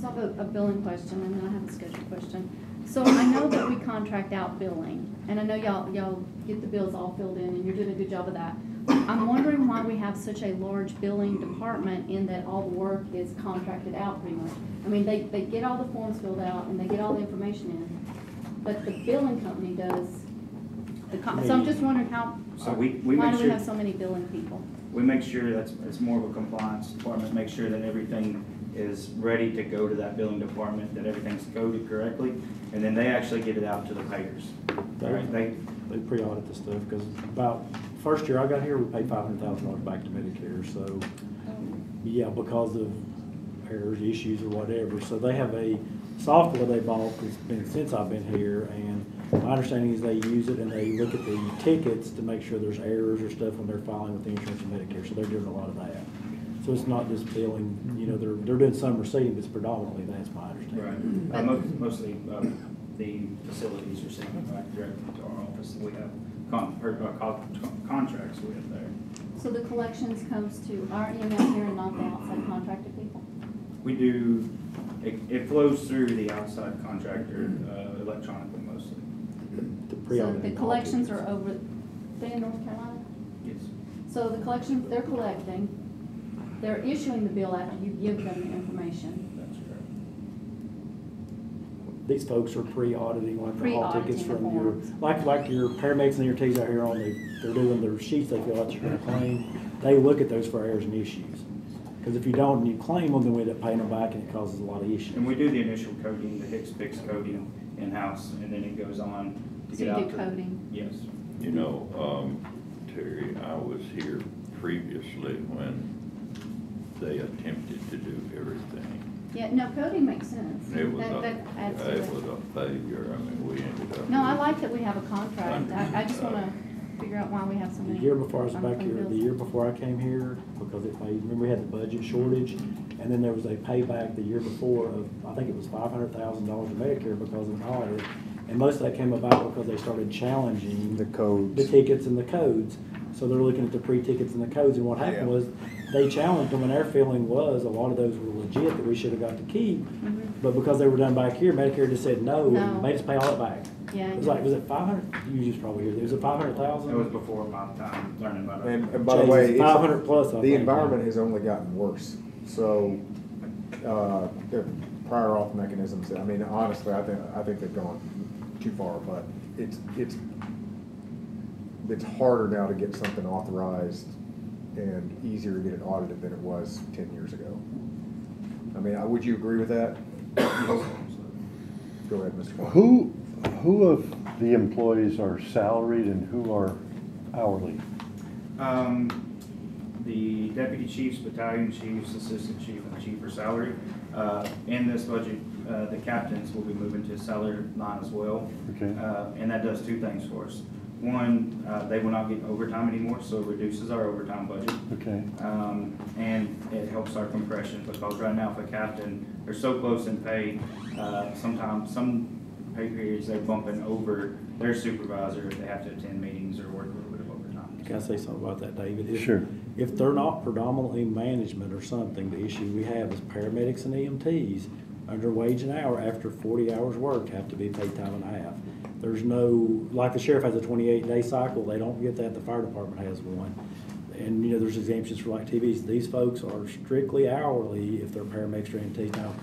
So I have a billing question, and then I have a schedule question. So I know that we contract out billing, and I know y'all get the bills all filled in, and you're doing a good job of that. I'm wondering why we have such a large billing department in that all the work is contracted out pretty much. I mean, they get all the forms filled out and they get all the information in, but the billing company does so I'm just wondering how, So we make why do we sure- have so many billing people? We make sure it's more of a compliance department, make sure that everything is ready to go to that billing department, that everything's coded correctly, and then they actually get it out to the payers. Right? They pre-audit the stuff, because about first year I got here, we paid $500,000 back to Medicare, so, yeah, because of errors, issues, or whatever. So they have a software they bought that's been since I've been here, and my understanding is they use it and they look at the tickets to make sure there's errors or stuff when they're filing with the insurance and Medicare, so they're doing a lot of that. So it's not just billing, you know, they're doing some receiving, but it's predominantly that's my understanding. Right. Mostly the facilities are sending it back directly to our office. We have contracts with there. So the collections comes to our EMS here and not the outside contracted people? We do, it flows through the outside contractor electronically mostly. So the collections are over, they in North Carolina? Yes. So the collections, they're collecting, they're issuing the bill after you give them the information. That's correct. These folks are pre-auditing like the hall tickets Pre-auditing the from your, forms. like your paramedics and your T's out here on they're doing their sheets they fill out you're gonna claim. They look at those for errors and issues. Because if you don't and you claim them, then we end up paying them back and it causes a lot of issues. And we do the initial coding, the Hicks-Pix coding in-house, and then it goes on to get out. So you do coding? Yes. You know, Terry, I was here previously when they attempted to do everything. Yeah, no, coding makes sense. It was That adds to it it. was a failure. I mean, we ended up. No, I like that we have a contract. I just want to figure out why we have so The many. year before I was back unclaimed here, bills. the year before I came here, because it paid, remember we had the budget shortage, and then there was a payback the year before of, I think it was $500,000 of Medicare because of an audit. And most of that came about because they started challenging The codes. the tickets and the codes. So they're looking at the pre-tickets and the codes, and what happened was, they challenged them, and their feeling was, a lot of those were legit, that we should have got to keep. But because they were done back here, Medicare just said no, No. and made us pay all it back. Yeah. It was like, was it 500? You was probably here, was it 500,000? It was before my time learning about it. And by the way, it's 500 plus, I the think. environment has only gotten worse. So, the prior auth mechanisms, I mean, honestly, I think they've gone too far, but it's harder now to get something authorized and easier to get it audited than it was 10 years ago. I mean, would you agree with that? Go ahead, Mr. Clark. Who of the employees are salaried and who are hourly? The deputy chiefs, battalion chiefs, assistant chief, and the chief are salary. In this budget, the captains will be moving to a salary line as well. Okay. And that does two things for us. One, they will not get overtime anymore, so it reduces our overtime budget. Okay. And it helps our compression, because right now if a captain, they're so close in pay, sometimes, some pay periods, they're bumping over their supervisor if they have to attend meetings or work a little bit of overtime. Can I say something about that, David? Sure. If they're not predominantly management or something, the issue we have is paramedics and EMTs under wage and hour after 40 hours worked have to be paid time and a half. There's no, like the sheriff has a 28-day cycle, they don't get that, the fire department has one. And, you know, there's exemptions for like TVs. These folks are strictly hourly if they're paramedics or EMTs. Now,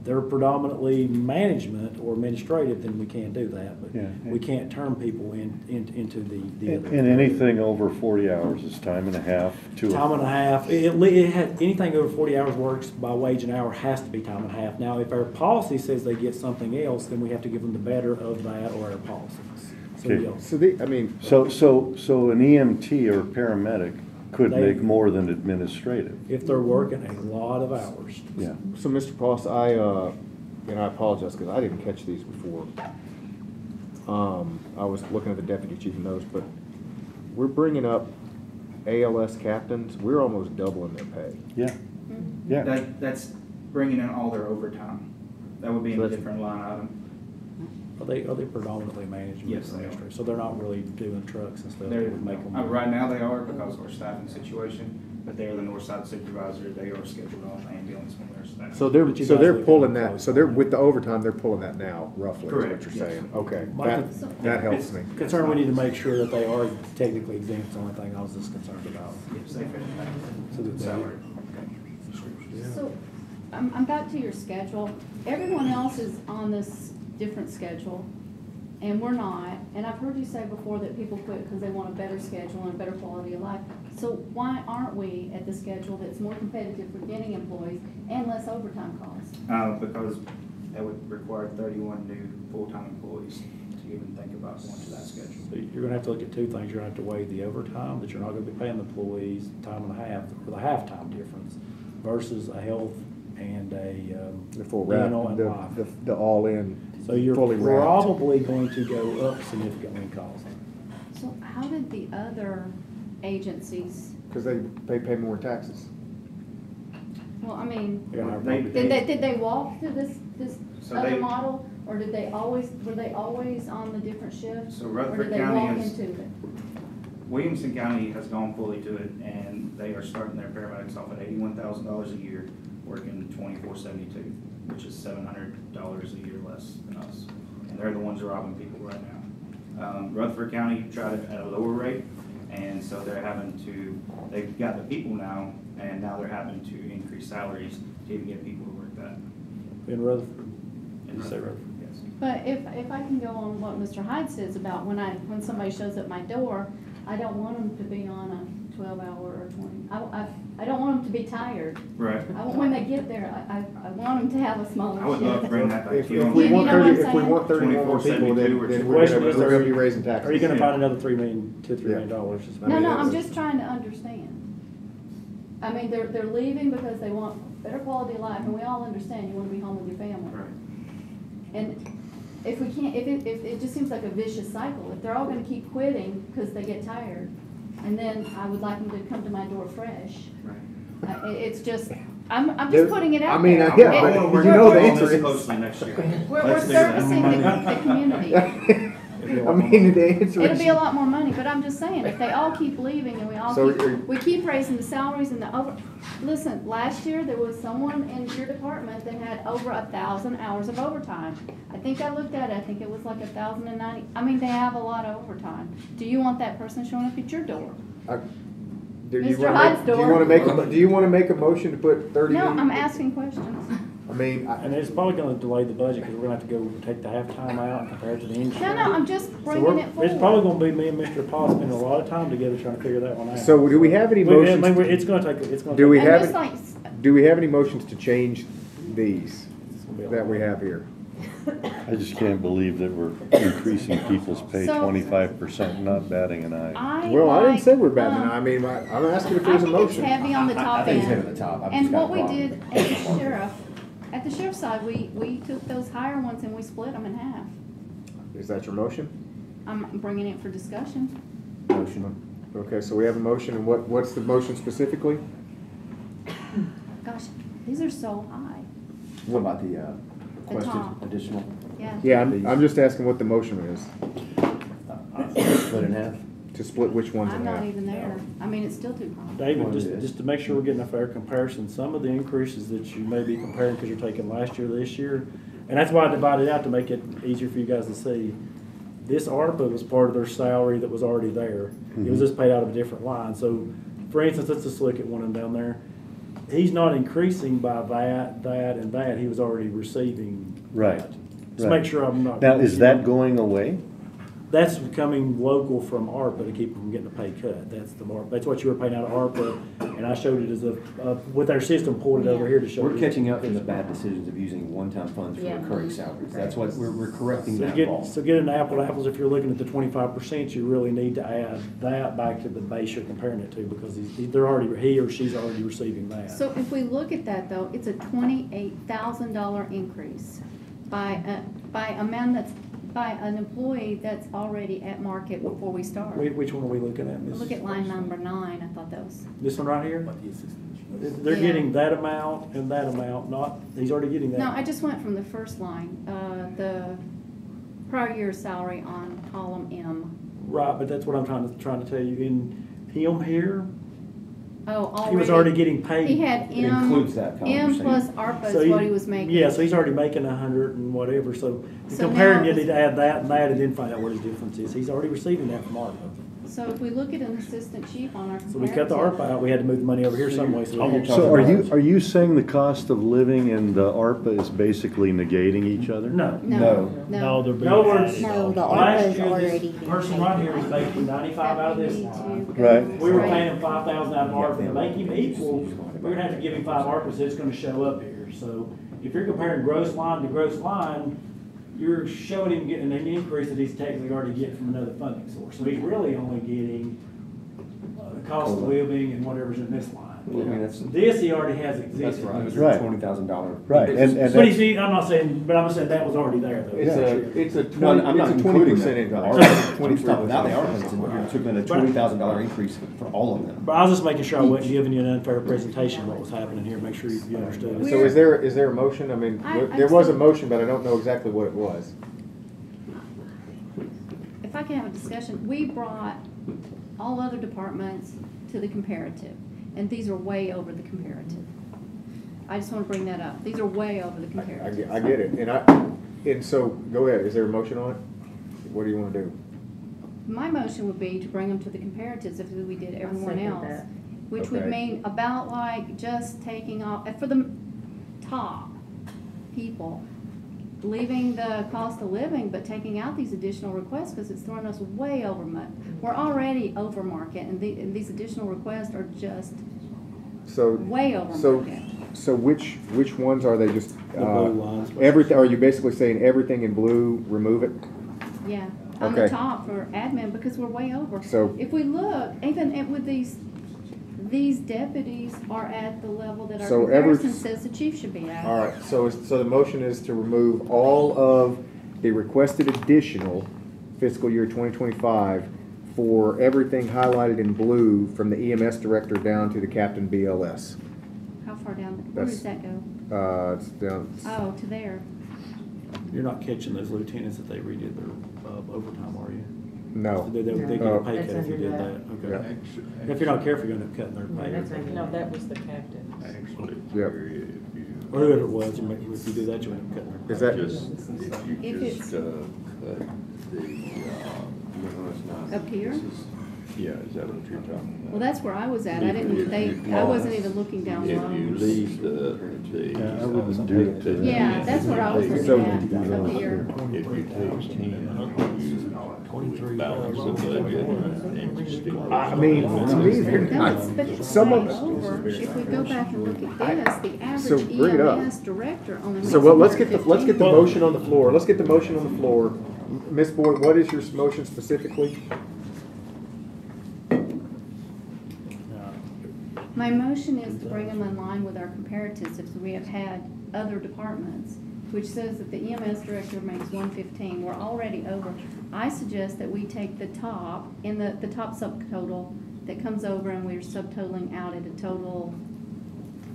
they're predominantly management or administrative, then we can't do that. But Yeah. we can't turn people into the other. And anything over 40 hours is time and a half to. Time and a half. It has, anything over 40 hours works by wage and hour has to be time and a half. Now, if our policy says they get something else, then we have to give them the better of that or our policies. So, Okay. yeah. So So an EMT or paramedic could They- make more than administrative. If they're working a lot of hours. Yeah. So, Mr. Poss, and I apologize because I didn't catch these before. I was looking at the deputy chief notes, but we're bringing up ALS captains. We're almost doubling their pay. Yeah. Yeah. That's bringing in all their overtime. That would be in So a that's- different line item. Are they predominantly management? Yes, they are. administrative? So they're not really doing trucks and stuff They're, that would make them. right now they are because of our staffing situation, but they are the north side supervisor. They are scheduled off ambulance when they're staffed. So they're But you guys look pulling at that. So they're with the overtime. They're pulling that now, roughly. Correct, Is what you're yes. saying. Okay, My that helps me. concern, we need to make sure that they are technically exempt, is the only thing I was just concerned about. Yes, they fit So that they- salary. So, I'm back to your schedule. Everyone else is on this different schedule, and we're not. And I've heard you say before that people quit because they want a better schedule and a better quality of life. So why aren't we at the schedule that's more competitive for getting employees and less overtime costs? Because that would require 31 new full-time employees to even think about going to that schedule. So you're gonna have to look at two things. You're gonna have to weigh the overtime that you're not gonna be paying the employees, time and a half, or the halftime difference versus a health and a The full wrap, dental and life. the all-in, So you're fully wrapped. probably going to go up significantly in cost. So how did the other agencies, Because they pay more taxes. well, I mean, They're gonna have They- more- did they walk through this So other they- model? Or were they always on the different shifts? So Rutherford Or did they County walk is- into it? Williamson County has gone fully to it, and they are starting their paramedics off at $81,000 a year, working 24/72, which is $700 a year less than us. And they're the ones robbing people right now. Rutherford County tried it at a lower rate, and so they've got the people now, and now they're having to increase salaries to even get people to work that. In Rutherford. In You say Rutherford, Rutherford. yes. But if I can go on what Mr. Hyde says about when somebody shows at my door, I don't want them to be on a 12-hour or 20. I don't want them to be tired. Right. I want when they get there, I want them to have a smaller shift. I would love to bring that back If to you. we You want know what I'm 30, if we saying? want 30 more people, 24/72 then or we're Question gonna, is, we're gonna be raising taxes. Are you gonna find another $3 million dollars? I No, mean, no, I'm it's- just trying to understand. I mean, they're leaving because they want better quality of life, and we all understand you wanna be home with your family. Right. And if we can't, if it just seems like a vicious cycle, if they're all gonna keep quitting because they get tired, and then I would like them to come to my door fresh. Right. It's just, I'm There- just putting it out I mean, there. yeah, It- but we're- you know the we're- answer is- Closely next year. We're Let's do that. servicing the community. I mean, the answer It'll is. be a lot more money, but I'm just saying, if they all keep leaving and So we keep raising the salaries and the over, listen, last year, there was someone in your department that had over 1,000 hours of overtime. I think I looked at it, I think it was like 1,090, I mean, they have a lot of overtime. Do you want that person showing up at your door? Do you Mr. wanna Hyde's make, do you door. wanna make, do you wanna make a motion to put 30 No, million? I'm asking questions. I mean, And it's probably gonna delay the budget, because we're gonna have to go take the halftime out compared to the insurance. No, no, I'm just So bringing it forward. it's probably gonna be me and Mr. Paul spending a lot of time together trying to figure that one out. So do we have any I mean, motions? it's gonna take, it's gonna. Do we take- have, And just do we have any motions to change these it's gonna be a that lot. we have here? I just can't believe that we're increasing people's pay So- 25%, not batting an eye. Well, I didn't say we're bad, um, I mean, I'm asking if I there's a think it's motion. heavy on the top I think it's end. heavy at the top. I've just And got a what we problem. did at the sheriff's side, we took those higher ones and we split them in half. Is that your motion? I'm bringing it for discussion. Motion. Okay, so we have a motion, and what's the motion specifically? Gosh, these are so high. What about the question, top. additional? Yeah. Yeah, I'm just asking what the motion is, Split in half? to split which ones in I'm not half. even there. I mean, it's still too high. David, What just, it is. just to make sure we're getting a fair comparison, some of the increases that you may be comparing because you're taking last year, this year, and that's why I divided it out to make it easier for you guys to see. This ARPA was part of their salary that was already there. It was just paid out of a different line. So, for instance, let's just look at one of them down there. He's not increasing by that, and that. He was already receiving Right. that. Just make sure I'm not. Now, is that going away? That's coming local from ARPA to keep them from getting a pay cut. That's the mark. That's what you were paying out of ARPA, and I showed it as with our system, pulled it over here to show. We're you. catching up in the bad decisions of using one-time funds for Yeah. recurring salaries. That's what, we're correcting So that get, wrong. so get an apple to apples, if you're looking at the 25%, you really need to add that back to the base you're comparing it to, because he or she's already receiving that. So if we look at that though, it's a $28,000 increase by a man by an employee that's already at market before we start. Which one are we looking at, Mrs.? Look at line number 9, I thought that was. This one right here? They're Yeah. getting that amount and that amount, not, he's already getting that. No, I just went from the first line, the prior year's salary on column M. Right, but that's what I'm trying to tell you. In him here, Oh, already. he was already getting paid. He had It M. includes that column, M you're plus saying. ARPA So is what he was making. Yeah, so he's already making 100 and whatever, so So comparing, now- you need to add that and that and then find out what his difference is. He's already receiving that from ARPA. So if we look at an assistant chief on our So we cut the ARPA out, we had to move the money over here some way. So are you saying the cost of living and the ARPA is basically negating each other? No. No. No, they're being In other words, added No, the on. ARPA last is year, already this been person right here was making 95 out of this line. Right. We were paying him 5,000 out of ARPA. To make him equal, we're gonna have to give him 5 ARPA, so it's gonna show up here. So if you're comparing gross line to gross line, you're showing him getting an increase that he's technically already getting from another funding source. So he's really only getting the cost of living and whatever's in this line. Well, I mean, that's- This he already has existing. Right. $20,000. Right, and But that's- I'm not saying, but I'm saying that was already there though. It's a No, I'm not including that. increase. I'm just talking without the ARPA's, and you're talking about a $20,000 increase for all of them. But I was just making sure I wasn't giving you an unfair presentation of what was happening here, make sure you understood it. So is there a motion? I mean, there was a motion, but I don't know exactly what it was. If I can have a discussion, we brought all other departments to the comparative, and these are way over the comparative. I just want to bring that up. These are way over the comparative. I get it, and so, go ahead, is there a motion on it? What do you want to do? My motion would be to bring them to the comparatives if we did everyone second else, that. which would Okay. mean about like just taking off, for the top people, leaving the cost of living, but taking out these additional requests because it's throwing us way over money. We're already over market, and these additional requests are just So, way over so, market. so which ones are they just, The blue lines. everything, are you basically saying everything in blue, remove it? Yeah, on the Okay. top for admin, because we're way over. So- If we look, even with these deputies are at the level that our So comparison says the chief should be at. All right, so the motion is to remove all of the requested additional fiscal year 2025 for everything highlighted in blue from the EMS director down to the captain BLS. How far down, where does that go? It's down, Oh, to there. You're not catching those lieutenants that they redid their overtime, are you? no. They get a pay cut That's if you under did that. that, okay. Yeah. If you're not careful, you're gonna end up cutting their Yeah, pay. that's under No, that was the captain. Actually, Yep. Terry, if you. Or whoever it was, if you do that, you end up cutting their pay. Is that- Just, if you If just, it's- cut the, Up here? yeah, is that what you're talking about? Well, that's where I was at. I didn't, I wasn't even looking down If low. you leave the. Yeah, I wouldn't do it to- Yeah, that's what I was So- looking at, up here. If you take 10, you balance the budget and you still. I mean, to me, No, it's, but it's some way of, over. If we go back and look at this, the So average bring it up. EMS director only makes so well, let's get the $115. motion on the floor. Let's get the motion on the floor. Ms. Boyd, what is your motion specifically? My motion is to bring them in line with our comparatives if we have had other departments, which says that the EMS director makes 115. We're already over. I suggest that we take the top, in the top subtotal that comes over, and we're subtotaling out at a total.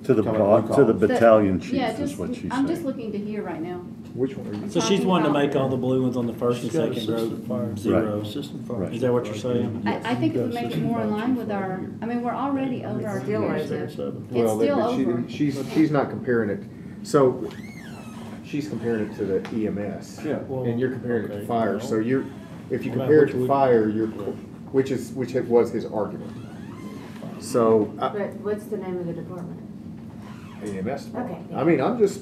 To the battalion chief Yeah, is just, what she's I'm saying. just looking to here right now. Which one are you? So she's wanting to make all the blue ones on the first and second row zero. Right. Is that what you're saying? I think if we make it more in line with our, I mean, we're already over our Still over. comparison. It's Well, still but over. she's not comparing it. So she's comparing it to the EMS. Yeah. And you're comparing it to Okay. fire. So if you Well, compare it which to would- fire, which was his argument. So But what's the name of the department? EMS. Okay. I mean, I'm just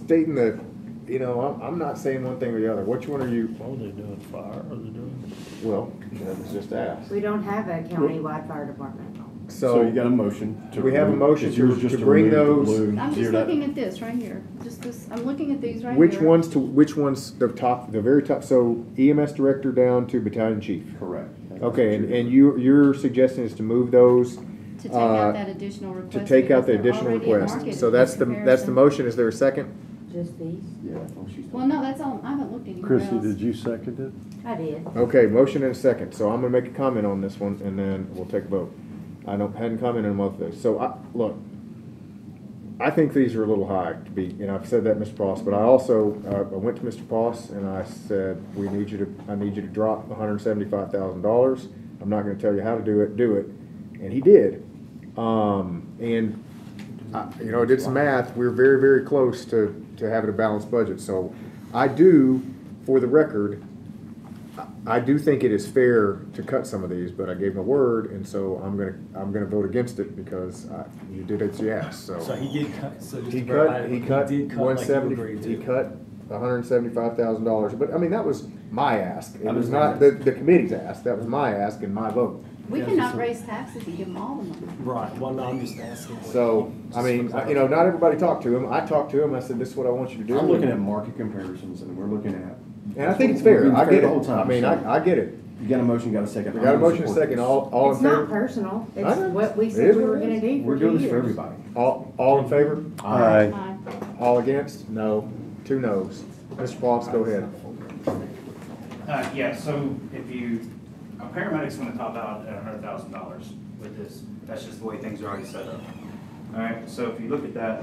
stating that, I'm not saying one thing or the other. Which one are you? What are they doing, fire, are they doing? Well, that was just asked. We don't have a countywide fire department. So you got a motion to. We have a motion it's yours to just bring remove the those- blue, I'm zero just that- looking at this right here. Just this, I'm looking at these right here. Which ones, the top, the very top, so EMS director down to battalion chief? Correct. Okay, and your suggestion is to move those, To take out that additional request. to take out the because they're additional already at request. market So in that's the comparison. motion. Is there a second? Just these? Yeah, that's what she's. Well, no, that's all, I haven't looked anywhere Chrissy, else. did you second it? I did. Okay, motion and a second. So I'm gonna make a comment on this one and then we'll take a vote. I hadn't commented on both of those. So look, I think these are a little high to be, I've said that, Mr. Pross, but I also, I went to Mr. Pross and I said, I need you to drop $175,000. I'm not gonna tell you how to do it. And he did. I did some math. We're very, very close to having a balanced budget. So I do, for the record, I do think it is fair to cut some of these, but I gave my word, and so I'm gonna vote against it because you did as you asked. So So he did cut, so just he to verify, cut he did cut like you 170. agreed He to. cut $175,000. But I mean that was my ask. It was not the committee's ask, that was my ask and my vote. We cannot raise taxes and give them all the money. Right, well, no, I'm just asking. So, I mean, you know, not everybody talked to him. I talked to him, I said, this is what I want you to do. I'm looking at market comparisons, and we're looking at. And I think it's fair, I get it. The whole time, I mean, so- I get it. You got a motion, got a second. We got a motion, a second, all in It's not favor? personal, I it's know. what we It said is we what were it gonna is. do for We're doing this for 2 years. everybody. All in favor? Aye. All against? No. 2 noes. Mr. Fox, go ahead. Yeah, so if you, a paramedic's gonna top out at $100,000 with this. That's just the way things are already set up. All right, so if you look at that,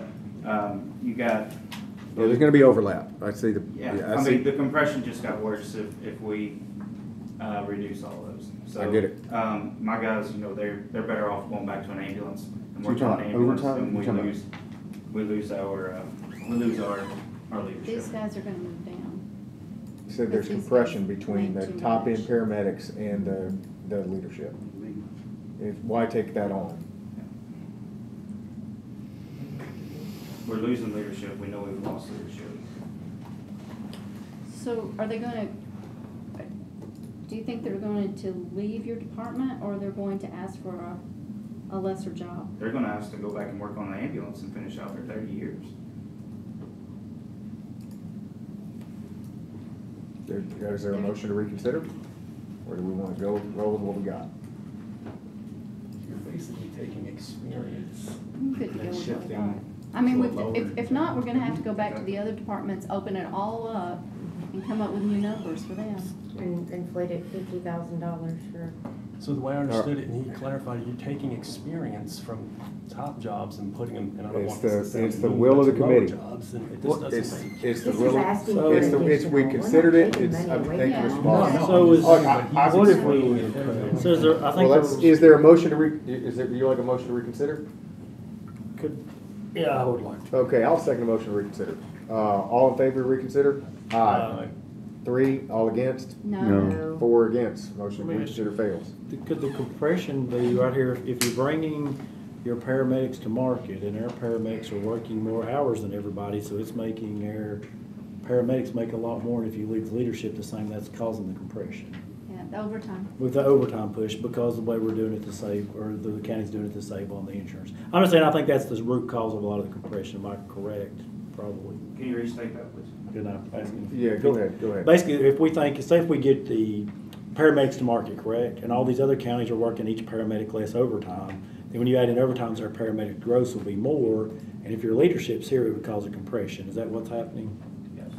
you got. Yeah, there's gonna be overlap. I see the. Yeah, I mean, the compression just got worse if we reduce all of those. So, I get it. My guys, you know, they're better off going back to an ambulance and So you're working on an talking ambulance overtime? than You're talking we lose our leadership. These guys are gonna move down. Said there's compression between the top end paramedics and the leadership. Why take that on? We're losing leadership. We know we've lost leadership. So are they gonna, do you think they're going to leave your department or they're going to ask for a lesser job? They're gonna ask to go back and work on the ambulance and finish out their 30 years. Is there a motion to reconsider? Or do we want to go roll with what we got? You're basically taking experience I'm good to go and with what we shifting. got. I mean, to a lower- if not, we're gonna have to go back to the other departments, open it all up and come up with new numbers for them. And inflate it $50,000 for. So the way I understood it, and he clarified, you're taking experience from top jobs and putting them, and I don't It's want this to the, sound it's the mean, will of the but to lower committee. jobs, and it Well, just doesn't make. It's the This will, is asking for it's the, it's, we additional. considered We're it, not it's, taking I money think away. it's Yeah. responsible. So is, what if we, we? so is there, I think Well, there was, is there a motion to do you like a motion to reconsider? could, yeah, I would like to. Okay, I'll second the motion to reconsider. All in favor of reconsider? Aye. 3, all against? No. 4 against, motion to I mean, reconsider fails. Could the compression be right here, if you're bringing your paramedics to market and our paramedics are working more hours than everybody, so it's making our paramedics make a lot more, and if you leave leadership the same, that's causing the compression. Yeah, the overtime. With the overtime push, because of the way we're doing it to save, or the county's doing it to save on the insurance. I'm just saying, I think that's the root cause of a lot of the compression, am I correct? Probably. Can you restate that, please? Good enough. Asking. Yeah, go ahead. Basically, if we think, say if we get the paramedics to market, correct, and all these other counties are working each paramedic less overtime, then when you add in overtime, our paramedic gross will be more, and if your leadership's here, it would cause a compression. Is that what's happening? Yes.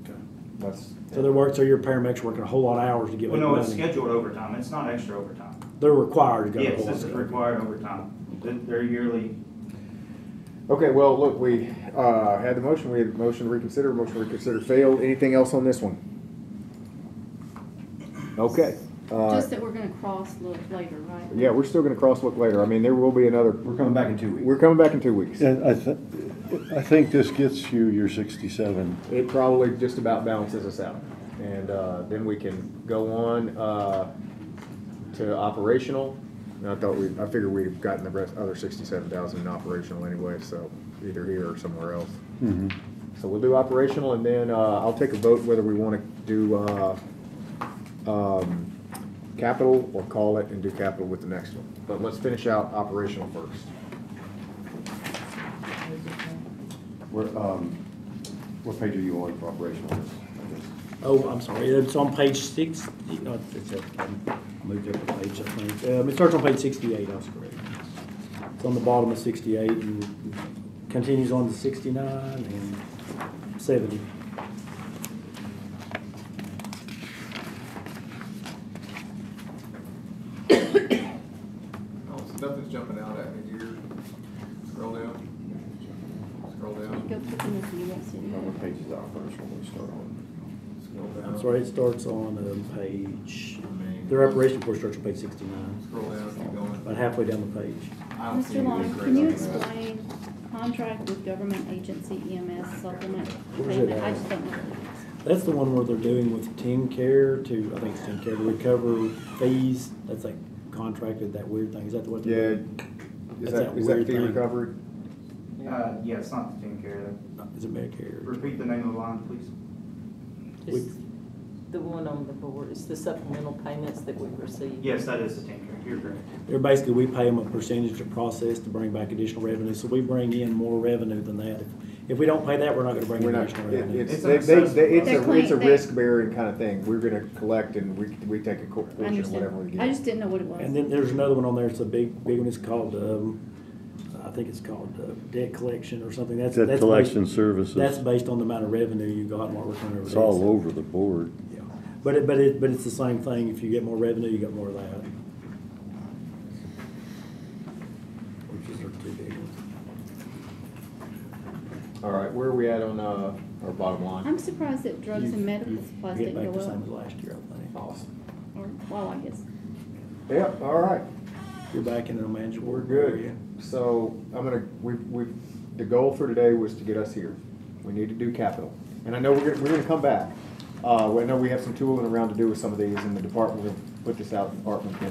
Okay. So your paramedics working a whole lot of hours to get Well, that no, it's money. scheduled overtime. It's not extra overtime. They're required to go. Yes, a whole this is lot. required overtime. They're yearly. Okay, well, look, we had the motion, we had the motion to reconsider failed. Anything else on this one? Okay. Just that we're gonna cross look later, right? Yeah, we're still gonna cross-look later. I mean, there will be another. We're coming back in 2 weeks. We're coming back in 2 weeks. And I think this gets you your 67. It probably just about balances us out. And then we can go on to operational. And I figured we'd gotten the rest, other 67,000 in operational anyway, so either here or somewhere else. Mm-hmm. So we'll do operational, and then I'll take a vote whether we want to do capital or call it and do capital with the next one. But let's finish out operational first. What page are you on for operational? Oh, I'm sorry, it's on page 6, no, it's I moved up a page, I think. It starts on page 68, I was correct. It's on the bottom of 68 and continues on to 69 and 70. Oh, so nothing's jumping out at me here. Scroll down. Scroll down. Go put them with you, won't see them. What page is our first one we start on? Scroll down. I'm sorry, it starts on page, their operation report starts on page 69, Scroll down, keep going. about halfway down the page. Mr. Long, can you explain contract with government agency EMS supplement Where's it payment? I at? just don't know what it is. That's the one where they're doing with Team Care to, I think it's Team Care, to recover fees. That's like contracted, that weird thing. Is that what Yeah. they're doing? Is That's that weird fee thing. recovery? Yeah, it's not the team care. Is it Medicare? Repeat the name of the line, please. Just the one on the board, it's the supplemental payments that we received. Yes, that is the tanker, you're correct. They're basically, we pay them a percentage of process to bring back additional revenue, so we bring in more revenue than that. If we don't pay that, we're not gonna bring We're in not, additional revenue. it's a They- risk bearing kind of thing. We're gonna collect and we take a portion of whatever we get. I just didn't know what it was. And then there's another one on there, it's a big one, it's called, I think it's called debt collection or something. That's Debt based- collection services. That's based on the amount of revenue you got and what we're turning over. It's all over the board. Yeah, but it's the same thing. If you get more revenue, you got more of that. Which is our two big ones. All right, where are we at on, our bottom line? I'm surprised that drugs and medical supplies Get didn't back go the same up. as last year, I think. Awesome. Or, well, I guess. Yep, all right. You're back in a manageable We're area. good. So the goal for today was to get us here. We need to do capital. And I know we're gonna come back. I know we have some tooling around to do with some of these, and the department will put this out, the department can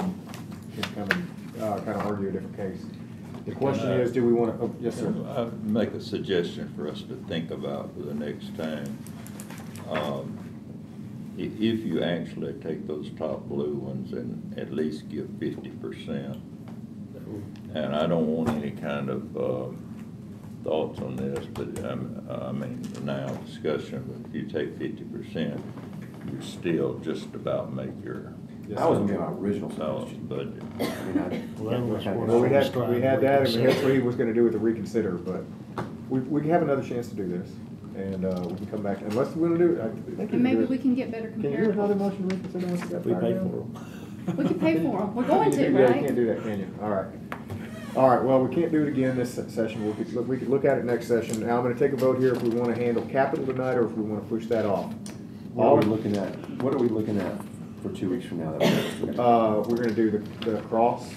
come and, kind of argue a different case. The question is, do we want to, oh, yes, sir. I'd make a suggestion for us to think about for the next time. If you actually take those top blue ones and at least give 50%, and I don't want any kind of thoughts on this, but I mean, now discussion, but if you take 50%, you still just about make your That was gonna be my original suggestion. budget. Well, we had that, and that's what he was gonna do with the reconsider, but we have another chance to do this, and we can come back, unless we wanna do it. I think you And can maybe do it. we can get better Can you do another comparables. motion to reconsider once you got We fired pay down? for them. We can pay for them. We're going to, Yeah, you right? can't do that, can you? All right. All right, well, we can't do it again this session. We could look at it next session. Now, I'm gonna take a vote here if we wanna handle capital tonight, or if we wanna push that off. What are we looking at for 2 weeks from now? We're gonna do the cross,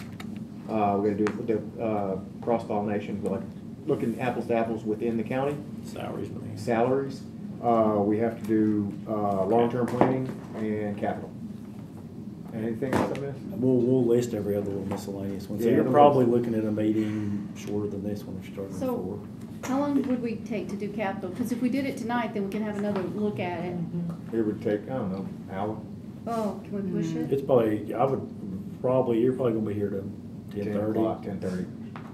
we're gonna do the cross-pollination, like looking apples to apples within the county. Salaries. We have to do, long-term planning and capital. Anything else I missed? We'll list every other little miscellaneous one. So Yeah, you're the probably list. looking at a meeting shorter than this one if you're starting So- at 4. How long would we take to do capital? Because if we did it tonight, then we can have another look at it. It would take, I don't know, hour. Oh, can we push it? It's probably, you're probably gonna be here to 10:30. 10:30.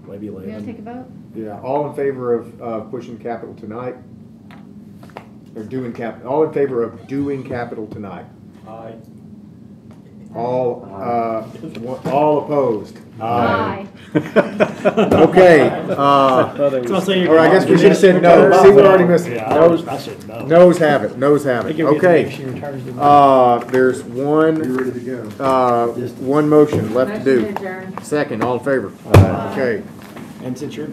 Maybe You gonna 11. take a vote? Yeah, all in favor of pushing capital tonight? Or doing all in favor of doing capital tonight? Aye. All opposed? Aye. Okay, So I'm saying you're or I guess we should have said no. gonna- See, we're already missing. Yeah, No's, I said no. no's have it, no's have I it. think you'll get to Okay. make sure your returns do There's one, ready to go. one motion left to Motion do. to adjourn. Second, all in favor? Okay. And since you're